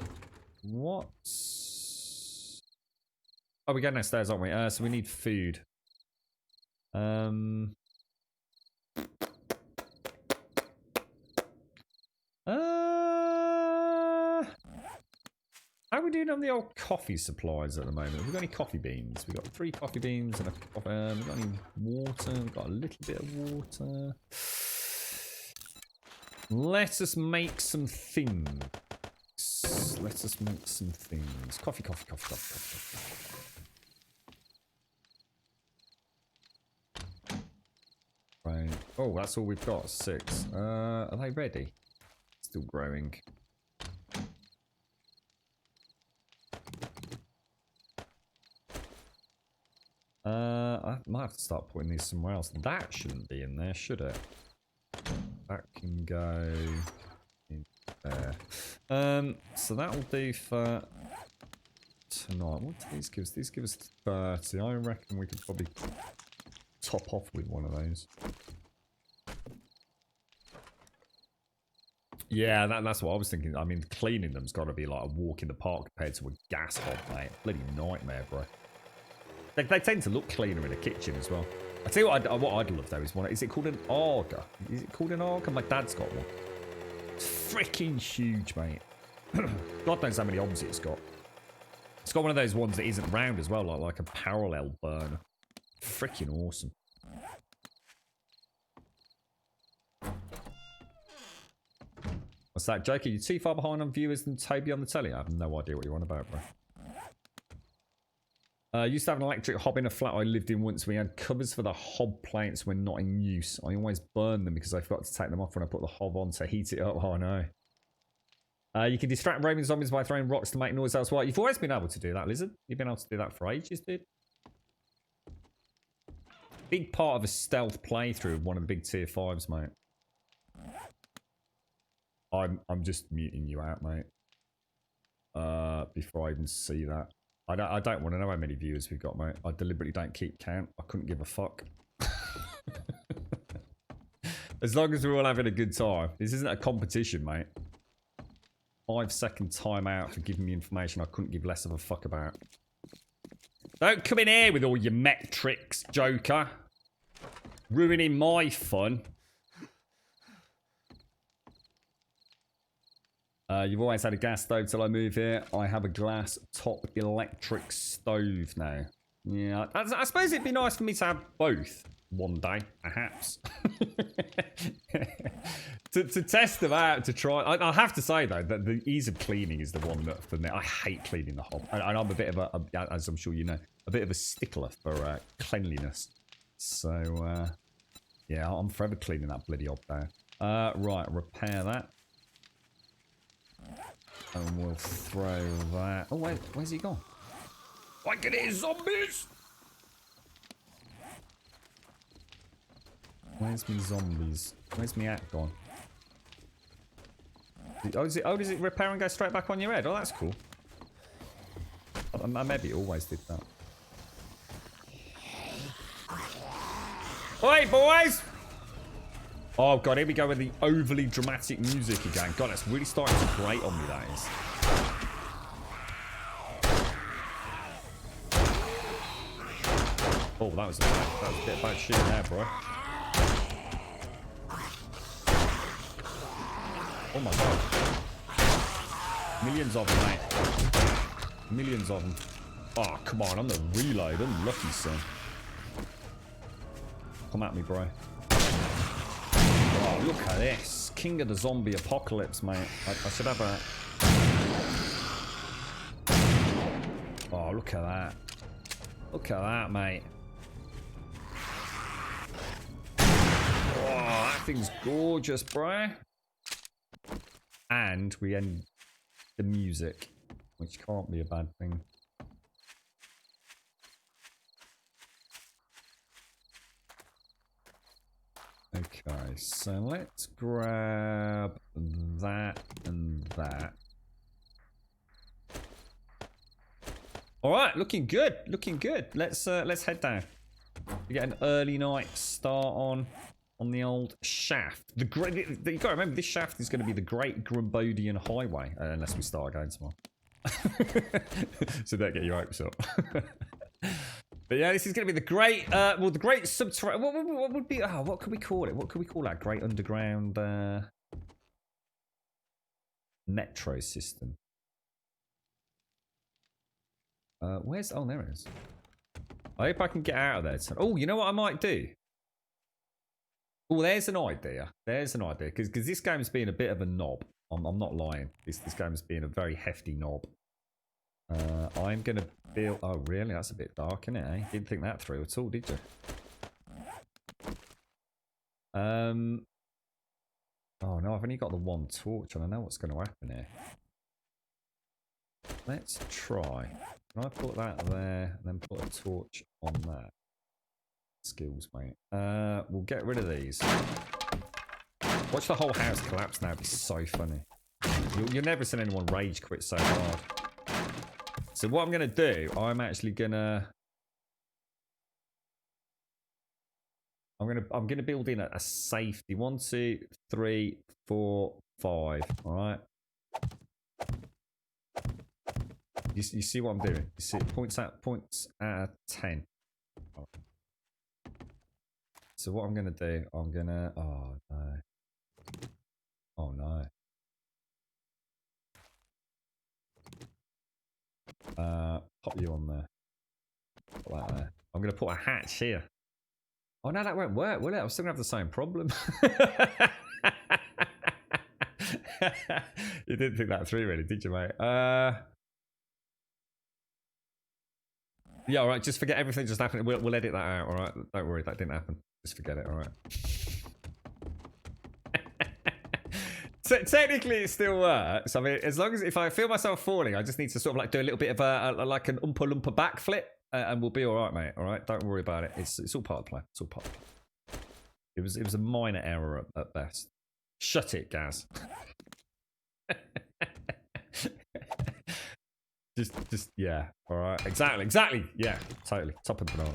[SPEAKER 2] What's... Oh, we're going downstairs, aren't we? So we need food. How are we doing on the old coffee supplies at the moment? Have we got any coffee beans? We've got 3 coffee beans and a coffee. We've got any water? We've got a little bit of water. Let us make some things. Let us make some things. Coffee, coffee, coffee, coffee, coffee, coffee. Right. Oh, that's all we've got. 6. Are they ready? Still growing. I might have to start putting these somewhere else. That shouldn't be in there, should it? That can go in there. So that'll do for tonight. What do these give us? These give us 30. I reckon we could probably top off with one of those. Yeah, that's what I was thinking. I mean, cleaning them's got to be like a walk in the park compared to a gas hob, mate. Bloody nightmare, bro. They tend to look cleaner in a kitchen as well. I tell you what I'd love though is one. Is it called an Arga? Is it called an Arga? My dad's got one. It's freaking huge, mate. God knows how many obs it's got. It's got one of those ones that isn't round as well, like a parallel burner. Freaking awesome. What's that, Jake? Are you too far behind on viewers than Toby on the telly? I have no idea what you're on about, bro. Used to have an electric hob in a flat I lived in once. We had covers for the hob plates when not in use. I always burned them because I forgot to take them off when I put the hob on to heat it up. Oh, no. You can distract roaming zombies by throwing rocks to make noise elsewhere. You've always been able to do that, Lizard. You've been able to do that for ages, dude. Big part of a stealth playthrough of one of the big tier 5s, mate. I'm just muting you out, mate. Before I even see that. I don't want to know how many viewers we've got, mate. I deliberately don't keep count. I couldn't give a fuck. As long as we're all having a good time. This isn't a competition, mate. 5-second timeout for giving me information I couldn't give less of a fuck about. Don't come in here with all your metrics, Joker. Ruining my fun. You've always had a gas stove till I move here. I have a glass top electric stove now. Yeah, I suppose it'd be nice for me to have both one day, perhaps. to test them out, to try. I have to say, though, that the ease of cleaning is the one that, for me, I hate cleaning the hob. And I'm a bit of a, as I'm sure you know, a bit of a stickler for cleanliness. So, yeah, I'm forever cleaning that bloody hob down. Right, repair that. And we'll throw that. Oh, wait, where's he gone? I can hear zombies! Where's me zombies? Where's me act gone? Oh, does it repair and go straight back on your head? Oh, that's cool. Maybe it always did that. Oi, boys! Oh, God, here we go with the overly dramatic music again. God, that's really starting to grate on me, that is. Oh, that was a bit bad shit there, bro. Oh, my God. Millions of them, mate. Millions of them. Oh, come on, I'm the reload. Unlucky, son. Come at me, bro. Oh, look at this. King of the zombie apocalypse, mate. I should have a... Oh, look at that. Look at that, mate. Oh, that thing's gorgeous, bro. And we end the music, which can't be a bad thing. Okay, so let's grab that and that. All right, looking good, looking good. Let's head down. We get an early night start on. on the old shaft. The great, you got to remember, this shaft is going to be the Great Grumbodian Highway, unless we start again tomorrow. So don't get your hopes up. But yeah, this is going to be the great, the great subterranean. What would be? Oh, what could we call it? What could we call that? Great underground metro system. Where's? Oh, there it is. I hope I can get out of there. Oh, you know what I might do? Oh, there's an idea. There's an idea. Because this game's been a bit of a knob. I'm not lying. This game's been a very hefty knob. I'm going to build... Oh, really? That's a bit dark, isn't it, eh? Didn't think that through at all, did you? Oh, no, I've only got the one torch, and I know what's going to happen here. Let's try. Can I put that there, and then put a torch on that? Skills, mate. We'll get rid of these. Watch the whole house collapse now. It'd be so funny. You'll never seen anyone rage quit so hard. So what I'm going to do, I'm actually going to... I'm gonna build in a safety. 1, 2, 3, 4, 5. All right. You see what I'm doing? You see points out of 10. Right. So what I'm gonna do? I'm gonna. Oh no. Oh no. Pop you on there. Put that there. I'm gonna put a hatch here. Oh no, that won't work, will it? I'm still gonna have the same problem. You didn't think that through, really, did you, mate? Yeah, all right. Just forget everything just happened. We'll edit that out. All right. Don't worry, that didn't happen. Just forget it. All right. Technically, it still works. I mean, as long as if I feel myself falling, I just need to sort of like do a little bit of like an Oompa Loompa backflip. And we'll be all right, mate. All right, don't worry about it. It's all part of the plan. It's all part of the plan. It was a minor error at best. Shut it, Gaz. just yeah. All right, exactly. Yeah, totally. Top of banana.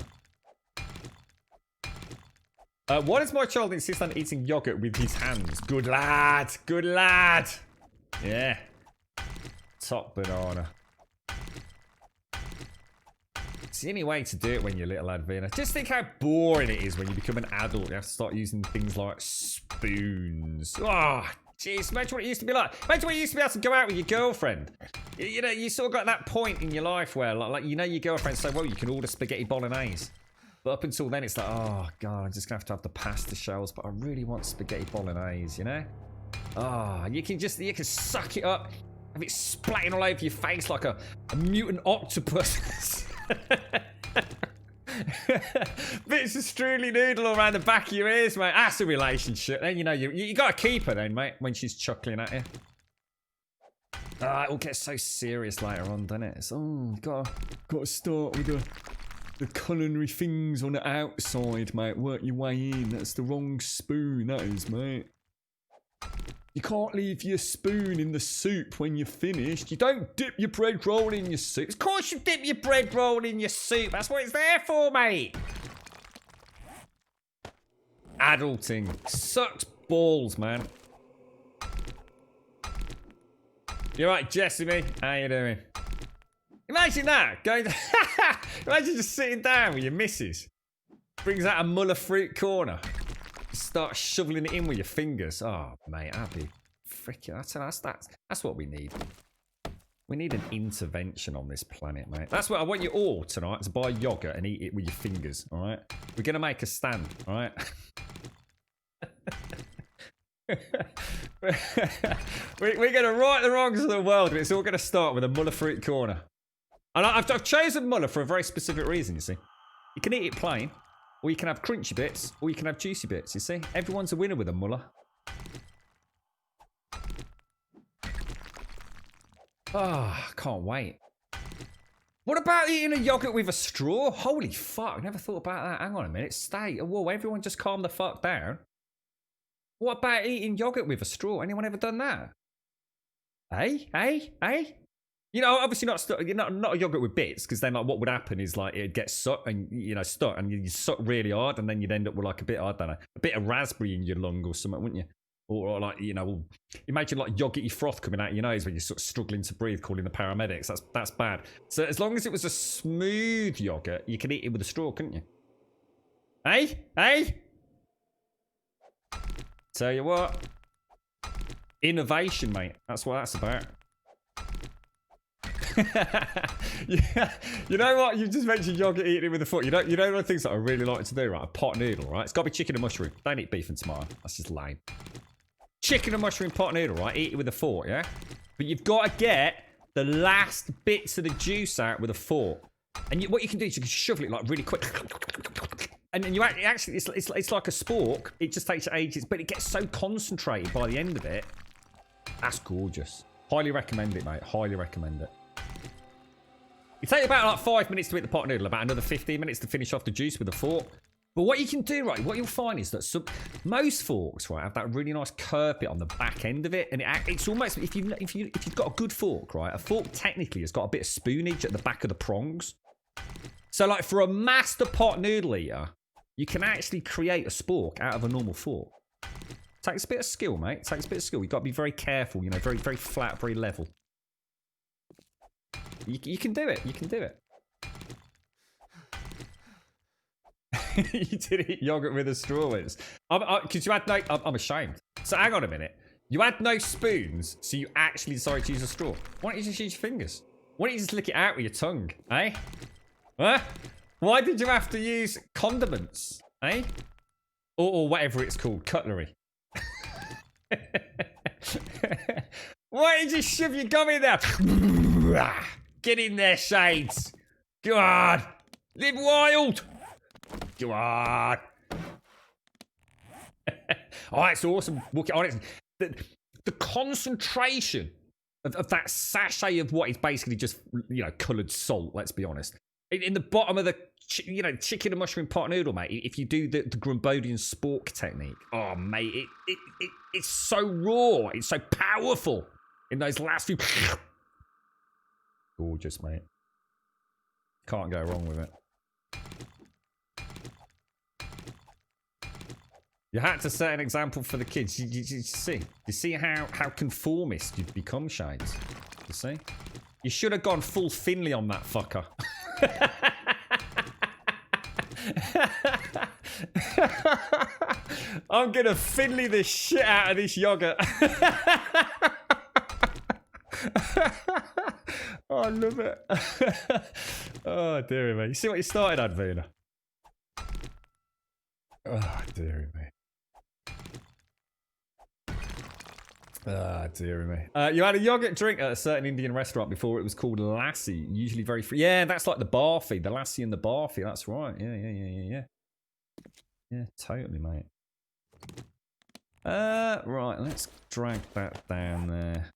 [SPEAKER 2] Why does my child insist on eating yogurt with his hands? Good lad. Good lad. Yeah. Top banana. It's the only way to do it when you're little, Advina. Just think how boring it is when you become an adult. You have to start using things like spoons. Oh, jeez. Imagine what it used to be like. Imagine what you used to be able to go out with your girlfriend. You know, you sort of got that point in your life where, like you know your girlfriend so well, you can order spaghetti bolognese. But up until then, it's like, oh, God, I'm just going to have the pasta shells, but I really want spaghetti bolognese, you know? Oh, you can suck it up, have it splatting all over your face like a mutant octopus. Bits of strudely noodle around the back of your ears, mate. That's a relationship. Then you know you got to keep her then, mate, when she's chuckling at you. It all gets so serious later on, doesn't it? It's got to start with the culinary things on the outside, mate. Work your way in. That's the wrong spoon, that is, mate. You can't leave your spoon in the soup when you're finished. You don't dip your bread roll in your soup. Of course you dip your bread roll in your soup. That's what it's there for, mate. Adulting sucks balls, man. You right, Jessamy? How you doing? Imagine that. Imagine just sitting down with your missus. Brings out a Muller fruit corner. Start shoveling it in with your fingers. Oh, mate, that'd be freaking... That's what we need. We need an intervention on this planet, mate. That's what I want you all tonight, to buy yogurt and eat it with your fingers, all right? We're going to make a stand, all right? We're going to right the wrongs of the world, and it's all going to start with a Muller fruit corner. And I've chosen Muller for a very specific reason, you see. You can eat it plain. Or you can have crunchy bits, or you can have juicy bits, you see? Everyone's a winner with a Muller. Oh, can't wait. What about eating a yogurt with a straw? Holy fuck, never thought about that. Hang on a minute, stay. Whoa, everyone just calm the fuck down. What about eating yogurt with a straw? Anyone ever done that? Hey? You know, obviously not a yogurt with bits, because then like what would happen is like it'd get stuck and stuck, and you suck really hard, and then you'd end up with like a bit, I don't know, a bit of raspberry in your lung or something, wouldn't you? Or like imagine like yogurty froth coming out of your nose when you're sort of struggling to breathe, calling the paramedics. That's bad. So as long as it was a smooth yogurt, you could eat it with a straw, couldn't you? Hey? Tell you what, innovation, mate. That's what that's about. Yeah, you know what? You just mentioned yogurt eating it with a foot. You know one of the things that I really like to do, right? A pot noodle, right? It's got to be chicken and mushroom. Don't eat beef and tomato. That's just lame. Chicken and mushroom pot noodle, right? Eat it with a fork, yeah? But you've got to get the last bits of the juice out with a fork. And what you can do is you can shovel it like really quick. And then you actually, it's like a spork. It just takes ages, but it gets so concentrated by the end of it. That's gorgeous. Highly recommend it, mate. Highly recommend it. It takes about like 5 minutes to eat the pot noodle, about another 15 minutes to finish off the juice with a fork. But what you can do, right, what you'll find is that most forks, right, have that really nice curve bit on the back end of it, and it's almost, if you've got a good fork, right, a fork technically has got a bit of spoonage at the back of the prongs. So like for a master pot noodle eater, you can actually create a spork out of a normal fork. Takes a bit of skill, mate. Takes a bit of skill. You've got to be very careful, very, very flat, very level. You can do it. You can do it. You did eat yogurt with a straw. Because you had no... I'm ashamed. So hang on a minute. You had no spoons, so you actually decided to use a straw. Why don't you just use your fingers? Why don't you just lick it out with your tongue, eh? Huh? Why did you have to use condiments, eh? Or whatever it's called, cutlery. Why did you shove your gum in there? Get in there, Shades. Go on. Live wild. Go on. Oh, it's awesome. Honestly, the concentration of that sachet of what is basically just, coloured salt, let's be honest. In the bottom of the, chicken and mushroom pot noodle, mate, if you do the Grumbodian spork technique, oh, mate, it's so raw. It's so powerful in those last few... Gorgeous, mate. Can't go wrong with it. You had to set an example for the kids. You see how conformist you've become, Shades? You see? You should have gone full Finley on that fucker. I'm gonna Finley the shit out of this yogurt. Oh, I love it. Oh, dearie me. You see what you started on, Vina? Oh, dearie me. Ah, dearie me. You had a yogurt drink at a certain Indian restaurant before. It was called lassi, usually very free. Yeah, that's like the barfi, the lassi and the barfi. That's right. Yeah. Yeah, totally, mate. Right, let's drag that down there.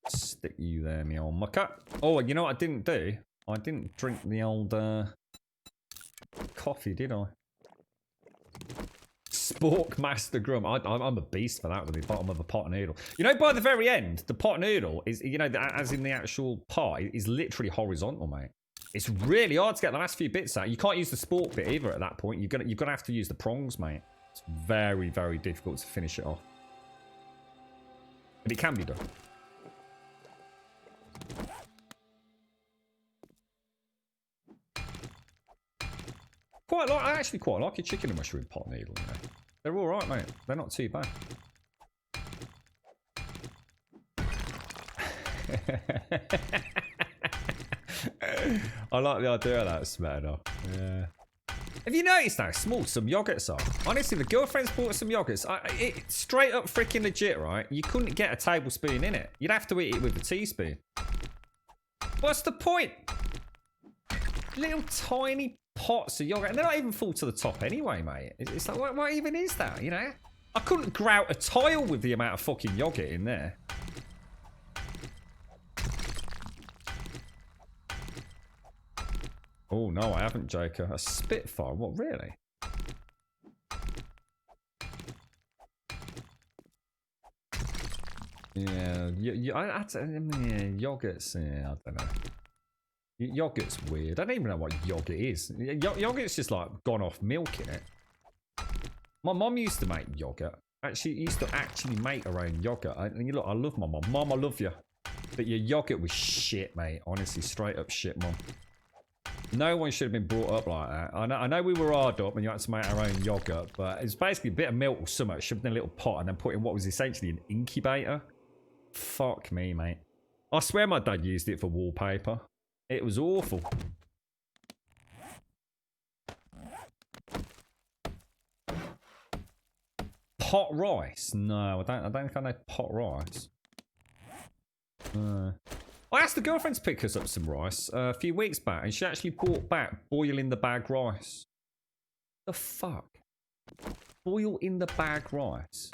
[SPEAKER 2] Stick you there, me old mucker. Oh, you know what I didn't do? I didn't drink the old coffee, did I? Spork Master Grum. I'm a beast for that with the bottom of a pot noodle. By the very end, the pot noodle is, as in the actual pot, is literally horizontal, mate. It's really hard to get the last few bits out. You can't use the spork bit either at that point. You're gonna have to use the prongs, mate. It's very, very difficult to finish it off. But it can be done. I actually quite like your chicken and mushroom pot noodle, They're alright, mate. They're not too bad. I like the idea of that smetter. Yeah. Have you noticed how small some yogurts are? Honestly, the girlfriend's bought some yogurts. It's straight up freaking legit, right? You couldn't get a tablespoon in it. You'd have to eat it with a teaspoon. What's the point? Little tiny pots of yogurt, and they're not even full to the top anyway, mate. It's like, what even is that, I couldn't grout a tile with the amount of fucking yogurt in there. Oh, no, I haven't, Joker. A Spitfire? What, really? Yeah, yogurt's. Yeah, I don't know. Yogurt's weird. I don't even know what yogurt is. Yogurt's just like gone off milk in it. My mom used to make yogurt. Actually, used to actually make her own yogurt. And you look, I love my mom. Mom, I love you. But your yogurt was shit, mate. Honestly, straight up shit, mom. No one should have been brought up like that. I know we were hard up and you had to make our own yogurt, but it's basically a bit of milk or something shoved in a little pot and then put in what was essentially an incubator. Fuck me, mate. I swear my dad used it for wallpaper. It was awful. Pot rice? No, I don't think I know pot rice. I asked the girlfriend to pick us up some rice a few weeks back, and she actually brought back boil in the bag rice. The fuck? Boil in the bag rice?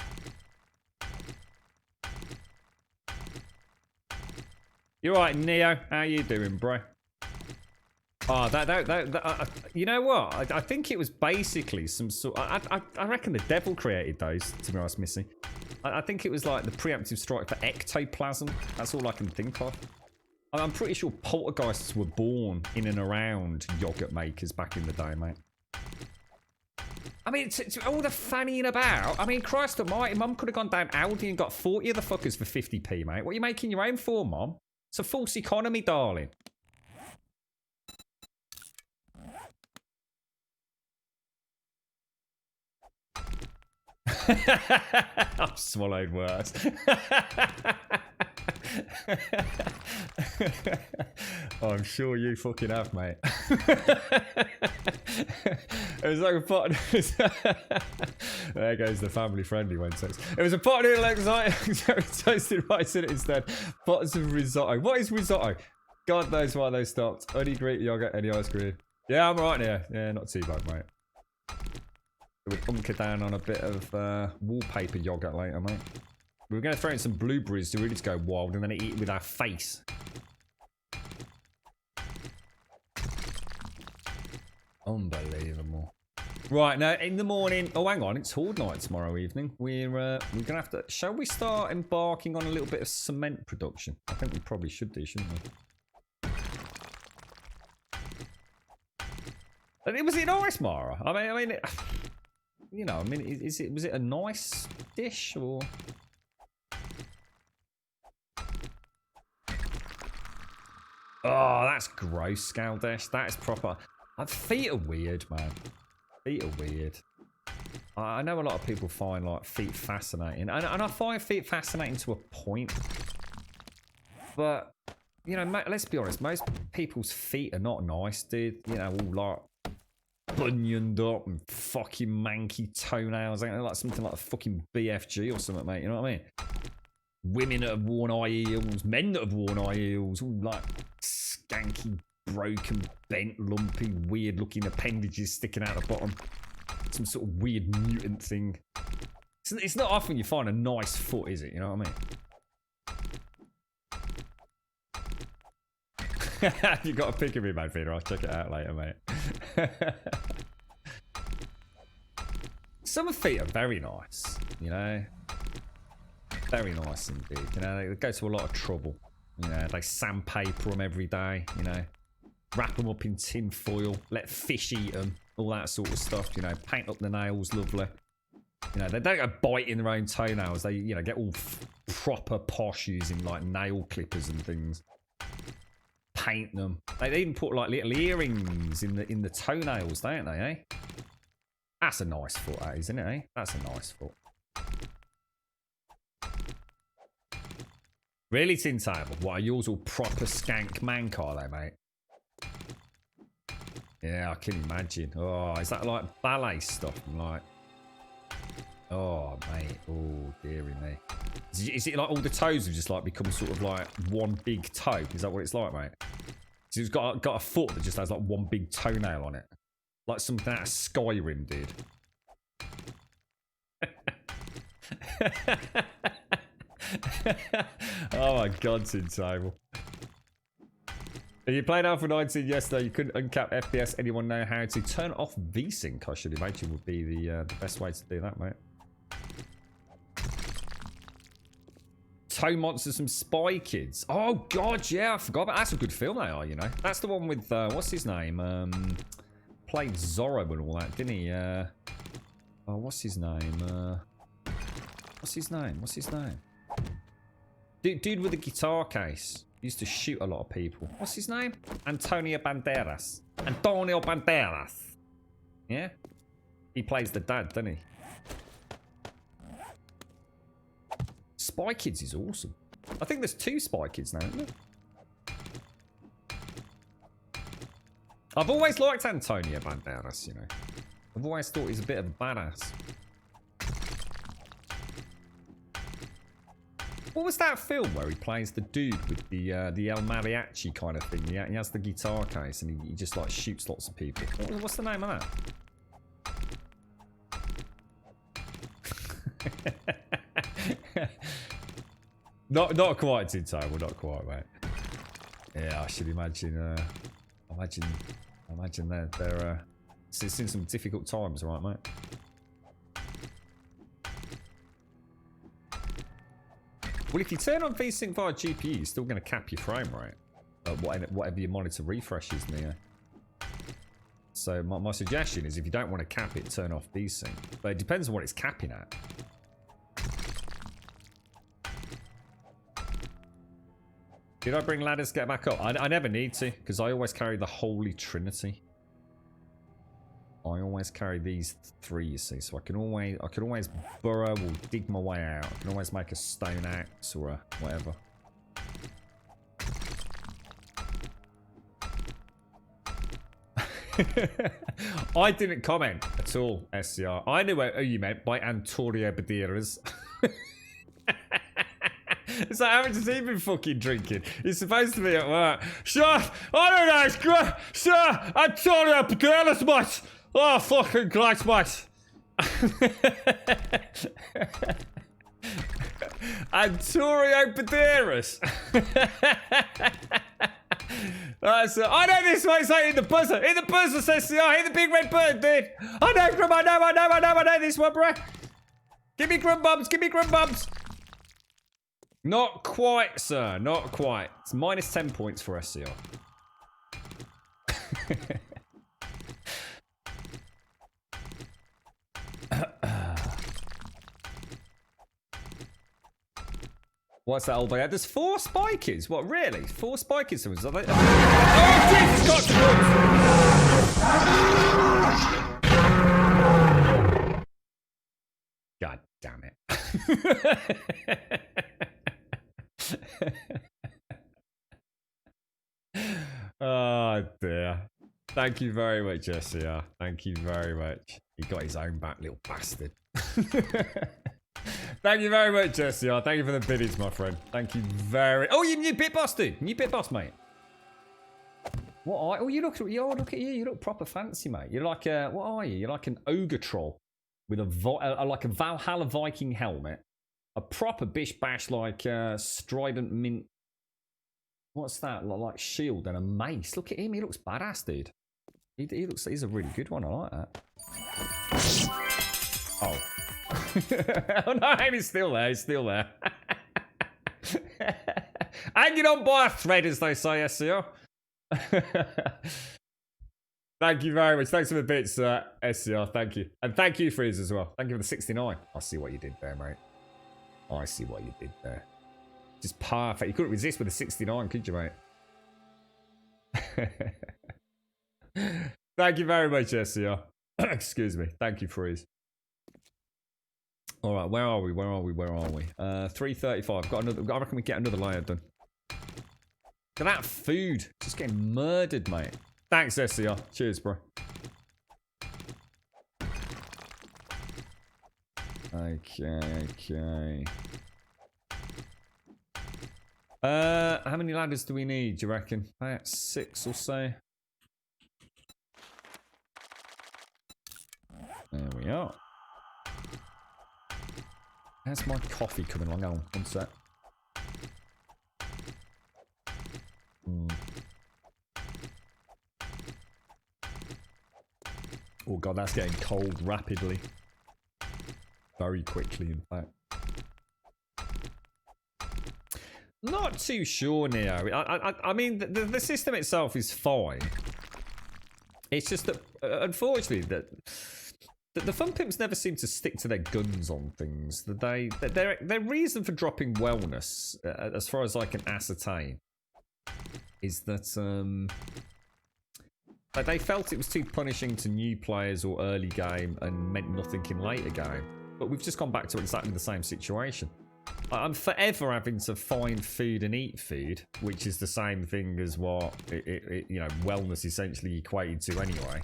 [SPEAKER 2] You're right, Neo. How you doing, bro? Oh, you know what? I think it was basically some sort. I reckon the devil created those. To be honest, Missy. I think it was like the preemptive strike for ectoplasm. That's all I can think of. I'm pretty sure poltergeists were born in and around yogurt makers back in the day, mate. I mean, all the fannying about. I mean, Christ almighty, Mum could have gone down Aldi and got 40 of the fuckers for 50p, mate. What are you making your own for, Mum? It's a false economy, darling. I've swallowed worse. I'm sure you fucking have, mate. It was like a pot. There goes the family friendly one. It was a pot of noodle exotic toasted rice in it instead. Pots of risotto. What is risotto? God knows why they stopped. Only Greek yogurt, any ice cream. Yeah, I'm right here. Yeah, not too bad, mate. We'll bunker down on a bit of wallpaper yogurt later, mate. We were going to throw in some blueberries to really just go wild and then eat it with our face. Unbelievable. Right, now in the morning... Oh, hang on. It's Horde night tomorrow evening. We're going to have to... Shall we start embarking on a little bit of cement production? I think we probably should do, shouldn't we? Was it nice, Mara? I mean... You know, I mean, was it a nice dish or? Oh, that's gross, Scaldesh. That is proper. Feet are weird, man. Feet are weird. I know a lot of people find like feet fascinating, and I find feet fascinating to a point. But you know, let's be honest. Most people's feet are not nice, dude. You know, all like bunioned up and fucking manky toenails, ain't they? Like something like a fucking BFG or something, mate. You know what I mean? Women that have worn high heels, men that have worn high heels, all like skanky, broken, bent, lumpy, weird-looking appendages sticking out the bottom. Some sort of weird mutant thing. It's not often you find a nice foot, is it? You know what I mean? You got a pic of me, man, Peter. I'll check it out later, mate. Some feet are very nice, you know. Very nice indeed. You know, they go to a lot of trouble. You know, they sandpaper them every day. You know, wrap them up in tin foil, let fish eat them, all that sort of stuff. You know, paint up the nails, lovely. You know, they don't go biting their own toenails. They, you know, get all proper posh using like nail clippers and things. Paint them. They even put like little earrings in the toenails, don't they? Eh? That's a nice foot, that is, isn't it? Eh? That's a nice foot. Really, Tin Table? What, are yours all proper skank mank, are they, mate? Yeah, I can imagine. Oh, is that like ballet stuff? Like, oh, mate. Oh, dearie me. Is it like all the toes have just like become sort of like one big toe? Is that what it's like, mate? So it's got a foot that just has like one big toenail on it. Like something out of Skyrim, dude. Oh my god, Tin Table. If you played Alpha 19 yesterday, you couldn't uncap FPS. Anyone know how to turn off VSync? I should imagine would be the best way to do that, mate. Toe Monsters from Spy Kids. Oh god, yeah, I forgot about. That's a good film, they are. You know, that's the one with what's his name? Played Zorro and all that, didn't he? Oh, what's his name? What's his name? What's his name? Dude with the guitar case. Used to shoot a lot of people. What's his name? Antonio Banderas. Antonio Banderas. Yeah? He plays the dad, doesn't he? Spy Kids is awesome. I think there's 2 Spy Kids now, isn't there? I've always liked Antonio Banderas, you know. I've always thought he's a bit of a badass. What was that film where he plays the dude with the El Mariachi kind of thing? He has the guitar case and he just like shoots lots of people. What's the name of that? Not quite too terrible, not quite, mate. Yeah, I should imagine. Imagine they're it's in some difficult times, right, mate? Well, if you turn on VSync via GPU, you're still going to cap your frame rate. Whatever your monitor refreshes, Neo. So my suggestion is if you don't want to cap it, turn off VSync. But it depends on what it's capping at. Did I bring ladders to get back up? I never need to, because I always carry the Holy Trinity. I always carry these 3, you see, so I can always burrow or dig my way out. I can always make a stone axe or a whatever. I didn't comment at all, SCR. I knew who you meant by Antonio Banderas. It's like, how much has he been fucking drinking? He's supposed to be at work. Sure, I don't know, it's great. Sure, Antonio Banderas, mate. Oh, fucking Christ, mate. Antonio Banderas. I know this mate's like in the buzzer. In the buzzer, says CR. Hit the big red button, dude. I know this one, bro. Give me grum bumps, give me grum bumps. Not quite, sir. Not quite. It's minus 10 points for SCR. What's that old boy? There's 4 Spy Kids. What, really? 4 Spy Kids? Oh, Jesus, got God damn it. Oh, dear. Thank you very much, SCR. Thank you very much. He got his own back, little bastard. Thank you very much, SCR. Thank you for the biddies, my friend. Thank you very... Oh, you new bit boss, dude. New bit boss, mate. What are... Oh, you look at you. Look at you. You look proper fancy, mate. You're like a... What are you? You're like an ogre troll with like a Valhalla Viking helmet. A proper bish bash like strident mint... What's that? Like shield and a mace. Look at him. He looks badass, dude. He looks... He's a really good one. I like that. Oh. Oh no, he's still there. He's still there. Hanging on by a thread, as they say, SCR. Thank you very much. Thanks for the bits, SCR. Thank you. And thank you, Freeze, as well. Thank you for the 69. I see what you did there, mate. I see what you did there. Just perfect. You couldn't resist with a 69, could you, mate? Thank you very much, SCR. Excuse me. Thank you, Freeze. All right, where are we? 3:35. Got another. I reckon we get another layer done. Look at that food. Just getting murdered, mate. Thanks, SCR. Cheers, bro. Okay. How many ladders do we need, do you reckon? About 6 or so. There we are. How's my coffee coming along? Hold on, one sec. Oh god, that's getting cold rapidly. Very quickly, in fact. Not too sure, Neo. I mean, the system itself is fine. It's just that, unfortunately, that the Fun Pimps never seem to stick to their guns on things. Their reason for dropping wellness, as far as I can ascertain, is that they felt it was too punishing to new players or early game and meant nothing in later game. But we've just gone back to exactly the same situation. I'm forever having to find food and eat food, which is the same thing as what wellness essentially equated to anyway.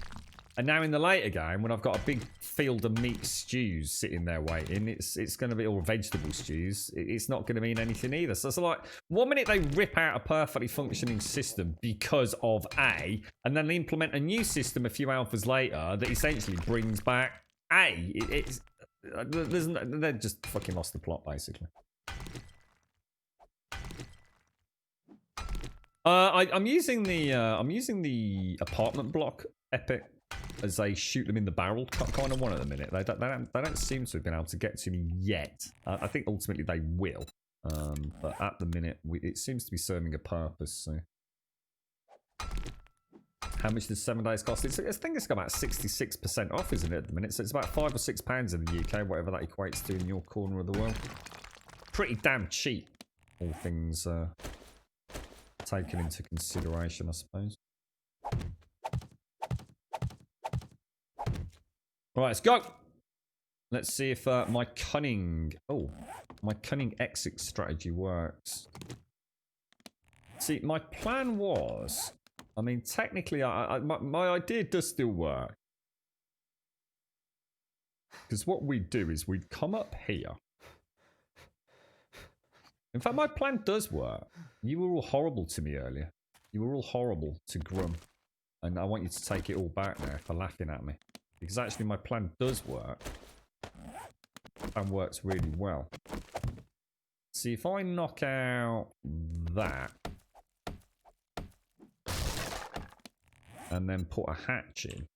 [SPEAKER 2] And now in the later game, when I've got a big field of meat stews sitting there waiting, it's going to be all vegetable stews. It's not going to mean anything either. So it's like, one minute they rip out a perfectly functioning system because of A, and then they implement a new system a few alphas later that essentially brings back A. They just fucking lost the plot, basically. I'm using the apartment block epic as they shoot them in the barrel kind of one at the minute. They don't seem to have been able to get to me yet. I think ultimately they will, but at the minute it seems to be serving a purpose. So, how much does 7 days cost? I think it's got about 66% off, isn't it, at the minute? So it's about £5 or £6 in the UK, whatever that equates to in your corner of the world. Pretty damn cheap, all things taken into consideration, I suppose. Right, let's go. Let's see if my cunning exit strategy works. See, my plan was, I mean, technically, my idea does still work. Because what we'd do is we'd come up here. In fact, my plan does work. You were all horrible to me earlier. You were all horrible to Grum. And I want you to take it all back now for laughing at me. Because actually my plan does work. And works really well. See, if I knock out that. And then put a hatch in.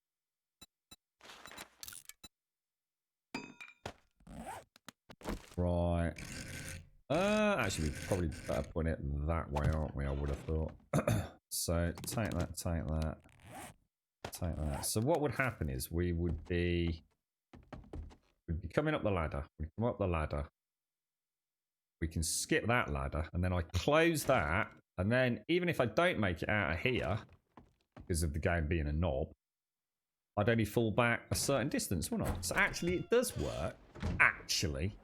[SPEAKER 2] Right. Actually, we'd probably better put it that way, aren't we? I would have thought. So, take that, take that. Take that. So what would happen is we'd be coming up the ladder. We come up the ladder. We can skip that ladder, and then I close that, and then even if I don't make it out of here, because of the game being a knob, I'd only fall back a certain distance, wouldn't I? So actually it does work. Actually.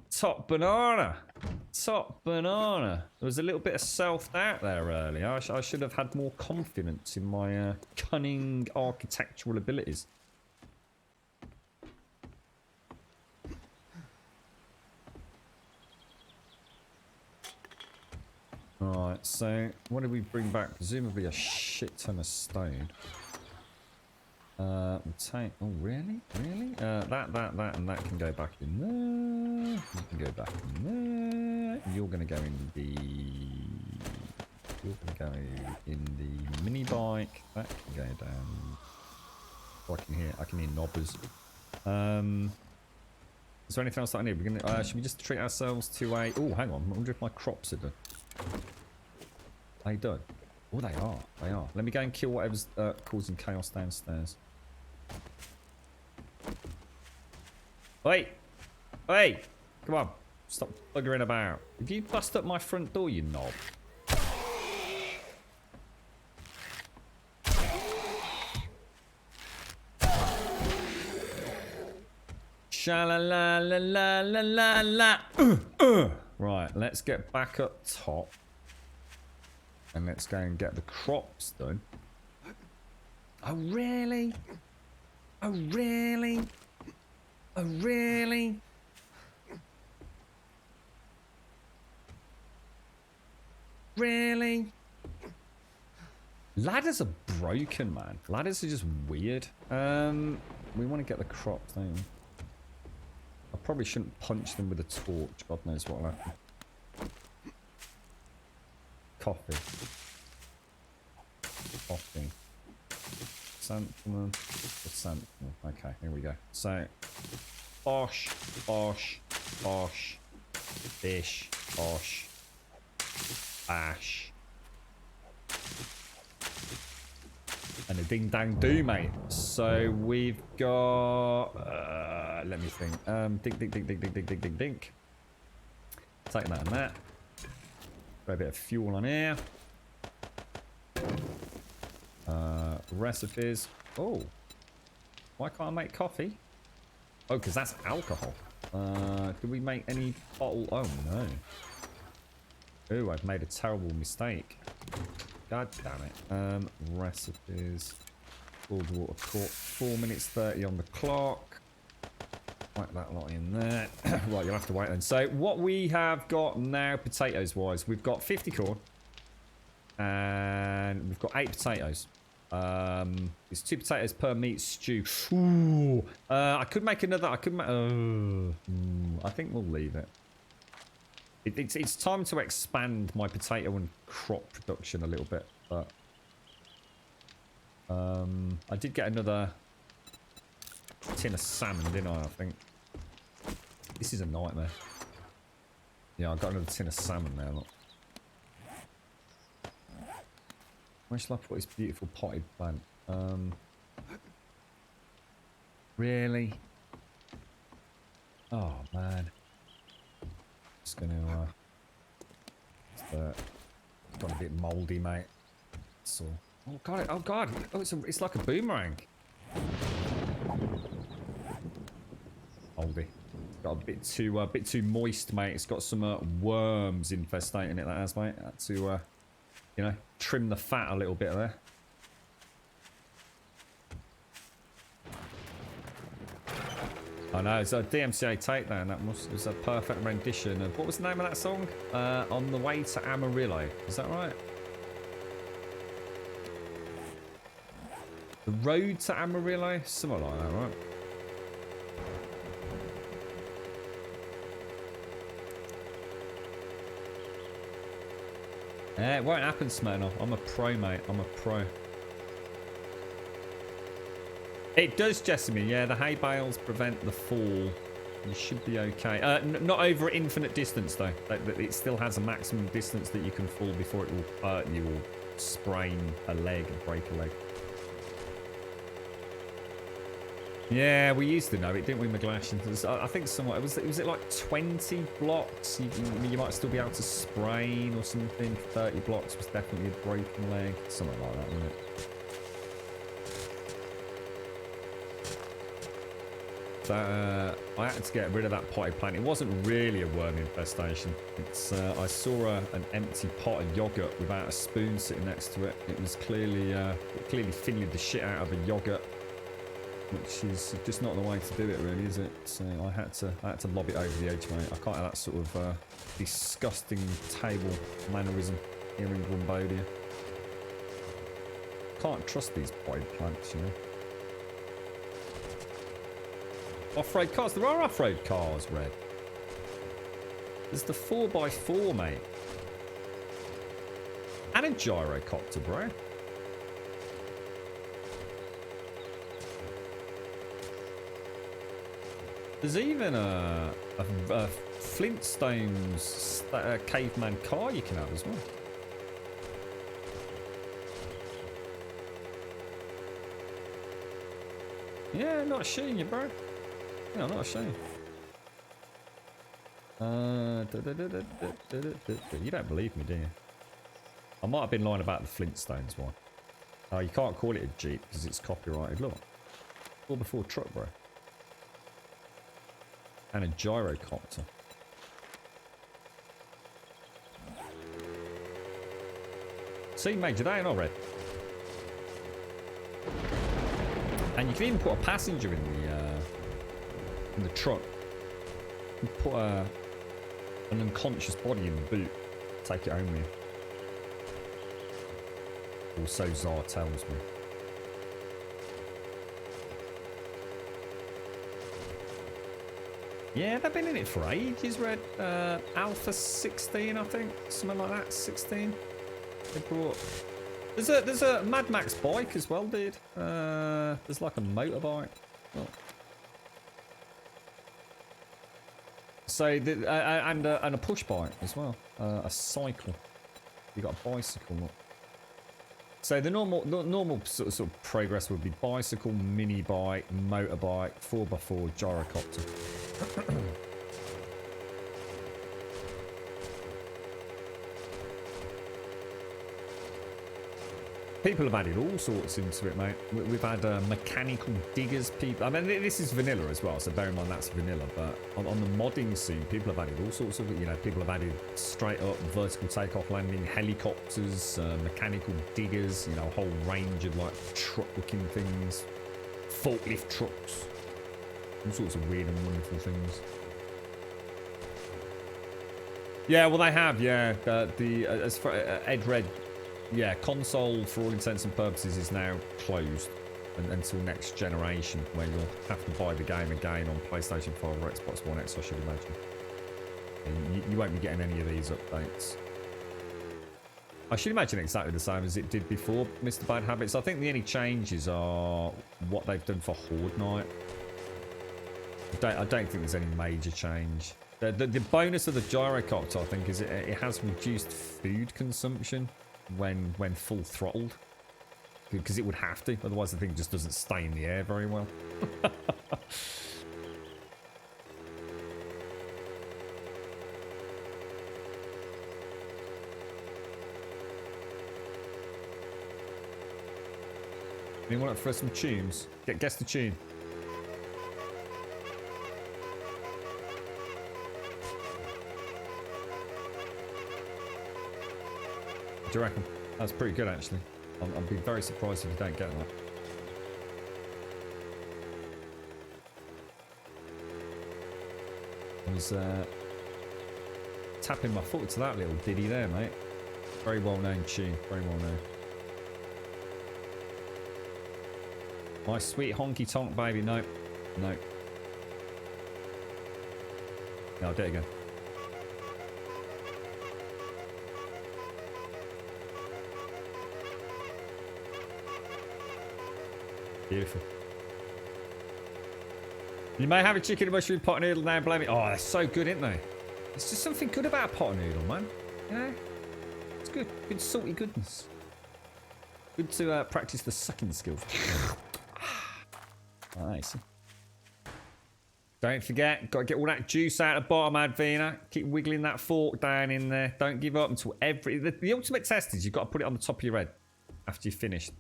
[SPEAKER 2] Top banana. Top banana. There was a little bit of self-doubt there earlier. I should have had more confidence in my cunning architectural abilities. Right, so what did we bring back? Presumably a shit ton of stone. We'll take. Oh, really? Really? That, and that can go back in there. You can go back in there. You're gonna go in the. You're gonna go in the mini bike. That can go down. Oh, I can hear knobbers. Is there anything else that I need? We're gonna. Should we just treat ourselves to a? Oh, hang on. I wonder if my crops are done. Are they done? Oh, they are. They are. Let me go and kill whatever's causing chaos downstairs. Wait! Wait! Come on. Stop buggering about. If you bust up my front door, you knob. Sha-la-la-la-la-la-la-la. Right, let's get back up top. And let's go and get the crops done. Oh, really? Oh, really? Oh, really? Really? Ladders are broken, man. Ladders are just weird. We want to get the crops, don't we? I probably shouldn't punch them with a torch. God knows what will happen. Coffee. Coffee. Xanthan. Okay, here we go. So, Bosh, bosh, bosh, bish, bosh, bash. And a ding dang do, mate. So we've got let me think. Dink, dink, dink, dink, dink, dink, dink, dink, dink. Take that and that. Got a bit of fuel on here. Recipes. Oh. Why can't I make coffee? Oh, because that's alcohol. Did we make any bottle? Oh, no. Oh, I've made a terrible mistake. God damn it. Recipes. Cold water court. 4 minutes 30 on the clock. Whack that lot in there. Right, you'll have to wait then. So, what we have got now, potatoes-wise, we've got 50 corn. And we've got 8 potatoes. It's 2 potatoes per meat stew. Ooh. I could make another. I could make. I think we'll leave it. It's time to expand my potato and crop production a little bit, but I did get another tin of salmon, didn't I? I think this is a nightmare. Yeah, I got another tin of salmon now. Look. Where shall I put this beautiful potted plant? Really? Oh man. Just gonna got a bit mouldy, mate. So oh god, oh god, oh it's like a boomerang. Mouldy. Got a bit too moist, mate. It's got some worms infestating it. That has, mate. Had to you know, trim the fat a little bit there. I know, it's a DMCA takedown. That was a perfect rendition of, what was the name of that song? On the Way to Amarillo. Is that right? The Road to Amarillo? Something like that, right? It won't happen, Smirnoff. I'm a pro, mate. I'm a pro. It does, Jessamine. Yeah, the hay bales prevent the fall. You should be okay. Not over infinite distance, though. It still has a maximum distance that you can fall before it will hurt you or sprain a leg and break a leg. Yeah, we used to know it, didn't we, McGlash? I think somewhat. Was it like 20 blocks? You might still be able to sprain or something. 30 blocks was definitely a broken leg. Something like that, wasn't it? I had to get rid of that potted plant. It wasn't really a worm infestation. It's I saw an empty pot of yogurt without a spoon sitting next to it. It was clearly it clearly fingered the shit out of a yogurt, which is just not the way to do it, really, is it? So I had to lob it over the edge, mate. I can't have that sort of disgusting table mannerism here in Cambodia. Can't trust these potted plants, you know. Off-road cars. There are off-road cars, Red. There's the 4x4, mate. And a gyrocopter, bro. There's even a Flintstones caveman car you can have as well. Yeah, not shooting you, bro. Yeah, I'm not ashamed. You don't believe me, do you? I might have been lying about the Flintstones one. Oh, you can't call it a Jeep because it's copyrighted. Look. 4x4 truck, bro. And a gyrocopter. See, Major, they ain't all red. And you can even put a passenger in the truck. You put an unconscious body in the boot. Take it home with you. Or so Zar tells me. Yeah, they've been in it for ages, Red. Alpha 16, I think. Something like that, 16. They brought... There's a Mad Max bike as well, dude. There's like a motorbike. Oh. So and a push bike as well, a cycle. You got a bicycle. Look. So the normal sort of progress would be bicycle, mini bike, motorbike, 4x4, gyrocopter. People have added all sorts into it, mate. We've had mechanical diggers. People, I mean, this is vanilla as well, so bear in mind that's vanilla. But on the modding scene, people have added all sorts of, you know, people have added straight up vertical takeoff landing helicopters, mechanical diggers, you know, a whole range of like truck-looking things, forklift trucks, all sorts of weird and wonderful things. Yeah, well they have, yeah. As far Ed Red. Yeah, console, for all intents and purposes, is now closed until next generation, where you'll have to buy the game again on PlayStation 5 or Xbox One X, I should imagine. And you won't be getting any of these updates. I should imagine exactly the same as it did before Mr. Bad Habits. I think the only changes are what they've done for Horde Night. I don't think there's any major change. The bonus of the gyrocopter, I think, is it has reduced food consumption when full throttled, because it would have to, otherwise the thing just doesn't stay in the air very well. Anyone up for some tunes? Guess the tune. Do you reckon? That's pretty good, actually. I'll be very surprised if you don't get that. I was tapping my foot to that little ditty there, mate. Very well-known tune. Very well-known. My sweet honky tonk baby. No. No. No, I'll do it again. Beautiful. You may have a chicken and mushroom pot noodle now, blame it. Oh, they're so good, aren't they? There's just something good about a pot noodle, man. You know? It's good. Good salty goodness. Good to practice the sucking skills. Nice. Don't forget, got to get all that juice out of the bottom, Advina. Keep wiggling that fork down in there. Don't give up until the ultimate test is you've got to put it on the top of your head after you've finished.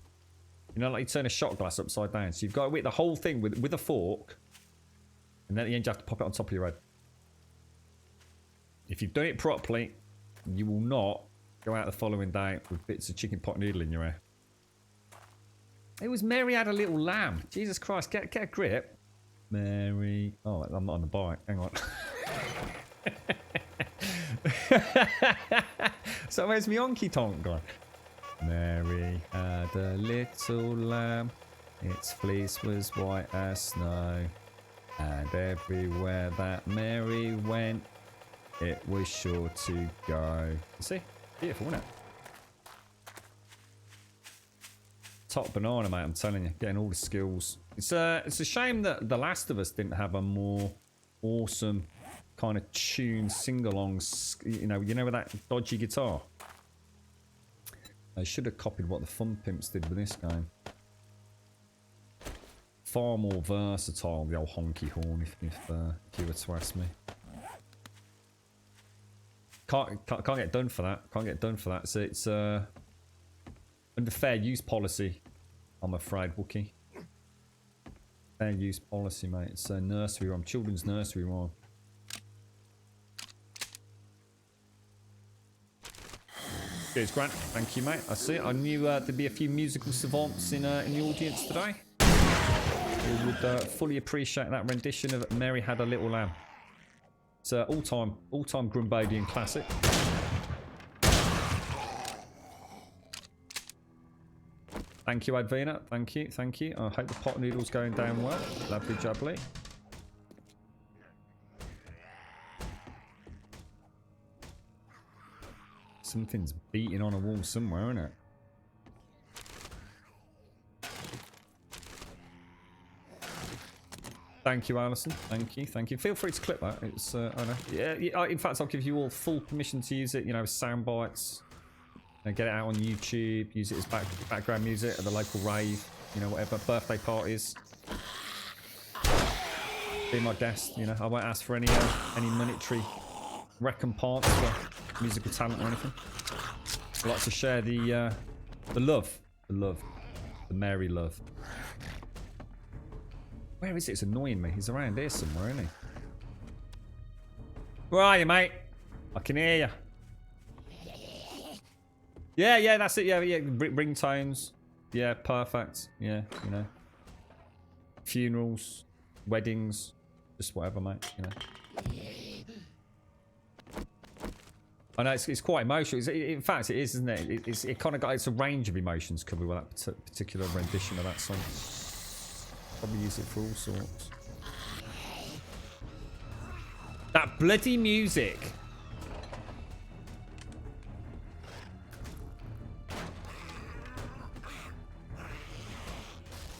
[SPEAKER 2] You know, like you turn a shot glass upside down. So you've got to whip the whole thing with a fork. And then at the end you have to pop it on top of your head. If you've done it properly, you will not go out the following day with bits of chicken pot noodle in your hair. It was Mary Had a Little Lamb. Jesus Christ, get a grip. Mary... Oh, I'm not on the bike. Hang on. So where's my honky tonk guy? Mary had a little lamb, its fleece was white as snow, and everywhere that Mary went, it was sure to go. See? Beautiful, isn't it? Top banana, mate, I'm telling you. Getting all the skills. It's a shame that The Last of Us didn't have a more awesome kind of tune sing-alongs, you know with that dodgy guitar. They should have copied what the Fun Pimps did with this game. Far more versatile, the old honky horn, if you were to ask me. Can't get done for that. Can't get done for that. So it's under fair use policy, I'm afraid, Wookie. Fair use policy, mate. It's a nursery rhyme, children's nursery rhyme. Cheers, Grant. Thank you, mate. I see it. I knew there'd be a few musical savants in the audience today. We would fully appreciate that rendition of Mary Had a Little Lamb. It's an all-time Grumbadian classic. Thank you, Advina. Thank you. I hope the pot noodle's going down well. Lovely jubbly. Something's beating on a wall somewhere, isn't it? Thank you, Alison. Thank you. Thank you. Feel free to clip that. It's, I know. Yeah, in fact, I'll give you all full permission to use it, you know, sound bites. And get it out on YouTube. Use it as background music at the local rave. You know, whatever. Birthday parties. Be my guest, you know. I won't ask for any monetary recompense for musical talent or anything. I like to share the love. The merry love. Where is it? It's annoying me. He's around here somewhere, isn't he? Where are you, mate? I can hear you. Yeah, that's it. Yeah. Ringtones. Yeah, perfect. Yeah, you know. Funerals, weddings, just whatever, mate. You know. I know it's quite emotional. In fact, it is, isn't it? It kind of got it's a range of emotions covered with that particular rendition of that song. Probably use it for all sorts. That bloody music.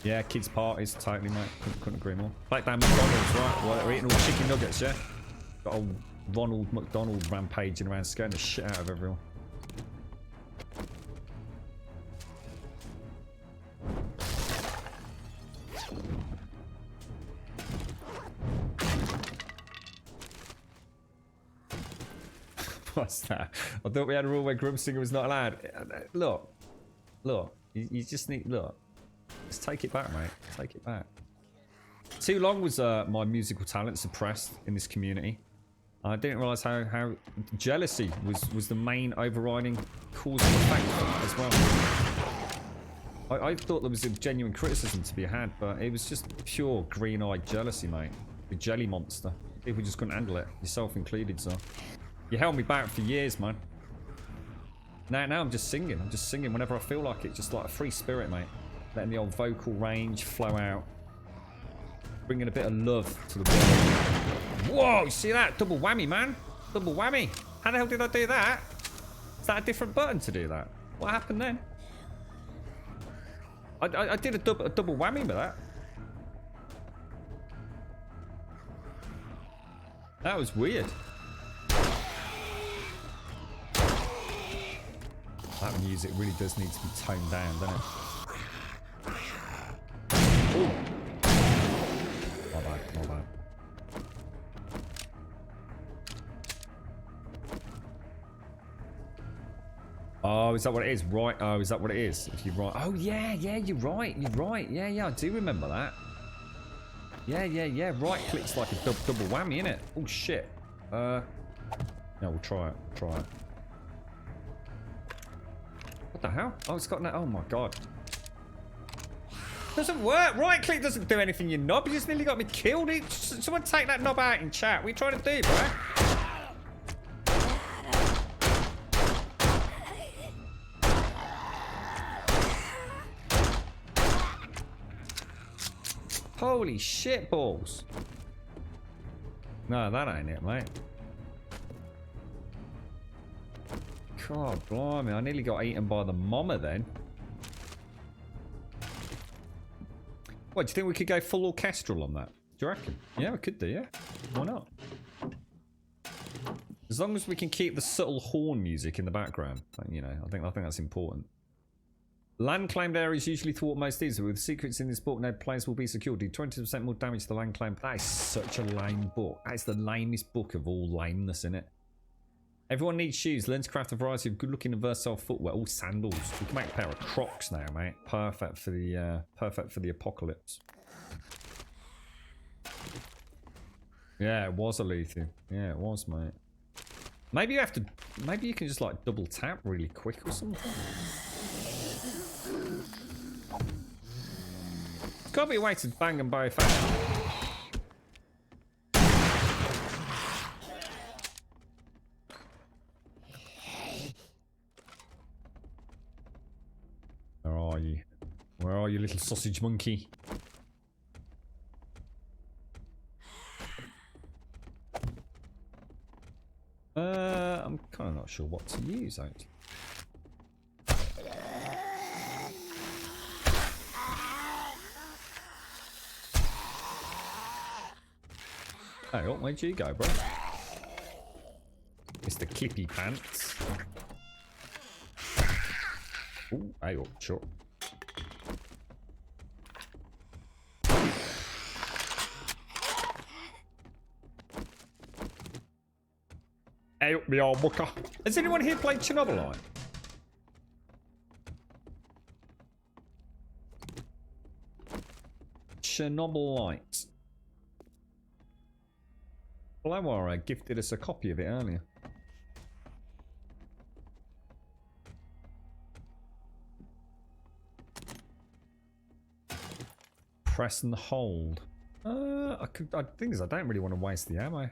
[SPEAKER 2] Yeah, kids' parties, totally, mate. Couldn't agree more. Like down McDonald's, right? Well, they're eating all chicken nuggets, yeah? Got old Ronald McDonald rampaging around, scaring the shit out of everyone. What's that? I thought we had a rule where Grumsinger was not allowed. Look, you just need, look. Let's take it back, mate. Take it back. Too long was my musical talent suppressed in this community. I didn't realise how jealousy was the main overriding cause and effect as well. I thought there was a genuine criticism to be had, but it was just pure green-eyed jealousy, mate. The jelly monster. People just couldn't handle it, yourself included, so. You held me back for years, man. Now I'm just singing. I'm just singing whenever I feel like it. Just like a free spirit, mate. Letting the old vocal range flow out. Bringing a bit of love to the world. Whoa, you see that? Double whammy, man. Double whammy. How the hell did I do that? Is that a different button to do that? What happened then? I did a double whammy with that. That was weird. That music really does need to be toned down, doesn't it? Ooh. My bad. Oh, is that what it is? Right. Oh, is that what it is? If you're right. Oh, yeah, you're right. Yeah, I do remember that. Yeah. Right click's like a double whammy, innit? Oh, shit. No, we'll try it. What the hell? Oh, it's got no... Oh, my God. Doesn't work. Right click doesn't do anything, you knob. You just nearly got me killed. Someone take that knob out in chat. What are you trying to do, bro? Holy shit balls. No, that ain't it, mate. God blimey, I nearly got eaten by the mama then. What, do you think we could go full orchestral on that? Do you reckon? Yeah, we could do, yeah. Why not? As long as we can keep the subtle horn music in the background. You know, I think that's important. Land claimed areas usually thwart most easily. With secrets in this book, no players will be secured. Do 20% more damage to the land claim. That is such a lame book. That is the lamest book of all lameness in it. Everyone needs shoes. Learn to craft a variety of good-looking and versatile footwear. All sandals. We can make a pair of Crocs now, mate. Perfect for the apocalypse. Yeah, it was a Lethium. Yeah, it was, mate. Maybe you have to. Maybe you can just like double tap really quick or something. There's got to be a way to bang them both out. Where are you? Where are you, little sausage monkey? I'm kind of not sure what to use, actually. Hey, where'd you go, bro? Mr. Clippy Pants. Ooh, hey, sure. Hey, me old booker. Has anyone here played Chernobyl? Chernobyl. Blowara gifted us a copy of it earlier. Press and hold. I think I don't really want to waste the ammo.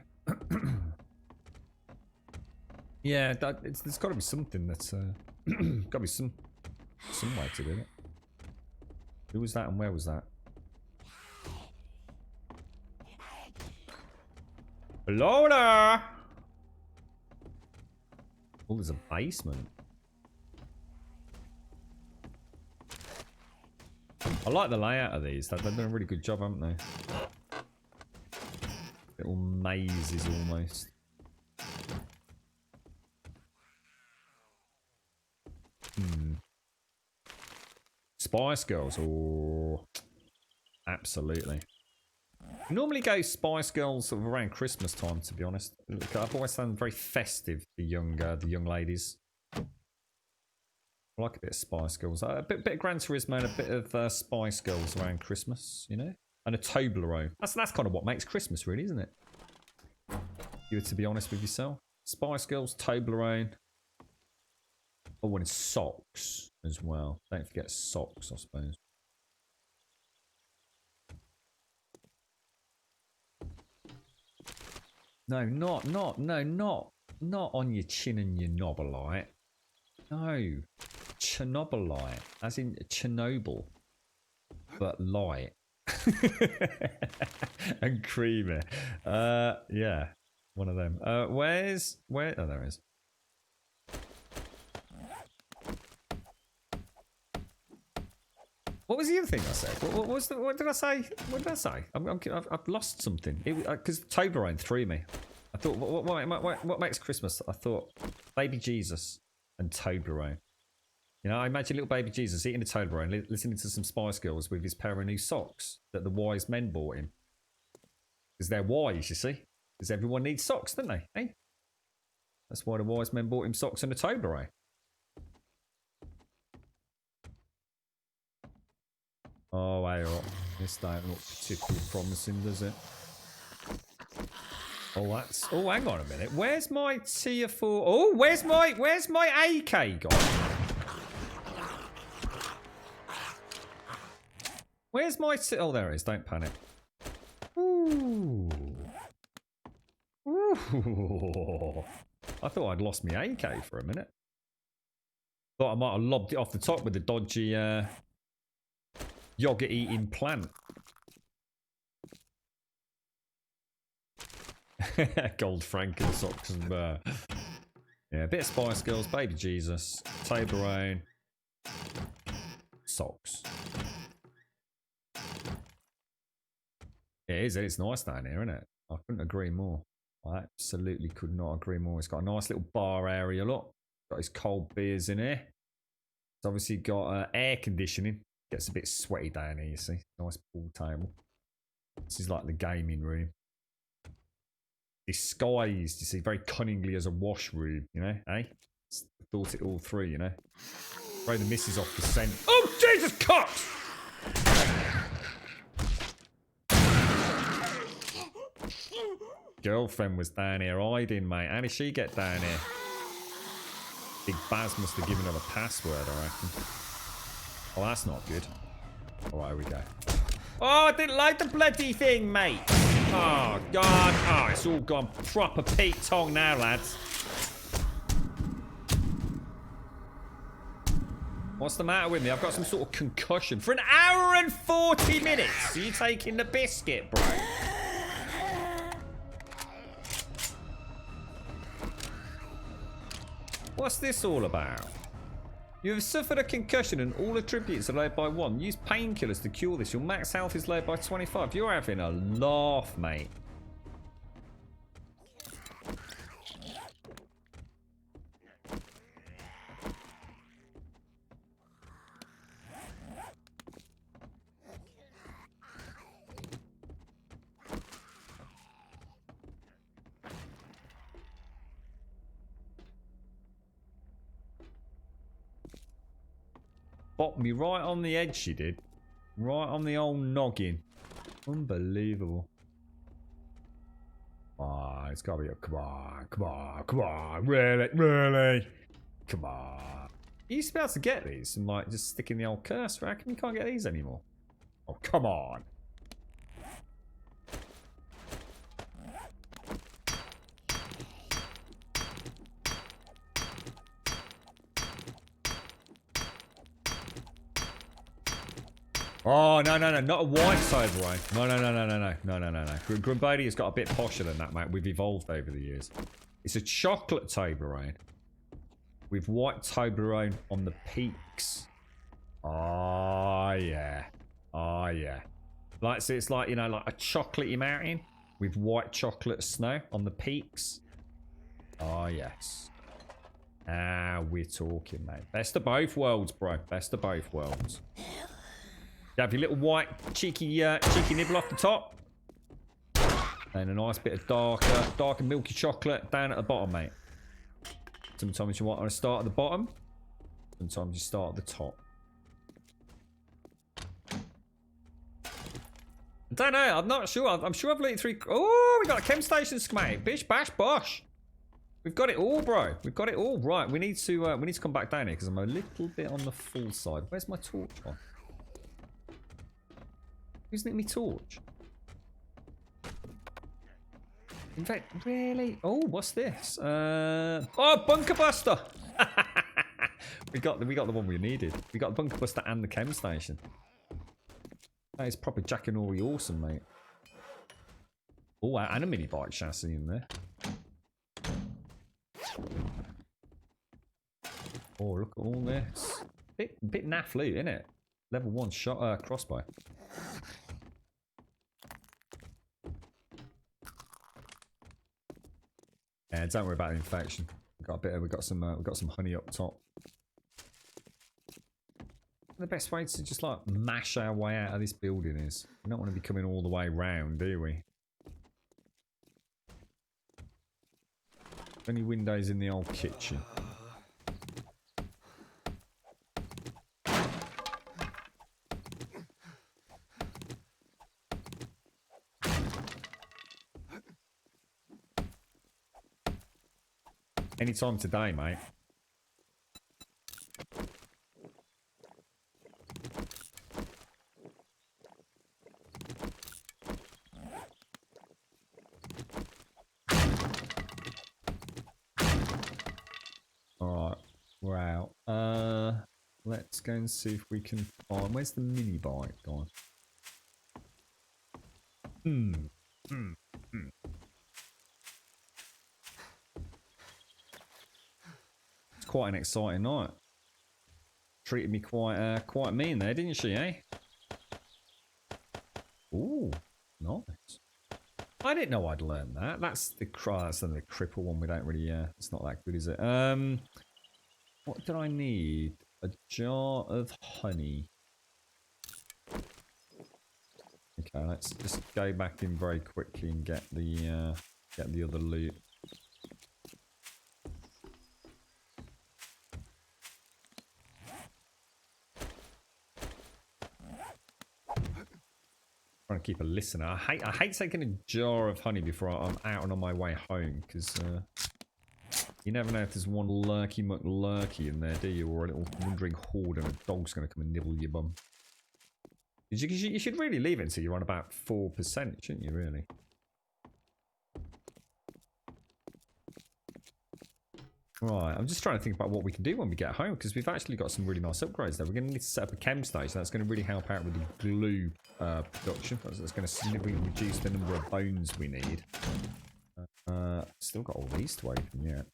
[SPEAKER 2] Yeah, there's got to be something that's got to be some way to do it. Who was that and where was that? Hello there! Oh, there's a basement. I like the layout of these. They've done a really good job, haven't they? Little mazes almost. Spice Girls. Oh, absolutely. Normally go Spice Girls sort of around Christmas time, to be honest. I've always found them very festive, the young ladies. I like a bit of Spice Girls. A bit of Gran Turismo and a bit of Spice Girls around Christmas, you know? And a Toblerone. That's kind of what makes Christmas, really, isn't it? You were to be honest with yourself. Spice Girls, Toblerone. Oh, and socks as well. Don't forget socks, I suppose. No, not on your chin and your knobberlight. No, Chernobylite, as in Chernobyl, but light and creamy. Yeah, one of them. Where? Oh, there it is. What was the other thing I said? What did I say? What did I say? I've lost something. Because Toblerone threw me. I thought, what makes Christmas? I thought, baby Jesus and Toblerone. You know, I imagine little baby Jesus eating a Toblerone, listening to some Spice Girls with his pair of new socks that the wise men bought him. Because they're wise, you see. Because everyone needs socks, don't they? Hey? That's why the wise men bought him socks and a Toblerone. Oh, hey, oh, this don't look particularly promising, does it? Oh, that's... Oh, hang on a minute. Where's my tier 4? Oh, where's my AK gone? Where's my... Oh, there it is. Don't panic. Ooh. Ooh. I thought I'd lost my AK for a minute. Thought I might have lobbed it off the top with the dodgy... yogurt eating plant. Gold Frankensocks and yeah, a bit of Spice Girls, baby Jesus, Toblerone, socks. It's nice down here, isn't it? I couldn't agree more. I absolutely could not agree more. It's got a nice little bar area, look. Got his cold beers in here. It's obviously got air conditioning. Gets a bit sweaty down here, you see. Nice pool table. This is like the gaming room. Disguised, you see, very cunningly as a washroom, you know, eh? Thought it all through, you know. Throw the missus off the scent. Oh, Jesus, cut! Girlfriend was down here hiding, mate. How did she get down here? Big Baz must have given her a password, I reckon. Oh, that's not good. All right, here we go. Oh, I didn't like the bloody thing, mate. Oh, God. Oh, it's all gone proper Pete Tong now, lads. What's the matter with me? I've got some sort of concussion. For an hour and 40 minutes. Are you taking the biscuit, bro? What's this all about? You have suffered a concussion and all attributes are lowered by 1. Use painkillers to cure this. Your max health is lowered by 25. You're having a laugh, mate. bopped me right on the edge, she did. Right on the old noggin. Unbelievable. Oh, it's gotta be a come on, really? Come on. You used to be able to get these and like just stick in the old cursor. How come you can't get these anymore? Oh, come on. Oh, no, not a white Toblerone. No. Grumbody has got a bit posher than that, mate. We've evolved over the years. It's a chocolate Toblerone with white Toblerone on the peaks. Oh, yeah. Like, so it's like, you know, like a chocolatey mountain with white chocolate snow on the peaks. Oh, yes. Ah, we're talking, mate. Best of both worlds, bro. Best of both worlds. You have your little white cheeky nibble off the top. And a nice bit of darker milky chocolate down at the bottom, mate. Sometimes you want to start at the bottom. Sometimes you start at the top. I don't know. I'm not sure. I'm sure I've looked through. Oh, we got a chem station schematic. Bish, bash, bosh. We've got it all, bro. We've got it all. Right. We need to come back down here because I'm a little bit on the full side. Where's my torch on? Who's lit me torch? In fact, really? Oh, what's this? Oh, bunker buster! we got the one we needed. We got the bunker buster and the chem station. That is proper Jack and Ori awesome, mate. Oh, and a mini bike chassis in there. Oh, look at all this. Bit naff loot, isn't it? Level 1 shot crossbow. Yeah, don't worry about the infection. We got some honey up top. The best way to just like mash our way out of this building is we don't want to be coming all the way round, do we? Any windows in the old kitchen? Anytime today, mate. Alright, we're out. Let's go and see if we can find... Where's the mini bike gone? Quite an exciting night. Treated me quite mean there, didn't she, eh? Ooh, nice. I didn't know I'd learned that. That's the cripple one. We don't really. It's not that good, is it? What did I need? A jar of honey. Okay, let's just go back in very quickly and get the other loot. Trying to keep a listener. I hate taking a jar of honey before I'm out and on my way home because you never know if there's one lurky muck-lurky in there, do you? Or a little wandering horde and a dog's going to come and nibble your bum. You should really leave it until you're on about 4%, shouldn't you, really? Right, I'm just trying to think about what we can do when we get home because we've actually got some really nice upgrades there. We're going to need to set up a chem station. That's going to really help out with the glue production. That's going to significantly reduce the number of bones we need. Still got all these to open yet.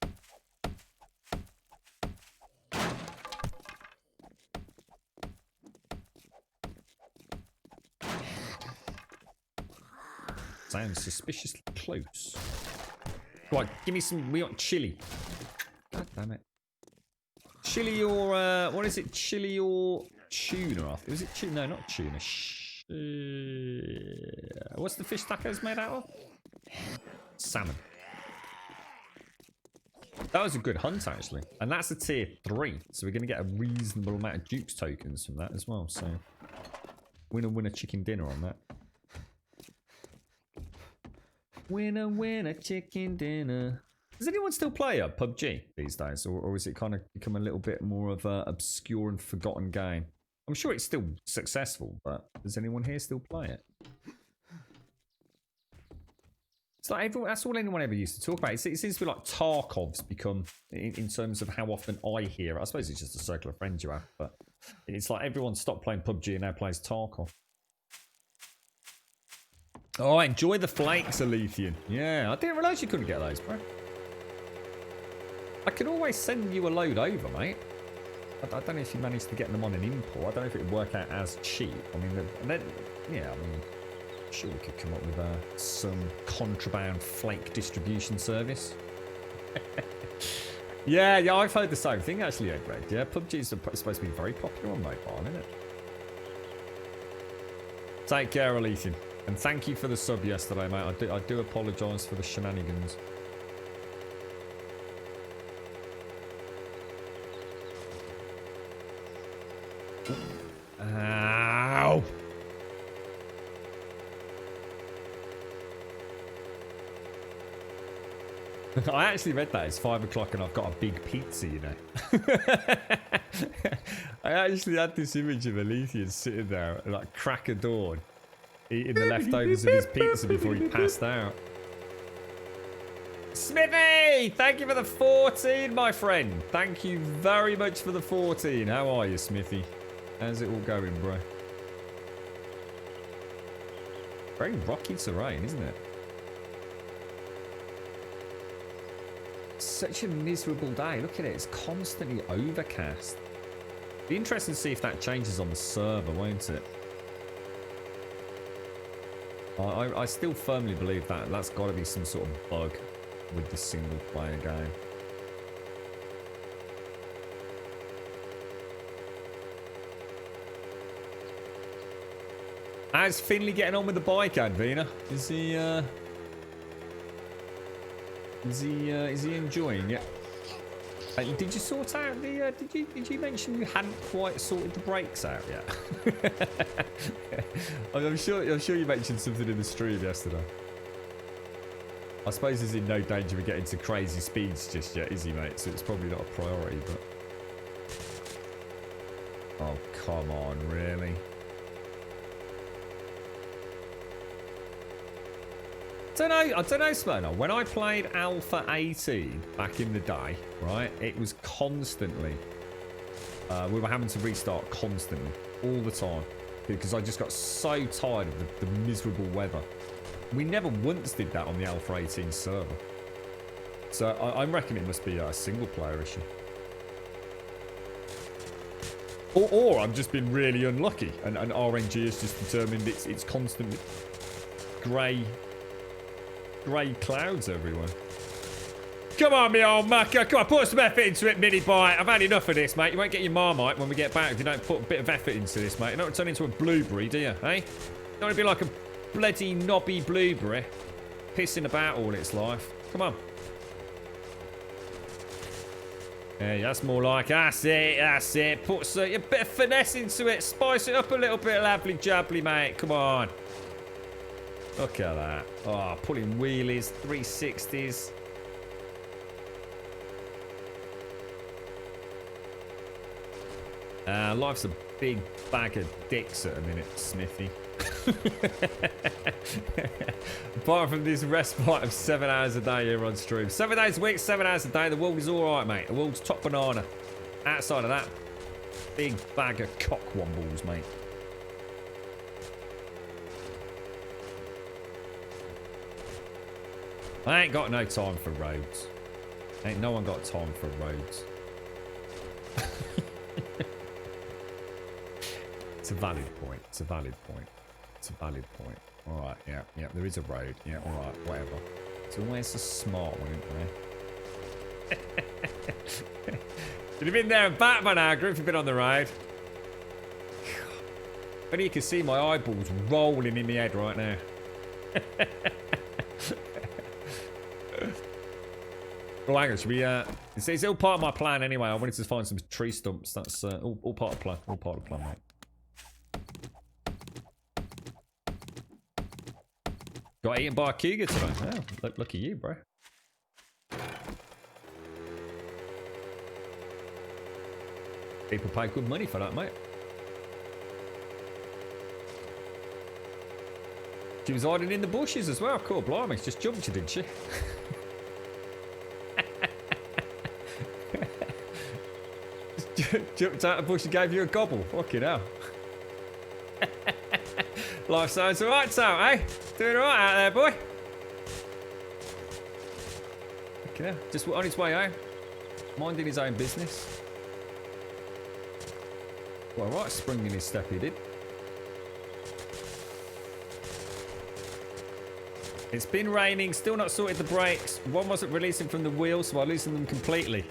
[SPEAKER 2] Sounds suspiciously close. Right, give me some. We want chili. God damn it. Chili or what is it? Chili or tuna? Is it tuna? No, not tuna. What's the fish tacos made out of? Salmon. That was a good hunt, actually. And that's a tier 3. So we're going to get a reasonable amount of Duke's tokens from that as well. So, winner, chicken dinner on that. Winner, chicken dinner. Does anyone still play PUBG these days? Or has it kind of become a little bit more of an obscure and forgotten game? I'm sure it's still successful, but does anyone here still play it? It's like everyone, that's all anyone ever used to talk about. It seems to be like Tarkov's become, in terms of how often I hear it. I suppose it's just a circle of friends you have, but it's like everyone stopped playing PUBG and now plays Tarkov. Oh, enjoy the flakes, Alethian. Yeah, I didn't realise you couldn't get those, bro. I could always send you a load over, mate. I don't know if you managed to get them on an import. I don't know if it would work out as cheap. I mean, yeah, I mean, sure we could come up with some contraband flake distribution service. yeah, I've heard the same thing actually, Edred. Yeah, PUBG's supposed to be very popular on mobile, isn't it? Take care, Alethian. And thank you for the sub yesterday, mate. I do apologise for the shenanigans. Ow! I actually read that. It's 5 o'clock and I've got a big pizza, you know. I actually had this image of Alethian sitting there at like crack of dawn, eating the leftovers of his pizza before he passed out. Smithy! Thank you for the 14, my friend. Thank you very much for the 14. How are you, Smithy? How's it all going, bro? Very rocky terrain, isn't it? Such a miserable day. Look at it. It's constantly overcast. Be interesting to see if that changes on the server, won't it? I still firmly believe that that's got to be some sort of bug with the single player game. How's Finley getting on with the bike, Advina? Is he enjoying it? Did you sort out the? Did you mention you hadn't quite sorted the brakes out yet? I'm sure you mentioned something in the stream yesterday. I suppose he's in no danger of getting to crazy speeds just yet, is he, mate? So it's probably not a priority, but. Oh, come on, really? I don't know, Smyrna. When I played Alpha 18 back in the day, right, it was constantly, we were having to restart constantly, all the time, because I just got so tired of the miserable weather. We never once did that on the Alpha 18 server. So I reckon it must be a single player issue. Or I've just been really unlucky, and RNG has just determined it's constantly grey clouds everywhere. Come on, me old mucker. Come on, put some effort into it, mini bite. I've had enough of this, mate. You won't get your Marmite when we get back if you don't put a bit of effort into this, mate. You don't turn into a blueberry, do you, eh? You don't want to be like a bloody knobby blueberry pissing about all its life. Come on. Yeah, that's more like, that's it. Put a bit of finesse into it. Spice it up a little bit, lovely jubbly, mate. Come on. Look at that. Oh, pulling wheelies, 360s. Life's a big bag of dicks at a minute, Smithy. Apart from this respite of 7 hours a day here on stream. 7 days a week, 7 hours a day. The world is alright, mate. The world's top banana. Outside of that, big bag of cockwombles, mate. I ain't got no time for roads. Ain't no one got time for roads. It's a valid point. It's a valid point. It's a valid point. Alright, yeah, there is a road. Yeah, alright, whatever. It's always a smart one, isn't there? You've been there and back, man, Agri, if you've been on the road. But you can see my eyeballs rolling in the head right now. Well, hang on, should we, it's all part of my plan anyway. I wanted to find some tree stumps. That's all part of the plan. All part of the plan, mate. Got eaten by a cougar today. Oh, look at you, bro. People pay good money for that, mate. She was hiding in the bushes as well. Cool, blimey. Just jumped you, didn't she? Just jumped out of the bush and gave you a gobble. Fucking hell. Life sounds alright, Sam, eh? Doing alright out there, boy. Fucking hell. Just on his way home. Minding his own business. Well, right spring in his step he did. It's been raining, still not sorted the brakes. One wasn't releasing from the wheel, so I loosened them completely.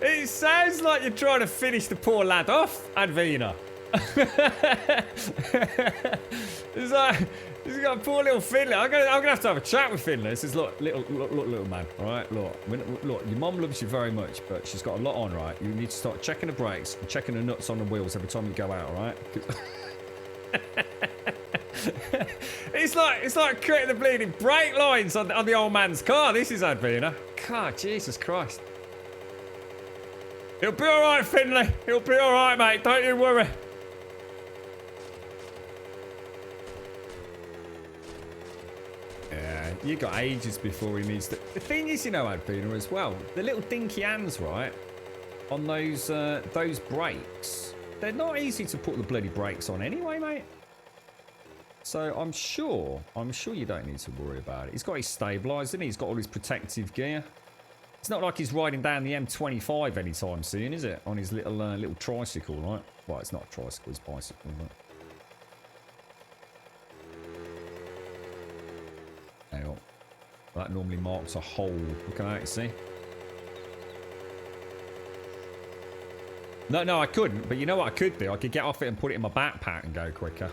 [SPEAKER 2] It sounds like you're trying to finish the poor lad off, Advina. It's like he's got a poor little Finley. I'm gonna have to have a chat with Finley. This is look, little man. All right, look, your mom loves you very much, but she's got a lot on, right? You need to start checking the brakes and checking the nuts on the wheels every time you go out, all right? It's like creating the bleeding brake lines on the old man's car. This is Advina. God, Jesus Christ. It'll be all right, Finley. It'll be all right, mate. Don't you worry. Yeah, you got ages before he needs to. The thing is, you know, Advina as well. The little dinky hands, right, on those brakes. They're not easy to put the bloody brakes on anyway, mate. So I'm sure you don't need to worry about it. He's got his stabiliser, he's got all his protective gear. It's not like he's riding down the M25 anytime soon, is it? On his little tricycle, right? Well, it's not a tricycle, it's a bicycle, right? Hang on. That normally marks a hole. Look at that, you see? No, I couldn't. But you know what I could do? I could get off it and put it in my backpack and go quicker.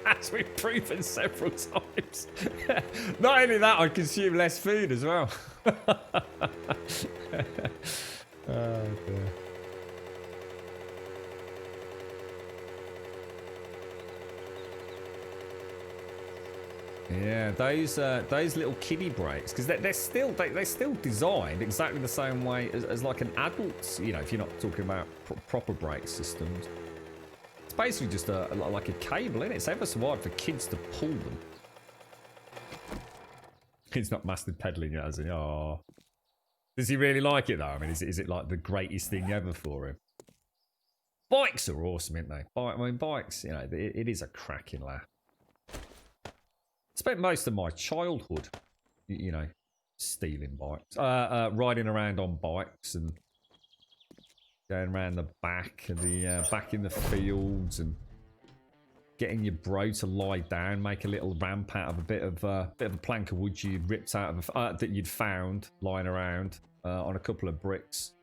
[SPEAKER 2] As we've proven several times. Not only that, I consume less food as well. Oh, dear. Yeah, those little kiddie brakes, because they're still designed exactly the same way as like an adult's. You know, if you're not talking about proper brake systems. It's basically just like a cable, isn't it? It's ever so hard for kids to pull them. He's not mastered pedaling yet, has he? Oh. Does he really like it though? I mean, is it like the greatest thing ever for him? Bikes are awesome, aren't they? Bikes, you know, it is a cracking laugh. Spent most of my childhood, you know, stealing bikes, riding around on bikes and going around the back of the back in the fields and getting your bro to lie down, make a little ramp out of a bit of a plank of wood you'd ripped out of that you'd found lying around on a couple of bricks.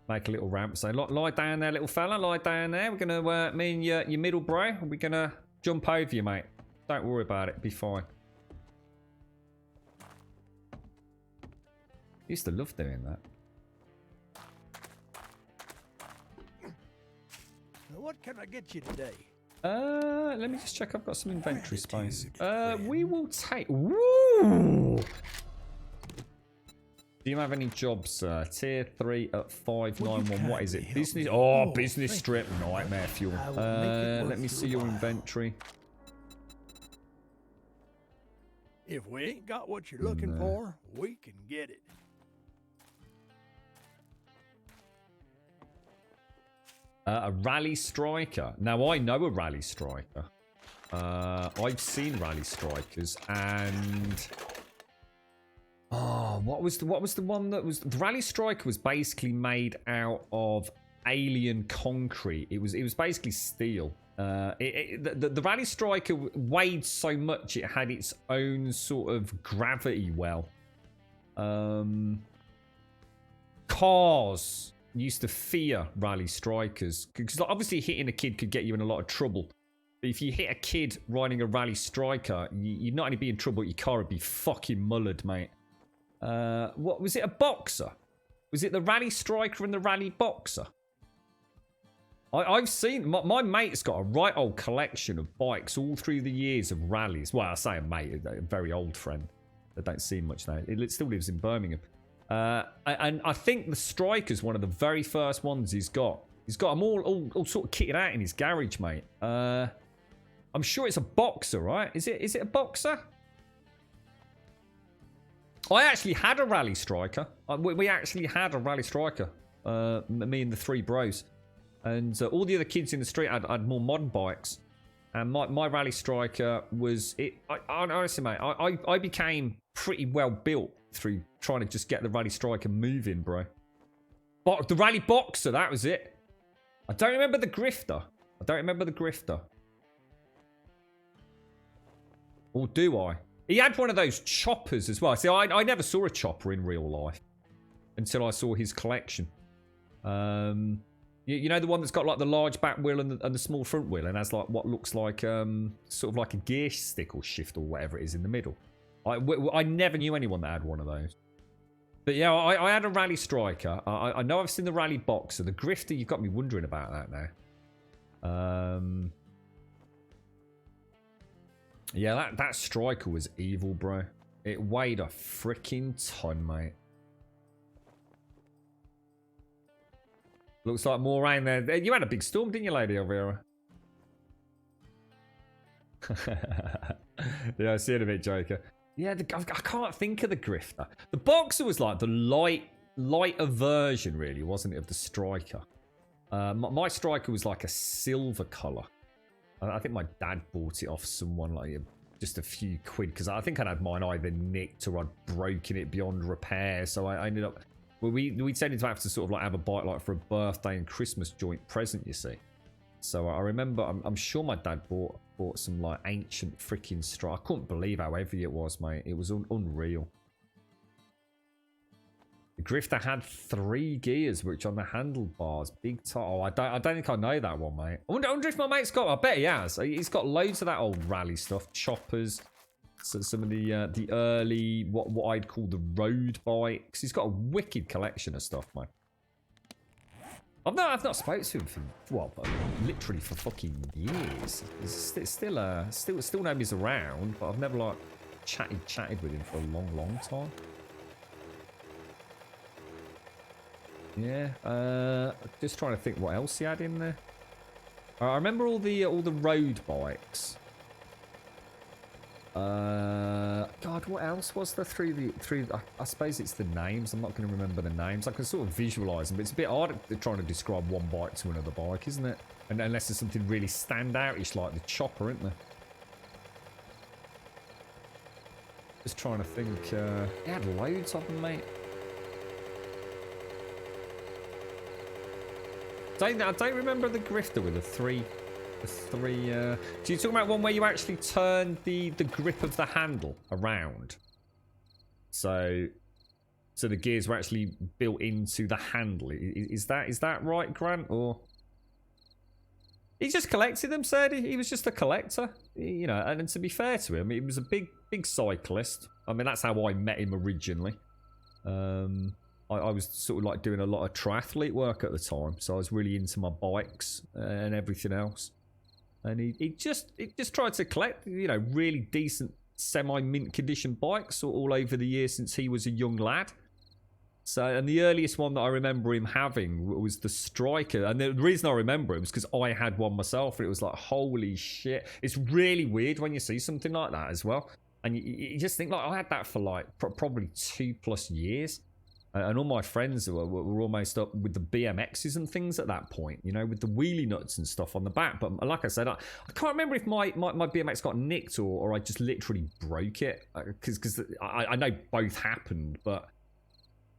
[SPEAKER 2] Make a little ramp. Say, lie down there, little fella. Lie down there. We're gonna me and your middle bro. We're gonna jump over you, mate. Don't worry about it. Be fine. Used to love doing that.
[SPEAKER 4] What can I get you today?
[SPEAKER 2] Let me just check. I've got some inventory space. We will take. Woo! Do you have any jobs, Tier 3 at 591. What is it? Business. Oh, business strip. Nightmare fuel. Let me see your inventory.
[SPEAKER 4] If we ain't got what you're looking for, we can get it.
[SPEAKER 2] A rally striker. Now I know a rally striker. I've seen rally strikers, and what was the one that was the rally striker was basically made out of alien concrete. It was basically steel. The rally striker weighed so much it had its own sort of gravity well. Cars used to fear rally strikers because obviously hitting a kid could get you in a lot of trouble. if you hit a kid riding a Rally Striker, you'd not only be in trouble, your car would be fucking mullered, mate. What was it? A Boxer? Was it the Rally Striker and the Rally Boxer? I've seen my mate's got a right old collection of bikes all through the years of rallies. Well, I say a mate, a very old friend. I don't see much now. It still lives in Birmingham. And I think the Striker's one of the very first ones he's got. He's got them all sort of kitted out in his garage, mate. I'm sure it's a Boxer, right? Is it a Boxer? I actually had a Rally Striker. We actually had a Rally Striker. Me and the three bros. And all the other kids in the street had more modern bikes. And my Rally Striker was... honestly, mate, I became pretty well built through trying to just get the Rally Striker moving, bro. But the Rally Boxer, that was it. I don't remember the Grifter. Or do I? He had one of those choppers as well. See, I never saw a chopper in real life until I saw his collection. You know the one that's got like the large back wheel and the small front wheel and has like what looks like sort of like a gear stick or shift or whatever it is in the middle. I never knew anyone that had one of those. But yeah, I had a Rally Striker. I know I've seen the Rally Boxer. The Grifter, you've got me wondering about that now. Yeah, that Striker was evil, bro. It weighed a freaking ton, mate. Looks like more rain there. You had a big storm, didn't you, Lady Elvira? Yeah, I see it a bit, Joker. Yeah, I can't think of the Grifter. The Boxer was like the lighter version, really, wasn't it, of the Striker? My Striker was like a silver colour. I think my dad bought it off someone like just a few quid because I think I'd had mine either nicked or I'd broken it beyond repair. So I ended up... Well, we tended to have to sort of like have a bike like for a birthday and Christmas joint present, you see. So I remember, I'm sure my dad bought some like ancient freaking Striker. I couldn't believe how heavy it was, mate. It was unreal. The Grifter had 3 gears, which on the handlebars, big time. Oh, I don't think I know that one, mate. I wonder if my mate's got. I bet he has. He's got loads of that old rally stuff, choppers. So some of the early what I'd call the road bikes. He's got a wicked collection of stuff, mate. I've not spoken to him for literally for fucking years. He's still know he's around, but I've never like chatted with him for a long time. Yeah, just trying to think what else he had in there. I remember all the road bikes. God, what else was there through I suppose it's the names. I'm not going to remember the names. I can sort of visualise them, but it's a bit hard trying to describe one bike to another bike, isn't it? And unless there's something really standoutish like the chopper, isn't there? Just trying to think. He had loads of them, mate. I don't remember the Grifter with the three. Do you talk about one where you actually turn the grip of the handle around? So the gears were actually built into the handle. Is that right, Grant? Or he just collected them, said he was just a collector, you know. And to be fair to him, he was a big cyclist. I mean, that's how I met him originally. I was sort of like doing a lot of triathlete work at the time, so I was really into my bikes and everything else. And he just tried to collect, you know, really decent semi-mint condition bikes all over the years since he was a young lad. So, and the earliest one that I remember him having was the Striker. And the reason I remember it was because I had one myself, and it was like, holy shit. It's really weird when you see something like that as well. And you just think, like, I had that for like probably 2+ years. And all my friends were almost up with the BMXs and things at that point, you know, with the wheelie nuts and stuff on the back. But like I said, I can't remember if my BMX got nicked or I just literally broke it. Because I know both happened, but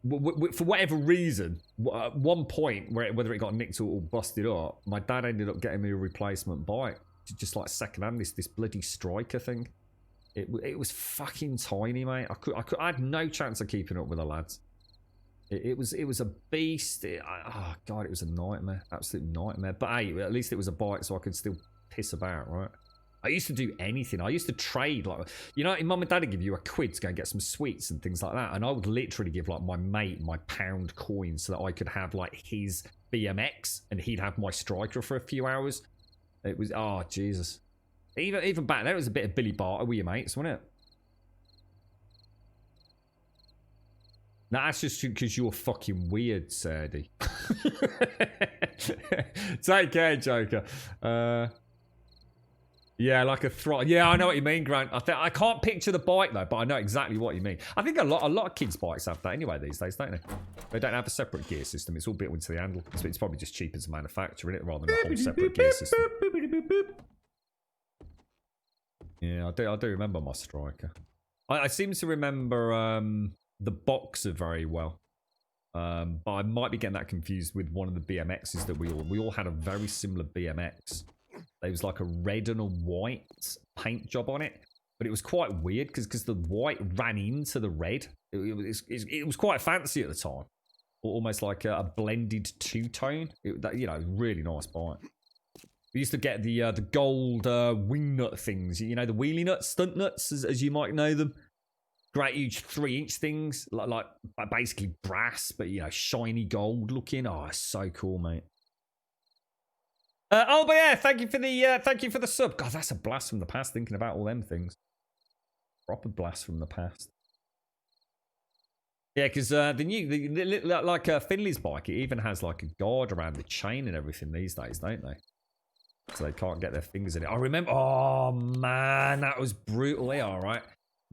[SPEAKER 2] for whatever reason, at one point, whether it got nicked or busted up, my dad ended up getting me a replacement bike. Just like secondhand, this bloody Striker thing. It was fucking tiny, mate. I had no chance of keeping up with the lads. It was a beast. Oh god, it was a nightmare, absolute nightmare. But hey, at least it was a bike, so I could still piss about, right? I used to do anything. I used to trade, like, you know, mum and dad would give you a quid to go and get some sweets and things like that. And I would literally give, like, my mate my pound coins so that I could have, like, his BMX and he'd have my striker for a few hours. It was, oh, Jesus. Even back then, it was a bit of Billy Barter with your mates, wasn't it? No, that's just because you're fucking weird, Sadie. Take care, Joker. Yeah, like a throttle. Yeah, I know what you mean, Grant. I can't picture the bike though, but I know exactly what you mean. I think a lot of kids' bikes have that anyway these days, don't they? They don't have a separate gear system. It's all built into the handle. So it's probably just cheaper to manufacture it rather than a whole separate gear system. Yeah, I do remember my striker. I seem to remember the Boxer very well. But I might be getting that confused with one of the BMXs that we all had a very similar BMX. There was like a red and a white paint job on it, but it was quite weird because the white ran into the red. It was quite fancy at the time, almost like a blended two-tone. You know, really nice bike. We used to get the gold wing nut things, you know, the wheelie nuts, stunt nuts, as you might know them. Great huge 3-inch things, like basically brass, but you know, shiny gold looking. Oh, it's so cool, mate. Oh, but yeah, thank you for the sub. God, that's a blast from the past. Thinking about all them things, proper blast from the past. Yeah, because like Finley's bike, it even has like a guard around the chain and everything these days, don't they? So they can't get their fingers in it. I remember. Oh man, that was brutal. Yeah, all right.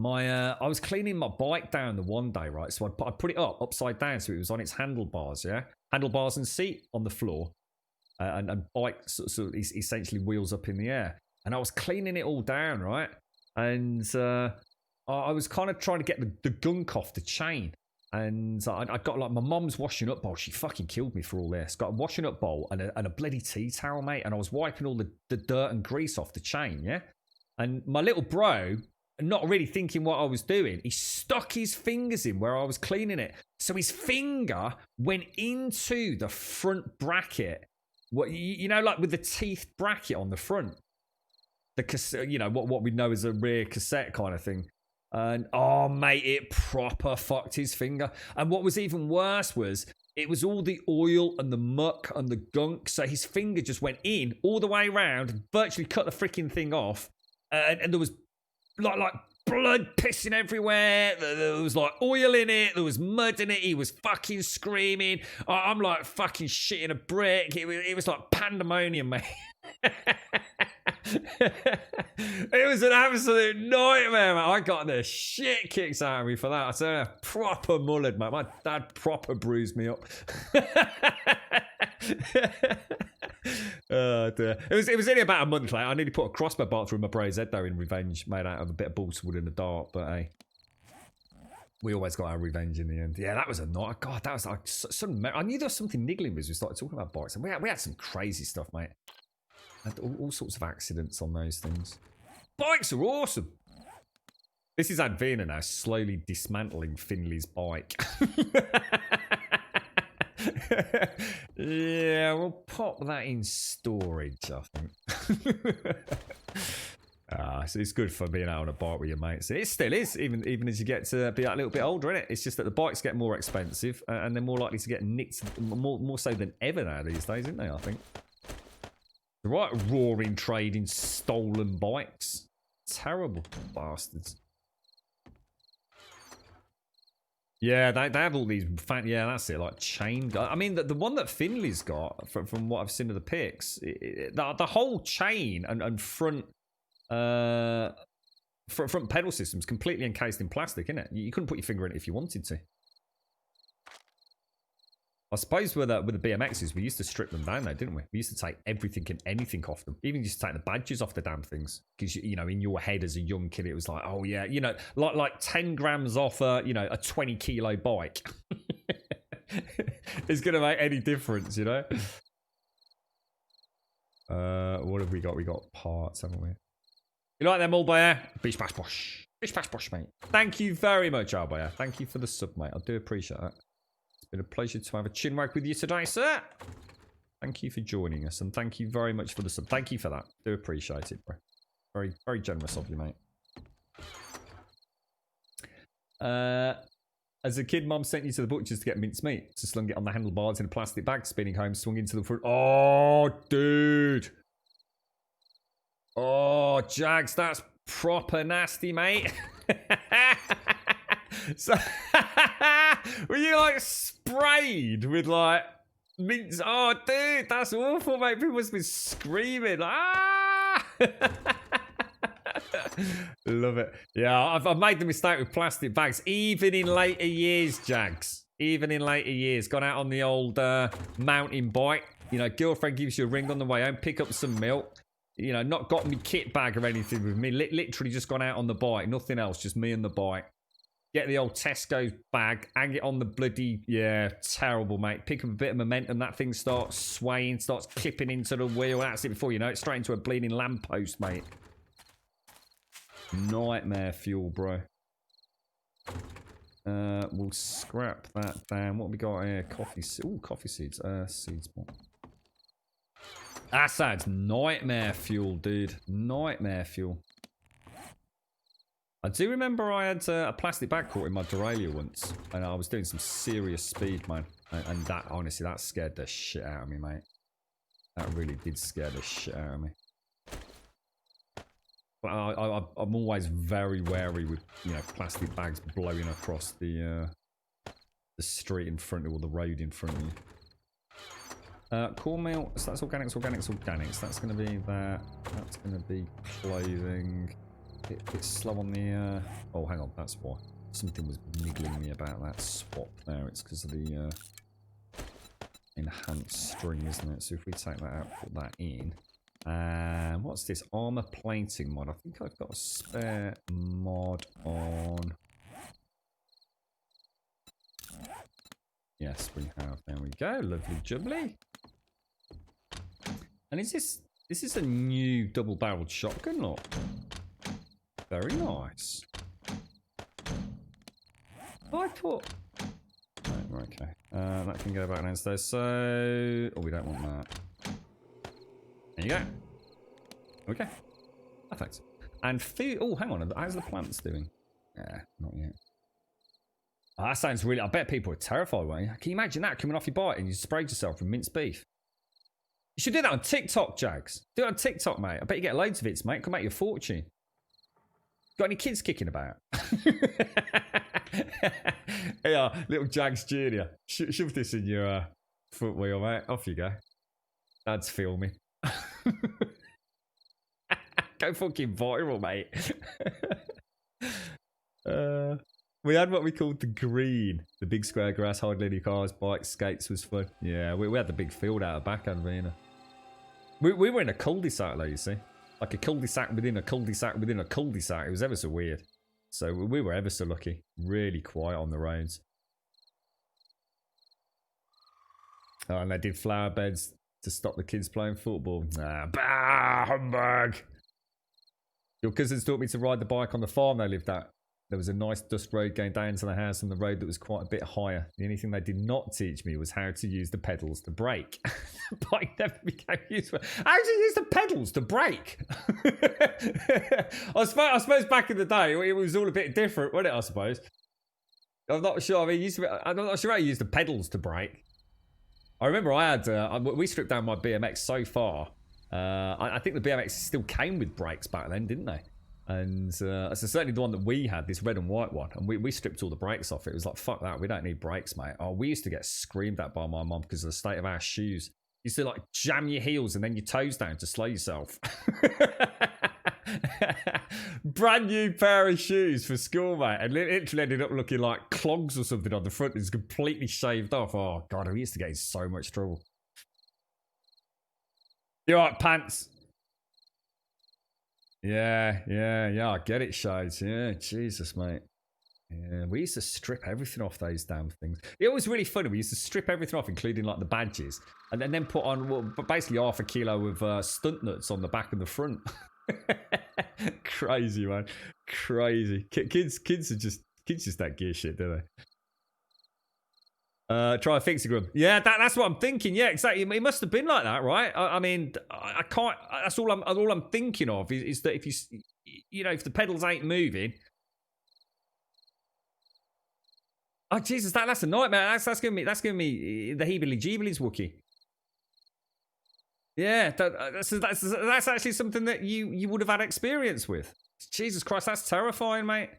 [SPEAKER 2] I was cleaning my bike down the one day, right? So I put it upside down, so it was on its handlebars. Yeah, handlebars and seat on the floor. And bike sort of essentially wheels up in the air. And I was cleaning it all down, right? And I was kind of trying to get the gunk off the chain. And I got like my mum's washing up bowl. She fucking killed me for all this. Got a washing up bowl and a bloody tea towel, mate. And I was wiping all the dirt and grease off the chain, yeah? And my little bro, not really thinking what I was doing, he stuck his fingers in where I was cleaning it. So his finger went into the front bracket. What you know, like with the teeth bracket on the front, the cassette, you know what we know as a rear cassette kind of thing, and oh mate, it proper fucked his finger. And what was even worse was it was all the oil and the muck and the gunk, so his finger just went in all the way around, virtually cut the freaking thing off, and there was like blood pissing everywhere. There was like oil in it. There was mud in it. He was fucking screaming. I'm like fucking shitting a brick. It was like pandemonium, mate. It was an absolute nightmare, man. I got the shit kicked out of me for that. I said, proper mullered, mate. My dad proper bruised me up. Oh dear. It was only about a month later. I nearly put a crossbow bolt through my bro's head though in revenge, made out of a bit of balsa wood and a dart. But hey, we always got our revenge in the end. Yeah, that was a night. God, that was like some. I knew there was something niggling as we started talking about bikes, and we had some crazy stuff, mate. Had all sorts of accidents on those things. Bikes are awesome. This is Advena now, slowly dismantling Finley's bike. Yeah, we'll pop that in storage, I think. It's good for being out on a bike with your mates. It still is, even as you get to be a little bit older, innit? It's just that the bikes get more expensive and they're more likely to get nicked more so than ever now these days, isn't they, I think? The right roaring trade in stolen bikes. Terrible bastards. Yeah, they have all these. Yeah, that's it. Like chain. I mean, the one that Finley's got, from what I've seen of the pics, the whole chain and front pedal system's completely encased in plastic, isn't it? You couldn't put your finger in it if you wanted to. I suppose with the BMXs, we used to strip them down though, didn't we? We used to take everything and anything off them. Even just take the badges off the damn things. Because, you know, in your head as a young kid, it was like, oh yeah, you know, like 10 grams off a 20 kilo bike. It's going to make any difference, you know? What have we got? We got parts, haven't we? You like them, Albayer? Bish bash bosh. Bish bash bosh, mate. Thank you very much, Albayer. Thank you for the sub, mate. I do appreciate that. Been a pleasure to have a chinwag with you today, sir. Thank you for joining us, and thank you very much for the sub. Thank you for that. Do appreciate it, bro. Very, very generous of you, mate. As a kid, Mum sent you to the butcher's to get minced meat. So slung it on the handlebars in a plastic bag, spinning home, swung into the front. Oh, dude. Oh, Jags, that's proper nasty, mate. So, were you like sprayed with like mince? Oh, dude, that's awful, mate. People must be screaming. Ah! Love it. Yeah, I've made the mistake with plastic bags, even in later years, Jags. Even in later years. Gone out on the old mountain bike. You know, girlfriend gives you a ring on the way home, pick up some milk. You know, not got me kit bag or anything with me. Literally just gone out on the bike. Nothing else, just me and the bike. Get the old Tesco bag, hang it on the bloody... Yeah, terrible, mate. Pick up a bit of momentum, that thing starts swaying, starts clipping into the wheel. That's it before you know it. Straight into a bleeding lamppost, mate. Nightmare fuel, bro. We'll scrap that down. What have we got here? Coffee seeds. Ooh, coffee seeds. Seeds. That sounds nightmare fuel, dude. Nightmare fuel. I do remember I had a plastic bag caught in my derailleur once. And I was doing some serious speed, man. And that, honestly, that scared the shit out of me, mate. That really did scare the shit out of me. But I'm always very wary with, you know, plastic bags blowing across the street in front of you, or the road in front of you. Cornmeal, so that's organics, organics, organics. That's going to be that. That's going to be clothing. Bit slow on the... Oh, hang on, that's why. Something was niggling me about that swap there. It's because of the enhanced string, isn't it? So if we take that out, put that in. And what's this? Armor plating mod. I think I've got a spare mod on. Yes, we have. There we go. Lovely jubbly. And is this a new double-barreled shotgun, look? Very nice. Oh, I thought... Right, okay. That can go back downstairs. So... Oh, we don't want that. There you go. Okay. Perfect. And food... Oh, hang on. How's the plants doing? Yeah, not yet. Oh, that sounds really... I bet people are terrified, won't you? Can you imagine that coming off your bike and you sprayed yourself with minced beef? You should do that on TikTok, Jags. Do it on TikTok, mate. I bet you get loads of hits, mate. Can make you a fortune. Got any kids kicking about? Yeah, little Jags Jr. Shove this in your foot wheel, mate. Off you go. Dad's filming. Go fucking viral, mate. We had what we called the green. The big square grass, hardly any cars, bikes, skates was fun. Yeah, we had the big field out back, hadn't we? We were in a cul-de-sac though, you see. Like a cul-de-sac within a cul-de-sac within a cul-de-sac. It was ever so weird. So we were ever so lucky. Really quiet on the roads. Oh, and they did flower beds to stop the kids playing football. Nah, bah, humbug. Your cousins taught me to ride the bike on the farm they lived at. There was a nice dust road going down to the house on the road that was quite a bit higher. The only thing they did not teach me was how to use the pedals to brake. The bike never became useful. How do you use the pedals to brake? I suppose back in the day it was all a bit different, wasn't it? I suppose. I'm not sure. I mean, I'm not sure how you use the pedals to brake. I remember I had we stripped down my BMX so far. I think the BMX still came with brakes back then, didn't they? And so certainly the one that we had, this red and white one, and we stripped all the brakes off it. It was like, fuck that, we don't need brakes, mate. Oh, we used to get screamed at by my mum because of the state of our shoes. You used to like jam your heels and then your toes down to slow yourself. Brand new pair of shoes for school, mate. And it literally ended up looking like clogs or something on the front. It was completely shaved off. Oh, God, we used to get in so much trouble. You all right, pants? Yeah, I get it, Shades. Yeah, Jesus, mate. Yeah, we used to strip everything off those damn things. It was really funny. We used to strip everything off, including like the badges, and then put on basically half a kilo of stunt nuts on the back and the front. Crazy, man. Crazy. Kids just don't give a shit, do Try a fixie grub. Yeah, that's what I'm thinking. Yeah, exactly. It must have been like that, right? I mean, I can't. That's all I'm thinking of is that if if the pedals ain't moving. Oh Jesus, that's a nightmare. That's giving me the heebly-jeeblies, Wookie. Yeah, that's actually something that you would have had experience with. Jesus Christ, that's terrifying, mate.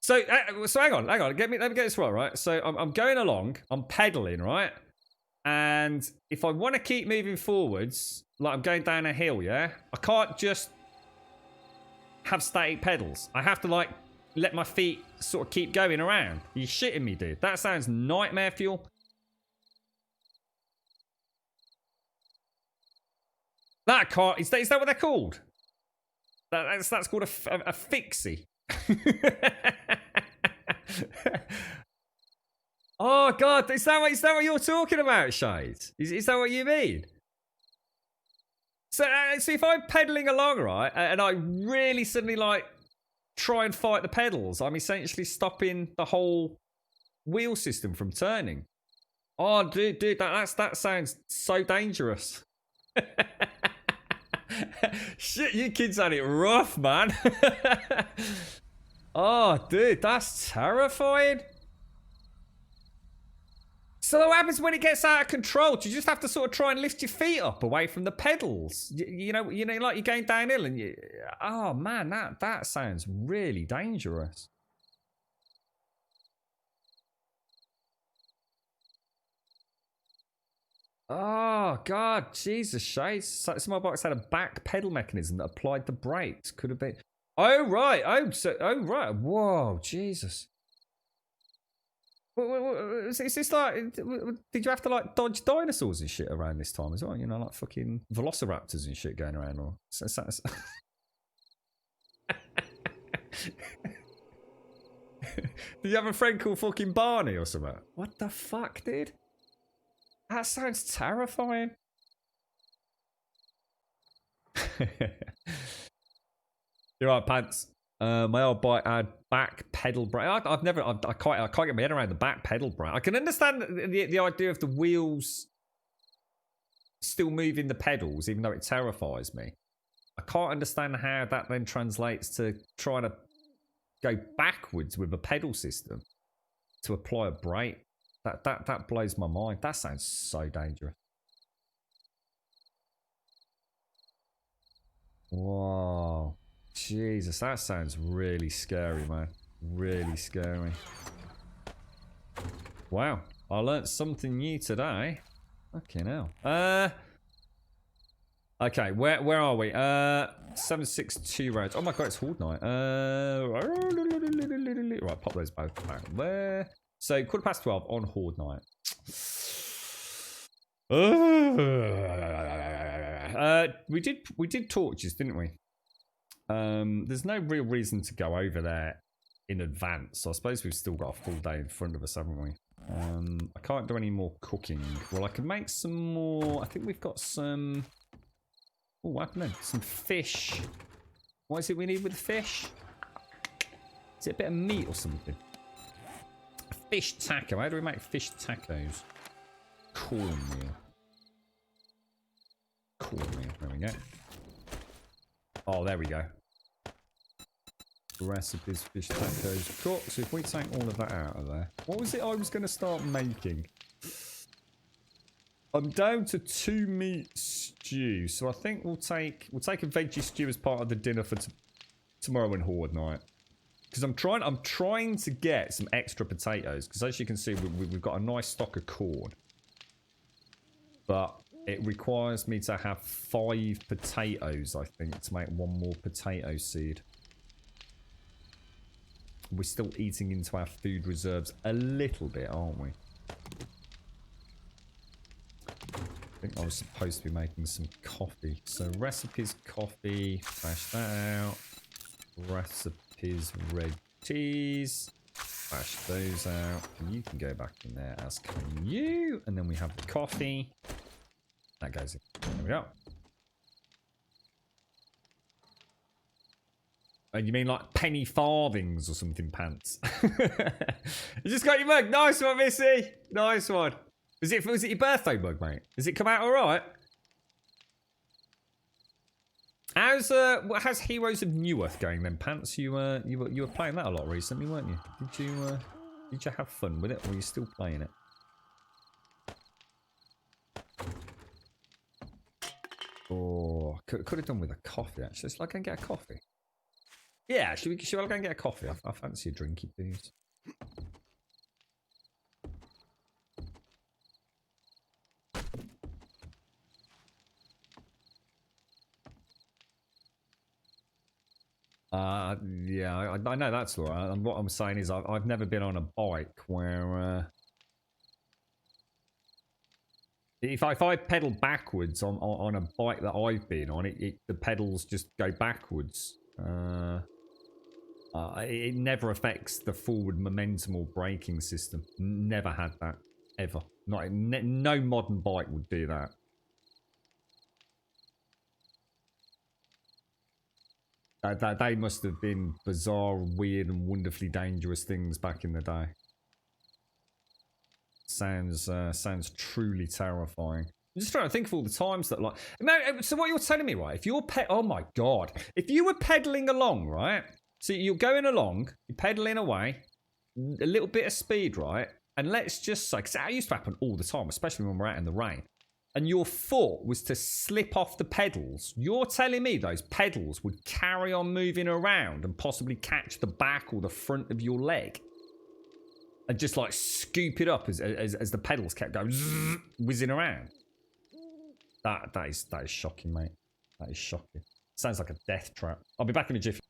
[SPEAKER 2] So hang on. Let me get this right. So I'm going along, I'm pedaling, right? And if I want to keep moving forwards, like I'm going down a hill, yeah, I can't just have static pedals. I have to like let my feet sort of keep going around. Are you shitting me, dude? That sounds nightmare fuel. That can't. Is that what they're called? That's called a fixie. Oh God, is that what you're talking about, Shades? Is that what you mean? So if I'm pedaling along, right, and I really suddenly like try and fight the pedals, I'm essentially stopping the whole wheel system from turning. Oh, dude, that sounds so dangerous. Shit, you kids had it rough, man. Oh, dude, that's terrifying. So what happens when it gets out of control? Do you just have to sort of try and lift your feet up away from the pedals? You know, like you're going downhill and you... Oh, man, that sounds really dangerous. Oh, God, Jesus, Shades. So my bikes had a back pedal mechanism that applied the brakes. Could have been... Oh, right. Oh, right. Whoa, Jesus. Is this like... Did you have to, like, dodge dinosaurs and shit around this time as well? You know, like fucking velociraptors and shit going around? Or... Did you have a friend called fucking Barney or something? What the fuck, dude? That sounds terrifying. You're right, Pants. My old bike had back pedal brake. I can't get my head around the back pedal brake. I can understand the idea of the wheels still moving the pedals, even though it terrifies me. I can't understand how that then translates to trying to go backwards with a pedal system to apply a brake. That blows my mind. That sounds so dangerous. Whoa. Jesus, that sounds really scary, man. Really scary. Wow. I learnt something new today. Fucking hell. Okay, where are we? 762 roads. Oh my god, it's Horde night. Right, pop those both back there. So 12:15 on Horde night. We did torches, didn't we? There's no real reason to go over there in advance. So I suppose we've still got a full day in front of us, haven't we? I can't do any more cooking. Well, I can make some more. I think we've got some. Oh, what happened then? Some fish. What is it we need with the fish? Is it a bit of meat or something? A fish taco. How do we make fish tacos? Cornmeal. Cornmeal. There we go. Oh, there we go. Recipes, fish tacos, cooked. So if we take all of that out of there, what was it I was going to start making? I'm down to 2 meat stew, so I think we'll take a veggie stew as part of the dinner for tomorrow and Horde night. Because I'm trying to get some extra potatoes. Because as you can see, we've got a nice stock of corn, but it requires me to have 5 potatoes, I think, to make 1 more potato seed. We're still eating into our food reserves a little bit, aren't we? I think I was supposed to be making some coffee. So recipes, coffee, thrash that out. Recipes, red teas. Thrash those out. And you can go back in there, as can you. And then we have the coffee. That goes in. There we go. You mean like penny farthings or something, Pants? You just got your mug. Nice one, Missy. Nice one. Was it your birthday mug, mate? Has it come out all right? How's Heroes of Newerth going then, Pants? You were playing that a lot recently, weren't you? Did you have fun with it, or are you still playing it? Oh, could have done with a coffee actually. Shall I go and get a coffee? Yeah, should I go and get a coffee? I fancy a drinky, please. Yeah, I know that's all right. And what I'm saying is I've never been on a bike where if I pedal backwards on a bike that I've been on, the pedals just go backwards. It never affects the forward momentum or braking system. Never had that ever. No modern bike would do that. They must have been bizarre, weird, and wonderfully dangerous things back in the day. Sounds truly terrifying. I'm just trying to think of all the times that, like, so what you're telling me, right? If you're oh my god, if you were pedaling along, right? So you're going along, you're pedaling away, a little bit of speed, right? And let's just say, because that used to happen all the time, especially when we're out in the rain. And your foot was to slip off the pedals. You're telling me those pedals would carry on moving around and possibly catch the back or the front of your leg? And just like scoop it up as the pedals kept going, whizzing around. That is shocking, mate. That is shocking. Sounds like a death trap. I'll be back in a jiffy.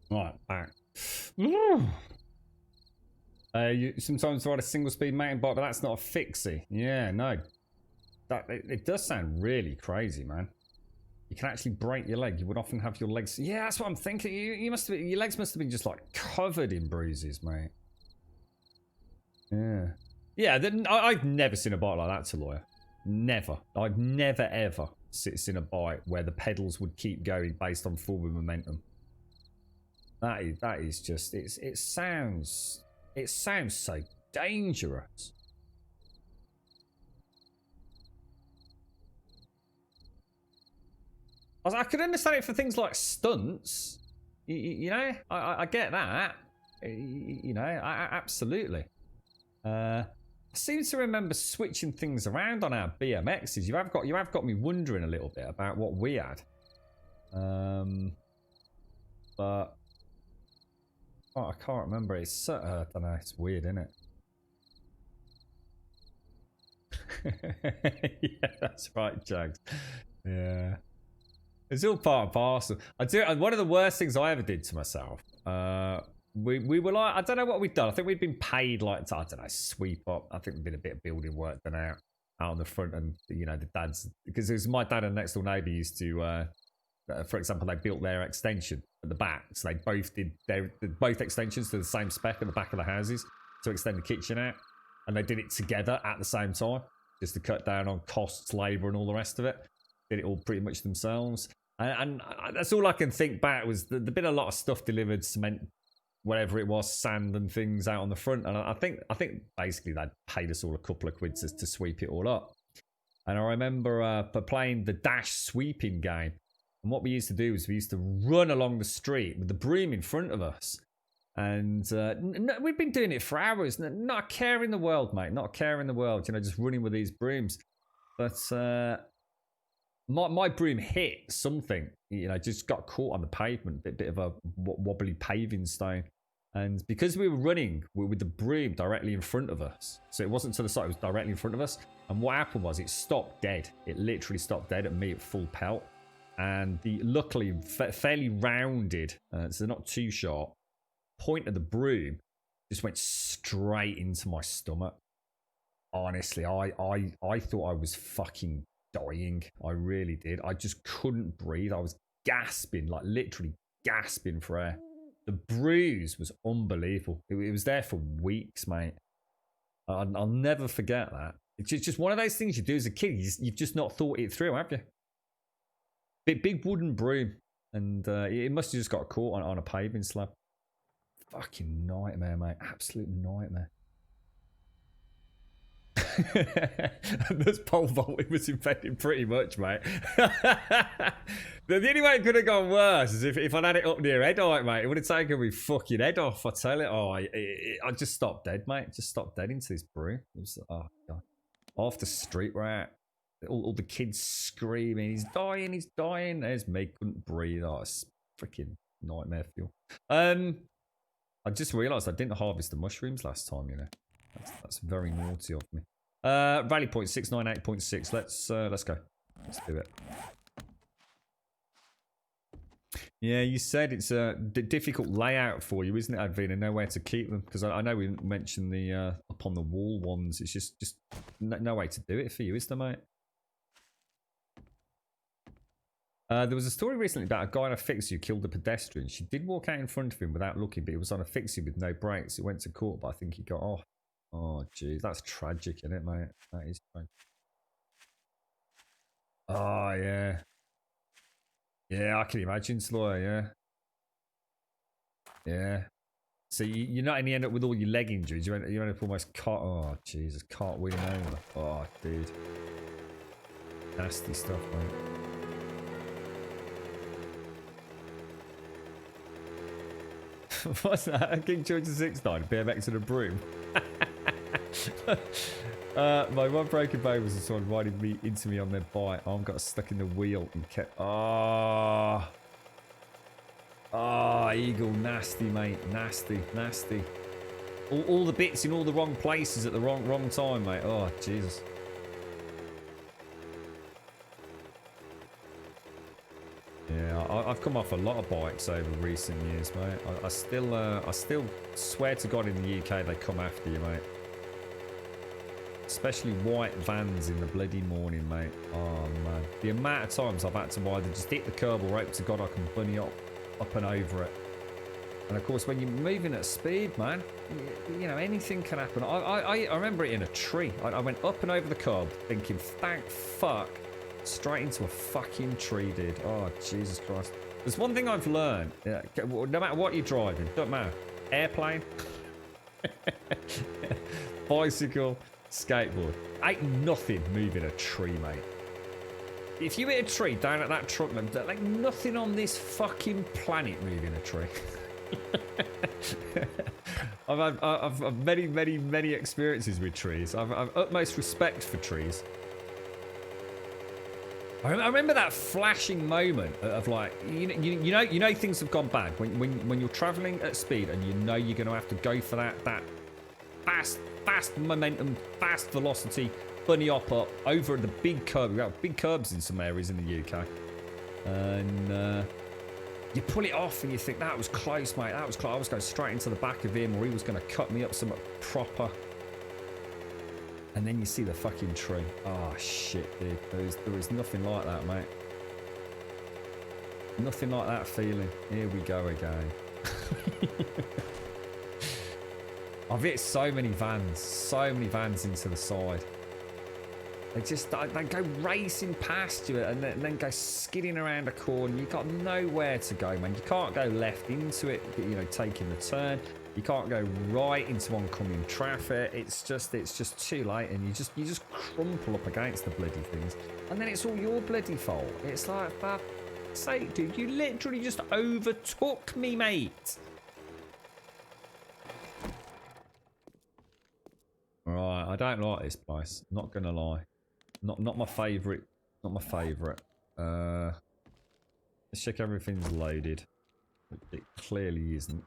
[SPEAKER 2] Right, back. You sometimes ride a single speed mountain bike, but that's not a fixie. Yeah, no. It does sound really crazy, man. You can actually break your leg. You would often have your legs. Yeah, that's what I'm thinking. You must have. Your legs must have been just like covered in bruises, mate. Yeah. Yeah. I've never seen a bike like that, to lawyer. Never. I've never ever seen a bike where the pedals would keep going based on forward momentum. That is just. It sounds so dangerous. I could understand it for things like stunts. You know, I get that. You know, absolutely. I seem to remember switching things around on our BMXs. You have got me wondering a little bit about what we had. But I can't remember. It's I don't know. It's weird, isn't it? Yeah, that's right, Jags. Yeah. It's all part and parcel. One of the worst things I ever did to myself. We were like, I don't know what we'd done. I think we'd been paid like to, I don't know, sweep up. I think there'd been a bit of building work done out on the front, and you know, the dads, because it was my dad and next door neighbour used to, for example, they built their extension at the back, so they both did both extensions to the same spec at the back of the houses to extend the kitchen out, and they did it together at the same time just to cut down on costs, labour, and all the rest of it. Did it all pretty much themselves, and that's all I can think back was there'd been a lot of stuff delivered, cement, whatever it was, sand and things out on the front, and I think basically they'd paid us all a couple of quid to sweep it all up. And I remember playing the dash sweeping game, and what we used to do is we used to run along the street with the broom in front of us, and we'd been doing it for hours, not a care in the world, mate, not a care in the world, you know, just running with these brooms, but. My broom hit something, you know, just got caught on the pavement, bit of a wobbly paving stone. And because we were running with the broom directly in front of us, so it wasn't to the side, it was directly in front of us. And what happened was it stopped dead. It literally stopped dead at me at full pelt. And the luckily fairly rounded, so not too sharp, point of the broom just went straight into my stomach. Honestly, I thought I was fucking dying. I really did. I just couldn't breathe. I was gasping, like literally gasping for air. The bruise was unbelievable. It was there for weeks, mate. I'll never forget that. It's just one of those things you do as a kid. You've just not thought it through, have you? Big wooden broom, and it must have just got caught on a paving slab. Fucking nightmare, mate. Absolute nightmare. This pole vaulting was invented pretty much, mate. The only way it could have gone worse is if I'd had it up near head height, mate. It would have taken me fucking head off, I tell it. I just stopped dead, mate. Just stopped dead into this broom. It was, oh, God. Off the street we're at. All the kids screaming, he's dying. There's me, couldn't breathe. Oh, it's freaking nightmare fuel. I just realised I didn't harvest the mushrooms last time, you know. That's very naughty of me. Rally point 698.6. Let's go. Let's do it. Yeah, you said it's a difficult layout for you, isn't it, Advina? Nowhere to keep them, because I know we mentioned the up on the wall ones. It's just no way to do it for you, is there, mate? There was a story recently about a guy on a fixie who killed a pedestrian. She did walk out in front of him without looking, but he was on a fixie with no brakes. It went to court, but I think he got off. Oh, jeez, that's tragic, isn't it, mate? That is tragic. Oh, yeah. Yeah, I can imagine, Slower, yeah. Yeah. So you're not only end up with all your leg injuries, you end up almost oh, Jesus, cartwheeling over. Oh, dude. Nasty stuff, mate. What's that? King George VI died, BMX and a broom. My one broken bone was someone riding into me on their bike. Arm got stuck in the wheel and kept. Oh, Eagle, nasty, mate, nasty. All the bits in all the wrong places at the wrong time, mate. Oh, Jesus. Yeah, I've come off a lot of bikes over recent years, mate. I still swear to God in the UK they come after you, mate. Especially white vans in the bloody morning, mate. Oh, man. The amount of times I've had to either just hit the curb or hope to God I can bunny up and over it. And of course, when you're moving at speed, man, you know, anything can happen. I remember it in a tree. I went up and over the curb thinking, thank fuck, straight into a fucking tree, dude. Oh, Jesus Christ. There's one thing I've learned. No matter what you're driving, don't matter. Airplane, bicycle, skateboard. Ain't nothing moving a tree, mate. If you hit a tree down at that truck, like nothing on this fucking planet moving a tree. I've had many experiences with trees. I've utmost respect for trees. I remember that flashing moment of like, you know things have gone bad when you're traveling at speed and you know you're going to have to go for that fast momentum, fast velocity, bunny up over the big curb. We've got big curbs in some areas in the UK, and you pull it off and you think that was close, mate. That was close. I was going straight into the back of him, or he was going to cut me up something proper. And then you see the fucking tree. Oh shit, dude. There is nothing like that, mate. Nothing like that feeling. Here we go again. I've hit so many vans into the side. They go racing past you and then go skidding around a corner. You got nowhere to go, man. You can't go left into it, you know, taking the turn. You can't go right into oncoming traffic. It's just too late, and you just crumple up against the bloody things, and then it's all your bloody fault. It's like, for fuck's sake, dude, you literally just overtook me, mate. Right, I don't like this place. Not gonna lie, not my favourite. Not my favourite. Let's check everything's loaded. It clearly isn't.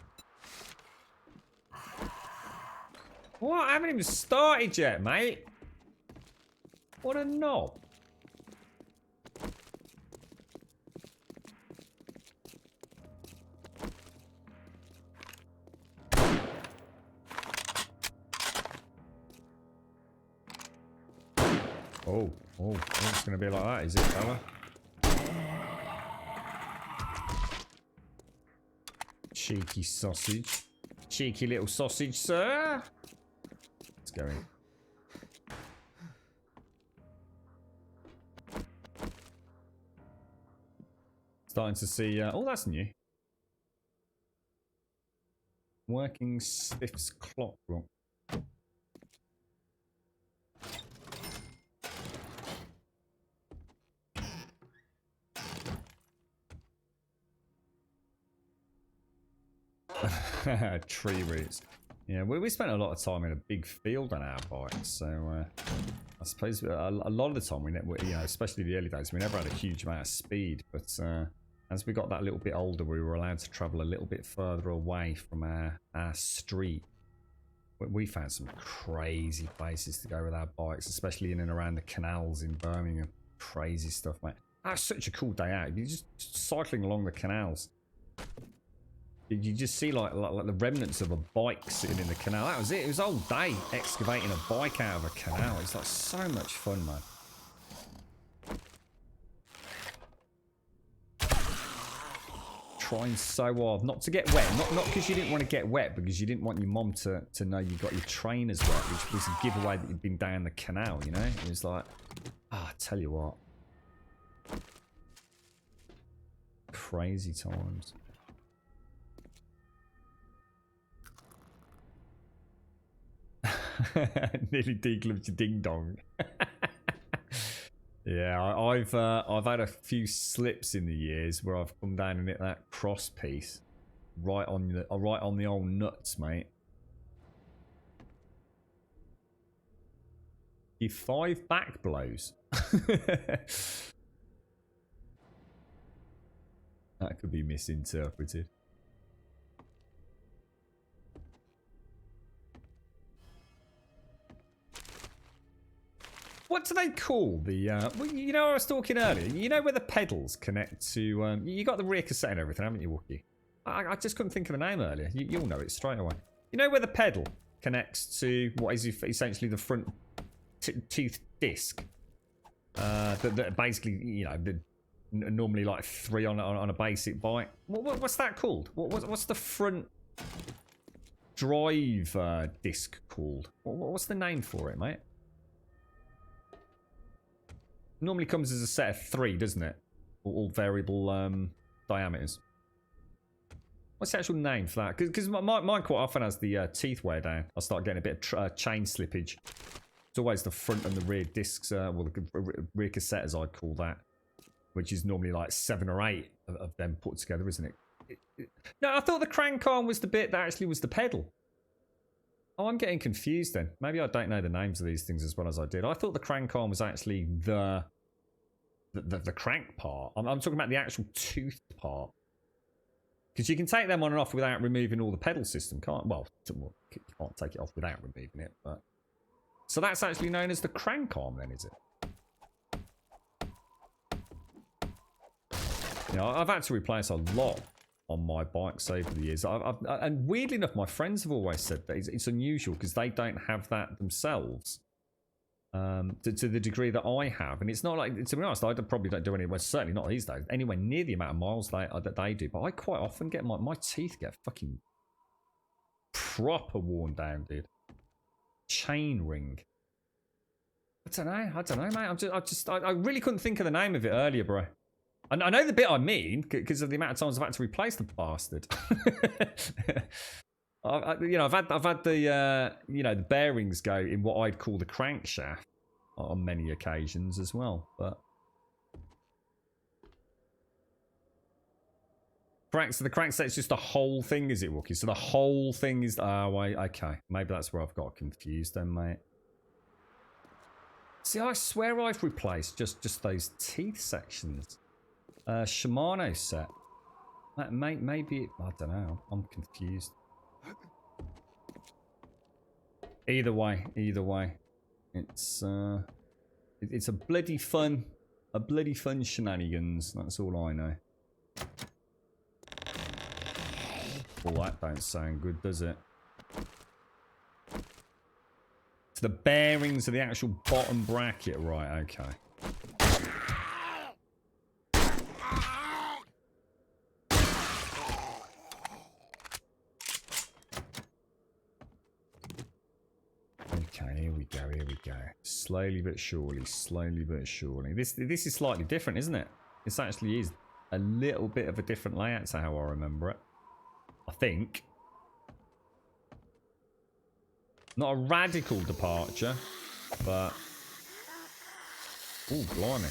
[SPEAKER 2] What? I haven't even started yet, mate. What a knob. Oh, it's going to be like that, is it, fella? Cheeky sausage. Cheeky little sausage, sir. Let's go in. Starting to see... oh, that's new. Working Stiff's clock rock. Tree roots. Yeah, we spent a lot of time in a big field on our bikes, so I suppose a lot of the time we you know, especially the early days, we never had a huge amount of speed. But as we got that little bit older, we were allowed to travel a little bit further away from our street. We found some crazy places to go with our bikes, especially in and around the canals in Birmingham. Crazy stuff, mate. That's such a cool day out. You're just cycling along the canals. You just see like the remnants of a bike sitting in the canal. That was it. It was all day excavating a bike out of a canal. It's like so much fun, man. Trying so hard not to get wet. Not because you didn't want to get wet, because you didn't want your mom to know you got your trainers wet, which was a giveaway that you'd been down the canal, you know? It was like, I tell you what. Crazy times. Nearly declubbed your ding dong. Yeah, I've had a few slips in the years where I've come down and hit that cross piece right on the old nuts, mate. You 5 back blows. That could be misinterpreted. What do they call the, well, you know, I was talking earlier, you know where the pedals connect to, you got the rear cassette and everything, haven't you, Wookie? I just couldn't think of the name earlier. You'll know it straight away. You know where the pedal connects to what is essentially the front tooth disc. That basically, you know, normally like 3 on a basic bike. What's that called? What's the front drive disc called? What's the name for it, mate? Normally comes as a set of 3, doesn't it? All variable diameters. What's the actual name for that? Because mine quite often has the teeth wear down. I start getting a bit of chain slippage. It's always the front and the rear discs, well, the rear cassette, as I'd call that, which is normally like 7 or 8 of them put together, isn't it? No, I thought the crank arm was the bit that actually was the pedal. Oh, I'm getting confused then. Maybe I don't know the names of these things as well as I did. I thought the crank arm was actually the crank part. I'm talking about the actual tooth part. Because you can take them on and off without removing all the pedal system, can't? Well, you can't take it off without removing it, but... So that's actually known as the crank arm then, is it? You know, I've had to replace a lot on my bikes over the years. And weirdly enough, my friends have always said that it's unusual because they don't have that themselves to the degree that I have. And it's not like, to be honest, I probably don't do anywhere, certainly not these days, anywhere near the amount of miles that they do. But I quite often get my teeth get fucking proper worn down, dude. Chain ring. I don't know, mate. I really couldn't think of the name of it earlier, bro. I know the bit I mean because of the amount of times I've had to replace the bastard. You know, I've had the you know, the bearings go in what I'd call the crankshaft on many occasions as well. But so the crankset's just the whole thing, is it, Wookie? So the whole thing is... Oh, wait, okay. Maybe that's where I've got confused then, mate. See, I swear I've replaced just those teeth sections. Shimano set. Maybe... I don't know. I'm confused. Either way. It's a bloody fun... shenanigans. That's all I know. Well, that don't sound good, does it? It's the bearings of the actual bottom bracket. Right, okay. Okay, here we go. Slowly but surely. This is slightly different, isn't it? This actually is a little bit of a different layout to how I remember it. I think. Not a radical departure, but... Oh, blimey.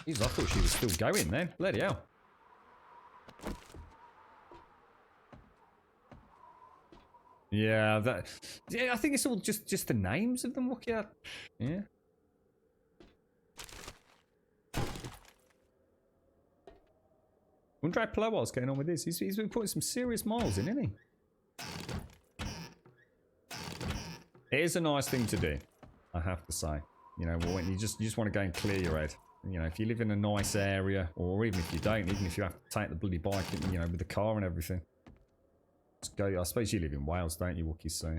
[SPEAKER 2] Jeez, I thought she was still going then. Bloody hell. Yeah, I think it's all just the names of them. Look at. Yeah. Wonder how Plowell's getting on with this. He's been putting some serious miles in, isn't he? It is a nice thing to do, I have to say. You know, when you just want to go and clear your head. You know, if you live in a nice area, or even if you don't, even if you have to take the bloody bike, you know, with the car and everything. Just go. I suppose you live in Wales, don't you, Wookie? So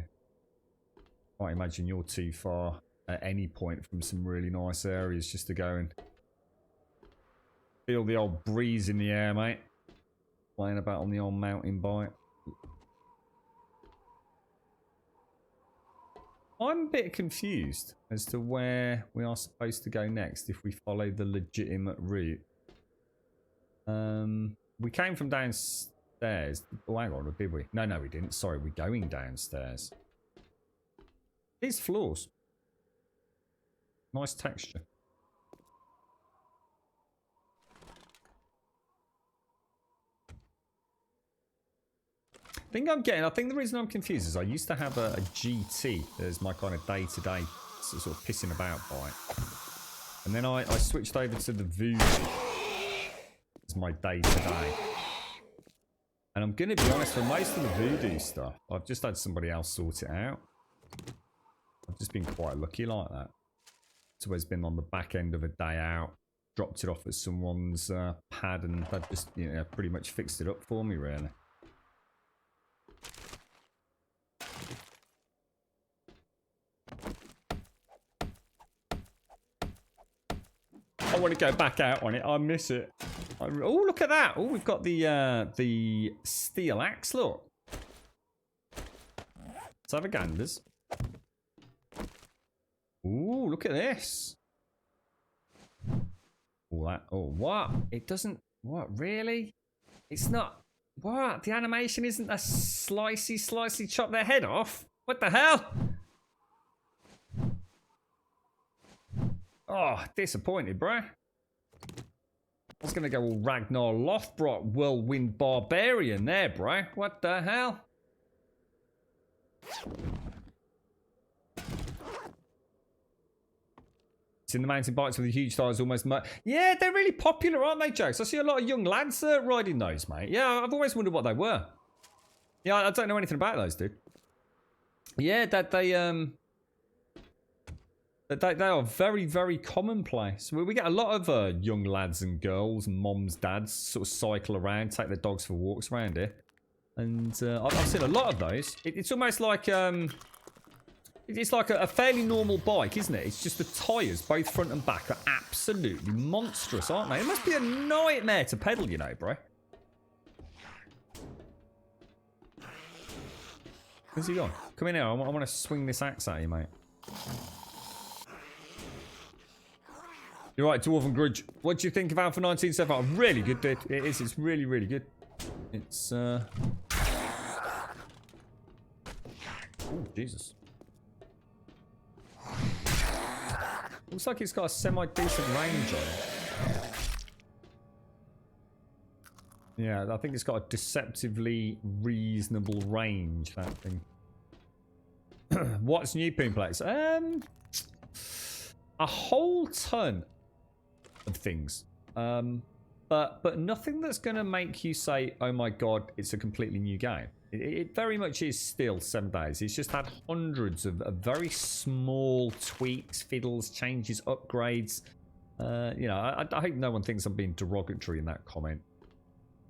[SPEAKER 2] I imagine you're too far at any point from some really nice areas just to go and feel the old breeze in the air, mate. Playing about on the old mountain bike. I'm a bit confused as to where we are supposed to go next if we follow the legitimate route. We came from downstairs. Oh, hang on, did we? No, we didn't. Sorry, we're going downstairs. These floors. Nice texture. I think the reason I'm confused is I used to have a GT as my kind of day-to-day sort of pissing about bike. And then I switched over to the Voodoo as my day-to-day. And I'm going to be honest, for most of the Voodoo stuff, I've just had somebody else sort it out. I've just been quite lucky like that. It's always been on the back end of a day out, dropped it off at someone's pad, and they've just, you know, pretty much fixed it up for me, really. want to go back out on it. I miss it. Oh, look at that. Oh, we've got the steel axe, look. Let's have a ganders. Ooh, look at this. Oh, what? It doesn't... What, really? It's not... What? The animation isn't a slicey chop their head off? What the hell? Oh, disappointed, bro. I was going to go all Ragnar Lothbrok whirlwind barbarian there, bro. What the hell? It's in the mountain bikes with the huge tires almost... Yeah, they're really popular, aren't they, Jokes? I see a lot of young lads riding those, mate. Yeah, I've always wondered what they were. Yeah, I don't know anything about those, dude. Yeah, they are very, very commonplace. We get a lot of young lads and girls and moms, dads sort of cycle around, take their dogs for walks around here. And I've seen a lot of those. It's almost like... It's like a fairly normal bike, isn't it? It's just the tyres, both front and back, are absolutely monstrous, aren't they? It must be a nightmare to pedal, you know, bro. Where's he gone? Come in here. I want to swing this axe at you, mate. You're right, Dwarven Grudge. What do you think of Alpha 19 so far? Really good, dude. It is. It's really, really good. It's, Oh, Jesus. Looks like it's got a semi-decent range on it. Yeah, I think it's got a deceptively reasonable range, that thing. What's new, Poomplex? A whole ton of things. But nothing that's going to make you say, oh my god, it's a completely new game. It very much is still 7 days. It's just had hundreds of very small tweaks, fiddles, changes, upgrades. You know, I hope no one thinks I'm being derogatory in that comment.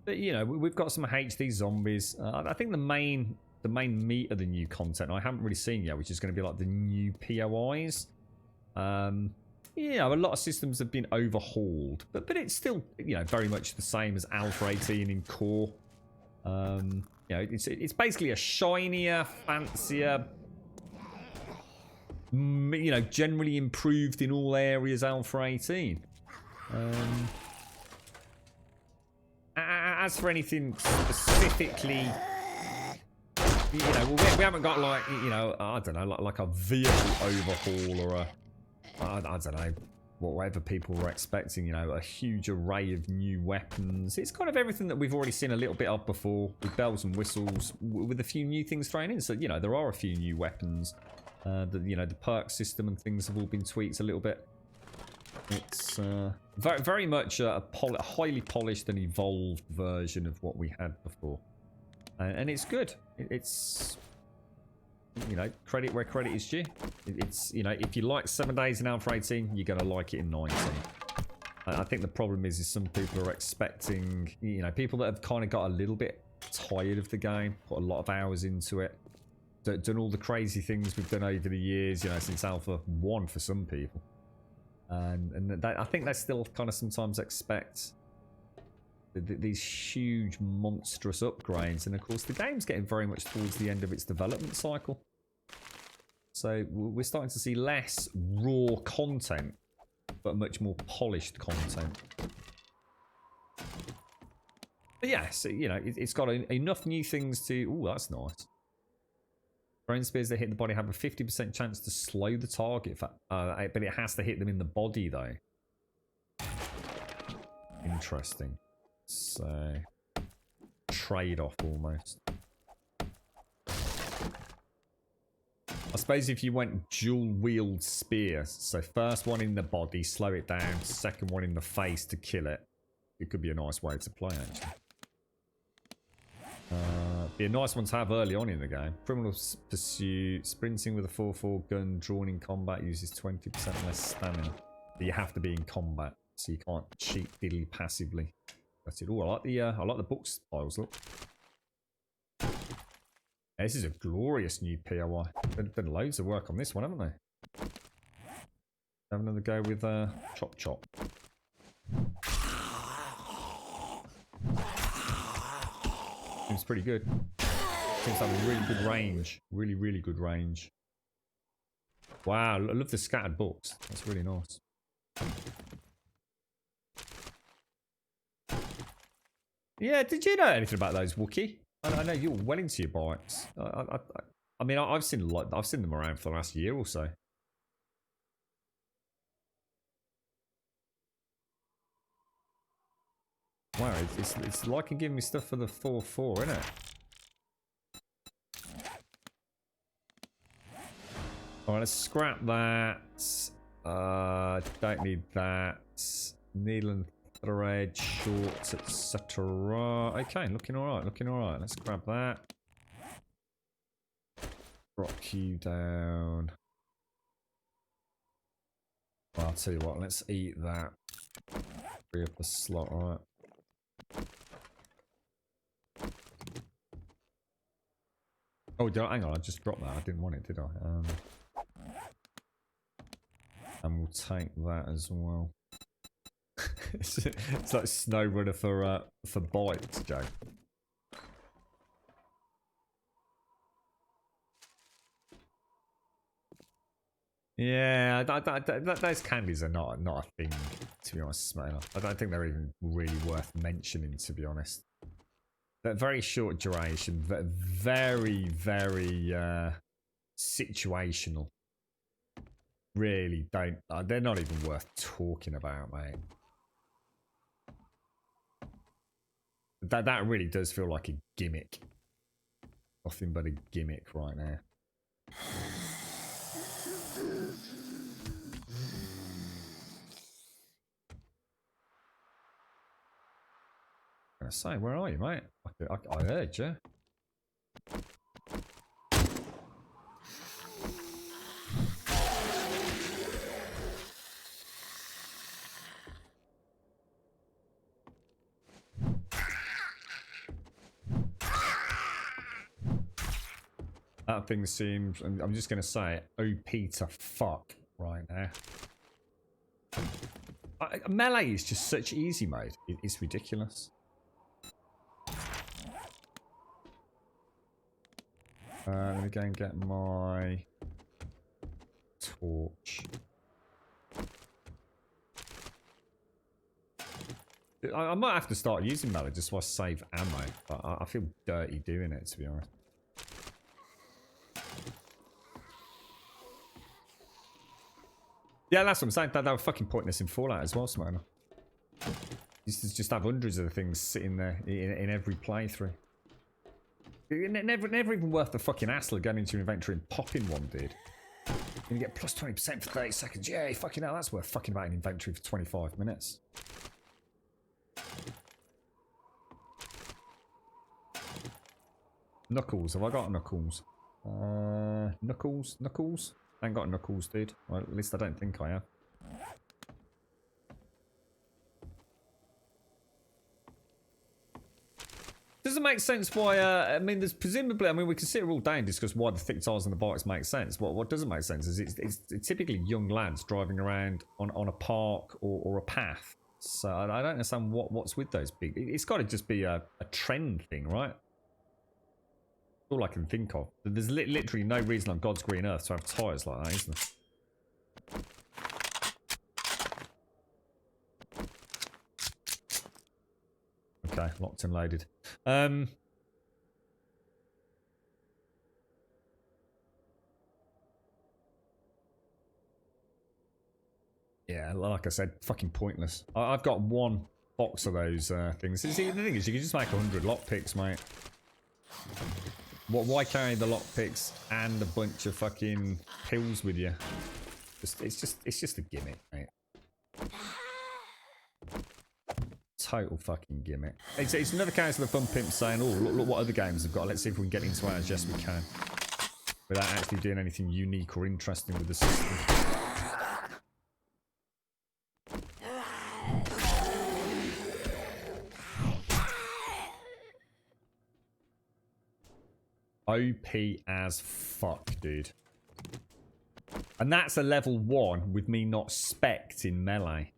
[SPEAKER 2] But, you know, we've got some HD zombies. I think the main meat of the new content I haven't really seen yet, which is going to be like the new POIs. You know, a lot of systems have been overhauled, but it's still, you know, very much the same as Alpha 18 in core. You know, it's basically a shinier, fancier, you know, generally improved in all areas Alpha 18. As for anything specifically, you know, we haven't got like, you know, I don't know, like a vehicle overhaul or I don't know, whatever people were expecting, you know, a huge array of new weapons. It's kind of everything that we've already seen a little bit of before, with bells and whistles, with a few new things thrown in. So, you know, there are a few new weapons. You know, the perk system and things have all been tweaked a little bit. It's very, very much a highly polished and evolved version of what we had before. And it's good. It's... You know, credit where credit is due. It's, you know, if you like 7 days in Alpha 18, you're going to like it in 19. I think the problem is some people are expecting, you know, people that have kind of got a little bit tired of the game, put a lot of hours into it, done all the crazy things we've done over the years, you know, since Alpha 1 for some people. And I think they still kind of sometimes expect these huge, monstrous upgrades. And of course, the game's getting very much towards the end of its development cycle. So we're starting to see less raw content, but much more polished content. But yeah, so, you know, it's got enough new things to... Ooh, that's nice. Thrown spears that hit the body have a 50% chance to slow the target, but it has to hit them in the body, though. Interesting. So, trade-off almost. I suppose if you went dual-wield spear, so first one in the body, slow it down, second one in the face to kill it, it could be a nice way to play, actually. Be a nice one to have early on in the game. Criminal Pursuit, sprinting with a 4-4 gun, drawn in combat, uses 20% less stamina. But you have to be in combat, so you can't cheat diddly passively. That's it. Oh, I like the book styles, look. Yeah, this is a glorious new POI. They've done loads of work on this one, haven't they? Have another go with Chop Chop. Seems pretty good. Seems to have a really good range. Really, really good range. Wow, I love the scattered books. That's really nice. Yeah, did you know anything about those, Wookie? I know you're well into your bikes. I mean, I've seen them around for the last year or so. Wow, it's like giving me stuff for the 4-4, isn't it? Alright, let's scrap that. Don't need that. Needle and thread, shorts, etc. Okay, looking alright, looking alright. Let's grab that. Rock you down. Well, I'll tell you what, let's eat that. Free up the slot, alright. Oh, hang on, I just dropped that. I didn't want it, did I? And we'll take that as well. It's like Snow Runner for bikes, Joe. Yeah, those candies are not a thing, to be honest, Smaller. I don't think they're even really worth mentioning, to be honest. They're very short duration, very, very situational. Really don't. They're not even worth talking about, mate. That really does feel like a gimmick. Nothing but a gimmick right now. I say, where are you, mate? I heard you. That thing seems, and I'm just going to say it, OP to fuck right now. Melee is just such easy mode. It's ridiculous. Let me go and get my torch. I might have to start using melee just so I save ammo, but I feel dirty doing it, to be honest. Yeah, that's what I'm saying. That were fucking pointless in Fallout as well, Smyrna. You just have hundreds of the things sitting there in every playthrough. Never even worth the fucking hassle of going into your inventory and popping one, dude. You get plus 20% for 30 seconds. Yeah, fucking hell, that's worth fucking about an inventory for 25 minutes. Knuckles, have I got Knuckles? Knuckles? I ain't got Knuckles, dude. Well, at least I don't think I have. Doesn't make sense why, I mean, there's presumably, I mean, we can sit here all day and discuss why the thick tires on the bikes make sense. What doesn't make sense is it's typically young lads driving around on a park or a path. So I don't understand what's with those big... It's got to just be a trend thing, right? All I can think of. There's literally no reason on God's green earth to have tyres like that, isn't there? Okay, locked and loaded. Yeah, like I said, fucking pointless. I've got one box of those things. See, the thing is, you can just make 100 lockpicks, mate. Why carry the lockpicks and a bunch of fucking pills with you? It's just a gimmick, mate. Total fucking gimmick. It's another case of the fun pimp saying, "Oh, look what other games have got. Let's see if we can get into ours." Yes, we can. Without actually doing anything unique or interesting with the system. OP as fuck, dude. And that's a level 1 with me not spec'd in melee.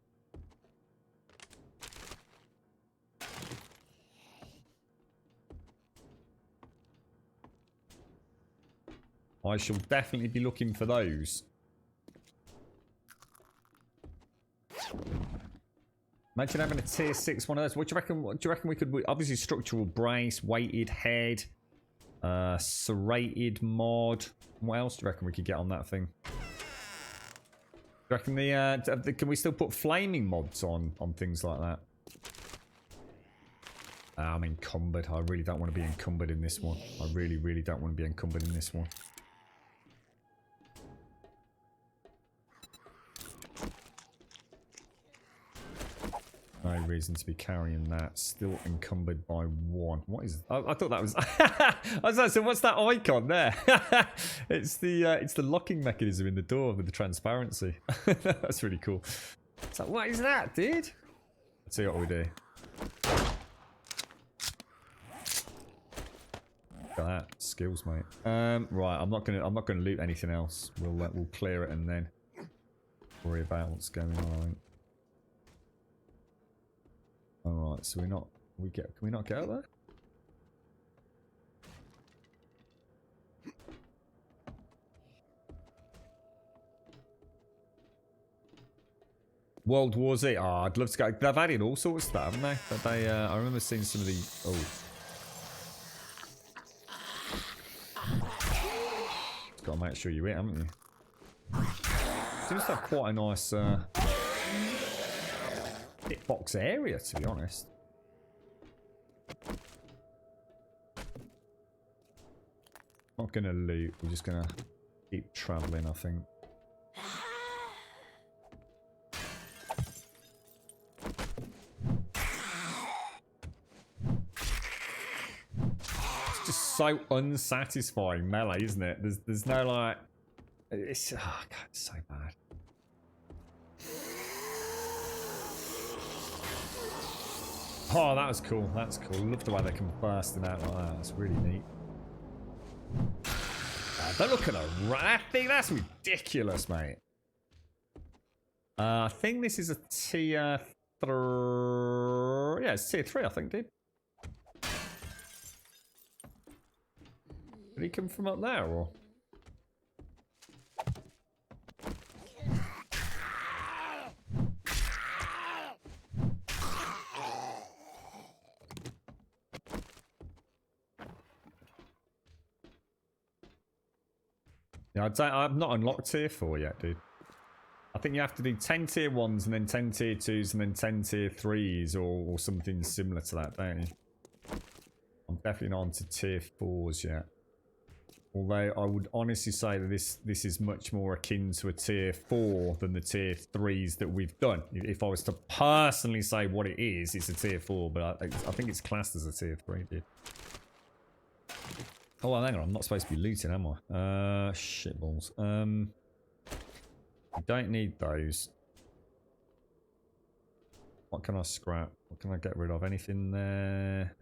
[SPEAKER 2] I shall definitely be looking for those. Imagine having a tier 6 one of those. What do you reckon? What do you reckon we could? Obviously, structural brace, weighted head, serrated mod. What else do you reckon we could get on that thing? Do you reckon can we still put flaming mods on things like that? I'm encumbered. I really don't want to be encumbered in this one. I really, really don't want to be encumbered in this one. No reason to be carrying that. Still encumbered by 1. What is? I thought that was. I was like, so what's that icon there? it's the locking mechanism in the door with the transparency. That's really cool. It's like, what is that, dude? Let's see what we do. Look at that skills, mate. Right, I'm not gonna loot anything else. We'll clear it and then worry about what's going on. I think. Alright, so can we not get out there? World War Z. Oh, I'd love to go. They've added all sorts of stuff, haven't they? But I remember seeing some of the. Oh. Just gotta make sure you hit, haven't you? Seems to have quite a nice hitbox area, to be honest. Not gonna loot. We're just gonna keep traveling, I think. It's just so unsatisfying melee, isn't it? There's no like. It's oh god, it's so bad. Oh, that was cool. That's cool. Love the way they come bursting out like that. That's really neat. Don't look at that thing. That's ridiculous, mate. I think this is a tier 3. Yeah, it's tier 3, I think, dude. Did he come from up there, or? Yeah, I've not unlocked tier 4 yet, dude. I think you have to do 10 tier 1s and then 10 tier 2s and then 10 tier 3s or something similar to that, don't you? I'm definitely not onto tier 4s yet. Although I would honestly say that this is much more akin to a tier 4 than the tier 3s that we've done. If I was to personally say what it is, it's a tier 4, but I think it's classed as a tier 3, dude. Oh, well, hang on. I'm not supposed to be looting, am I? Shitballs. I don't need those. What can I scrap? What can I get rid of? Anything there?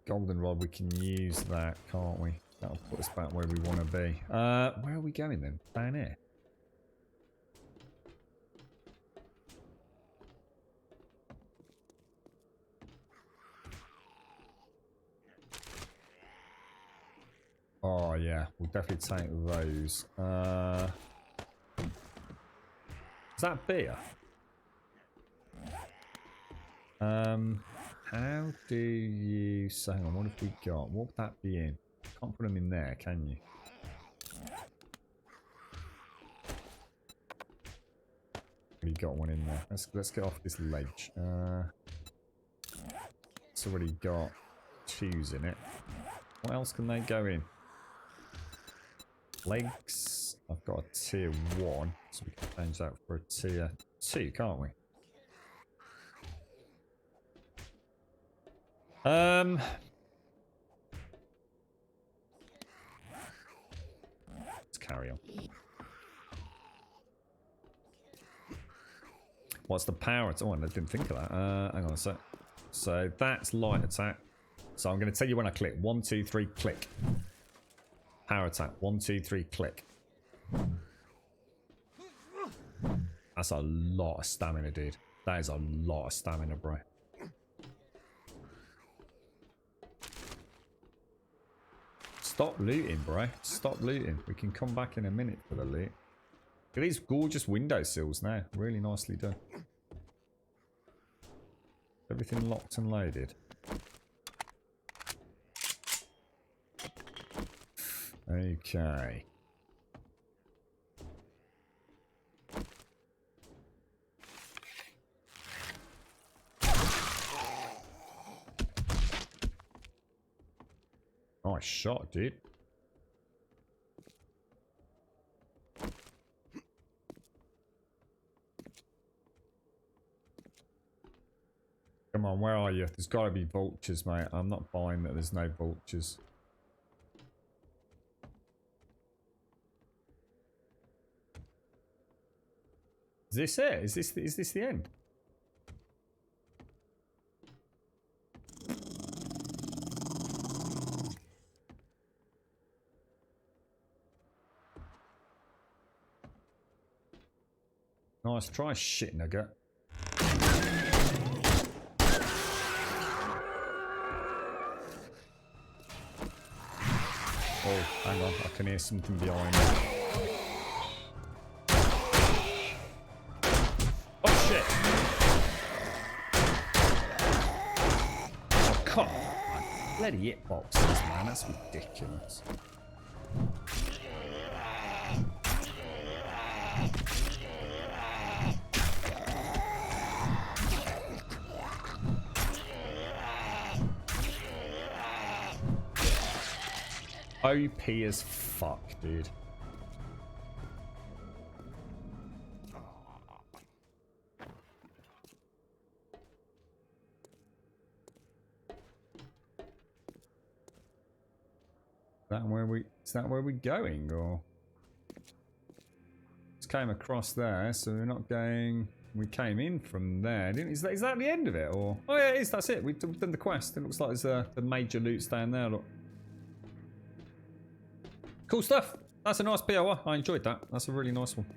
[SPEAKER 2] Goldenrod, we can use that, can't we? That'll put us back where we want to be. Where are we going then? Down here? Oh yeah, we'll definitely take those. Is that beer? How do you... Hang on, what have we got? What would that be in? Can't put them in there, can you? We got one in there. Let's get off this ledge. It's already got 2s in it. What else can they go in? Legs. I've got a tier 1, so we can change that for a tier 2, can't we? Let's carry on. What's the power? Oh, I didn't think of that. Hang on a sec. So that's light attack. So I'm going to tell you when I click. 1, 2, 3, click. Power attack. 1, 2, 3, click. That's a lot of stamina, dude. That is a lot of stamina, bro. Stop looting, bro. Stop looting. We can come back in a minute for the loot. Look at these gorgeous windowsills now. Really nicely done. Everything locked and loaded. Okay. Nice shot, dude. Come on, where are you? There's got to be vultures, mate. I'm not buying that there's no vultures. Is this it? Is this the end? Nice try, shit nugget. Oh, hang on, I can hear something behind me. Oh shit! Oh come on, bloody hitboxes, man, that's ridiculous. OP as fuck, dude. Is that where we're going, or just came across there, so we're not going. We came in from there. Is that the end of it, or? Oh yeah, it is. That's it. We've done the quest. It looks like there's the major loots down there. Look. Cool stuff. That's a nice POI. I enjoyed that. That's a really nice one.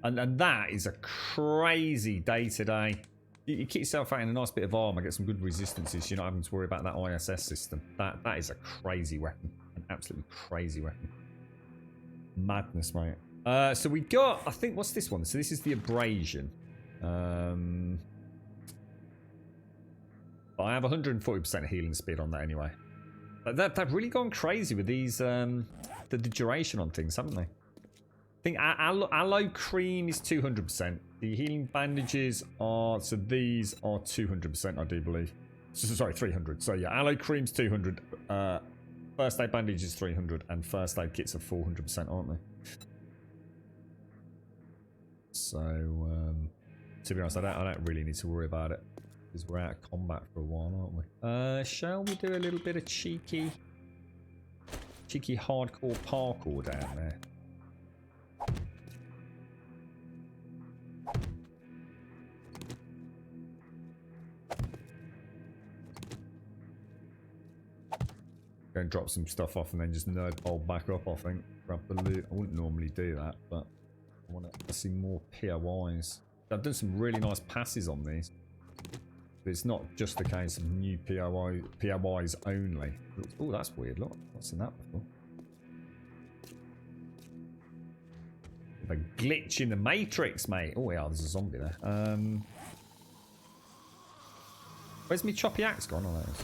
[SPEAKER 2] And that is a crazy day today. You keep yourself out in a nice bit of armor, get some good resistances. You're not having to worry about that ISS system. That is a crazy weapon. An absolutely crazy weapon. Madness, mate. So we got, I think, what's this one? So this is the abrasion. I have 140% healing speed on that anyway. They've really gone crazy with these, the duration on things, haven't they? I think aloe cream is 200%. The healing bandages are, so these are 200%, I do believe. So, sorry, 300. So yeah, aloe cream's 200. First aid bandage is 300, and first aid kits are 400%, aren't they? So, to be honest, I don't really need to worry about it. Because we're out of combat for a while, aren't we? Shall we do a little bit of cheeky hardcore parkour down there? Go and drop some stuff off and then just nerd bowl back up, I think. Grab the loot. I wouldn't normally do that, but I want to see more POIs. I've done some really nice passes on these. It's not just a case of new POIs only. Oh, that's weird. Look, not seen that before. A glitch in the matrix, mate. Oh yeah, there's a zombie there. Where's my choppy axe gone? Oh, there it is.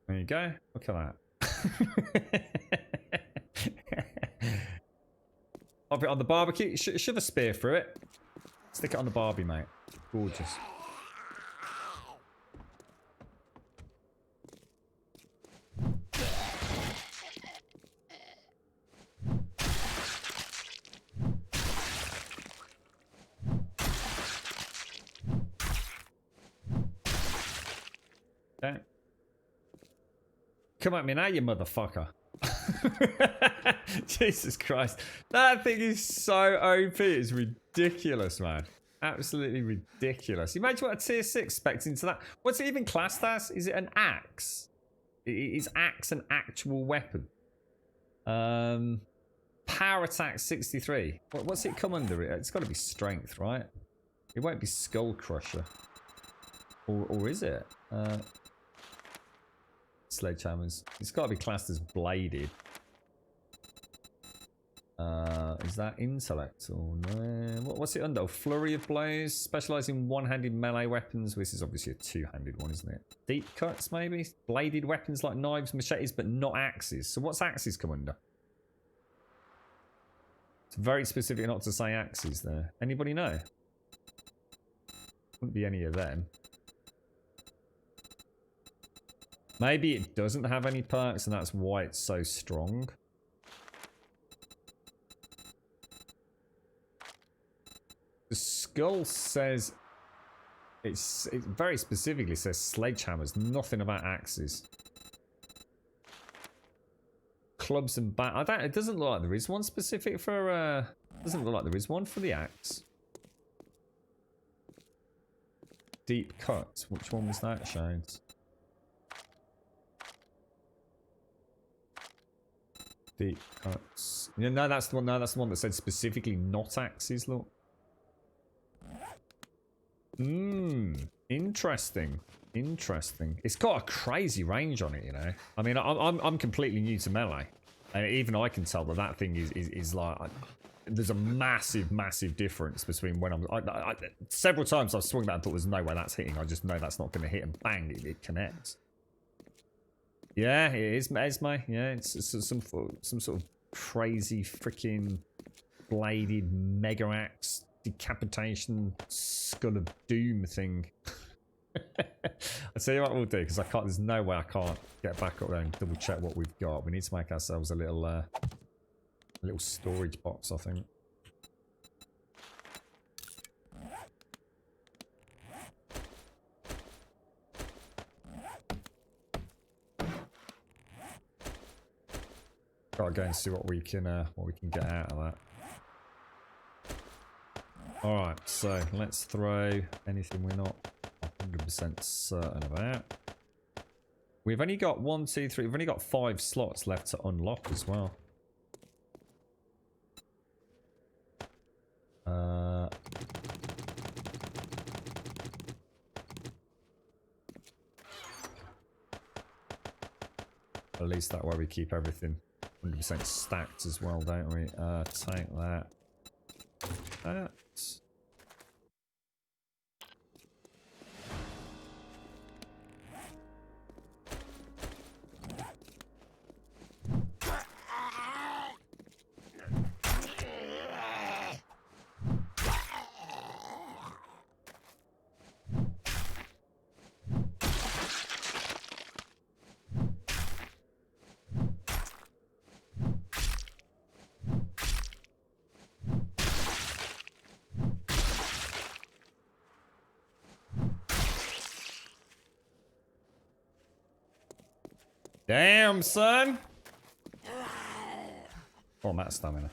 [SPEAKER 2] There you go. Look at that. Pop it on the barbecue. Shove a spear through it. Stick it on the barbie, mate. Gorgeous. Okay. Come at me now, you motherfucker. Jesus Christ. That thing is so OP. It's ridiculous, man. Absolutely ridiculous. Imagine what a tier 6 specs into that. What's it even classed as? Is it an axe? Is axe an actual weapon? Power attack 63. What's it come under it? It's got to be strength, right? It won't be skull crusher. Or is it? Sledgehammers. It's got to be classed as bladed. Is that intellect or no? What's it under? Flurry of blows. Specialising in one-handed melee weapons. This is obviously a two-handed one, isn't it? Deep cuts, maybe? Bladed weapons like knives, machetes, but not axes. So what's axes come under? It's very specific not to say axes there. Anybody know? Wouldn't be any of them. Maybe it doesn't have any perks and that's why it's so strong. The skull says it very specifically says sledgehammers, nothing about axes. Clubs and bat. It doesn't look like there is one specific for doesn't look like there is one for the axe. Deep cut. Which one was that, Shades? Deep cuts. Yeah, no, that's the one. No, that's the one that said specifically not axes. Look. Interesting. Interesting. It's got a crazy range on it, you know. I mean, I'm completely new to melee, and even I can tell that that thing is like. There's a massive difference between when several times I've swung that and thought there's no way that's hitting. I just know that's not going to hit, and bang, it connects. Yeah, it is Esme. Yeah, it's some sort of crazy freaking bladed mega axe decapitation skull of doom thing. I'll tell you what we'll do, because there's no way I can't get back up there and double check what we've got. We need to make ourselves a little storage box, I think. Gotta go and see what we can get out of that. Alright, so let's throw anything we're not 100% certain about. We've only got 1, 2, 3. We've only got 5 slots left to unlock as well. At least that way we keep everything 100% stacked as well, don't we? Take that. That. Damn, son! Oh, I'm out of stamina.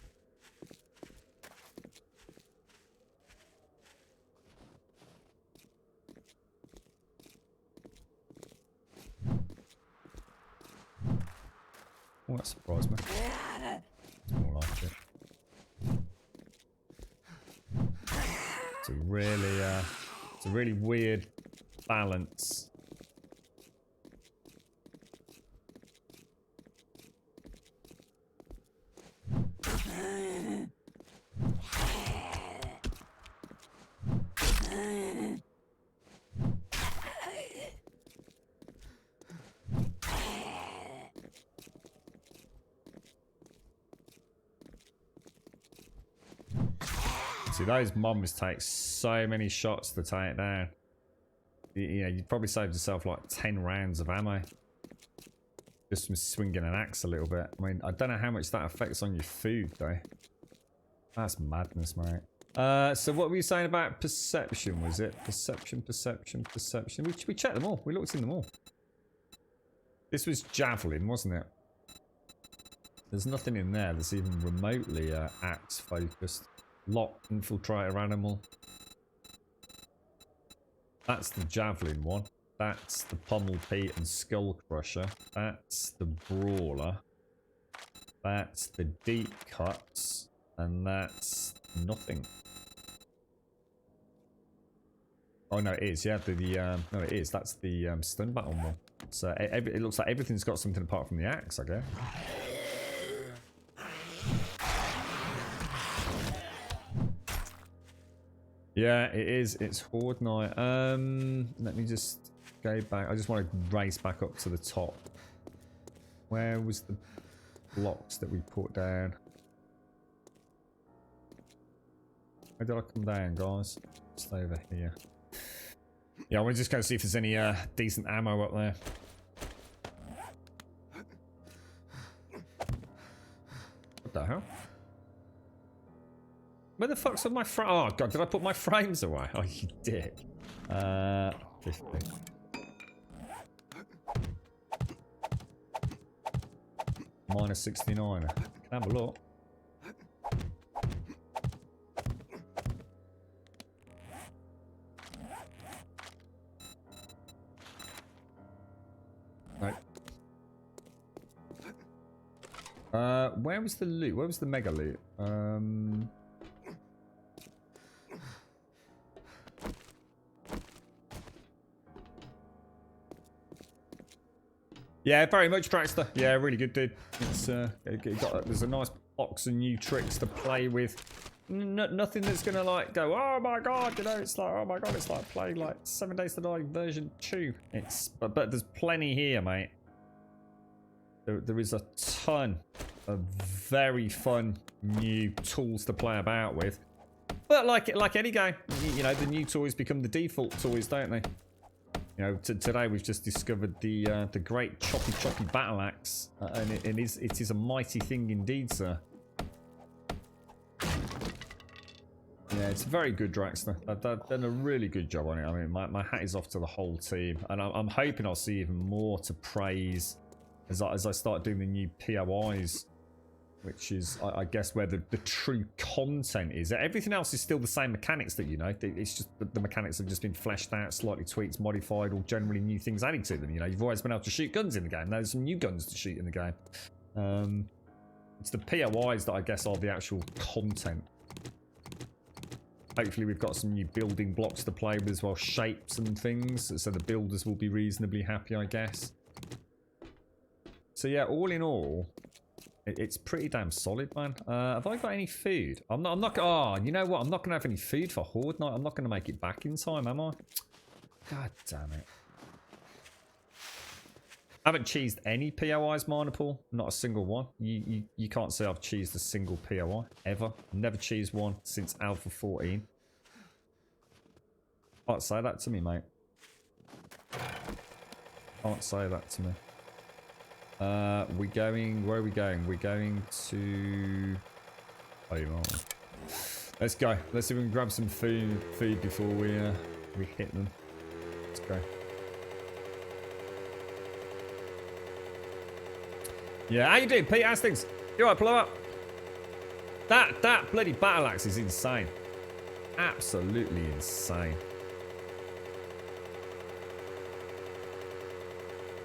[SPEAKER 2] Oh, that surprised me. It's more like it. It's a really weird balance. See, those mums take so many shots to take it down. You know, you'd probably saved yourself like 10 rounds of ammo. Just from swinging an axe a little bit. I mean, I don't know how much that affects on your food, though. That's madness, mate. So what were you saying about perception, was it? Perception. We checked them all. We looked in them all. This was javelin, wasn't it? There's nothing in there that's even remotely axe focused. Lock, infiltrator animal. That's the javelin one. That's the pommel Pete and skull crusher. That's the brawler. That's the deep cuts. And that's nothing. Oh no, it is. Yeah, no, it is. That's the stun battle one. So it looks like everything's got something apart from the axe, I guess. Yeah, it is. It's Horde Night. Let me just go back. I just want to race back up to the top. Where was the blocks that we put down? Where did I come down, guys? Just over here. Yeah, I want to just go see if there's any decent ammo up there. What the hell? Where the fuck's my frame? Oh god, did I put my frames away? Oh, you dick. 50. Minus 69. Can have a look. Right. Where was the loot? Where was the mega loot? Yeah, very much, Traxter. Yeah, really good, dude. It's there's a nice box of new tricks to play with. Nothing that's gonna like go, oh my god, you know, it's like, oh my god, it's like playing like 7 Days to Die version 2. It's but there's plenty here, mate. There is a ton of very fun new tools to play about with. But like any game, you know, the new toys become the default toys, don't they? You know, today we've just discovered the great choppy battle axe, and it is a mighty thing indeed, sir. Yeah, it's very good, Draxler. They've done a really good job on it. I mean, my hat is off to the whole team, and I'm hoping I'll see even more to praise as I start doing the new POIs, which is, I guess, where the true content is. Everything else is still the same mechanics that, you know, it's just the mechanics have just been fleshed out, slightly tweaked, modified, or generally new things added to them. You know, you've always been able to shoot guns in the game. There's some new guns to shoot in the game. It's the POIs that I guess are the actual content. Hopefully we've got some new building blocks to play with as well, shapes and things, so the builders will be reasonably happy, I guess. So yeah, all in all, it's pretty damn solid, man. Have I got any food? I'm not. Oh, you know what? I'm not gonna have any food for Horde Night. I'm not gonna make it back in time, am I? God damn it! I haven't cheesed any POIs, Marnapal. Not a single one. You can't say I've cheesed a single POI ever. Never cheesed one since Alpha 14. Can't say that to me, mate. Can't say that to me. We're going. Where are we going? We're going to. Oh, you are. Let's go. Let's see if we can grab some food before we hit them. Let's go. Yeah, how you doing, Pete? How's things? You alright, blow up? That bloody battle axe is insane. Absolutely insane.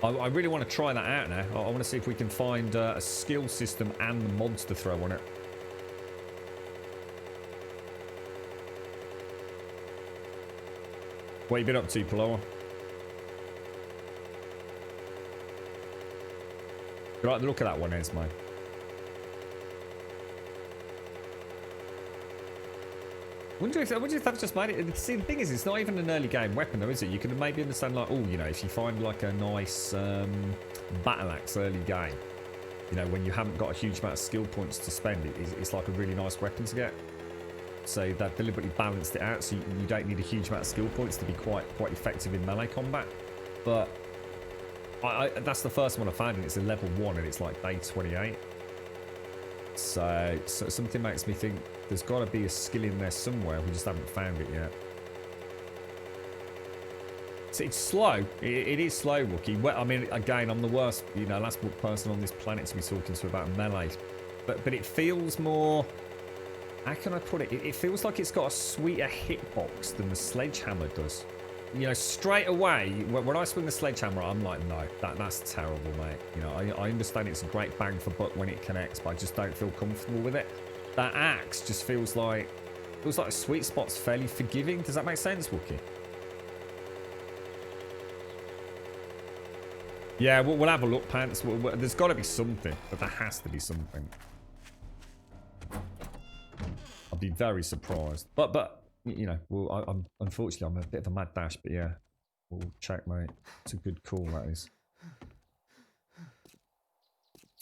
[SPEAKER 2] I really want to try that out now. I want to see if we can find a skill system and the mods to throw on it. What you been up to, Paloma? You like the look of that one, Esmo? I wonder if they've just made it. See, the thing is, it's not even an early game weapon, though, is it? You can maybe understand, like, oh, you know, if you find like a nice battle axe early game, you know, when you haven't got a huge amount of skill points to spend, it's like a really nice weapon to get. So they've deliberately balanced it out, so you don't need a huge amount of skill points to be quite effective in melee combat. But that's the first one I found, and it's a level 1, and it's like day 28. So something makes me think there's got to be a skill in there somewhere. We just haven't found it yet. It's slow. It is slow, Wookie. Well, I mean, again, I'm the worst, last person on this planet to be talking to about melee. But it feels more... How can I put it? It feels like it's got a sweeter hitbox than the sledgehammer does. Straight away, when I swing the sledgehammer, I'm like, no, that's terrible, mate. I understand it's a great bang for buck when it connects, but I just don't feel comfortable with it. That axe just feels like the sweet spot's fairly forgiving. Does that make sense, Wookie? Yeah, we'll have a look, Pants. There's got to be something, but there has to be something. I'll be very surprised. But unfortunately, I'm a bit of a mad dash, but yeah. We'll check, mate. It's a good call, that is.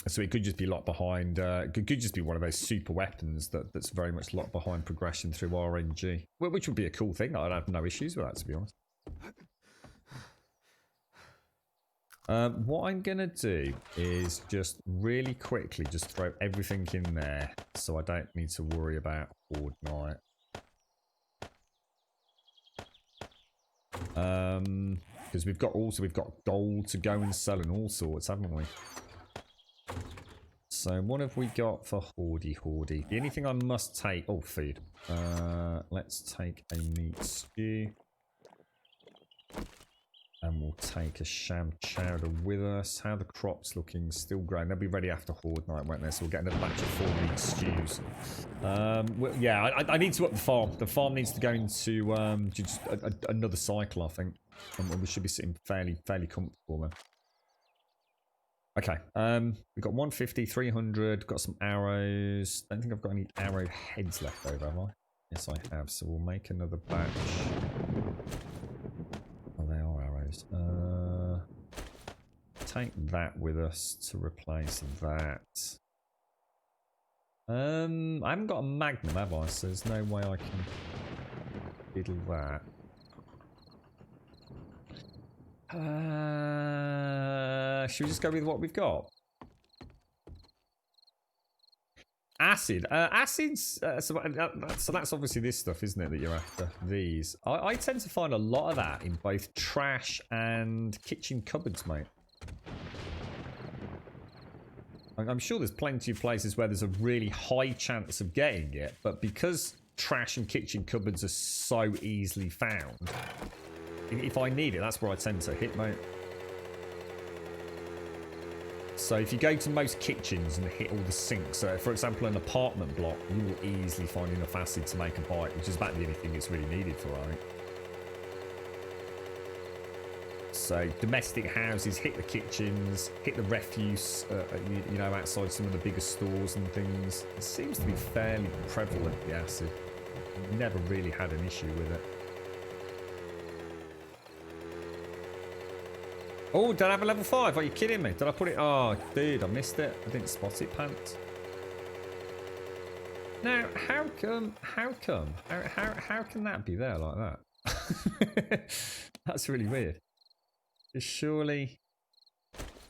[SPEAKER 2] So it could just be locked behind, it could just be one of those super weapons that's very much locked behind progression through RNG. Which would be a cool thing. I'd have no issues with that, to be honest. What I'm going to do is just really quickly just throw everything in there so I don't need to worry about Horde Night. Because we've got gold to go and sell and all sorts, haven't we? So what have we got for Hordy? The only thing I must take... Oh, food. Let's take a meat stew. And we'll take a sham chowder with us. How are the crops looking? Still growing. They'll be ready after Horde Night, won't they? So we'll get another batch of 4 meat stews. Yeah, I need to up the farm. The farm needs to go into just another cycle, I think. And we should be sitting fairly comfortable then. Okay. We've got 150, 300. Got some arrows. Don't think I've got any arrow heads left over, have I? Yes, I have. So we'll make another batch. Oh, they are arrows. Take that with us to replace that. I haven't got a magnum, have I? So there's no way I can fiddle that. Should we just go with what we've got? Acid. Acids. So that's obviously this stuff, isn't it, that you're after? These. I tend to find a lot of that in both trash and kitchen cupboards, mate. I'm sure there's plenty of places where there's a really high chance of getting it, but because trash and kitchen cupboards are so easily found, if I need it, that's where I tend to hit, mate. So if you go to most kitchens and hit all the sinks, for example, an apartment block, you will easily find enough acid to make a bite, which is about the only thing it's really needed for, I think. So domestic houses, hit the kitchens, hit the refuse, outside some of the bigger stores and things. It seems to be fairly prevalent, the acid. Never really had an issue with it. Oh, did I have a level 5? Are you kidding me? Did I put it? Oh, dude, I missed it. I didn't spot it, Pants. Now, how come can that be there like that? That's really weird. Because surely,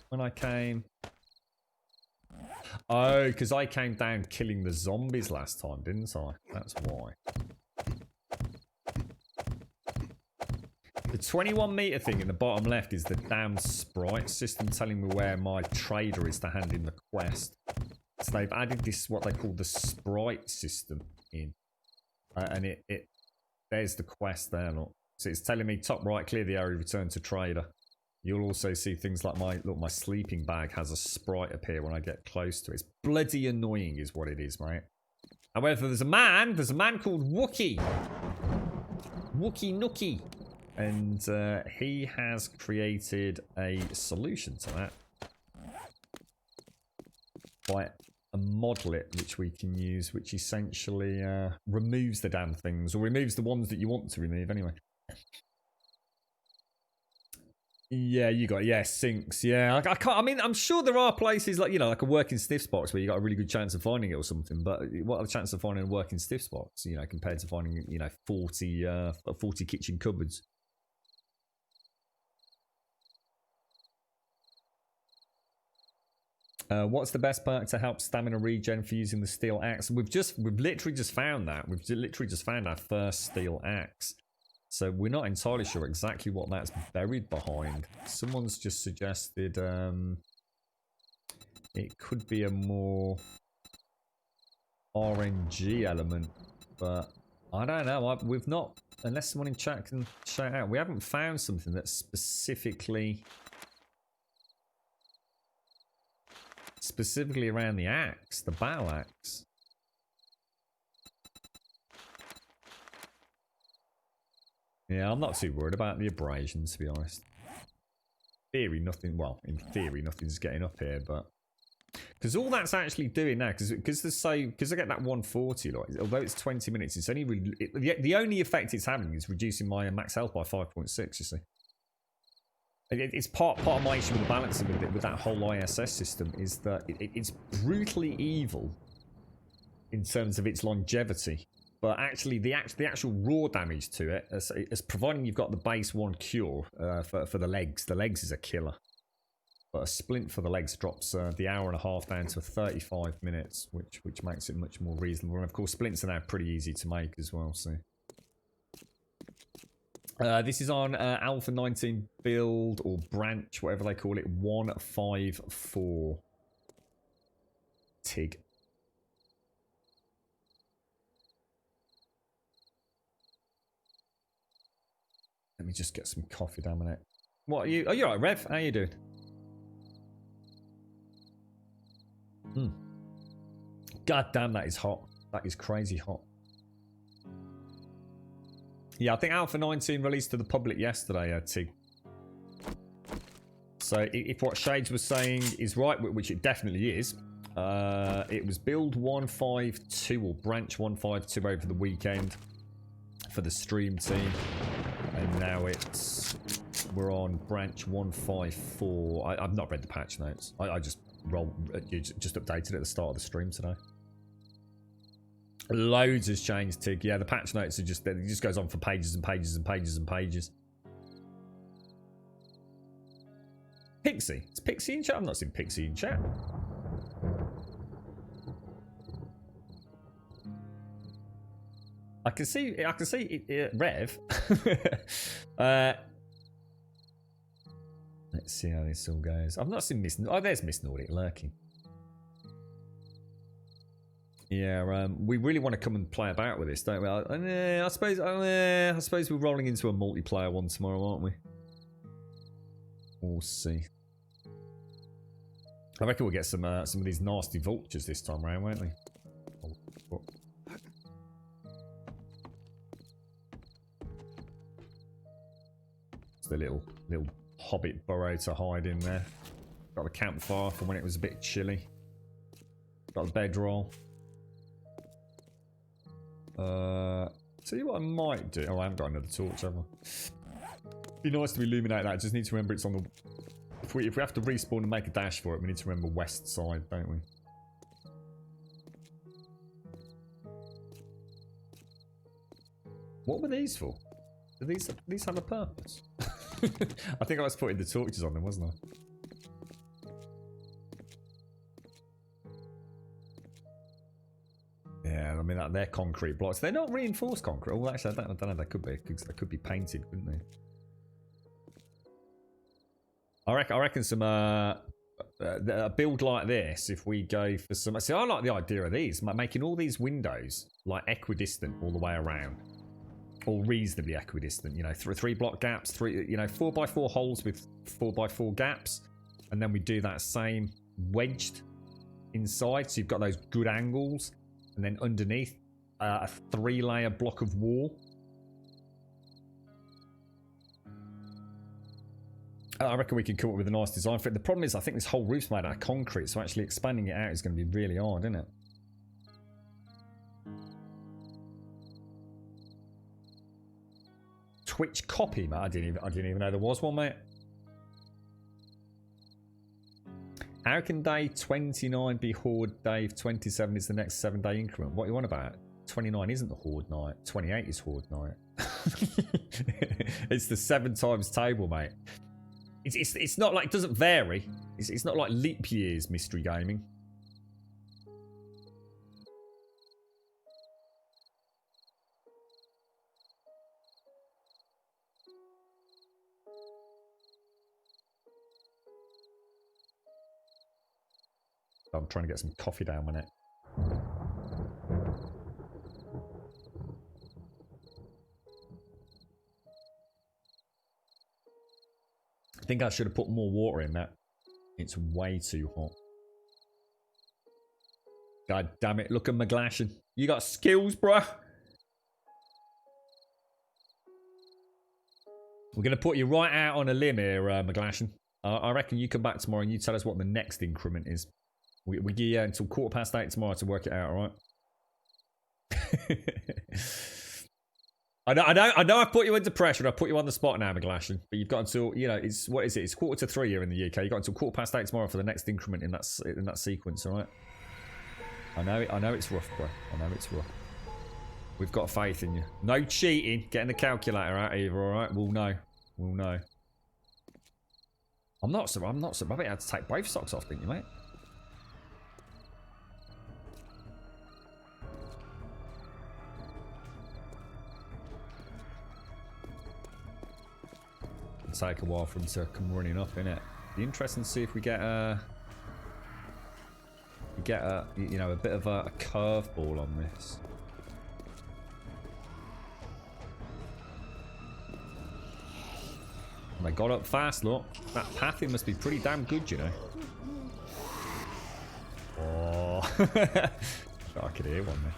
[SPEAKER 2] when I came... Oh, because I came down killing the zombies last time, didn't I? That's why. The 21 meter thing in the bottom left is the damn sprite system telling me where my trader is to hand in the quest. So they've added this, what they call the sprite system in. And there's the quest there, look. So it's telling me top right, clear the area, return to trader. You'll also see things like my sleeping bag has a sprite appear when I get close to it. It's bloody annoying is what it is, mate. However, there's a man called Wookie. Wookie Nookie. And he has created a solution to that by a modlet which we can use, which essentially removes the damn things, or removes the ones that you want to remove anyway. Yeah, you got it. Yeah, sinks. Yeah, I can't. I mean, I'm sure there are places like like a working stiffs box where you got a really good chance of finding it or something. But what are the chances of finding a working stiffs box? Compared to finding 40 kitchen cupboards. What's the best perk to help stamina regen for using the steel axe? We've literally just found that. We've literally just found our first steel axe. So we're not entirely sure exactly what that's buried behind. Someone's just suggested it could be a more RNG element, but I don't know. We've not, unless someone in chat can shout out, we haven't found something that's specifically around the axe, the battle axe. Yeah, I'm not too worried about the abrasions, to be honest. In theory, nothing's getting up here, but because all that's actually doing now, because I get that 140, like, although it's 20 minutes, it's only the only effect it's having is reducing my max health by 5.6. You see, it's part of my issue with the balancing with that whole ISS system is that it's brutally evil in terms of its longevity. But actually, the actual raw damage to it, as providing you've got the base 1 cure for the legs. The legs is a killer. But a splint for the legs drops the hour and a half down to 35 minutes, which makes it much more reasonable. And of course, splints are now pretty easy to make as well. So this is on Alpha 19 build or branch, whatever they call it, 154 TIG. Let me just get some coffee down a minute. What are you? Oh, you're right, Rev. How you doing? God damn, that is hot. That is crazy hot. Yeah, I think Alpha 19 released to the public yesterday, Tig. So if what Shades was saying is right, which it definitely is, it was build 152 or branch 152 over the weekend for the stream team. And now we're on branch 154. I've not read the patch notes. I just updated at the start of the stream today. Loads has changed, Tig. Yeah, the patch notes are it just goes on for pages and pages and pages and pages. Pixie. Is Pixie in chat? I've not seen Pixie in chat. I can see Rev. Let's see how this all goes. I've not seen Miss. Oh, there's Miss Nordic lurking. Yeah, we really want to come and play about with this, don't we? I suppose we're rolling into a multiplayer one tomorrow, aren't we? We'll see. I reckon we'll get some of these nasty vultures this time around, won't we? Oh. It's the little hobbit burrow to hide in there. Got the campfire for when it was a bit chilly. Got the bedroll. Tell you what I might do. Oh, I haven't got another torch, have I? Be nice to illuminate that. Just need to remember it's on the. If we have to respawn and make a dash for it, we need to remember west side, don't we? What were these for? Do these have a purpose? I think I was putting the torches on them, wasn't I? Yeah, I mean they're concrete blocks. They're not reinforced concrete. Oh, actually, I don't know. They could be. They could be painted, couldn't they? I reckon some a build like this. If we go for some, see, I like the idea of these, making all these windows like equidistant all the way around, or reasonably equidistant. You know, three block gaps, 4x4 holes with 4x4 gaps, and then we do that same wedged inside, so you've got those good angles. And then underneath, a 3-layer block of wall. I reckon we can come up with a nice design for it. The problem is, I think this whole roof's made out of concrete, so actually expanding it out is going to be really hard, isn't it? Twitch copy, mate. I didn't even know there was one, mate. How can day 29 be Horde? Dave 27 is the next 7-day increment. What are you on about? 29 isn't the Horde night. 28 is Horde night. It's the 7 times table, mate. It's not like, it doesn't vary. It's not like leap years, Mystery Gaming. I'm trying to get some coffee down my neck. I think I should have put more water in that. It's way too hot. God damn it. Look at McGlashan. You got skills, bruh. We're going to put you right out on a limb here, McGlashan. I reckon you come back tomorrow and you tell us what the next increment is. We give you until 8:15 tomorrow to work it out, alright? I know I've put you under pressure and I've put you on the spot now, McGlashan. But you've got until, you know, what is it? It's 3:15 here in the UK. You've got until 8:15 tomorrow for the next increment in that sequence, alright? I know it's rough, bro. I know it's rough. We've got faith in you. No cheating. Getting the calculator out either, alright? We'll know. We'll know. I'm not so I bet you had to take both socks off, didn't you, mate? It'll take a while for them to come running up, innit? Be interesting to see if we get a you know, a bit of a curveball on this. And they got up fast, look. That pathing must be pretty damn good, you know. Oh. I could hear one there.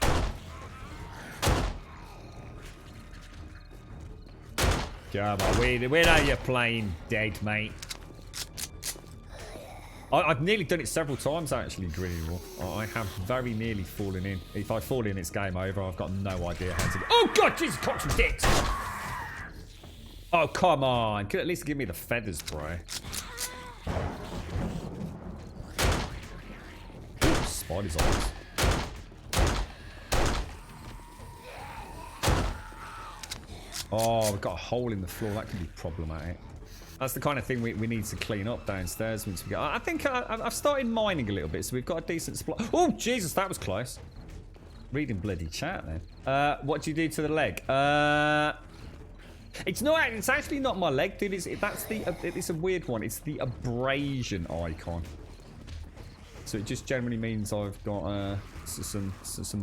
[SPEAKER 2] Come on, where are you playing dead, mate? I've nearly done it several times, actually, Grinny Wolf. I have very nearly fallen in. If I fall in, it's game over. I've got no idea how to get... Oh, God, Jesus, cocks and dicks! Oh, come on. Could at least give me the feathers, bro. Ooh, spiders on us. Oh, we've got a hole in the floor. That could be problematic. That's the kind of thing we need to clean up downstairs once we get... I think I've started mining a little bit, so we've got a decent supply. Oh, Jesus, that was close. Reading bloody chat, then. What do you do to the leg? It's not. It's actually not my leg, dude. It's a weird one. It's the abrasion icon. So it just generally means I've got some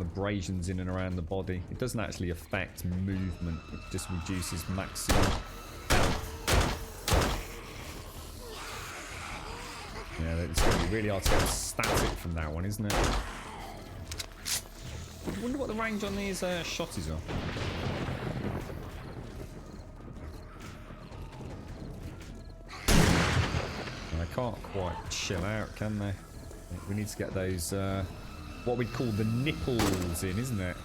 [SPEAKER 2] abrasions in and around the body. It doesn't actually affect movement. It just reduces maximum. Yeah, it's going to be really hard to get static from that one, isn't it? I wonder what the range on these shotties are. They can't quite chill out, can they? We need to get those, what we'd call the nipples in, isn't it?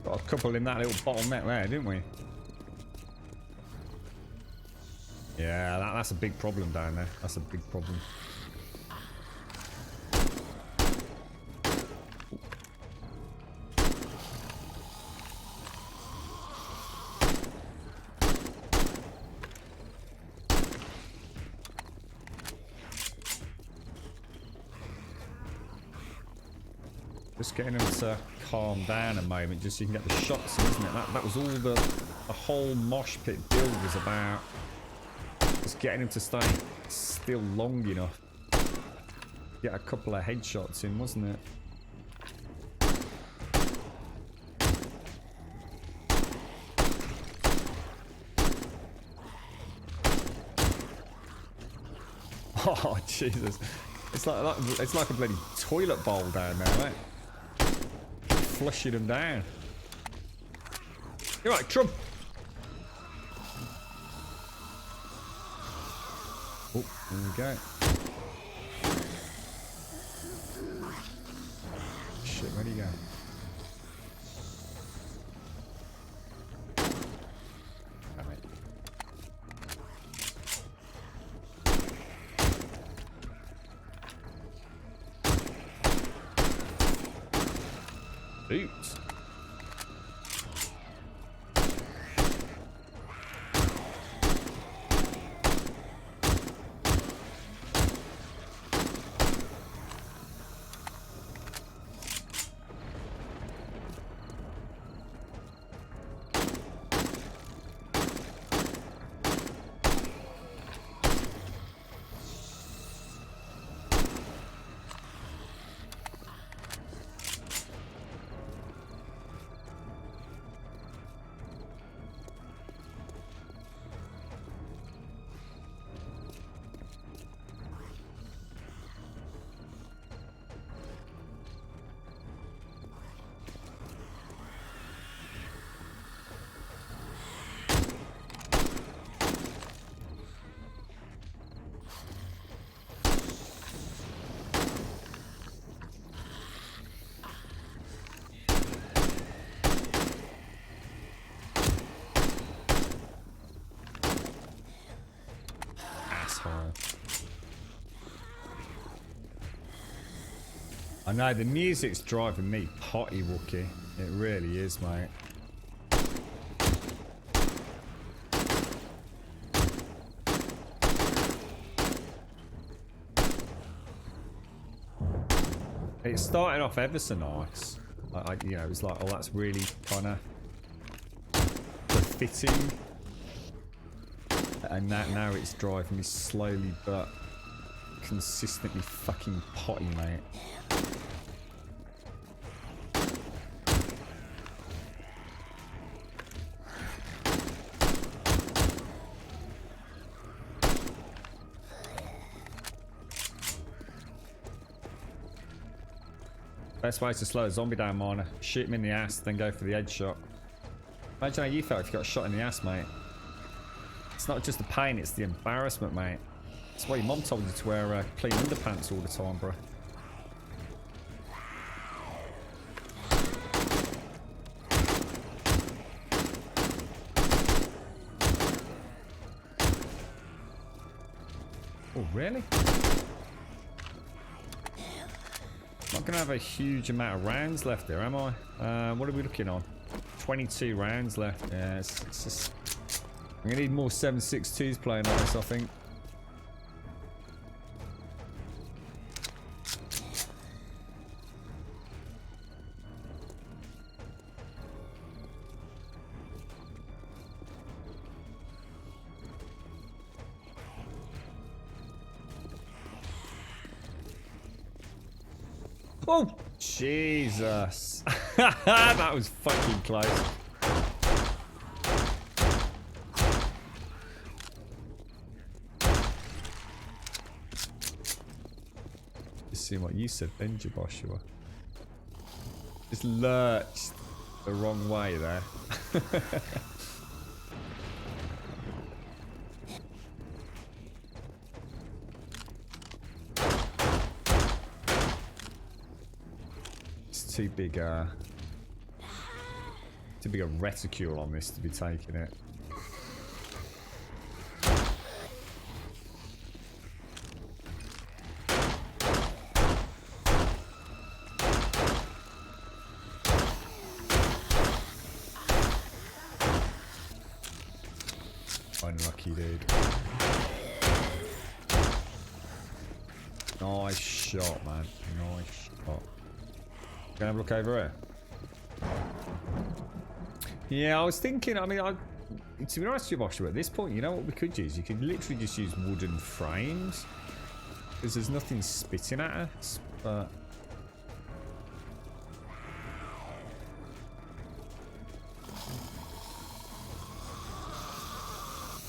[SPEAKER 2] Got a couple in that little bottleneck there, didn't we? Yeah, that's a big problem down there. That's a big problem. Just getting them to calm down a moment, just so you can get the shots in, isn't it? That was all the whole mosh pit build was about. Just getting him to stay still long enough. Get a couple of headshots in, wasn't it? Oh Jesus! It's like a bloody toilet bowl down there, right? Flushing them down. You're right, Trump. Oh, there we go. Shit, where do you go? Damn it. Oops. Asshole. I know, the music's driving me potty, Wookie. It really is, mate. It started off ever so nice. You know, it was like, oh, that's really kind of befitting. And now it's driving me slowly but consistently fucking potty, mate. Best way to slow a zombie down, Miner. Shoot him in the ass, then go for the headshot. Imagine how you felt if you got shot in the ass, mate. It's not just the pain, it's the embarrassment, mate. That's why your mom told you to wear clean underpants all the time, bro. Oh, really? Not gonna have a huge amount of rounds left there, am I? What are we looking on? 22 rounds left. Yeah, it's just... I'm gonna need more 7.62s playing on this, I think. Oh, Jesus. That was fucking close. Just seeing what you said then, Joshua. Just lurched the wrong way there. Too big a reticule on this to be taking it. Unlucky, dude. Nice shot, man. Nice shot. Gonna have a look over here. Yeah, I was thinking, I mean, to be honest with you, Joshua, at this point, you know what we could use? You could literally just use wooden frames. Because there's nothing spitting at us, but...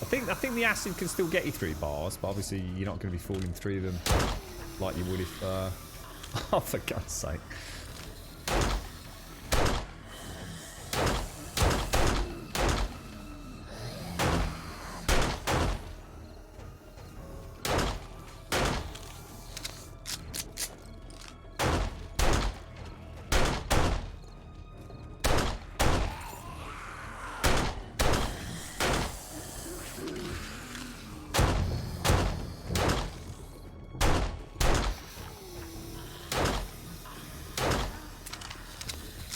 [SPEAKER 2] I think the acid can still get you through bars, but obviously you're not going to be falling through them like you would if... oh, for God's sake.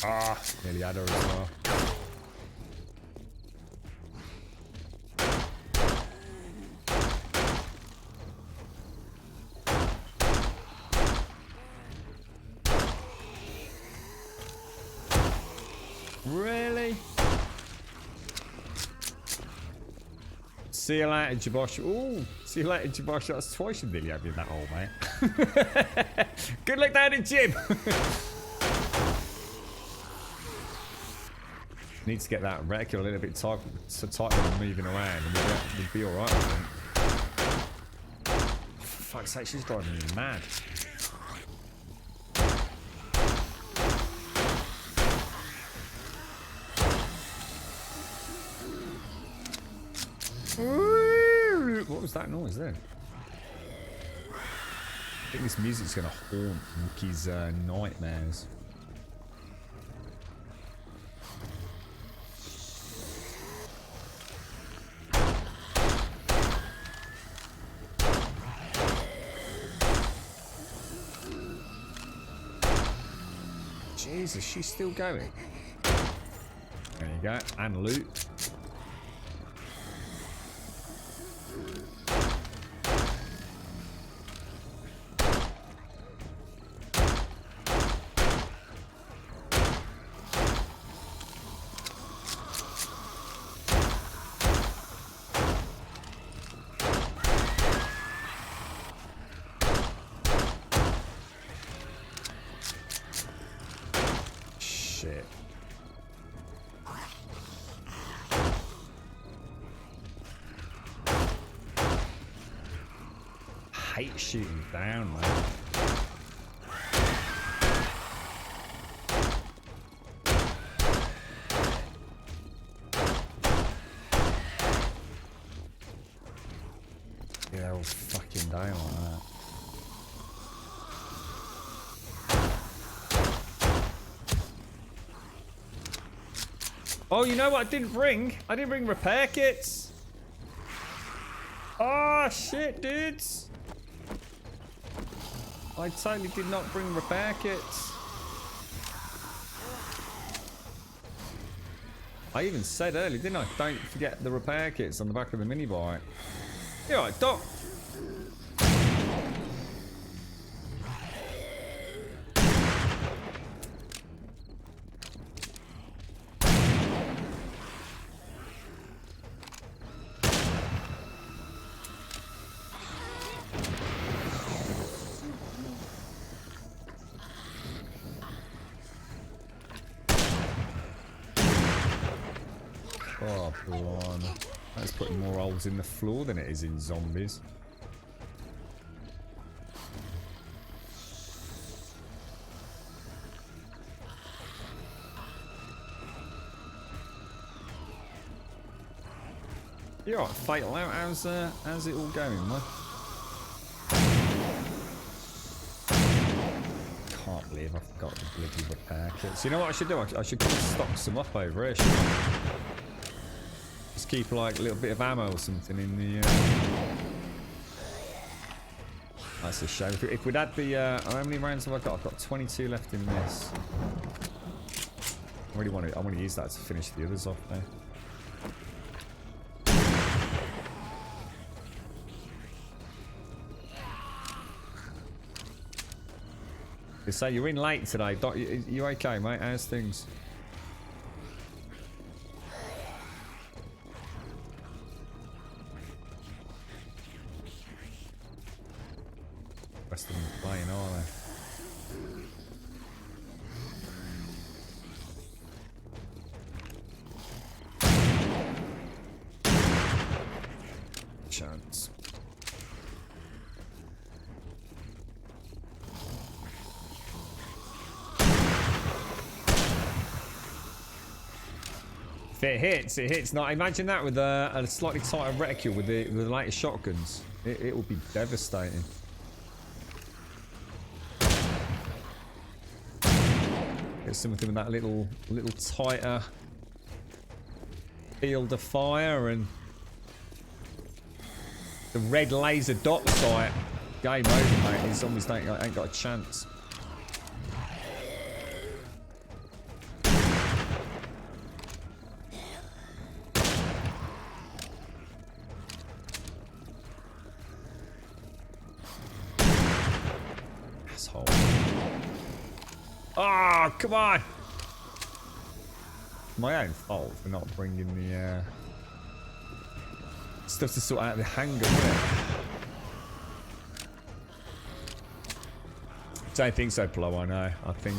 [SPEAKER 2] Ah, nearly had her as well. Really? See you later, Jabosh. Ooh, see you later, Jabosh. That's twice you nearly had me in that hole, mate. Good luck down in gym. Need to get that reticule a little bit tight, so tight when I'm moving around, and we'd be alright, I think. For fuck's sake, she's driving me mad. What was that noise then? I think this music's gonna haunt Mickey's nightmares. Jesus, she's still going. There you go, and loot. Shit. Hate shooting down, man. Yeah, all fucking down like that. Oh, you know what I didn't bring? I didn't bring repair kits. Oh, shit, dudes. I totally did not bring repair kits. I even said earlier, didn't I? Don't forget the repair kits on the back of the mini bike. You're right, Doc. Oh, blimey. That's putting more holes in the floor than it is in zombies. You're right, Fatal out. How's it all going, man? Can't believe I forgot the bloody repair kits. You know what I should do? I should stock some up over here, shouldn't I? Just keep like a little bit of ammo or something in the. That's a shame. If we'd had the, how many rounds have I got? I've got 22 left in this. I really want to. I want to use that to finish the others off there. They say you're in late today. Doc, you okay, mate? How's things? Rest of them playing, are they? Chance. If it hits, it hits. Now imagine that with a slightly tighter reticule with the latest shotguns. It will be devastating. Get something with that little tighter field of fire and the red laser dot sight. Game over, mate. These zombies ain't got a chance. asshole. Oh, come on! My own fault for not bringing the stuff to sort out the hangar, wasn't it? Don't think so, Plo, I know. I think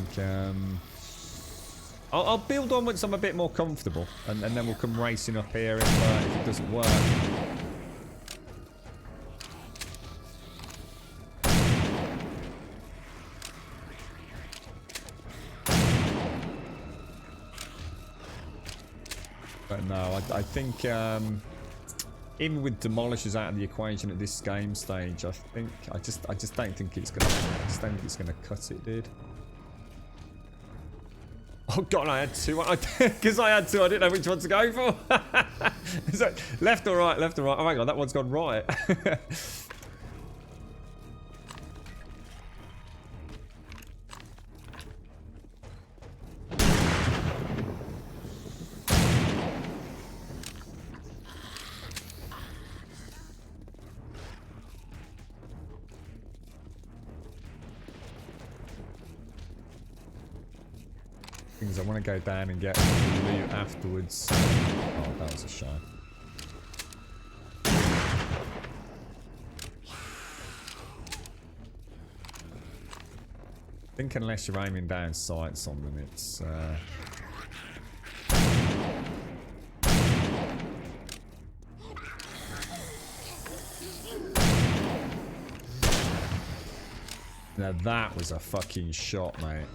[SPEAKER 2] I'll build on once I'm a bit more comfortable, and then we'll come racing up here if it doesn't work. But no, I think even with demolishers out of the equation at this game stage, I just don't think it's gonna cut it, dude. Oh god, I had two. Because I had two, I didn't know which one to go for. So, left or right, left or right. Oh my god, that one's gone right. I want to go down and get loot afterwards. Oh, that was a shame. I think unless you're aiming down sights on them, it's now that was a fucking shot, mate.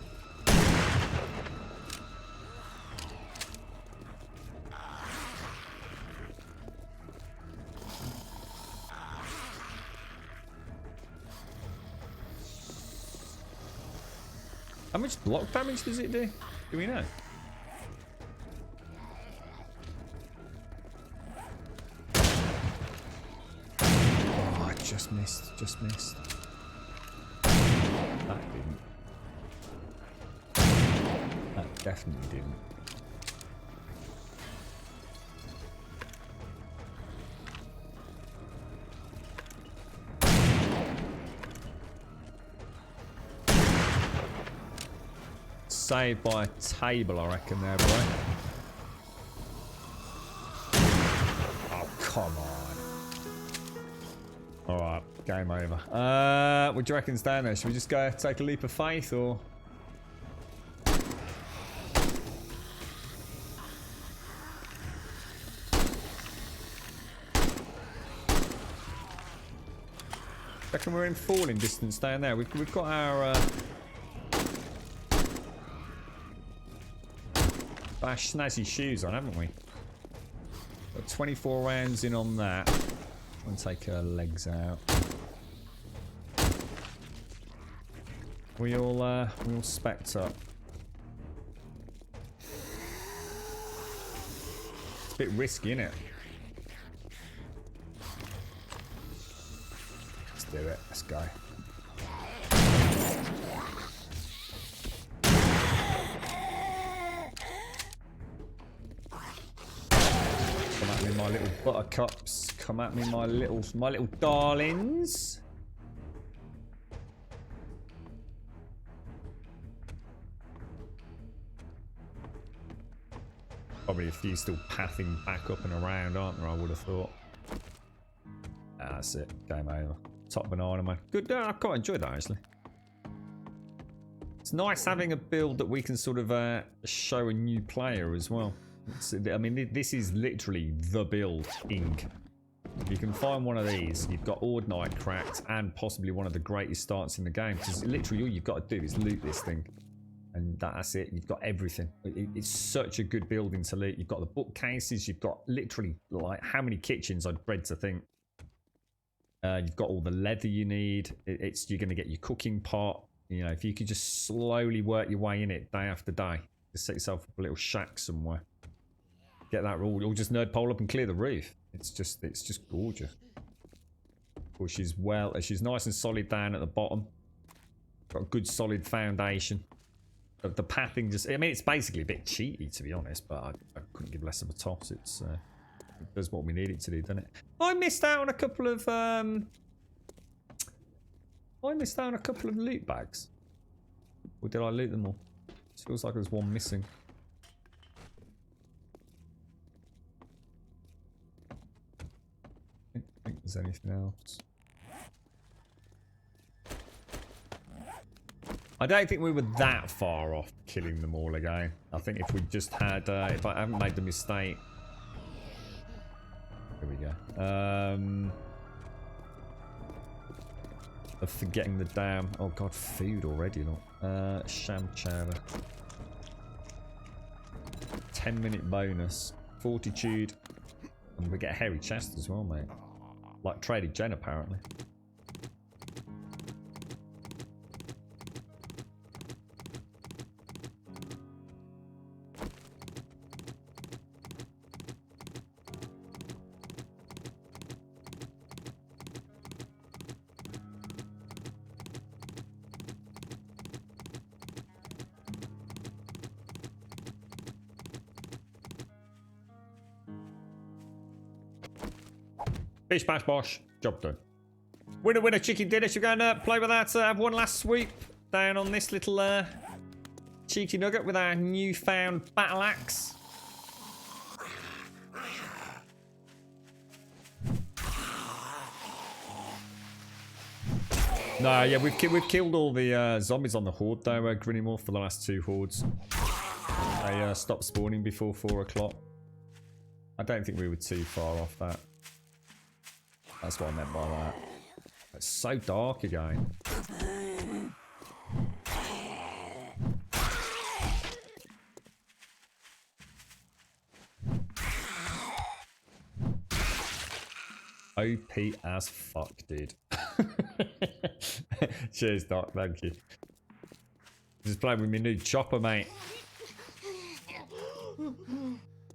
[SPEAKER 2] How much block damage does it do? Do we know? Oh, I just missed. Just missed. That didn't. That definitely didn't. Saved by a table, I reckon, there, boy. Oh, come on. Alright, game over. What do you reckon's down there? Should we just go take a leap of faith, or? Reckon we're in falling distance down there. We've got our snazzy shoes on, haven't we? Got 24 rounds in on that. And take her legs out. We all specced up. It's a bit risky, isn't it? Let's do it. Let's go. Come at me, my little buttercups. Come at me, my little darlings. Probably a few still pathing back up and around, aren't there? I would have thought. That's it. Game over. Top banana, man. Good. I quite enjoyed that, actually. It's nice having a build that we can sort of show a new player as well. I mean, this is literally the build, Inc. If you can find one of these, you've got Ord Knight cracked and possibly one of the greatest starts in the game. Because literally all you've got to do is loot this thing. And that's it. You've got everything. It's such a good building to loot. You've got the bookcases. You've got literally, like, how many kitchens I'd dread to think. You've got all the leather you need. You're going to get your cooking pot. You know, if you could just slowly work your way in it day after day. Just set yourself up a little shack somewhere. Get that rule. You'll just nerd pole up and clear the roof. It's just gorgeous. Well, she's nice and solid down at the bottom. Got a good solid foundation. The pathing just, I mean, it's basically a bit cheaty, to be honest, but I couldn't give less of a toss. It does what we need it to do, doesn't it? I missed out on a couple of I missed out on a couple of loot bags. Or did I loot them all? It feels like there's one missing. I don't think there's anything else. I don't think we were that far off killing them all again. I think if we just had, if I haven't made the mistake. Here we go. Of forgetting the damn. Oh god, food already, look. Sham chowder. 10-minute bonus. Fortitude. And we get a hairy chest as well, mate. Like Trader Jen, apparently. Bish bash bosh. Job done. Winner winner chicken dinner. Should we go and play with that? Have one last sweep down on this little cheeky nugget with our newfound battle axe. No, yeah, we've killed all the zombies on the horde though, Grinnymore, for the last 2 hordes. They stopped spawning before 4 o'clock. I don't think we were too far off that. That's what I meant by that. It's so dark again. OP as fuck, dude. Cheers, Doc. Thank you. Just playing with my new chopper, mate.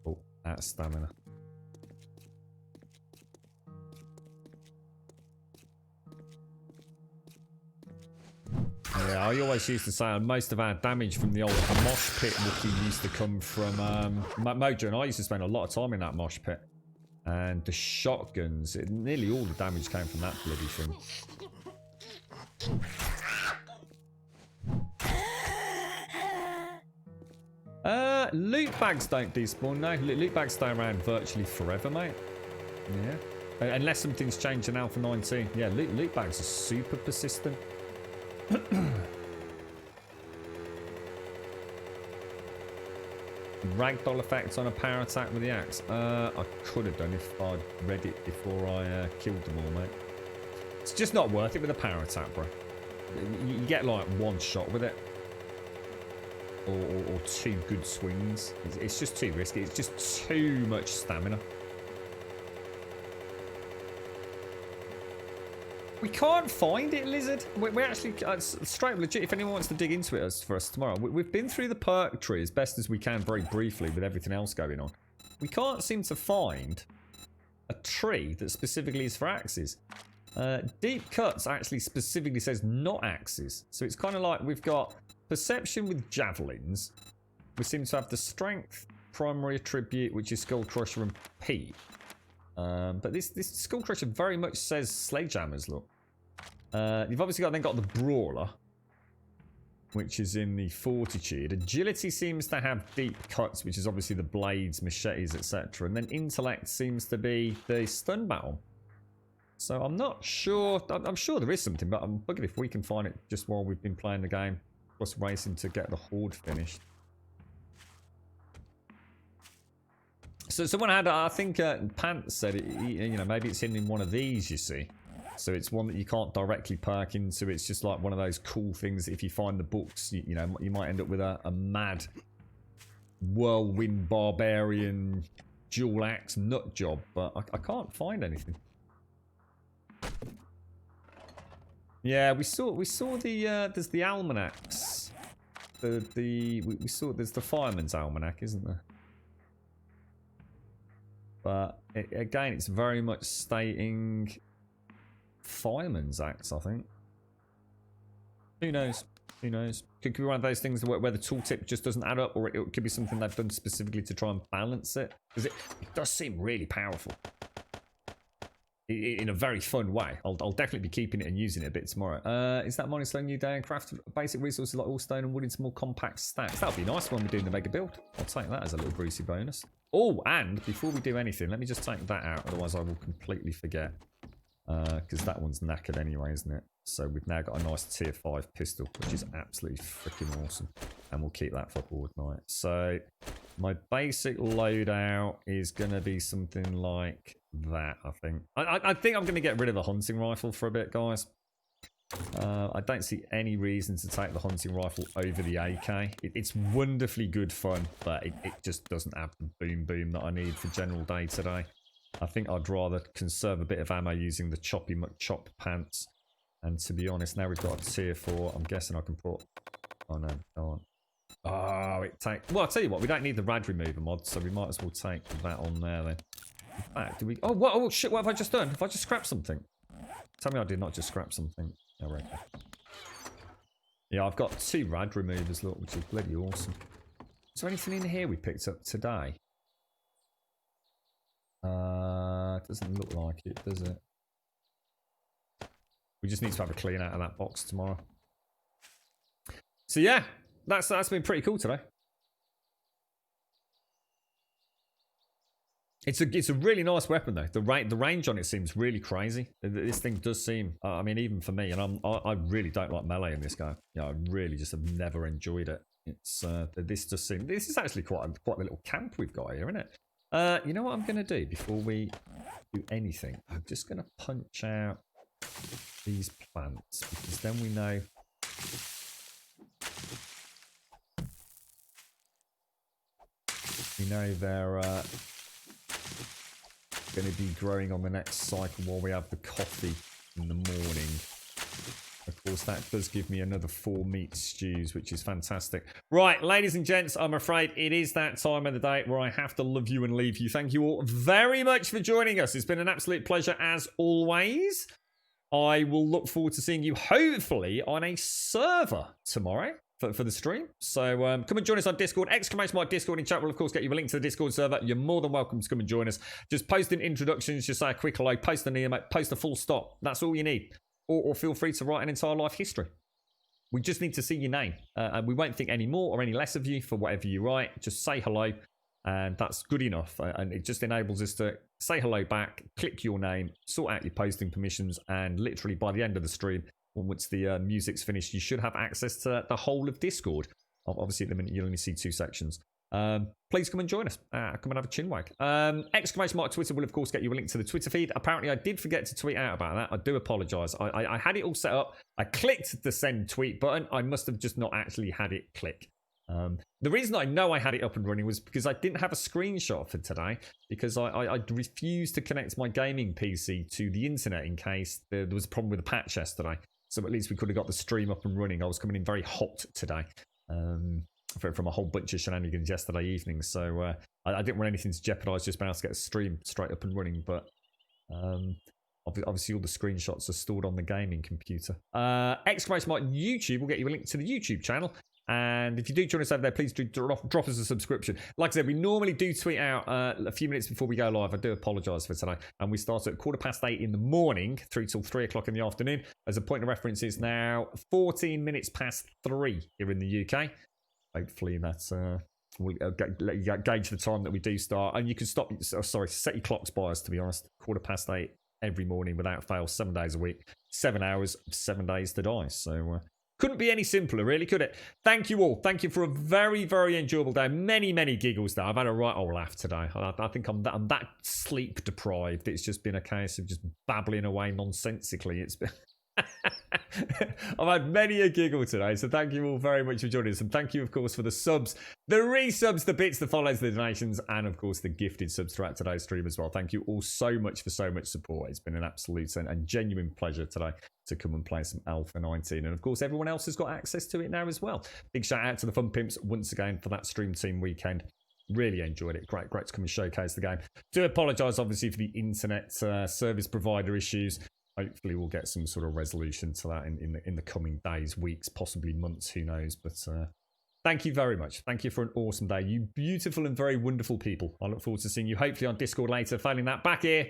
[SPEAKER 2] Oh, that's stamina. Yeah, I always used to say most of our damage from the old mosh pit Wookiee used to come from Mojo, and I used to spend a lot of time in that mosh pit. And the shotguns, nearly all the damage came from that bloody thing. Loot bags don't despawn, no. Loot bags stay around virtually forever, mate. Yeah. Unless something's changed in Alpha 19. Yeah, loot bags are super persistent. Ragdoll effects on a power attack with the axe. I could have done if I'd read it before I killed them all, mate. It's just not worth it with a power attack, bro. You get like 1 shot with it. Or 2 good swings. It's just too risky. It's just too much stamina. We can't find it, Lizard. We're actually straight legit. If anyone wants to dig into it for us tomorrow, we've been through the perk tree as best as we can, very briefly, with everything else going on. We can't seem to find a tree that specifically is for axes. Deep Cuts actually specifically says not axes, so it's kind of like we've got perception with javelins. We seem to have the strength primary attribute, which is Skull Crusher and Pete. But this Skull Crusher very much says sledgehammers, look. You've obviously then got the Brawler, which is in the Fortitude. Agility seems to have Deep Cuts, which is obviously the blades, machetes, etc. And then Intellect seems to be the stun battle. So I'm not sure. I'm sure there is something, but I'm bugging if we can find it just while we've been playing the game. Plus racing to get the horde finished. So someone had, I think Pants said it, you know, maybe it's hidden in one of these, you see. So it's one that you can't directly perk into. It's just like one of those cool things. If you find the books, you know, you might end up with a mad whirlwind barbarian dual axe nut job, but I can't find anything. Yeah, we saw the there's the almanacs. We saw there's the fireman's almanac, isn't there? But again, it's very much stating fireman's axe, I think. Who knows? Who knows? Could be one of those things where the tooltip just doesn't add up, or it could be something they've done specifically to try and balance it. Because it does seem really powerful. in a very fun way. I'll definitely be keeping it and using it a bit tomorrow. Is that Mining Stone new day and craft basic resources like all stone and wood into more compact stacks? That would be nice when we're doing the mega build. I'll take that as a little Brucey bonus. Oh, and before we do anything, let me just take that out, otherwise I will completely forget. Because that one's knackered anyway, isn't it? So we've now got a nice tier 5 pistol, which is absolutely freaking awesome. And we'll keep that for board night. So my basic loadout is going to be something like that, I think. I think I'm going to get rid of the hunting rifle for a bit, guys. I don't see any reason to take the hunting rifle over the AK. It's wonderfully good fun, but it just doesn't have the boom that I need for general day today. I think I'd rather conserve a bit of ammo using the choppy McChop pants. And to be honest, now we've got a tier 4. I'm guessing I can put... Oh no, go on. Oh, it take... Well, I'll tell you what, we don't need the rad remover mod, so we might as well take that on there then. In fact, do we... Oh, what? Oh shit, what have I just done? Have I just scrapped something? Tell me I did not just scrap something. Oh, right. Yeah, I've got 2 rad removers, look, which is bloody awesome. Is there anything in here we picked up today? Doesn't look like it, does it? We just need to have a clean out of that box tomorrow. So yeah, that's been pretty cool today. It's a really nice weapon though. The range on it seems really crazy. This thing does seem, I mean, even for me, and I really don't like melee in this game. Yeah, I really just have never enjoyed it. It's this does seem, this is actually quite a little camp we've got here, isn't it? You know what I'm going to do before we do anything? I'm just going to punch out these plants because then we know they're going to be growing on the next cycle while we have the coffee in the morning. Of course, that does give me another 4 meat stews, which is fantastic. Right, ladies and gents, I'm afraid it is that time of the day where I have to love you and leave you. Thank you all very much for joining us. It's been an absolute pleasure as always. I will look forward to seeing you hopefully on a server tomorrow for the stream. So come and join us on Discord. ! Discord in chat will of course get you a link to the Discord server. You're more than welcome to come and join us. Just post in introductions, just say a quick hello, post an email, post a full stop. That's all you need. Or feel free to write an entire life history. We just need to see your name. And we won't think any more or any less of you for whatever you write. Just say hello. And that's good enough. And it just enables us to say hello back, click your name, sort out your posting permissions. And literally by the end of the stream, once the music's finished, you should have access to the whole of Discord. Obviously, at the minute, you'll only see 2 sections. Please come and join us. Come and have a chinwag. !Twitter will, of course, get you a link to the Twitter feed. Apparently, I did forget to tweet out about that. I do apologise. I had it all set up. I clicked the send tweet button. I must have just not actually had it click. The reason I know I had it up and running was because I didn't have a screenshot for today because I refused to connect my gaming PC to the internet in case there was a problem with the patch yesterday. So at least we could have got the stream up and running. I was coming in very hot today. From a whole bunch of shenanigans yesterday evening, so I didn't want anything to jeopardise just being able to get a stream straight up and running, but obviously all the screenshots are stored on the gaming computer. YouTube will get you a link to the YouTube channel, and if you do join us over there, please do drop us a subscription. Like I said, we normally do tweet out a few minutes before we go live. I do apologise for today, and we start at 8:15 in the morning through till 3 o'clock in the afternoon. As a point of reference, it's now 14 minutes past 3 here in the UK. Hopefully that's will let you gauge the time that we do start, and you can set your clocks by us. To be honest, 8:15 every morning without fail, 7 days a week, 7 hours, 7 days to die. So couldn't be any simpler, really, could it? Thank you all. Thank you for a very, very enjoyable day. Many, many giggles there. I've had a right old laugh today. I think I'm that sleep deprived. It's just been a case of just babbling away nonsensically. It's been. I've had many a giggle today, so thank you all very much for joining us, and thank you of course for the subs, the resubs, the bits, the follows, the donations, and of course the gifted subs throughout today's stream as well. Thank you all so much for so much support. It's been an absolute and genuine pleasure today to come and play some Alpha 19, and of course everyone else has got access to it now as well. Big shout out to the Fun Pimps once again for that stream team weekend. Really enjoyed it. Great to come and showcase the game. Do apologise obviously for the internet service provider issues. Hopefully we'll get some sort of resolution to that in the coming days, weeks, possibly months, who knows. But thank you very much. Thank you for an awesome day. You beautiful and very wonderful people. I look forward to seeing you hopefully on Discord later. Failing that, back here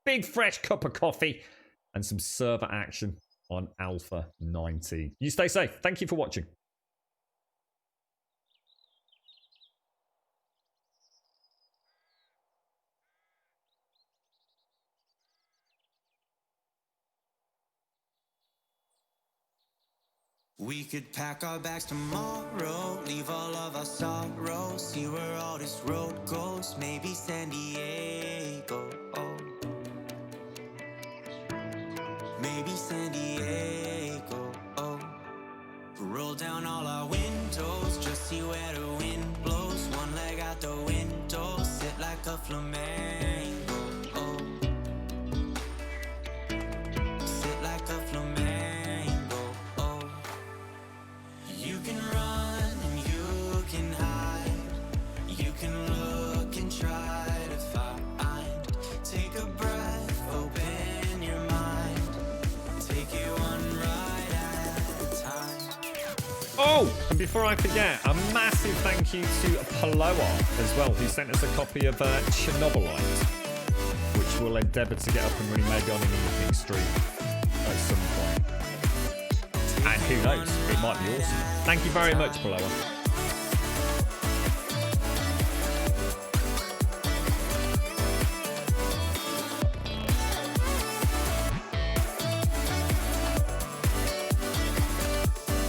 [SPEAKER 2] big fresh cup of coffee, and some server action on Alpha 19. You stay safe. Thank you for watching.
[SPEAKER 6] We could pack our bags tomorrow, leave all of our sorrows, see where all this road goes, maybe San Diego. Maybe San Diego. Roll down all our windows, just see where the wind blows. One leg out the window, sit like a flamingo. Sit like a flamingo. You can run and you can hide. You can look and try to find. Take a breath, open your mind. Take it one ride at a time.
[SPEAKER 2] Oh, and before I forget, a massive thank you to Paloa as well, who sent us a copy of Chernobylite, which we'll endeavour to get up and running maybe on an evening stream at some point. And who knows, it might be awesome. Thank you very much, Paloa.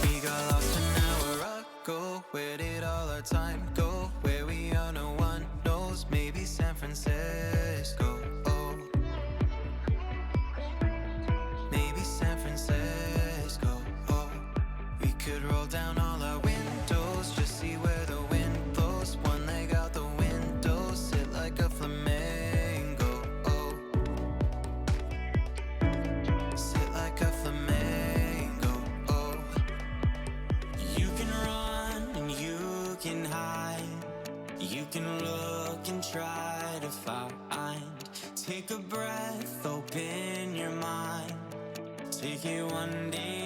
[SPEAKER 6] We got lost an hour ago. Where did all our time go? Where we are, no one knows. Maybe San Francisco. Maybe San Francisco. We could roll down all our windows, just see where the wind blows. One leg out the window, sit like a flamingo. Sit like a flamingo. You can run and you can hide. You can look and try to find. Take a breath, open your mind. Take it one day